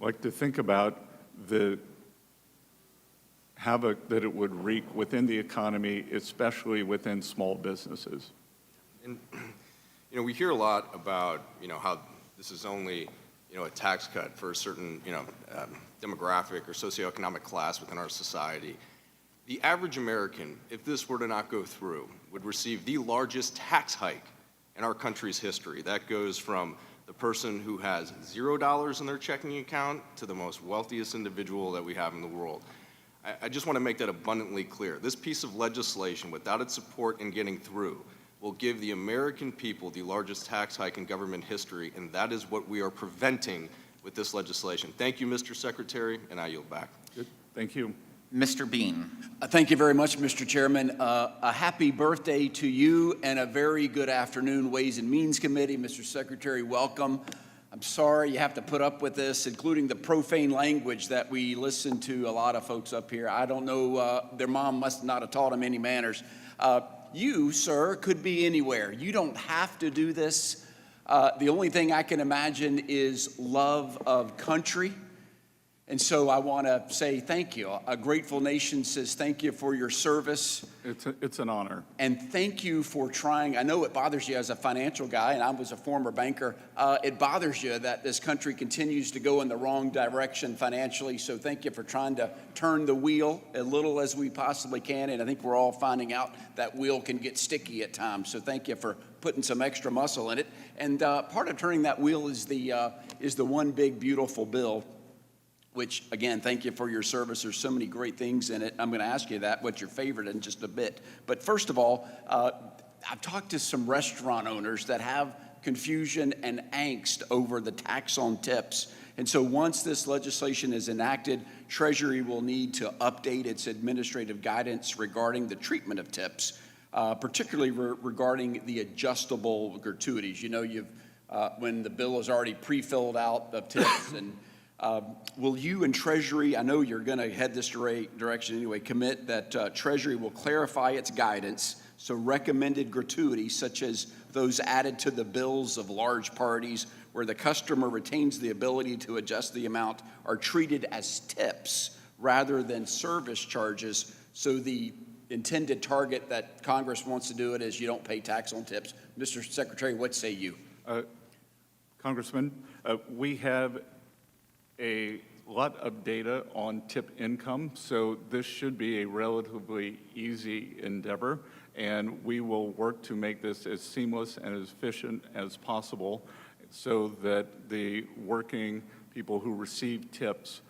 like to think about the havoc that it would wreak within the economy, especially within small businesses. And, we hear a lot about, how this is only, a tax cut for a certain, demographic or socioeconomic class within our society. The average American, if this were to not go through, would receive the largest tax hike in our country's history. That goes from the person who has $0 in their checking account to the most wealthiest individual that we have in the world. I just want to make that abundantly clear. This piece of legislation, without its support in getting through, will give the American people the largest tax hike in government history, and that is what we are preventing with this legislation. Thank you, Mr. Secretary, and I yield back. Good. Thank you. Mr. Bean. Thank you very much, Mr. Chairman. A happy birthday to you and a very good afternoon, Ways and Means Committee. Mr. Secretary, welcome. I'm sorry you have to put up with this, including the profane language that we listen to a lot of folks up here. I don't know, their mom must not have taught them any manners. You, sir, could be anywhere. You don't have to do this. The only thing I can imagine is love of country. And so I want to say thank you. A grateful nation says thank you for your service. It's an honor. And thank you for trying. I know it bothers you as a financial guy, and I was a former banker. It bothers you that this country continues to go in the wrong direction financially. So thank you for trying to turn the wheel as little as we possibly can. And I think we're all finding out that wheel can get sticky at times. So thank you for putting some extra muscle in it. And part of turning that wheel is the one big beautiful bill, which, again, thank you for your service. There's so many great things in it. I'm going to ask you that, what's your favorite in just a bit. But first of all, I've talked to some restaurant owners that have confusion and angst over the tax on tips. And so once this legislation is enacted, Treasury will need to update its administrative guidance regarding the treatment of tips, particularly regarding the adjustable gratuities. You know, when the bill is already pre-filled out of tips, and will you and Treasury, I know you're going to head this direction anyway, commit that Treasury will clarify its guidance so recommended gratuities such as those added to the bills of large parties where the customer retains the ability to adjust the amount are treated as tips rather than service charges, so the intended target that Congress wants to do it is you don't pay tax on tips. Mr. Secretary, what say you? Congressman, we have a lot of data on tip income, so this should be a relatively easy endeavor, and we will work to make this as seamless and as efficient as possible. so that the working people who receive tips,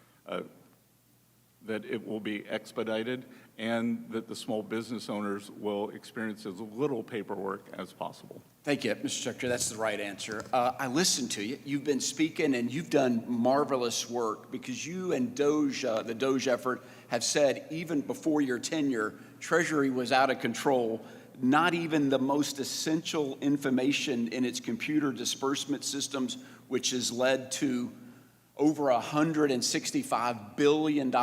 that it will be expedited and that the small business owners will experience as little paperwork as possible. Thank you, Mr. Secretary. That's the right answer. I listened to you. You've been speaking, and you've done marvelous work because you and DOGE, the DOGE effort, have said even before your tenure, Treasury was out of control. Not even the most essential information in its computer disbursement systems, which has led to over $165 billion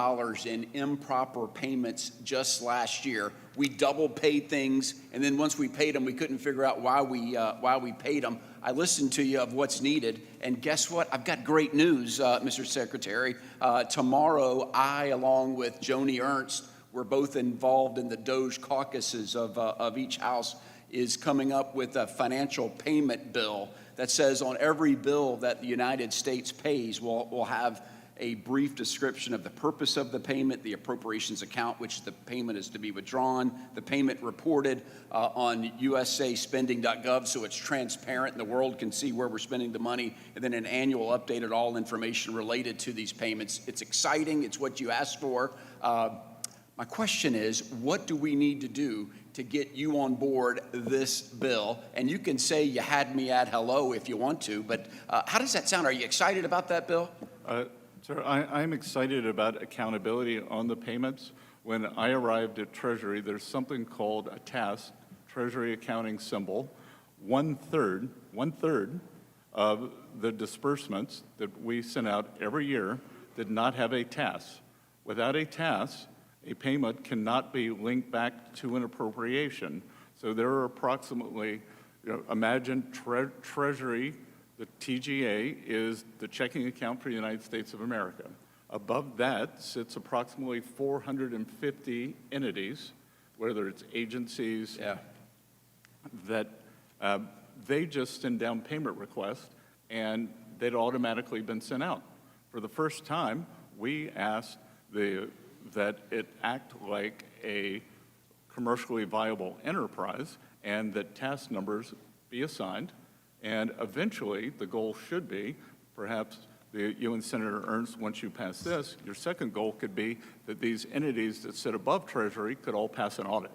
in improper payments just last year. We double paid things, and then once we paid them, we couldn't figure out why we paid them. I listened to you of what's needed, and guess what? I've got great news, Mr. Secretary. Tomorrow, I, along with Joni Ernst, we're both involved in the DOGE caucuses of each house, is coming up with a financial payment bill that says on every bill that the United States pays, we'll have a brief description of the purpose of the payment, the appropriations account, which the payment is to be withdrawn, the payment reported on usaspending.gov so it's transparent and the world can see where we're spending the money, and then an annual update on all information related to these payments. It's exciting. It's what you asked for. My question is, what do we need to do to get you on board this bill? And you can say you had me at hello if you want to, but how does that sound? Are you excited about that bill? Sir, I'm excited about accountability on the payments. When I arrived at Treasury, there's something called a TAS, Treasury Accounting Symbol. One third of the disbursements that we sent out every year did not have a TAS. Without a TAS, a payment cannot be linked back to an appropriation. So there are approximately, imagine Treasury, the TGA is the checking account for the United States of America. Above that sits approximately 450 entities, whether it's agencies, that they just send down payment requests and they'd automatically been sent out. For the first time, we asked that it act like a commercially viable enterprise and that task numbers be assigned. And eventually, the goal should be, perhaps you and Senator Ernst, once you pass this, your second goal could be that these entities that sit above Treasury could all pass an audit.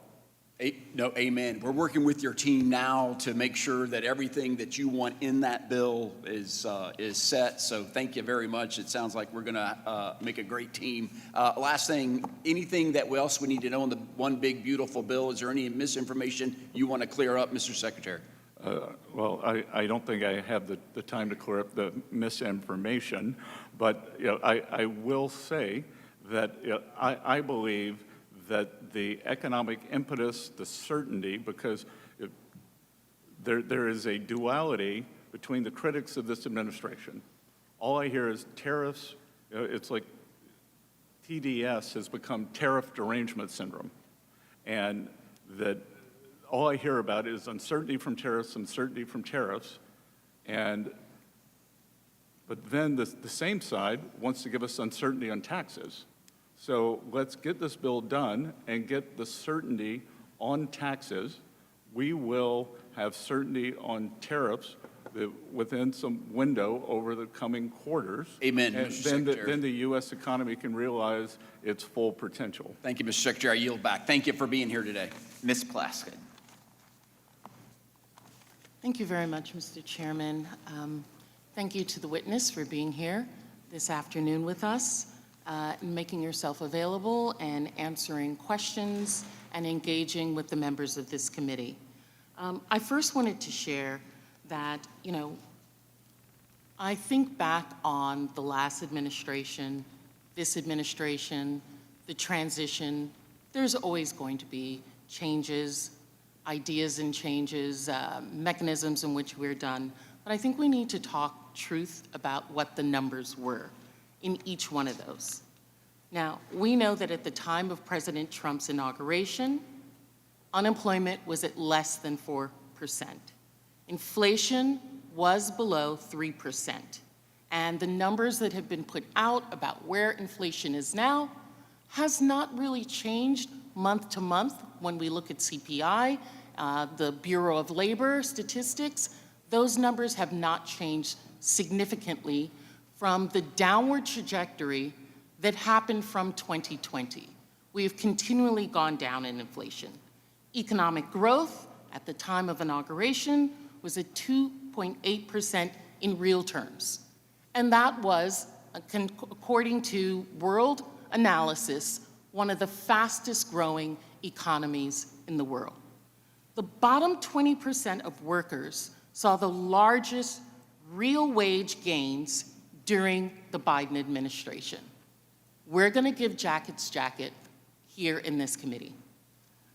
No, amen. We're working with your team now to make sure that everything that you want in that bill is set. So thank you very much. It sounds like we're going to make a great team. Last thing, anything that else we need to know on the one big beautiful bill? Is there any misinformation you want to clear up, Mr. Secretary? Well, I don't think I have the time to clear up the misinformation, but I will say that I believe that the economic impetus, the certainty, because there is a duality between the critics of this administration. All I hear is tariffs. It's like TDS has become tariff derangement syndrome, and that all I hear about is uncertainty from tariffs, but then the same side wants to give us uncertainty on taxes. So let's get this bill done and get the certainty on taxes. We will have certainty on tariffs within some window over the coming quarters. Amen, And Mr. then Secretary. then the U.S. economy can realize its full potential. Thank you, Mr. Secretary. I yield back. Thank you for being here today. Ms. Plaskett. Thank you very much, Mr. Chairman. Thank you to the witness for being here this afternoon with us, making yourself available and answering questions and engaging with the members of this committee. I first wanted to share that, I think back on the last administration, this administration, the transition. There's always going to be changes, ideas and changes, mechanisms in which we're done. But I think we need to talk truth about what the numbers were in each one of those. Now, we know that at the time of President Trump's inauguration, unemployment was at less than 4%. Inflation was below 3%. And the numbers that have been put out about where inflation is now has not really changed month to month when we look at CPI, the Bureau of Labor statistics. those numbers have not changed significantly from the downward trajectory that happened from 2020. We have continually gone down in inflation. Economic growth at the time of inauguration was at 2.8% in real terms. And that was, according to World Analysis, one of the fastest growing economies in the world. The bottom 20% of workers saw the largest real wage gains during the Biden administration. We're going to give Jacket's jacket here in this committee.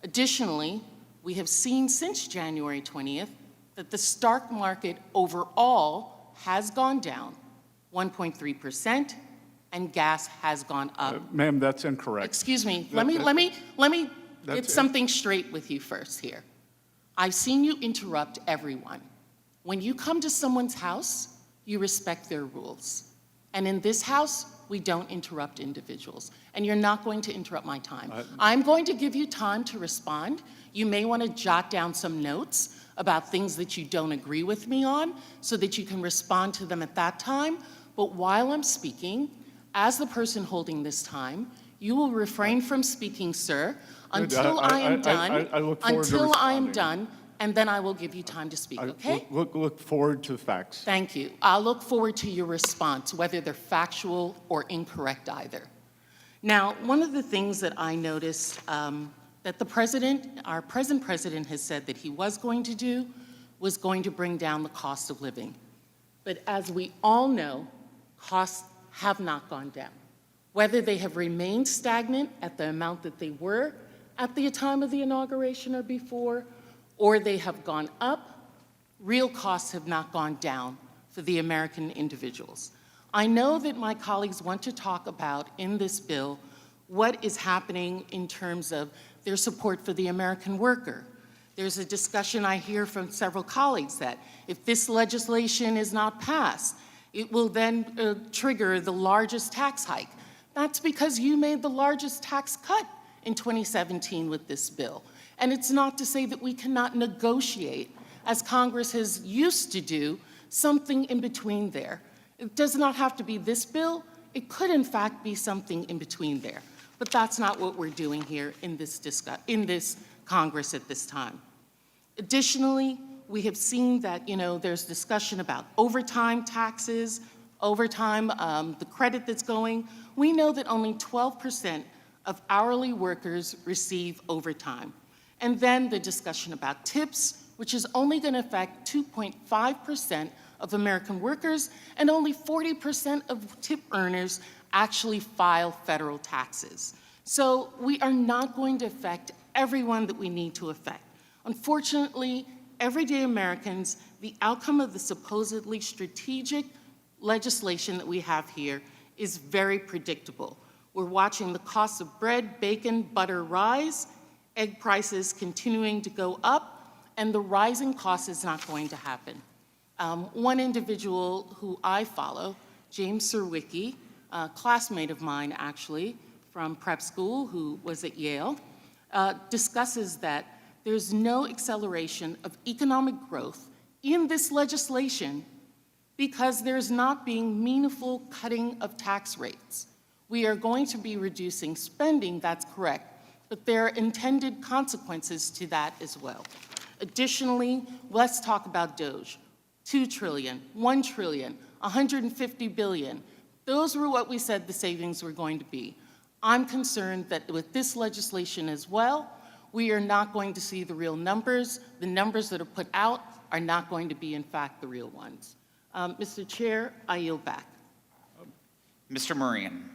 Additionally, we have seen since January 20th that the stock market overall has gone down 1.3%, and gas has gone up. Ma'am, that's incorrect. Excuse me. Let me get something straight with you first here. I've seen you interrupt everyone. When you come to someone's house, you respect their rules. And in this house, we don't interrupt individuals. And you're not going to interrupt my time. I'm going to give you time to respond. You may want to jot down some notes about things that you don't agree with me on so that you can respond to them at that time. But while I'm speaking, as the person holding this time, you will refrain from speaking, sir, until I am done. Until I am done, and then I will give you time to speak, okay? Look forward to facts. Thank you. I'll look forward to your response, whether they're factual or incorrect either. Now, one of the things that I noticed that the president, our present president, has said that he was going to do was going to bring down the cost of living. But as we all know, costs have not gone down. Whether they have remained stagnant at the amount that they were at the time of the inauguration or before, or they have gone up, real costs have not gone down for the American individuals. I know that my colleagues want to talk about in this bill what is happening in terms of their support for the American worker. There's a discussion I hear from several colleagues that if this legislation is not passed, it will then trigger the largest tax hike. That's because you made the largest tax cut in 2017 with this bill. And it's not to say that we cannot negotiate, as Congress has used to do, something in between there. It does not have to be this bill. It could, in fact, be something in between there. But that's not what we're doing here in this Congress at this time. Additionally, we have seen that, there's discussion about overtime taxes, overtime, the credit that's going. We know that only 12% of hourly workers receive overtime. And then the discussion about tips, which is only going to affect 2.5% of American workers, and only 40% of tip earners actually file federal taxes. So we are not going to affect everyone that we need to affect. Unfortunately, everyday Americans, the outcome of the supposedly strategic legislation that we have here is very predictable. We're watching the cost of bread, bacon, butter rise, egg prices continuing to go up, and the rising cost is not going to happen. One individual who I follow, James Serwicki, a classmate of mine actually from prep school who was at Yale, discusses that there's no acceleration of economic growth in this legislation because there's not being meaningful cutting of tax rates. We are going to be reducing spending, that's correct, but there are intended consequences to that as well. Additionally, let's talk about DOGE. $2 trillion, $1 trillion, $150 billion. Those were what we said the savings were going to be. I'm concerned that with this legislation as well, we are not going to see the real numbers. The numbers that are put out are not going to be, in fact, the real ones. Mr. Chair, I yield back. Mr. Moran.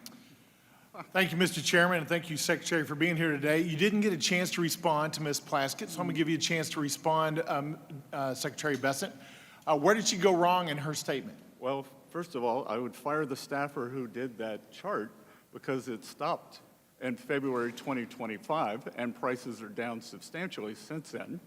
Thank you, Mr. Chairman, and thank you, Secretary, for being here today. You didn't get a chance to respond to Ms. Plaskett, so I'm going to give you a chance to respond, Secretary Bessent. Where did she go wrong in her statement? Well, first of all, I would fire the staffer who did that chart because it stopped in February 2025, and prices are down substantially since then.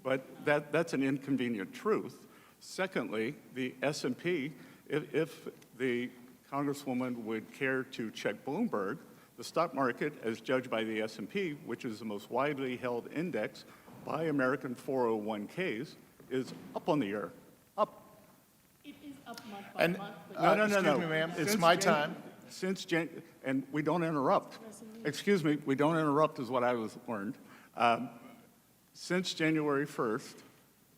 But that's an inconvenient truth. Secondly, the S&P, if the Congresswoman would care to check Bloomberg, the stock market, as judged by the S&P, which is the most widely held index by American 401ks, is up on the year, up. It is up month by And, month. No. excuse me, ma'am, it's Since my Jan- time. And we don't interrupt. Excuse me, we don't interrupt is what I was learned. Since January 1st,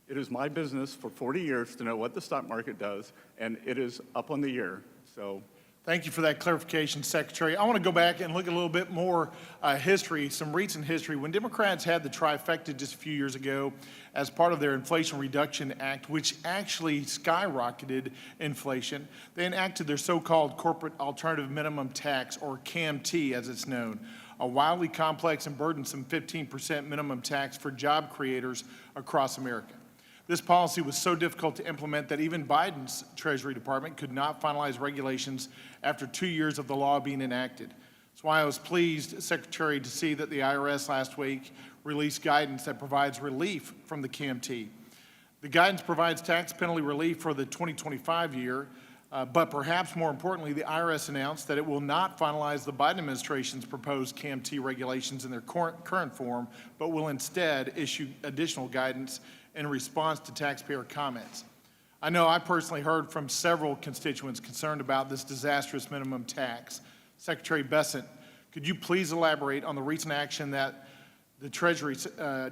it is my business for 40 years to know what the stock market does, and it is up on the year. So Thank you for that clarification, Secretary. I want to go back and look at a little bit more history, some recent history. When Democrats had the trifecta just a few years ago as part of their Inflation Reduction Act, which actually skyrocketed inflation, they enacted their so-called Corporate Alternative Minimum Tax, or CAMT as it's known, a wildly complex and burdensome 15% minimum tax for job creators across America. This policy was so difficult to implement that even Biden's Treasury Department could not finalize regulations after 2 years of the law being enacted. That's why I was pleased, Secretary, to see that the IRS last week released guidance that provides relief from the CAMT. The guidance provides tax penalty relief for the 2025 year, but perhaps more importantly, the IRS announced that it will not finalize the Biden administration's proposed CAMT regulations in their current form, but will instead issue additional guidance in response to taxpayer comments. I know I personally heard from several constituents concerned about this disastrous minimum tax. Secretary Bessent, could you please elaborate on the recent action that the Treasury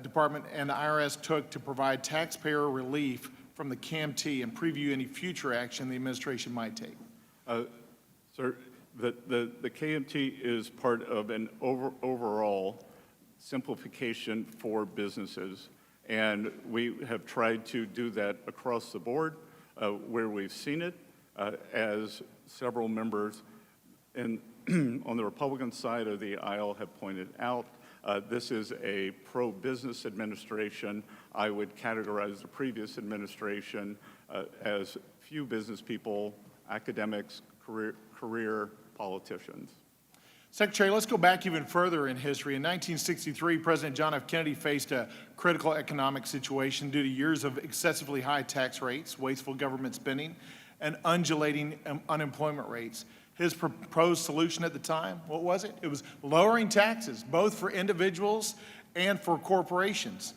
Department and the IRS took to provide taxpayer relief from the CAMT and preview any future action the administration might take? Sir, the KMT is part of an overall simplification for businesses. And we have tried to do that across the board where we've seen it, as several members on the Republican side of the aisle have pointed out. This is a pro-business administration. I would categorize the previous administration as few business people, academics, career politicians. Secretary, let's go back even further in history. In 1963, President John F. Kennedy faced a critical economic situation due to years of excessively high tax rates, wasteful government spending, and undulating unemployment rates. His proposed solution at the time, what was it? It was lowering taxes, both for individuals and for corporations.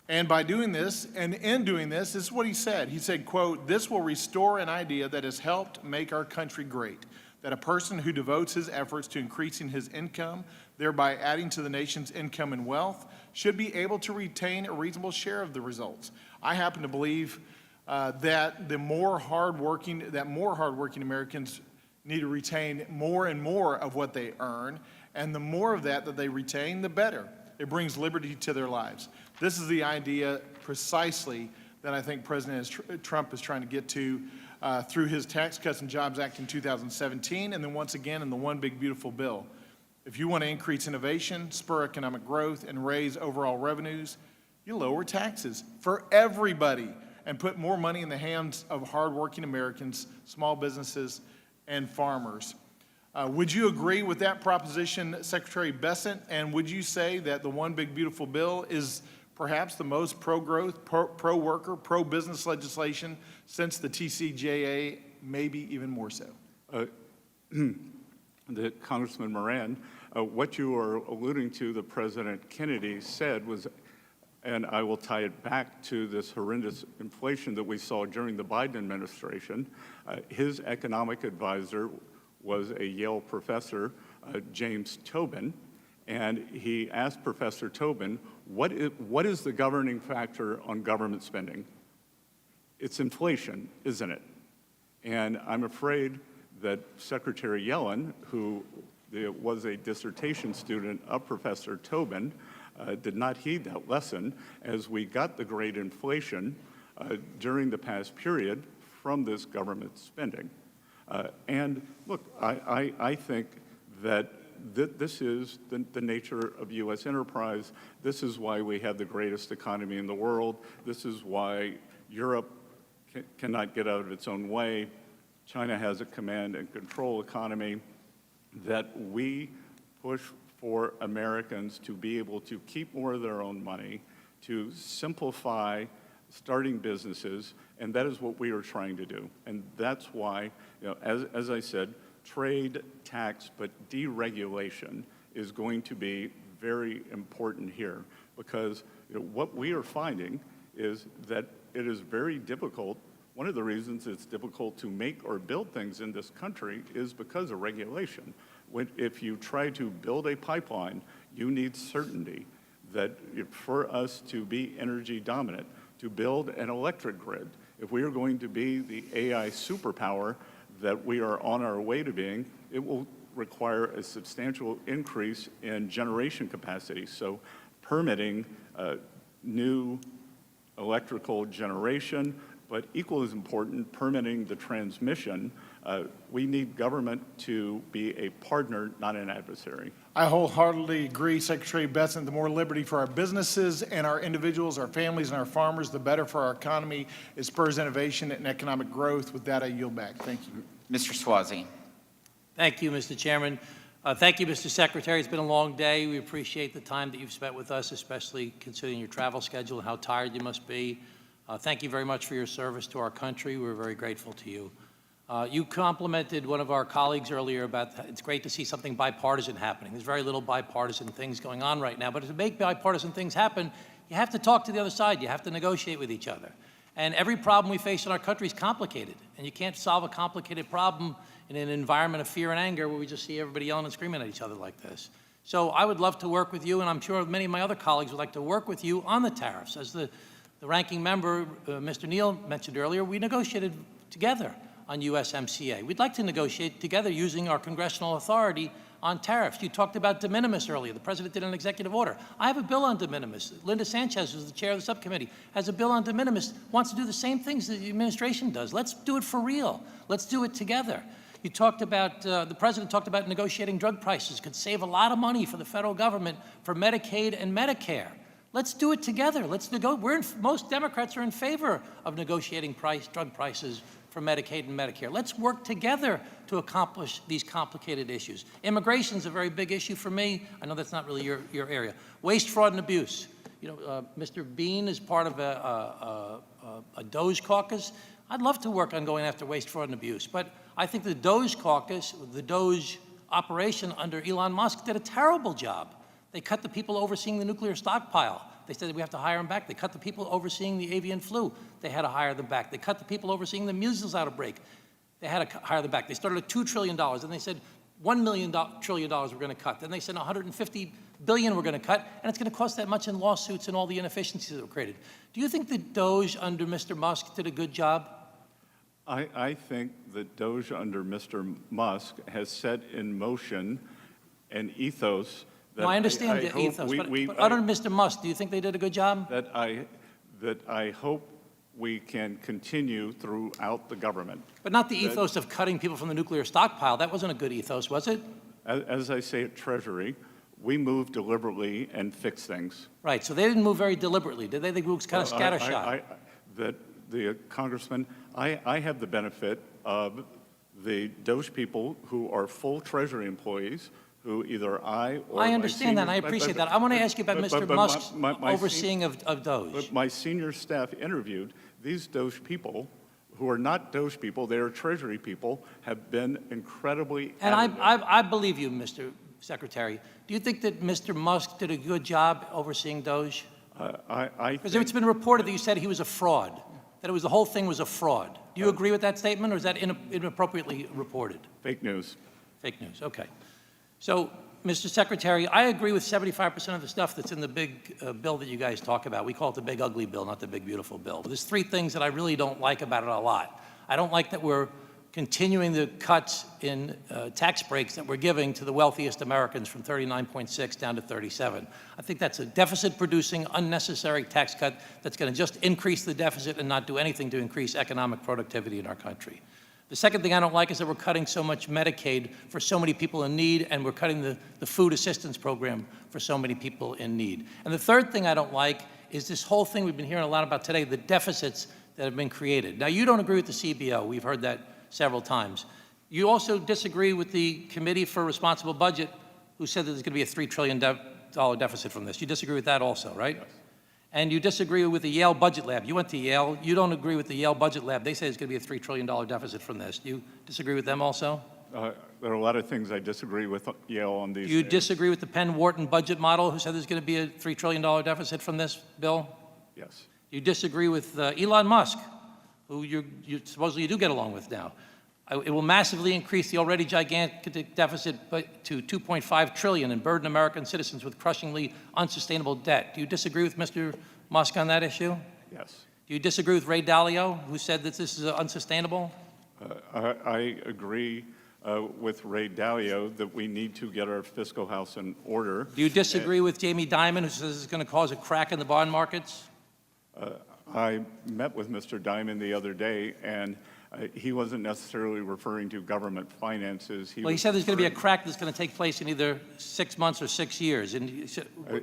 And by doing this, and in doing this is what he said. He said, quote, "This will restore an idea that has helped make our country great, that a person who devotes his efforts to increasing his income, thereby adding to the nation's income and wealth, should be able to retain a reasonable share of the results." I happen to believe that more hardworking Americans need to retain more and more of what they earn, and the more of that they retain, the better. It brings liberty to their lives. This is the idea precisely that I think President Trump is trying to get to through his Tax Cuts and Jobs Act in 2017, and then once again in the One Big Beautiful Bill. If you want to increase innovation, spur economic growth, and raise overall revenues, you lower taxes for everybody and put more money in the hands of hardworking Americans, small businesses, and farmers. Would you agree with that proposition, Secretary Bessent? And would you say that the One Big Beautiful Bill is perhaps the most pro-growth, pro-worker, pro-business legislation since the TCJA, maybe even more so? Congressman Moran, what you are alluding to, the President Kennedy said was, and I will tie it back to this horrendous inflation that we saw during the Biden administration. His economic advisor was a Yale professor, James Tobin, and he asked Professor Tobin, what is the governing factor on government spending? It's inflation, isn't it? And I'm afraid that Secretary Yellen, who was a dissertation student of Professor Tobin, did not heed that lesson as we got the great inflation during the past period from this government spending. And look, I think that this is the nature of U.S. enterprise. This is why we have the greatest economy in the world. This is why Europe cannot get out of its own way. China has a command and control economy, that we push for Americans to be able to keep more of their own money, to simplify starting businesses, and that is what we are trying to do. And that's why, as I said, trade, tax, but deregulation is going to be very important here, because what we are finding is that it is very difficult One of the reasons it's difficult to make or build things in this country is because of regulation. If you try to build a pipeline, you need certainty that for us to be energy dominant, to build an electric grid, if we are going to be the AI superpower that we are on our way to being, it will require a substantial increase in generation capacity. So permitting new electrical generation, but equally as important, permitting the transmission. We need government to be a partner, not an adversary. I wholeheartedly agree, Secretary Bessent. The more liberty for our businesses and our individuals, our families, and our farmers, the better for our economy. It spurs innovation and economic growth. With that, I yield back. Thank you. Mr. Swazi. Thank you, Mr. Chairman. Thank you, Mr. Secretary. It's been a long day. We appreciate the time that you've spent with us, especially considering your travel schedule and how tired you must be. Thank you very much for your service to our country. We're very grateful to you. You complimented one of our colleagues earlier about it's great to see something bipartisan happening. There's very little bipartisan things going on right now, but to make bipartisan things happen, you have to talk to the other side. You have to negotiate with each other. And every problem we face in our country is complicated, and you can't solve a complicated problem in an environment of fear and anger where we just see everybody yelling and screaming at each other like this. So I would love to work with you, and I'm sure many of my other colleagues would like to work with you on the tariffs. As the ranking member, Mr. Neal, mentioned earlier, we negotiated together on USMCA. We'd like to negotiate together using our congressional authority on tariffs. You talked about de minimis earlier. The president did an executive order. I have a bill on de minimis. Linda Sanchez, who's the chair of the subcommittee, has a bill on de minimis, wants to do the same things that the administration does. Let's do it for real. Let's do it together. You talked about, the president talked about negotiating drug prices, could save a lot of money for the federal government for Medicaid and Medicare. Let's do it together. Let's most Democrats are in favor of negotiating drug prices for Medicaid and Medicare. Let's work together to accomplish these complicated issues. Immigration is a very big issue for me. I know that's not really your area. Waste, fraud, and abuse. You know, Mr. Bean is part of a DOGE caucus. I'd love to work on going after waste, fraud, and abuse, but I think the DOGE caucus, the DOGE operation under Elon Musk did a terrible job. They cut the people overseeing the nuclear stockpile. They said we have to hire them back. They cut the people overseeing the avian flu. They had to hire them back. They cut the people overseeing the measles outbreak. They had to hire them back. They started at $2 trillion, and they said $1 trillion we're going to cut. Then they said $150 billion we're going to cut, and it's going to cost that much in lawsuits and all the inefficiencies that were created. Do you think that DOGE under Mr. Musk did a good job? I think that DOGE under Mr. Musk has set in motion an ethos that No, I understand the ethos, but under Mr. Musk, do you think they did a good job? that I hope we can continue throughout the government. But not the ethos of cutting people from the nuclear stockpile. That wasn't a good ethos, was it? As I say at Treasury, we move deliberately and fix things. Right, so they didn't move very deliberately, did they? They moved kind of scattershot. The Congressman, I have the benefit of the DOGE people who are full Treasury employees who either I or I understand that, and I appreciate that. I want to ask you about Mr. Musk's overseeing of DOGE. But my senior staff interviewed these DOGE people who are not DOGE people, they are Treasury people, have been incredibly And additive. I believe you, Mr. Secretary. Do you think that Mr. Musk did a good job overseeing DOGE? Because it's been reported that you said he was a fraud, that the whole thing was a fraud. Do you agree with that statement, or is that inappropriately reported? Fake news. Fake news, okay. So, Mr. Secretary, I agree with 75% of the stuff that's in the big bill that you guys talk about. We call it the big ugly bill, not the big beautiful bill. But there's three things that I really don't like about it a lot. I don't like that we're continuing the cuts in tax breaks that we're giving to the wealthiest Americans from 39.6 down to 37. I think that's a deficit-producing, unnecessary tax cut that's going to just increase the deficit and not do anything to increase economic productivity in our country. The second thing I don't like is that we're cutting so much Medicaid for so many people in need, and we're cutting the food assistance program for so many people in need. And the third thing I don't like is this whole thing we've been hearing a lot about today, the deficits that have been created. Now, you don't agree with the CBO. We've heard that several times. You also disagree with the Committee for Responsible Budget, who said that there's going to be a $3 trillion deficit from this. You disagree with that also, right? Yes. And you disagree with the Yale Budget Lab. You went to Yale. You don't agree with the Yale Budget Lab. They say it's going to be a $3 trillion deficit from this. Do you disagree with them also? There are a lot of things I disagree with Yale on these. Do you disagree with the Penn-Wharton budget model, who said there's going to be a $3 trillion deficit from this bill? Yes. Do you disagree with Elon Musk, who you supposedly you do get along with now. It will massively increase the already gigantic deficit to $2.5 trillion and burden American citizens with crushingly unsustainable debt. Do you disagree with Mr. Musk on that issue? Yes. Do you disagree with Ray Dalio, who said that this is unsustainable? I agree with Ray Dalio that we need to get our fiscal house in order. Do you disagree with Jamie Dimon, who says it's going to cause a crack in the bond markets? I met with Mr. Diamond the other day, and he wasn't necessarily referring to government finances. Well, he said there's going to be a crack that's going to take place in either 6 months or 6 years. And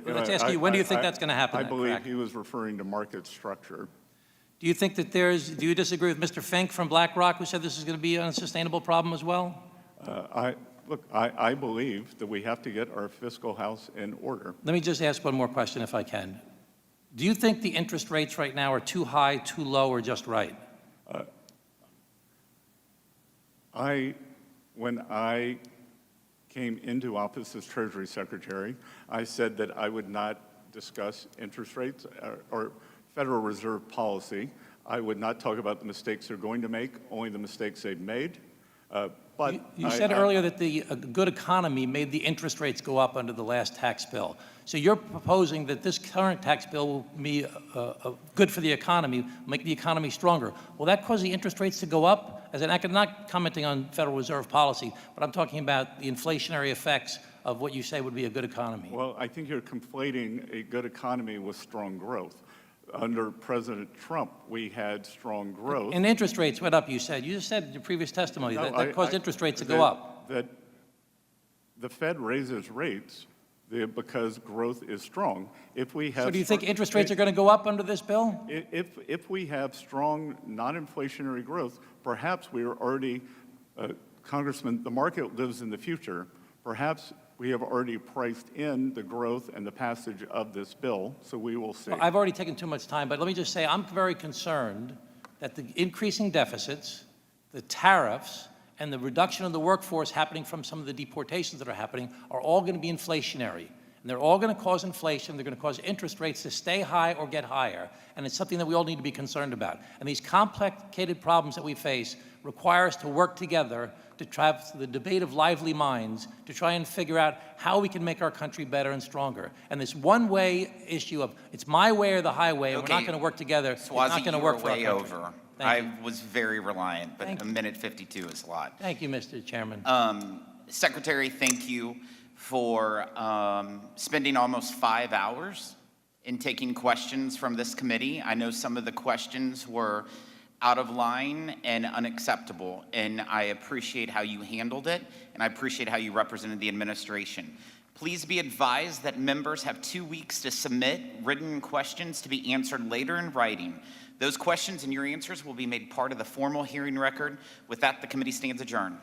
let's ask you, when do you think that's going to happen? I believe he was referring to market structure. Do you think that do you disagree with Mr. Fink from BlackRock, who said this is going to be an unsustainable problem as well? I believe that we have to get our fiscal house in order. Let me just ask one more question, if I can. Do you think the interest rates right now are too high, too low, or just right? When I came into office as Treasury Secretary, I said that I would not discuss interest rates or Federal Reserve policy. I would not talk about the mistakes they're going to make, only the mistakes they've made. But you said earlier that a good economy made the interest rates go up under the last tax bill. So you're proposing that this current tax bill will be good for the economy, make the economy stronger. Will that cause the interest rates to go up? As I'm not commenting on Federal Reserve policy, but I'm talking about the inflationary effects of what you say would be a good economy. Well, I think you're conflating a good economy with strong growth. Under President Trump, we had strong growth. And interest rates went up, you said. You just said in your previous testimony that caused interest rates to go up. That the Fed raises rates because growth is strong. If we have so do you think interest rates are going to go up under this bill? If we have strong non-inflationary growth, perhaps we are already, Congressman, the market lives in the future. Perhaps we have already priced in the growth and the passage of this bill, so we will see. Well, I've already taken too much time, but let me just say I'm very concerned that the increasing deficits, the tariffs, and the reduction of the workforce happening from some of the deportations that are happening are all going to be inflationary. And they're all going to cause inflation. They're going to cause interest rates to stay high or get higher. And it's something that we all need to be concerned about. And these complicated problems that we face require us to work together to try the debate of lively minds to try and figure out how we can make our country better and stronger. And this one-way issue of it's my way or the highway, and we're not going to work together, it's not going to work for our country. Over. I was very reliant, but a minute 52 is a lot. Thank you, Mr. Chairman. Secretary, thank you for spending almost 5 hours in taking questions from this committee. I know some of the questions were out of line and unacceptable, and I appreciate how you handled it, and I appreciate how you represented the administration. Please be advised that members have 2 weeks to submit written questions to be answered later in writing. Those questions and your answers will be made part of the formal hearing record. With that, the committee stands adjourned.